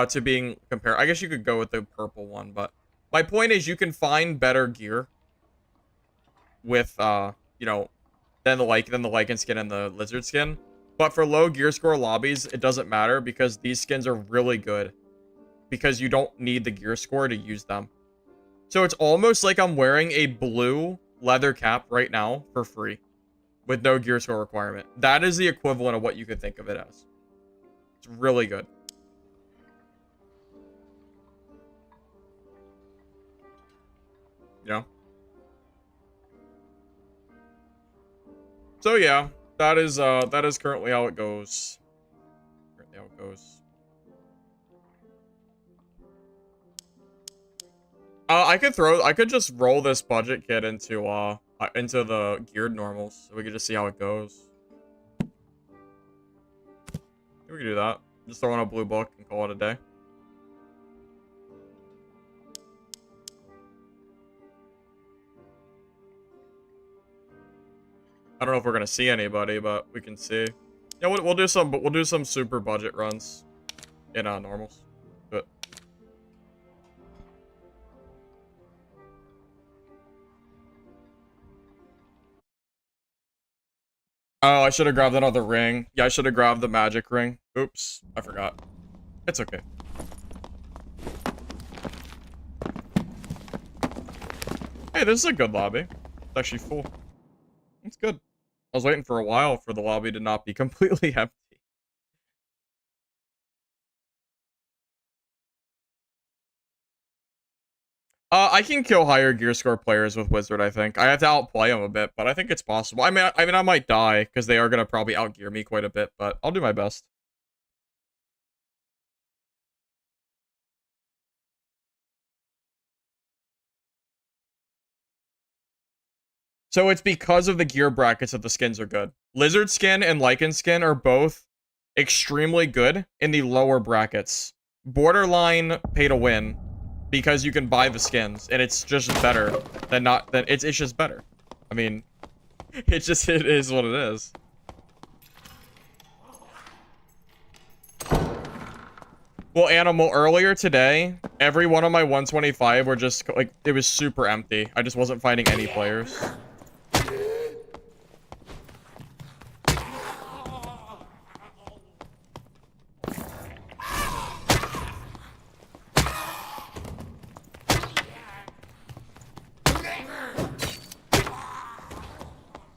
to being compared. I guess you could go with the purple one, but my point is you can find better gear with you know, than the lichen skin and the lizard skin. But for low gear score lobbies, it doesn't matter because these skins are really good. Because you don't need the gear score to use them. So it's almost like I'm wearing a blue leather cap right now for free. With no gear score requirement. That is the equivalent of what you could think of it as. It's really good. You know? So yeah, that is currently how it goes. Currently how it goes. I could just roll this budget kit into the geared normals, so we could just see how it goes. We could do that. Just throw in a blue book and call it a day. I don't know if we're gonna see anybody, but we can see. Yeah, we'll do some super budget runs in normals. But Oh, I should have grabbed another ring. Yeah, I should have grabbed the magic ring. Oops, I forgot. It's okay. Hey, this is a good lobby. It's actually full. It's good. I was waiting for a while for the lobby to not be completely empty. I can kill higher gear score players with Wizard, I think. I have to outplay them a bit, but I think it's possible. I might die, because they are going to probably outgear me quite a bit, but I'll do my best. So it's because of the gear brackets that the skins are good. Lizard skin and Lycan skin are both extremely good in the lower brackets. Borderline pay to win, because you can buy the skins, and it's just better than not, it's just better. I mean, it is what it is. Well, Animal, earlier today, every one of my 125 were just, like, it was super empty. I just wasn't finding any players.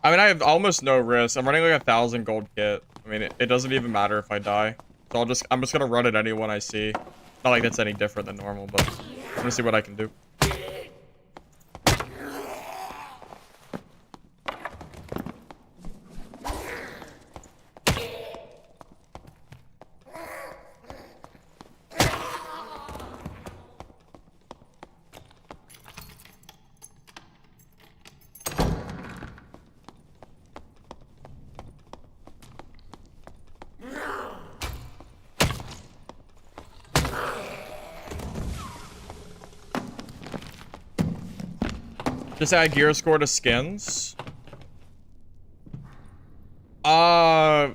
I mean, I have almost no risk. I'm running like 1,000 gold kit. I mean, it doesn't even matter if I die. So I'm just gonna run at anyone I see. Not like that's any different than normal, but I'm gonna see what I can do. Just add gear score to skins. I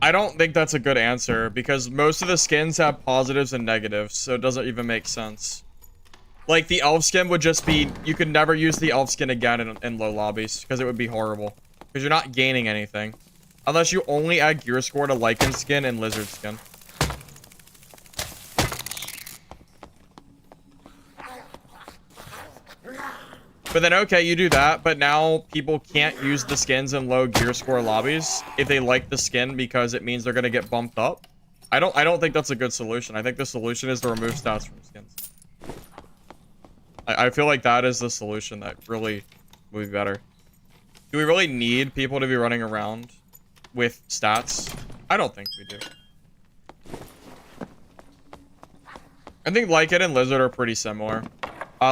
don't think that's a good answer, because most of the skins have positives and negatives, so it doesn't even make sense. Like, the elf skin would just be, you could never use the elf skin again in low lobbies, because it would be horrible. Because you're not gaining anything. Unless you only add gear score to Lycan skin and lizard skin. But then, okay, you do that, but now people can't use the skins in low gear score lobbies if they like the skin, because it means they're gonna get bumped up. I don't think that's a good solution. I think the solution is to remove stats from skins. I feel like that is the solution that really would be better. Do we really need people to be running around with stats? I don't think we do. I think Lycan and Lizard are pretty similar.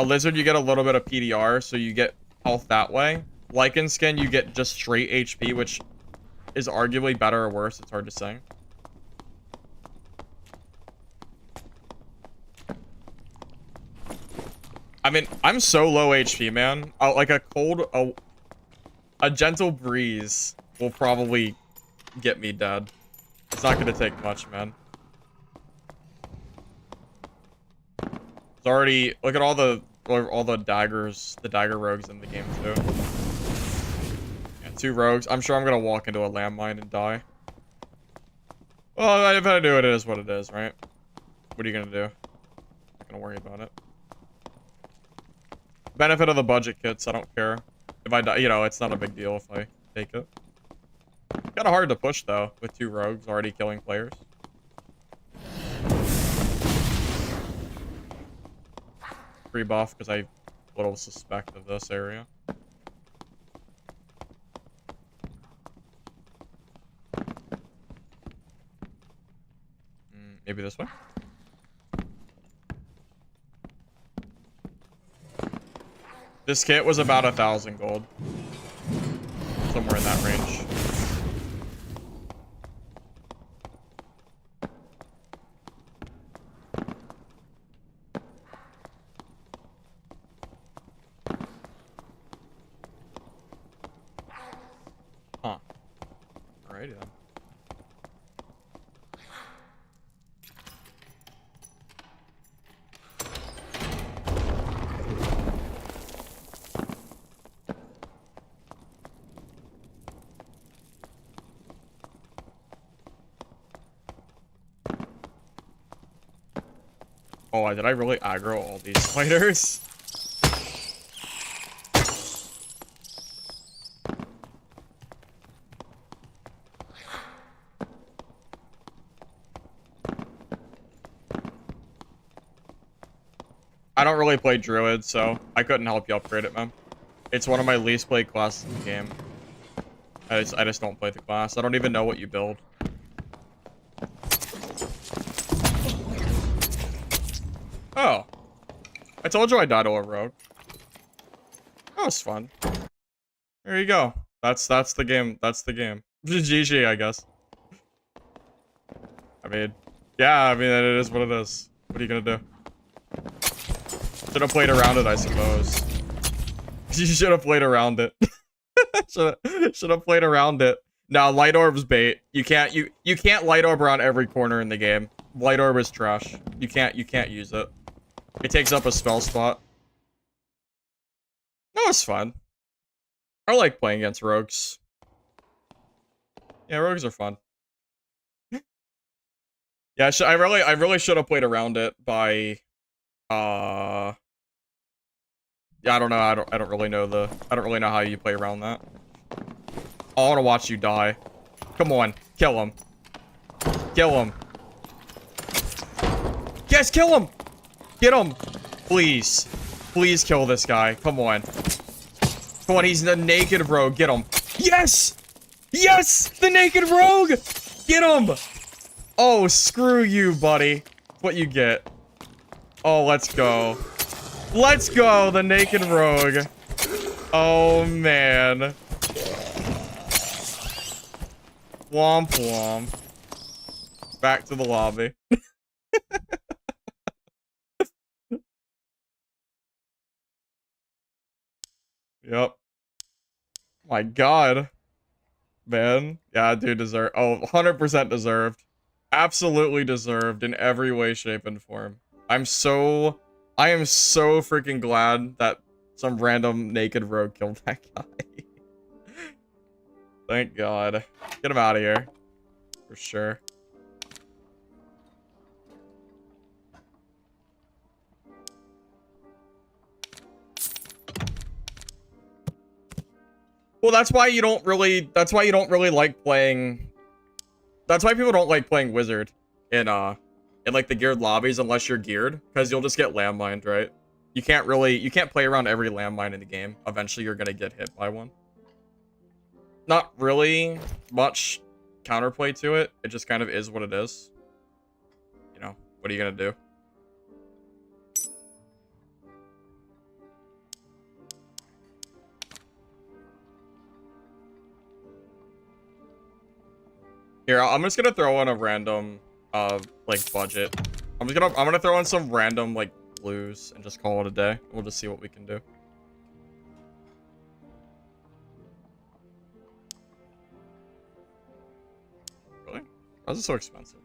Lizard, you get a little bit of PDR, so you get health that way. Lycan skin, you get just straight HP, which is arguably better or worse. It's hard to say. I mean, I'm so low HP, man. Like a gentle breeze will probably get me dead. It's not gonna take much, man. It's already, look at all the daggers, the dagger rogues in the game too. Yeah, 2 rogues. I'm sure I'm gonna walk into a landmine and die. Well, if I do it, it is what it is, right? What are you gonna do? Not gonna worry about it. Benefit of the budget kits, I don't care. If I die, you know, it's not a big deal if I take it. Kinda hard to push though, with 2 rogues already killing players. Free buff, because I little suspect of this area. Maybe this way? This kit was about 1,000 gold. Somewhere in that range. Huh. Alrighty then. Oh, did I really aggro all these spiders? I don't really play Druid, so I couldn't help you upgrade it, man. It's one of my least played classes in the game. I just don't play the class. I don't even know what you build. Oh. I told you I died to a rogue. That was fun. There you go. That's the game. That's the game. GG, I guess. I mean, yeah, I mean, it is what it is. What are you gonna do? Should have played around it, I suppose. You should have played around it. Should have played around it. Now, light orb's bait. You can't light orb around every corner in the game. Light orb is trash. You can't use it. It takes up a spell spot. No, it's fun. I like playing against rogues. Yeah, rogues are fun. Yeah, I really should have played around it by yeah, I don't know. I don't really know how you play around that. Oh, I want to watch you die. Come on, kill him. Kill him. Yes, kill him. Get him. Please. Please kill this guy. Come on. Come on, he's the naked rogue. Get him. Yes! Yes! The naked rogue! Get him! Oh, screw you, buddy. What you get. Oh, let's go. Let's go, the naked rogue. Oh, man. Womp womp. Back to the lobby. Yep. My god. Man. Yeah, dude, deserve. Oh, 100% deserved. Absolutely deserved in every way, shape, and form. I am so freaking glad that some random naked rogue killed that guy. Thank God. Get him out of here. For sure. Well, that's why you don't really like playing. That's why people don't like playing Wizard in like the geared lobbies unless you're geared, because you'll just get landmined, right? You can't play around every landmine in the game. Eventually you're gonna get hit by one. Not really much counterplay to it. It just kind of is what it is. You know, what are you gonna do? Here, I'm just gonna throw in a random, like, budget. I'm gonna throw in some random, like, blues and just call it a day. We'll just see what we can do. Really? Why is it so expensive?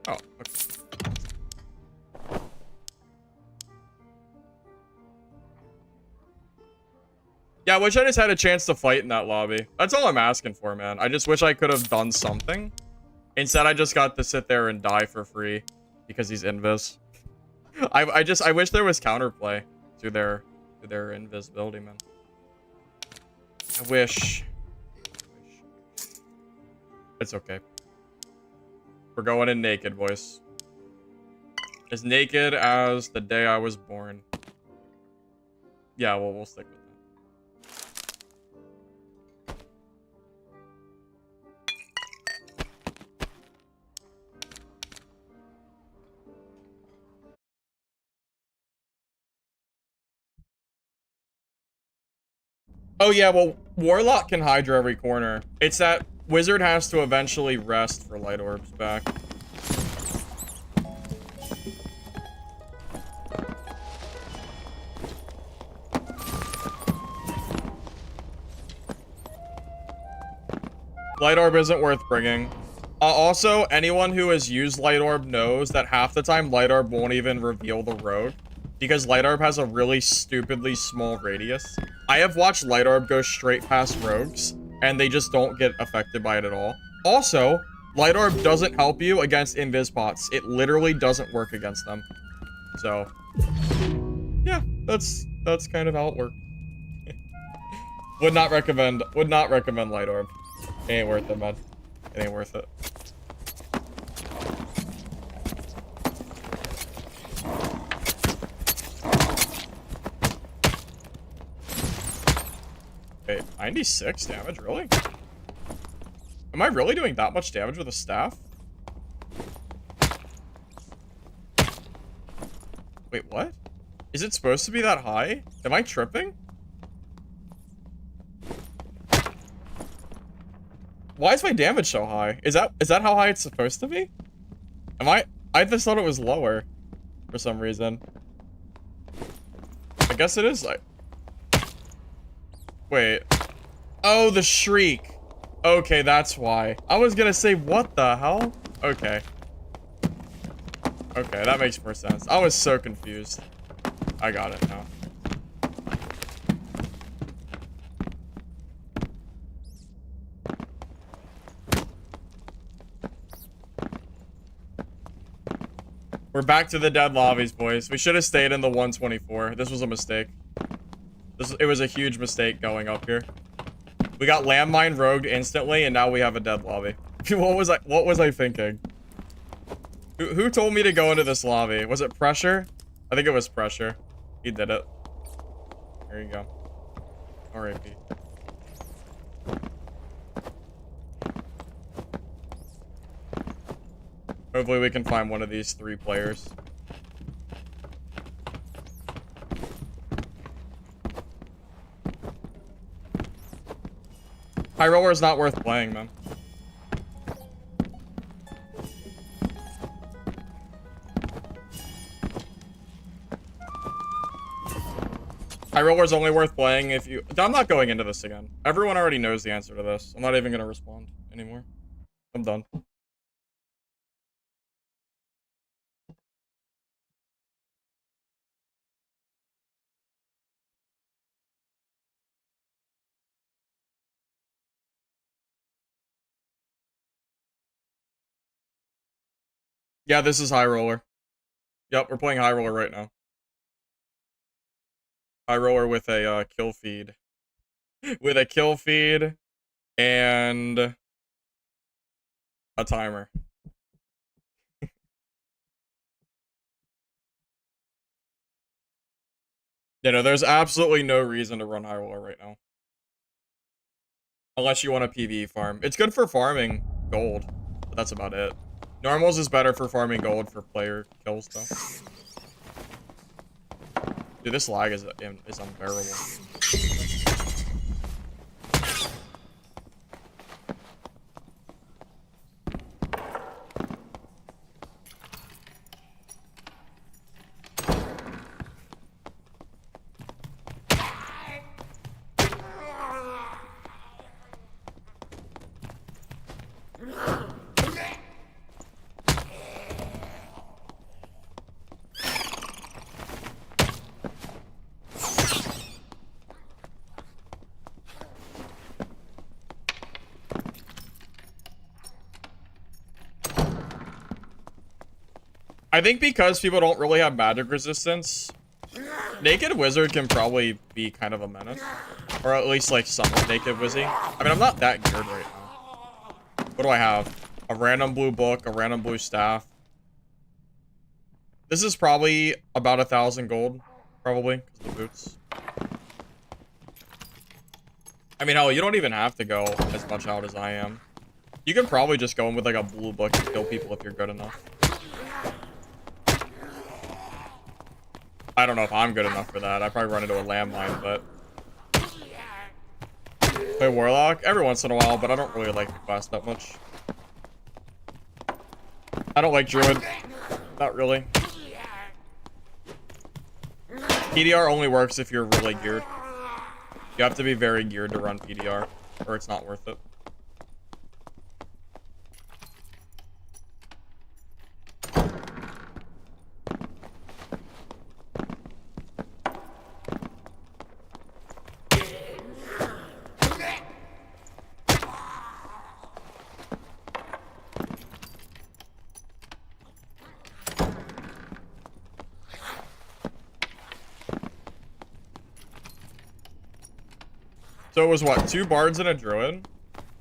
Oh, okay. Yeah, I wish I just had a chance to fight in that lobby. That's all I'm asking for, man. I just wish I could have done something. Instead, I just got to sit there and die for free because he's invis. I wish there was counterplay to their invisibility, man. I wish. It's okay. We're going in naked, boys. As naked as the day I was born. Yeah, well, we'll stick with it. Oh yeah, well, Warlock can Hydra every corner. It's that Wizard has to eventually rest for Light Orbs back. Light Orb isn't worth bringing. Also, anyone who has used Light Orb knows that half the time Light Orb won't even reveal the rogue, because Light Orb has a really stupidly small radius. I have watched Light Orb go straight past rogues, and they just don't get affected by it at all. Also, Light orb doesn't help you against invis pots. It literally doesn't work against them. So, yeah, that's kind of how it works. Would not recommend light orb. It ain't worth it, man. It ain't worth it. Wait, 96 damage, really? Am I really doing that much damage with a staff? Wait, what? Is it supposed to be that high? Am I tripping? Why is my damage so high? Is that how high it's supposed to be? I just thought it was lower for some reason. I guess it is like... Wait. Oh, the shriek. Okay, that's why. I was gonna say, what the hell? Okay. Okay, that makes more sense. I was so confused. I got it now. We're back to the dead lobbies, boys. We should have stayed in the 124. This was a mistake. It was a huge mistake going up here. We got landmine rogued instantly, and now we have a dead lobby. What was I thinking? Who told me to go into this lobby? Was it pressure? I think it was pressure. He did it. There you go. R.I.P. Hopefully we can find one of these 3 players. High roller is not worth playing, man. High roller is only worth playing if you... I'm not going into this again. Everyone already knows the answer to this. I'm not even going to respond anymore. I'm done. Yeah, this is high roller. Yep, we're playing high roller right now. High roller with a kill feed. With a kill feed and a timer. You know, there's absolutely no reason to run high roller right now. Unless you want a PvE farm. It's good for farming gold, but that's about it. Normals is better for farming gold for player kills, though. Dude, this lag is unbearable. I think because people don't really have magic resistance, Naked Wizard can probably be kind of a menace. Or at least, like, somewhat Naked Wizzy. I mean, I'm not that geared right now. What do I have? A random blue book, a random blue staff. This is probably about 1,000 gold, probably, because of the boots. I mean, hell, you don't even have to go as much out as I am. You can probably just go in with, like, a blue book and kill people if you're good enough. I don't know if I'm good enough for that. I probably run into a landmine, but... Play Warlock every once in a while, but I don't really like the class that much. I don't like Druid. Not really. PDR only works if you're really geared. You have to be very geared to run PDR, or it's not worth it. So it was what, 2 bards and a druid?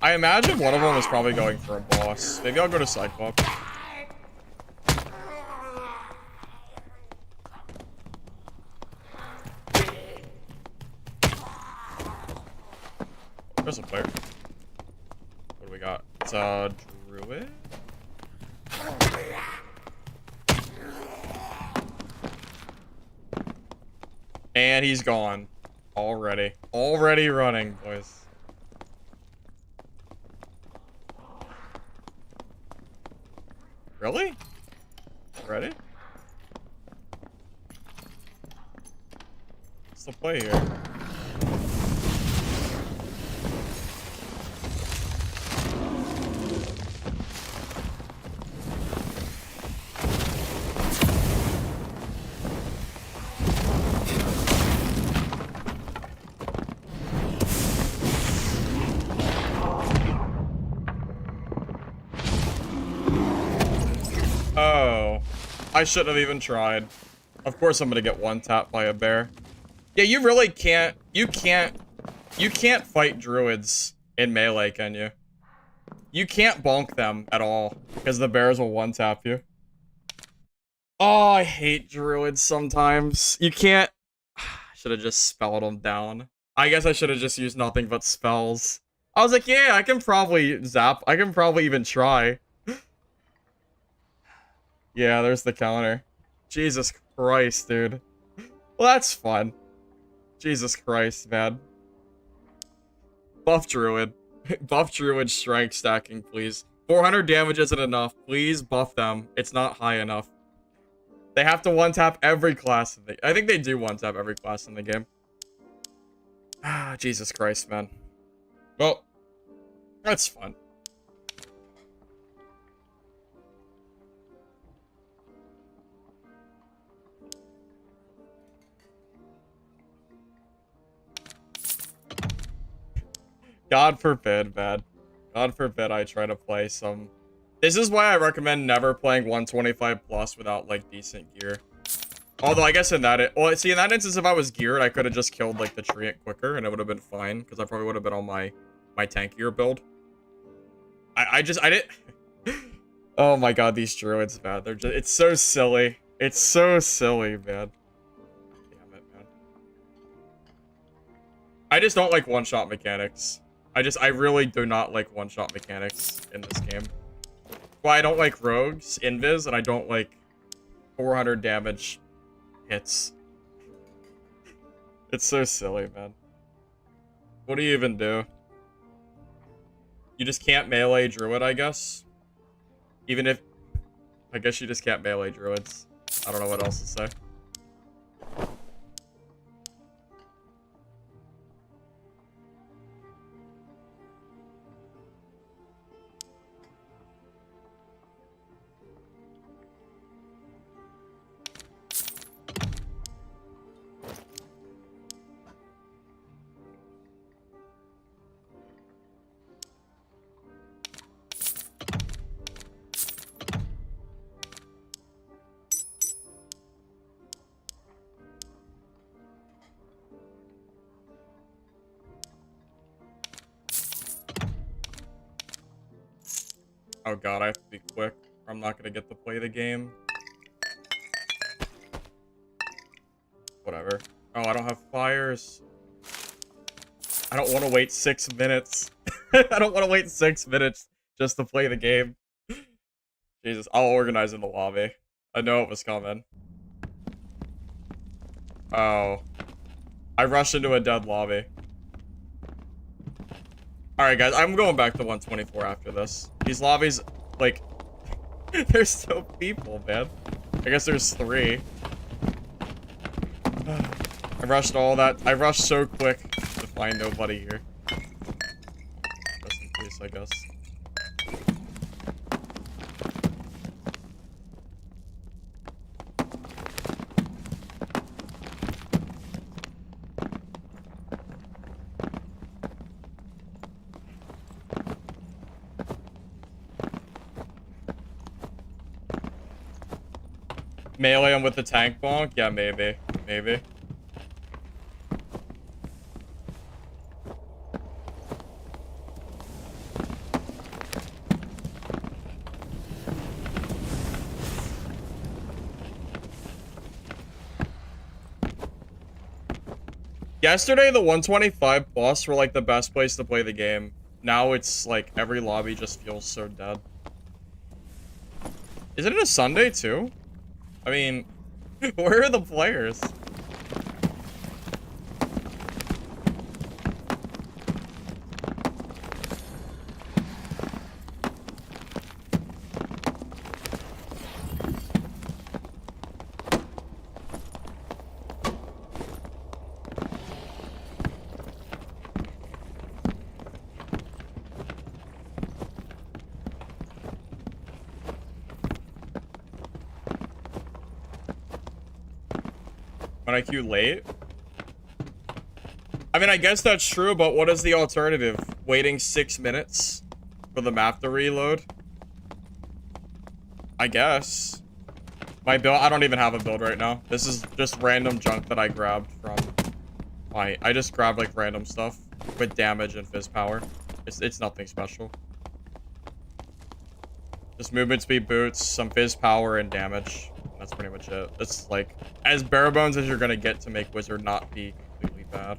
I imagine one of them was probably going for a boss. Maybe I'll go to Cyclops. There's a player. What do we got? It's a druid? And he's gone. Already. Already running, boys. Really? Ready? What's the play here? Oh, I shouldn't have even tried. Of course I'm gonna get one tapped by a bear. Yeah, you really can't, you can't fight druids in melee, can you? You can't bonk them at all, because the bears will one tap you. Oh, I hate druids sometimes. You can't, should have just spelled them down. I guess I should have just used nothing but spells. I was like, yeah, I can probably zap, I can probably even try. Yeah, there's the counter. Jesus Christ, dude. Well, that's fun. Jesus Christ, man. Buff Druid. Buff Druid strength stacking, please. 400 damage isn't enough. Please buff them. It's not high enough. They have to one-tap every class. I think they do one-tap every class in the game. Ah, Jesus Christ, man. Well, that's fun. God forbid, man. God forbid I try to play some... This is why I recommend never playing 125 plus without, like, decent gear. Although, I guess in that... Well, see, in that instance, if I was geared, I could have just killed, like, the treant quicker, and it would have been fine, because I probably would have been on my tankier build. I didn't... Oh my god, these druids, man. They're just... It's so silly. It's so silly, man. Damn it, man. I just don't like one-shot mechanics. I really do not like one-shot mechanics in this game. Well, I don't like rogues, invis, and I don't like 400 damage hits. It's so silly, man. What do you even do? You just can't melee druid, I guess? Even if... I guess you just can't melee druids. I don't know what else to say. Oh god, I have to be quick, or I'm not gonna get to play the game. Whatever. Oh, I don't have fires. I don't want to wait 6 minutes. I don't want to wait 6 minutes just to play the game. Jesus, I'll organize in the lobby. I know it was coming. Oh. I rushed into a dead lobby. Alright, guys, I'm going back to 124 after this. These lobbies, like, there's still people, man. I guess there's 3. I rushed all that. I rushed so quick to find nobody here. Just in case, I guess. Melee him with the tank bonk? Yeah, maybe. Maybe. Yesterday, the 125 plus were like the best place to play the game. Now it's like every lobby just feels so dead. Isn't it a Sunday too? I mean, where are the players? When I queue late? I mean, I guess that's true, but what is the alternative? Waiting 6 minutes for the map to reload? I guess. My build, I don't even have a build right now. This is just random junk that I grabbed from I just grabbed like random stuff with damage and fizz power. It's nothing special. Just movement speed boots, some fizz power, and damage. That's pretty much it. It's like as bare bones as you're gonna get to make Wizard not be completely bad.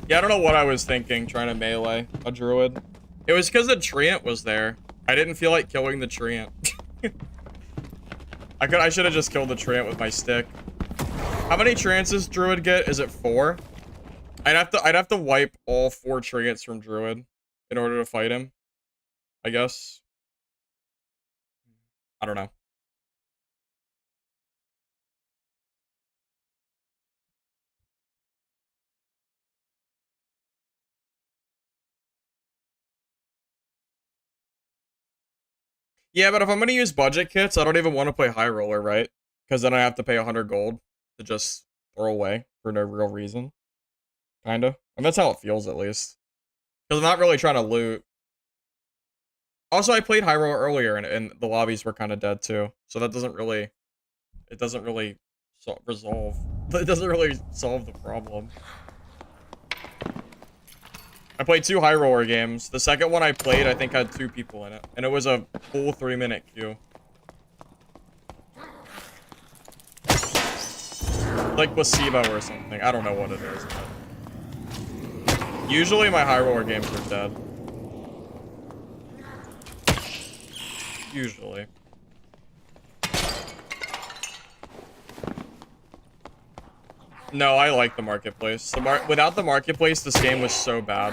Yeah, I don't know what I was thinking trying to melee a druid. It was because the treant was there. I didn't feel like killing the treant. I should have just killed the treant with my stick. How many trances druid get? Is it 4? I'd have to wipe all 4 treants from druid in order to fight him, I guess. I don't know. Yeah, but if I'm gonna use budget kits, I don't even want to play high roller, right? Because then I have to pay 100 gold to just throw away for no real reason. Kinda. And that's how it feels, at least. Because I'm not really trying to loot. Also, I played high roller earlier, and the lobbies were kind of dead, too. So that doesn't really... It doesn't really resolve... It doesn't really solve the problem. I played 2 high roller games. The second one I played, I think, had 2 people in it. And it was a full 3-minute queue. Like placebo or something. I don't know what it is. But... Usually my high roller games are dead. Usually. No, I like the marketplace. Without the marketplace, this game was so bad.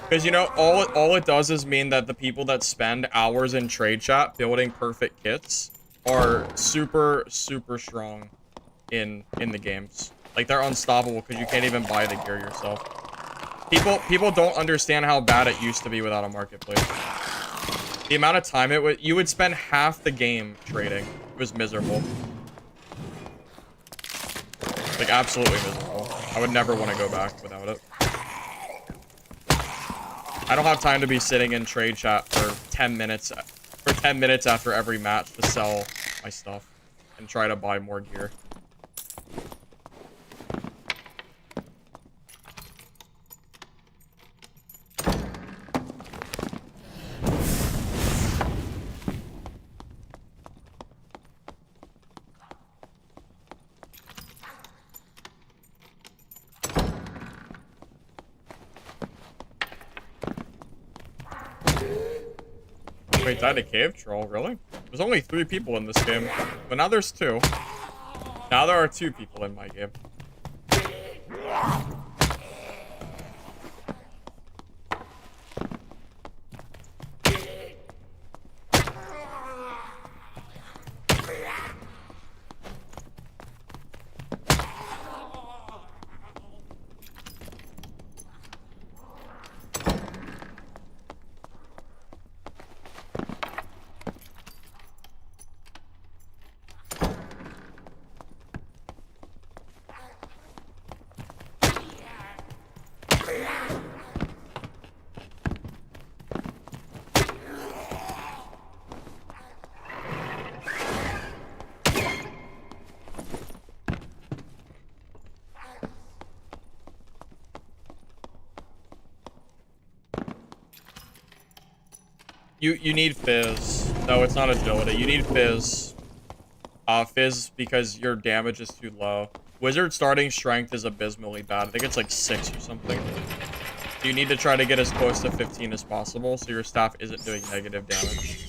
Because, you know, all it does is mean that the people that spend hours in trade chat building perfect kits are super, super strong in the games. Like, they're unstoppable because you can't even buy the gear yourself. People don't understand how bad it used to be without a marketplace. The amount of time you would spend half the game trading. It was miserable. Like, absolutely miserable. I would never want to go back without it. I don't have time to be sitting in trade chat for 10 minutes after every match to sell my stuff and try to buy more gear. Wait, died a cave troll, really? There's only 3 people in this game, but now there's 2. Now there are 2 people in my game. You need Fizz. No, it's not agility. You need Fizz. Fizz because your damage is too low. Wizard starting strength is abysmally bad. I think it's like 6 or something. You need to try to get as close to 15 as possible so your staff isn't doing negative damage.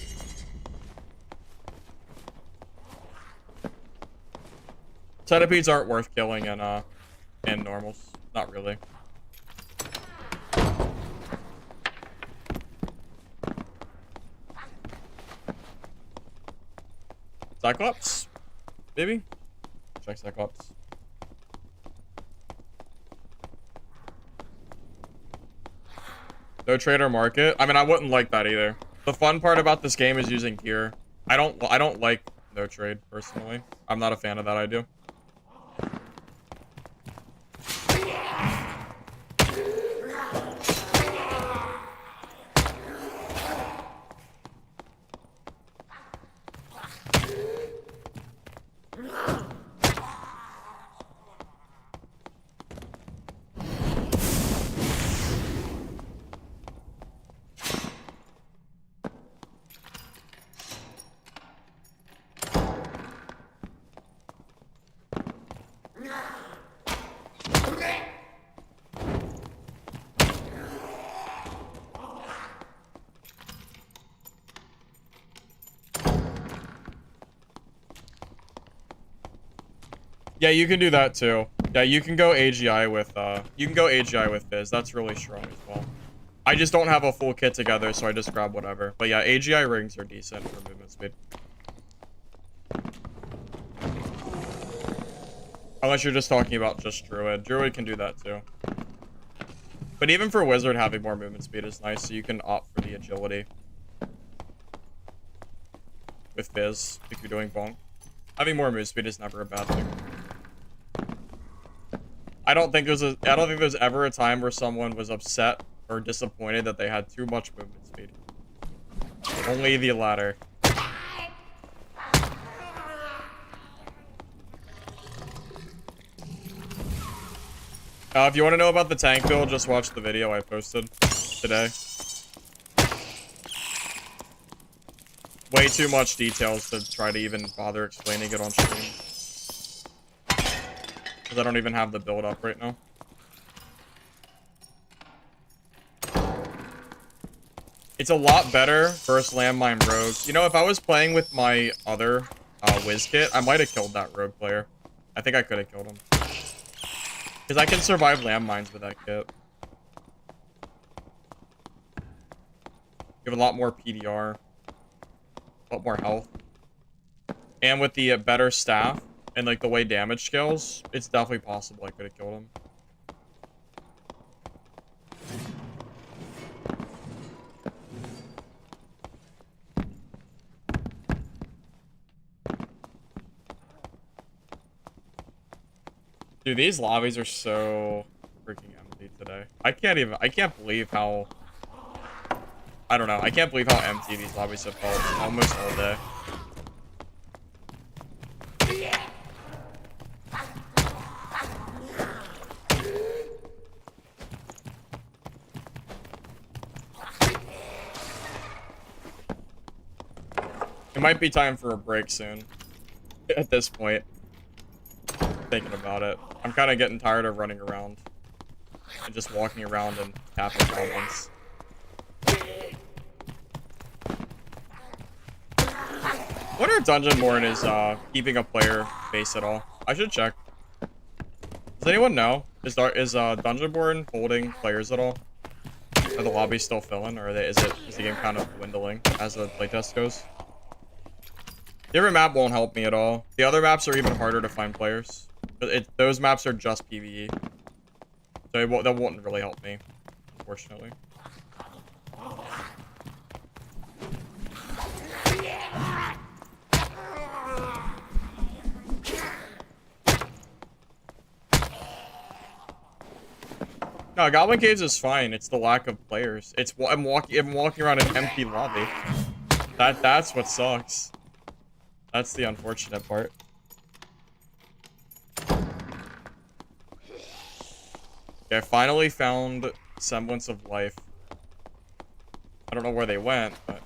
Centipedes aren't worth killing in normals. Not really. Cyclops? Maybe? Check Cyclops. No trader market? I mean, I wouldn't like that either. The fun part about this game is using gear. I don't like no trade, personally. I'm not a fan of that idea. Yeah, you can do that too. Yeah, you can go AGI with Fizz. That's really strong as well. I just don't have a full kit together, so I just grab whatever. But yeah, AGI rings are decent for movement speed. Unless you're just talking about just Druid. Druid can do that too. But even for Wizard, having more movement speed is nice, so you can opt for the agility with Fizz if you're doing bonk. Having more move speed is never a bad thing. I don't think there's ever a time where someone was upset or disappointed that they had too much movement speed. Only the latter. If you want to know about the tank build, just watch the video I posted today. Way too much details to try to even bother explaining it on stream. Because I don't even have the build up right now. It's a lot better versus landmine rogue. You know, if I was playing with my other Wiz kit, I might have killed that rogue player. I think I could have killed him. Because I can survive landmines with that kit. You have a lot more PDR. A lot more health. And with the better staff and like the way damage scales, it's definitely possible I could have killed him. Dude, these lobbies are so freaking empty today. I can't believe how, I don't know, I can't believe how empty these lobbies have felt almost all day. It might be time for a break soon. At this point. Thinking about it. I'm kind of getting tired of running around. And just walking around and tapping goblins. I wonder if Dungeonborn is keeping a player base at all. I should check. Does anyone know? Is Dungeonborn holding players at all? Are the lobbies still filling, or is the game kind of dwindling as the playtest goes? The other map won't help me at all. The other maps are even harder to find players. Those maps are just PvE. So that won't really help me, unfortunately. No, Goblin Caves is fine. It's the lack of players. I'm walking around an empty lobby. That's what sucks. That's the unfortunate part. Okay, I finally found semblance of life. I don't know where they went, but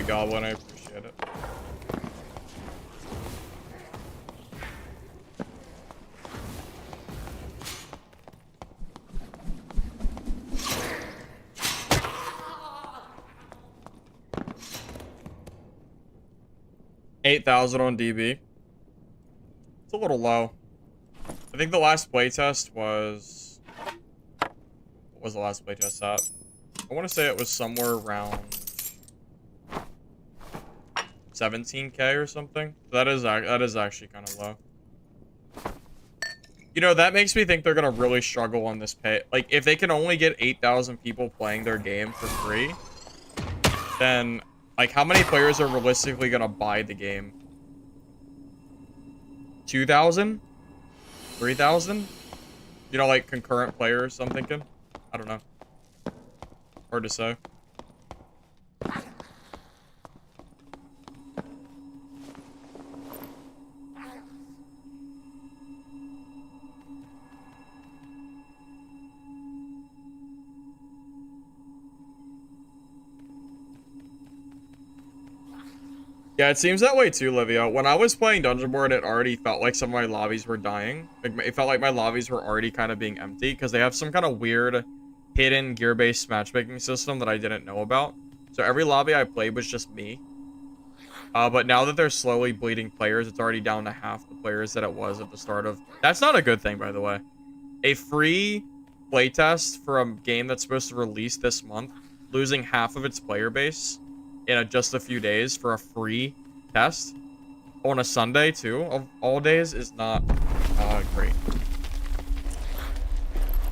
Goblin. I appreciate it. $8,000 on DB. It's a little low. I think the last playtest was... What was the last playtest at? I want to say it was somewhere around 17K or something. That is actually kind of low. You know, that makes me think they're going to really struggle on this pay. Like, if they can only get 8,000 people playing their game for free, then... Like, how many players are realistically gonna buy the game? 2,000? 3,000? You know, like, concurrent players, I'm thinking? I don't know. Hard to say. Yeah, it seems that way too, Livia. When I was playing Dungeon Board, it already felt like some of my lobbies were dying. Like, it felt like my lobbies were already kind of being empty because they have some kind of weird hidden gear-based matchmaking system that I didn't know about. So every lobby I played was just me. But now that they're slowly bleeding players, it's already down to half the players that it was at the start of... That's not a good thing, by the way. A free playtest for a game that's supposed to release this month, losing half of its player base in just a few days for a free test on a Sunday too of all days is not great.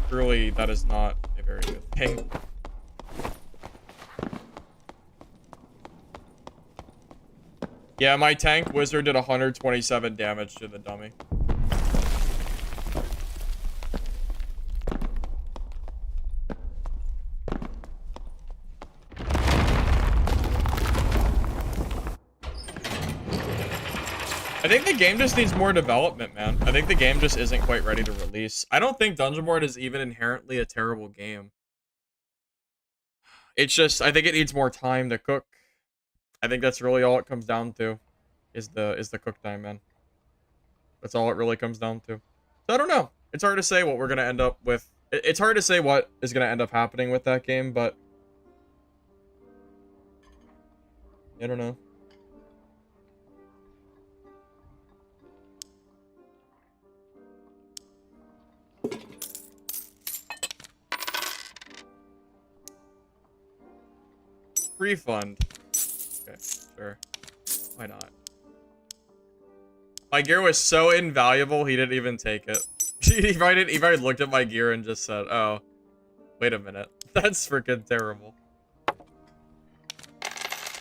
Truly, that is not a very good thing. Yeah, my tank wizard did 127 damage to the dummy. I think the game just needs more development, man. I think the game just isn't quite ready to release. I don't think Dungeon Board is even inherently a terrible game. It's just, I think it needs more time to cook. I think that's really all it comes down to, is the cook time, man. That's all it really comes down to. So I don't know. It's hard to say what we're gonna end up with. It's hard to say what is gonna end up happening with that game, but I don't know. Refund. Okay, sure. Why not? My gear was so invaluable, he didn't even take it. he probably looked at my gear and just said, oh, wait a minute. That's freaking terrible.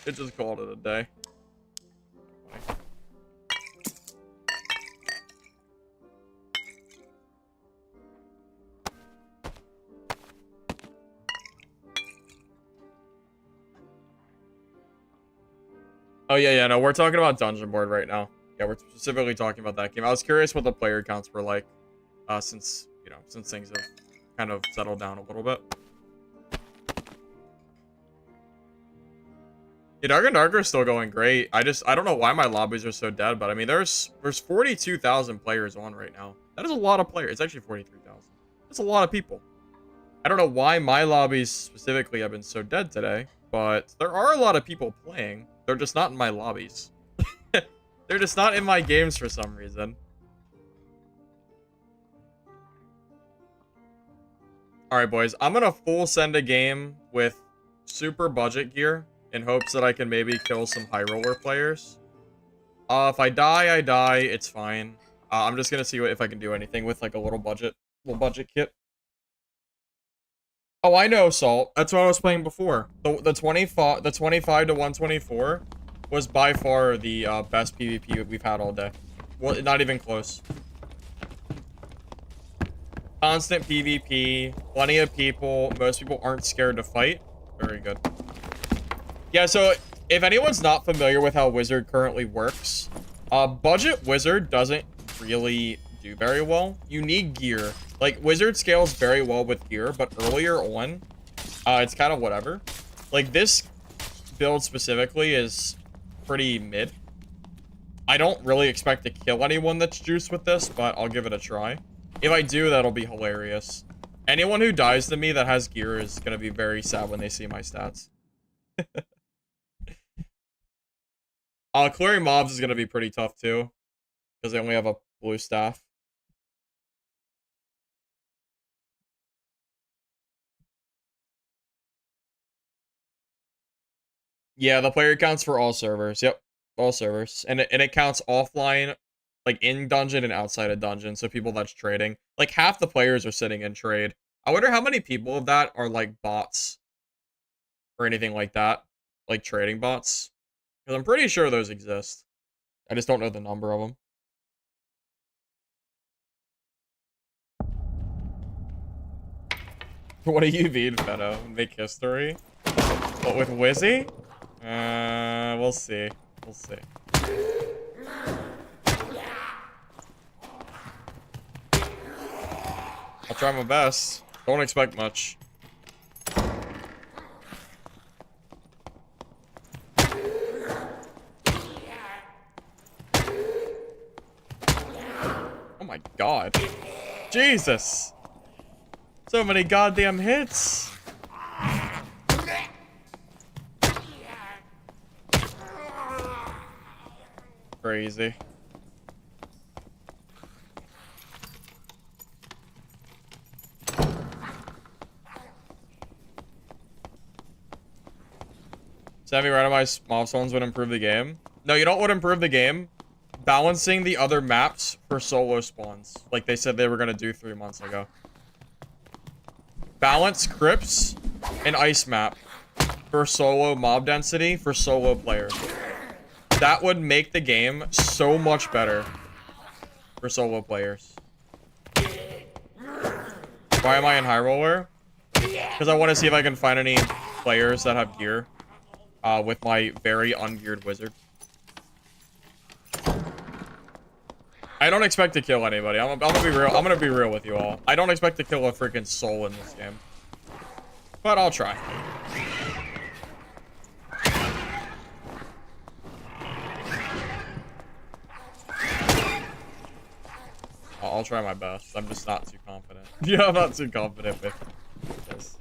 It just called it a day. Oh, yeah, no, we're talking about Dungeon Board right now. Yeah, we're specifically talking about that game. I was curious what the player counts were like, since things have kind of settled down a little bit. Yeah, Dark and Darker is still going great. I don't know why my lobbies are so dead, but I mean, there's 42,000 players on right now. That is a lot of players. It's actually 43,000. That's a lot of people. I don't know why my lobbies specifically have been so dead today, but there are a lot of people playing. They're just not in my lobbies. They're just not in my games for some reason. Alright, boys. I'm gonna full send a game with super budget gear in hopes that I can maybe kill some high roller players. If I die, I die. It's fine. I'm just gonna see if I can do anything with like a little budget kit. Oh, I know, Salt. That's what I was playing before. The 25 to 124 was by far the best PvP we've had all day. Well, not even close. Constant PvP, plenty of people. Most people aren't scared to fight. Very good. Yeah, so if anyone's not familiar with how Wizard currently works, budget Wizard doesn't really do very well. You need gear. Like, Wizard scales very well with gear, but earlier on, it's kind of whatever. Like, this build specifically is pretty mid. I don't really expect to kill anyone that's juiced with this, but I'll give it a try. If I do, that'll be hilarious. Anyone who dies to me that has gear is gonna be very sad when they see my stats. Clearing mobs is gonna be pretty tough too, because they only have a blue staff. Yeah, the player counts for all servers. Yep, all servers, and it counts offline, like in dungeon and outside of dungeon. So people that's trading, like half the players are sitting in trade. I wonder how many people of that are like bots or anything like that, like trading bots. Because I'm pretty sure those exist. I just don't know the number of them. What do you mean, Feno? Make history? What, with Wizzy? We'll see. We'll see. I'll try my best. Don't expect much. Oh my god. Jesus! So many goddamn hits! Crazy. Semi-randomized mob spawns would improve the game. No, you know what would improve the game? Balancing the other maps for solo spawns, like they said they were gonna do 3 months ago. Balance crypts and ice map for solo mob density for solo players. That would make the game so much better for solo players. Why am I in high roller? Because I want to see if I can find any players that have gear with my very ungeared wizard. I don't expect to kill anybody. I'm gonna be real. I'm gonna be real with you all. I don't expect to kill a freaking soul in this game, but I'll try. I'll try my best. I'm just not too confident. Yeah, I'm not too confident with this.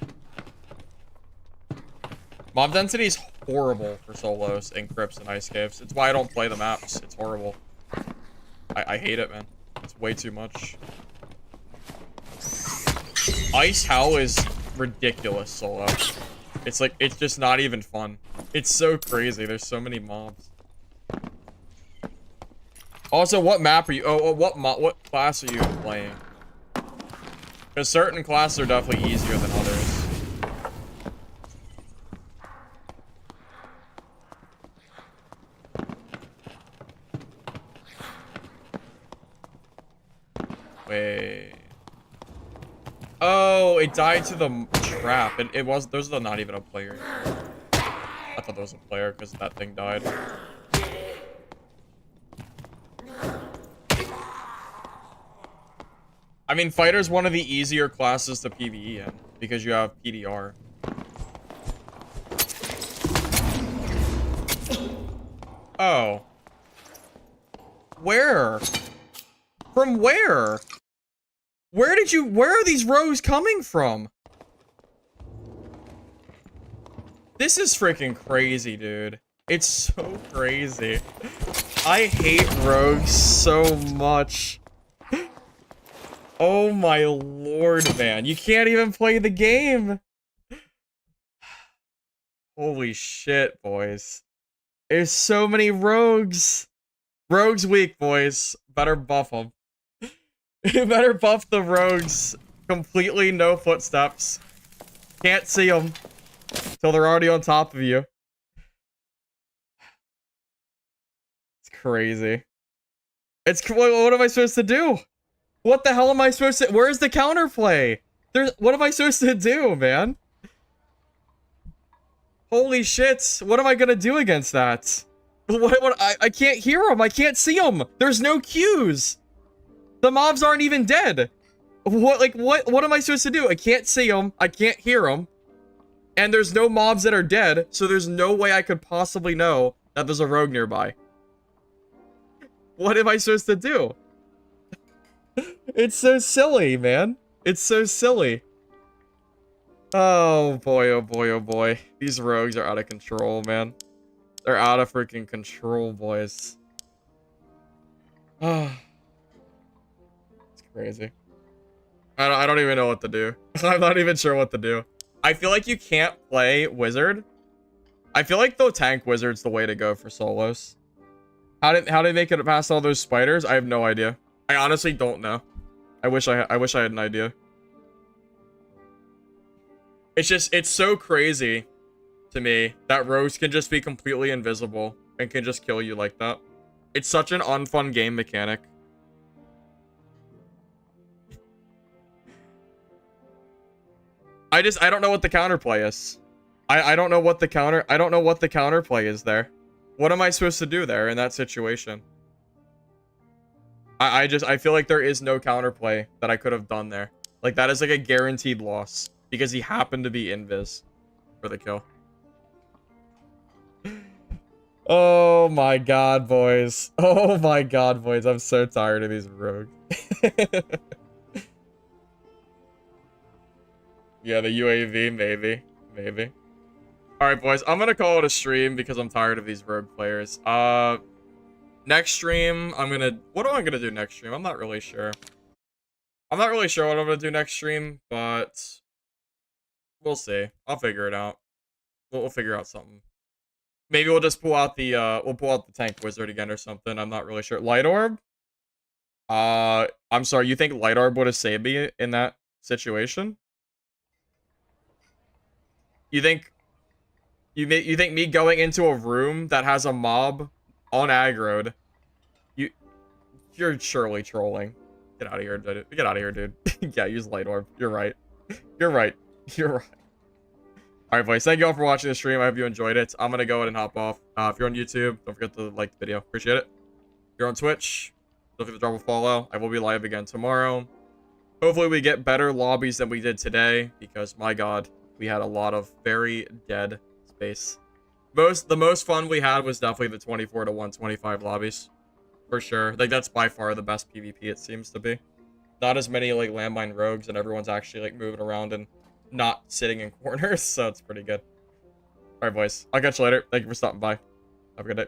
Mob density is horrible for solos and crypts and ice caves. It's why I don't play the maps. It's horrible. I hate it, man. It's way too much. Ice Hell is ridiculous solo. It's like, it's just not even fun. It's so crazy. There's so many mobs. Also, what map are you? What class are you playing? Because certain classes are definitely easier than others. Wait. Oh, it died to the trap. It was. Those are not even a player. I thought that was a player because that thing died. I mean, fighter's one of the easier classes to PvE in because you have PDR. Oh. Where? From where? Where are these rogues coming from? This is freaking crazy, dude. It's so crazy. I hate rogues so much. Oh my lord, man. You can't even play the game. Holy shit, boys. There's so many rogues. Rogues weak, boys. Better buff them. You better buff the rogues. Completely no footsteps. Can't see them till they're already on top of you. It's crazy. What am I supposed to do? What the hell am I supposed to... Where's the counterplay? What am I supposed to do, man? Holy shit. What am I gonna do against that? I can't hear them. I can't see them. There's no cues. The mobs aren't even dead. What am I supposed to do? I can't see them. I can't hear them. And there's no mobs that are dead, so there's no way I could possibly know that there's a rogue nearby. What am I supposed to do? It's so silly, man. It's so silly. Oh boy, oh boy, oh boy. These rogues are out of control, man. They're out of freaking control, boys. Oh, it's crazy. I don't even know what to do. I'm not even sure what to do. I feel like you can't play wizard. I feel like the tank wizard's the way to go for solos. How did they make it past all those spiders? I have no idea. I honestly don't know. I wish I had an idea. It's so crazy to me that rogues can just be completely invisible and can just kill you like that. It's such an unfun game mechanic. I don't know what the counterplay is. I don't know what the counterplay is there. What am I supposed to do there in that situation? I feel like there is no counterplay that I could have done there. Like, that is like a guaranteed loss because he happened to be invis for the kill. Oh my god, boys. Oh my god, boys. I'm so tired of these rogues. Yeah, the UAV, maybe. Maybe. Alright, boys. I'm gonna call it a stream because I'm tired of these rogue players. Next stream, I'm gonna... What am I gonna do next stream? I'm not really sure. I'm not really sure what I'm gonna do next stream, but... We'll see. I'll figure it out. We'll figure out something. Maybe we'll just pull out the, tank wizard again or something. I'm not really sure. Light orb? I'm sorry, you think light orb would have saved me in that situation? You think me going into a room that has a mob on aggroed, you're surely trolling. Get out of here, dude. Get out of here, dude. Yeah, use light orb. You're right. You're right. You're right. Alright, boys. Thank you all for watching the stream. I hope you enjoyed it. I'm gonna go ahead and hop off. If you're on YouTube, don't forget to like the video. Appreciate it. If you're on Twitch, don't forget to drop a follow. I will be live again tomorrow. Hopefully we get better lobbies than we did today, because my god, we had a lot of very dead space. The most fun we had was definitely the 24 to 125 lobbies. For sure. Like, that's by far the best PvP it seems to be. Not as many, like, landmine rogues, and everyone's actually, like, moving around and not sitting in corners, so it's pretty good. Alright, boys. I'll catch you later. Thank you for stopping by. Have a good day.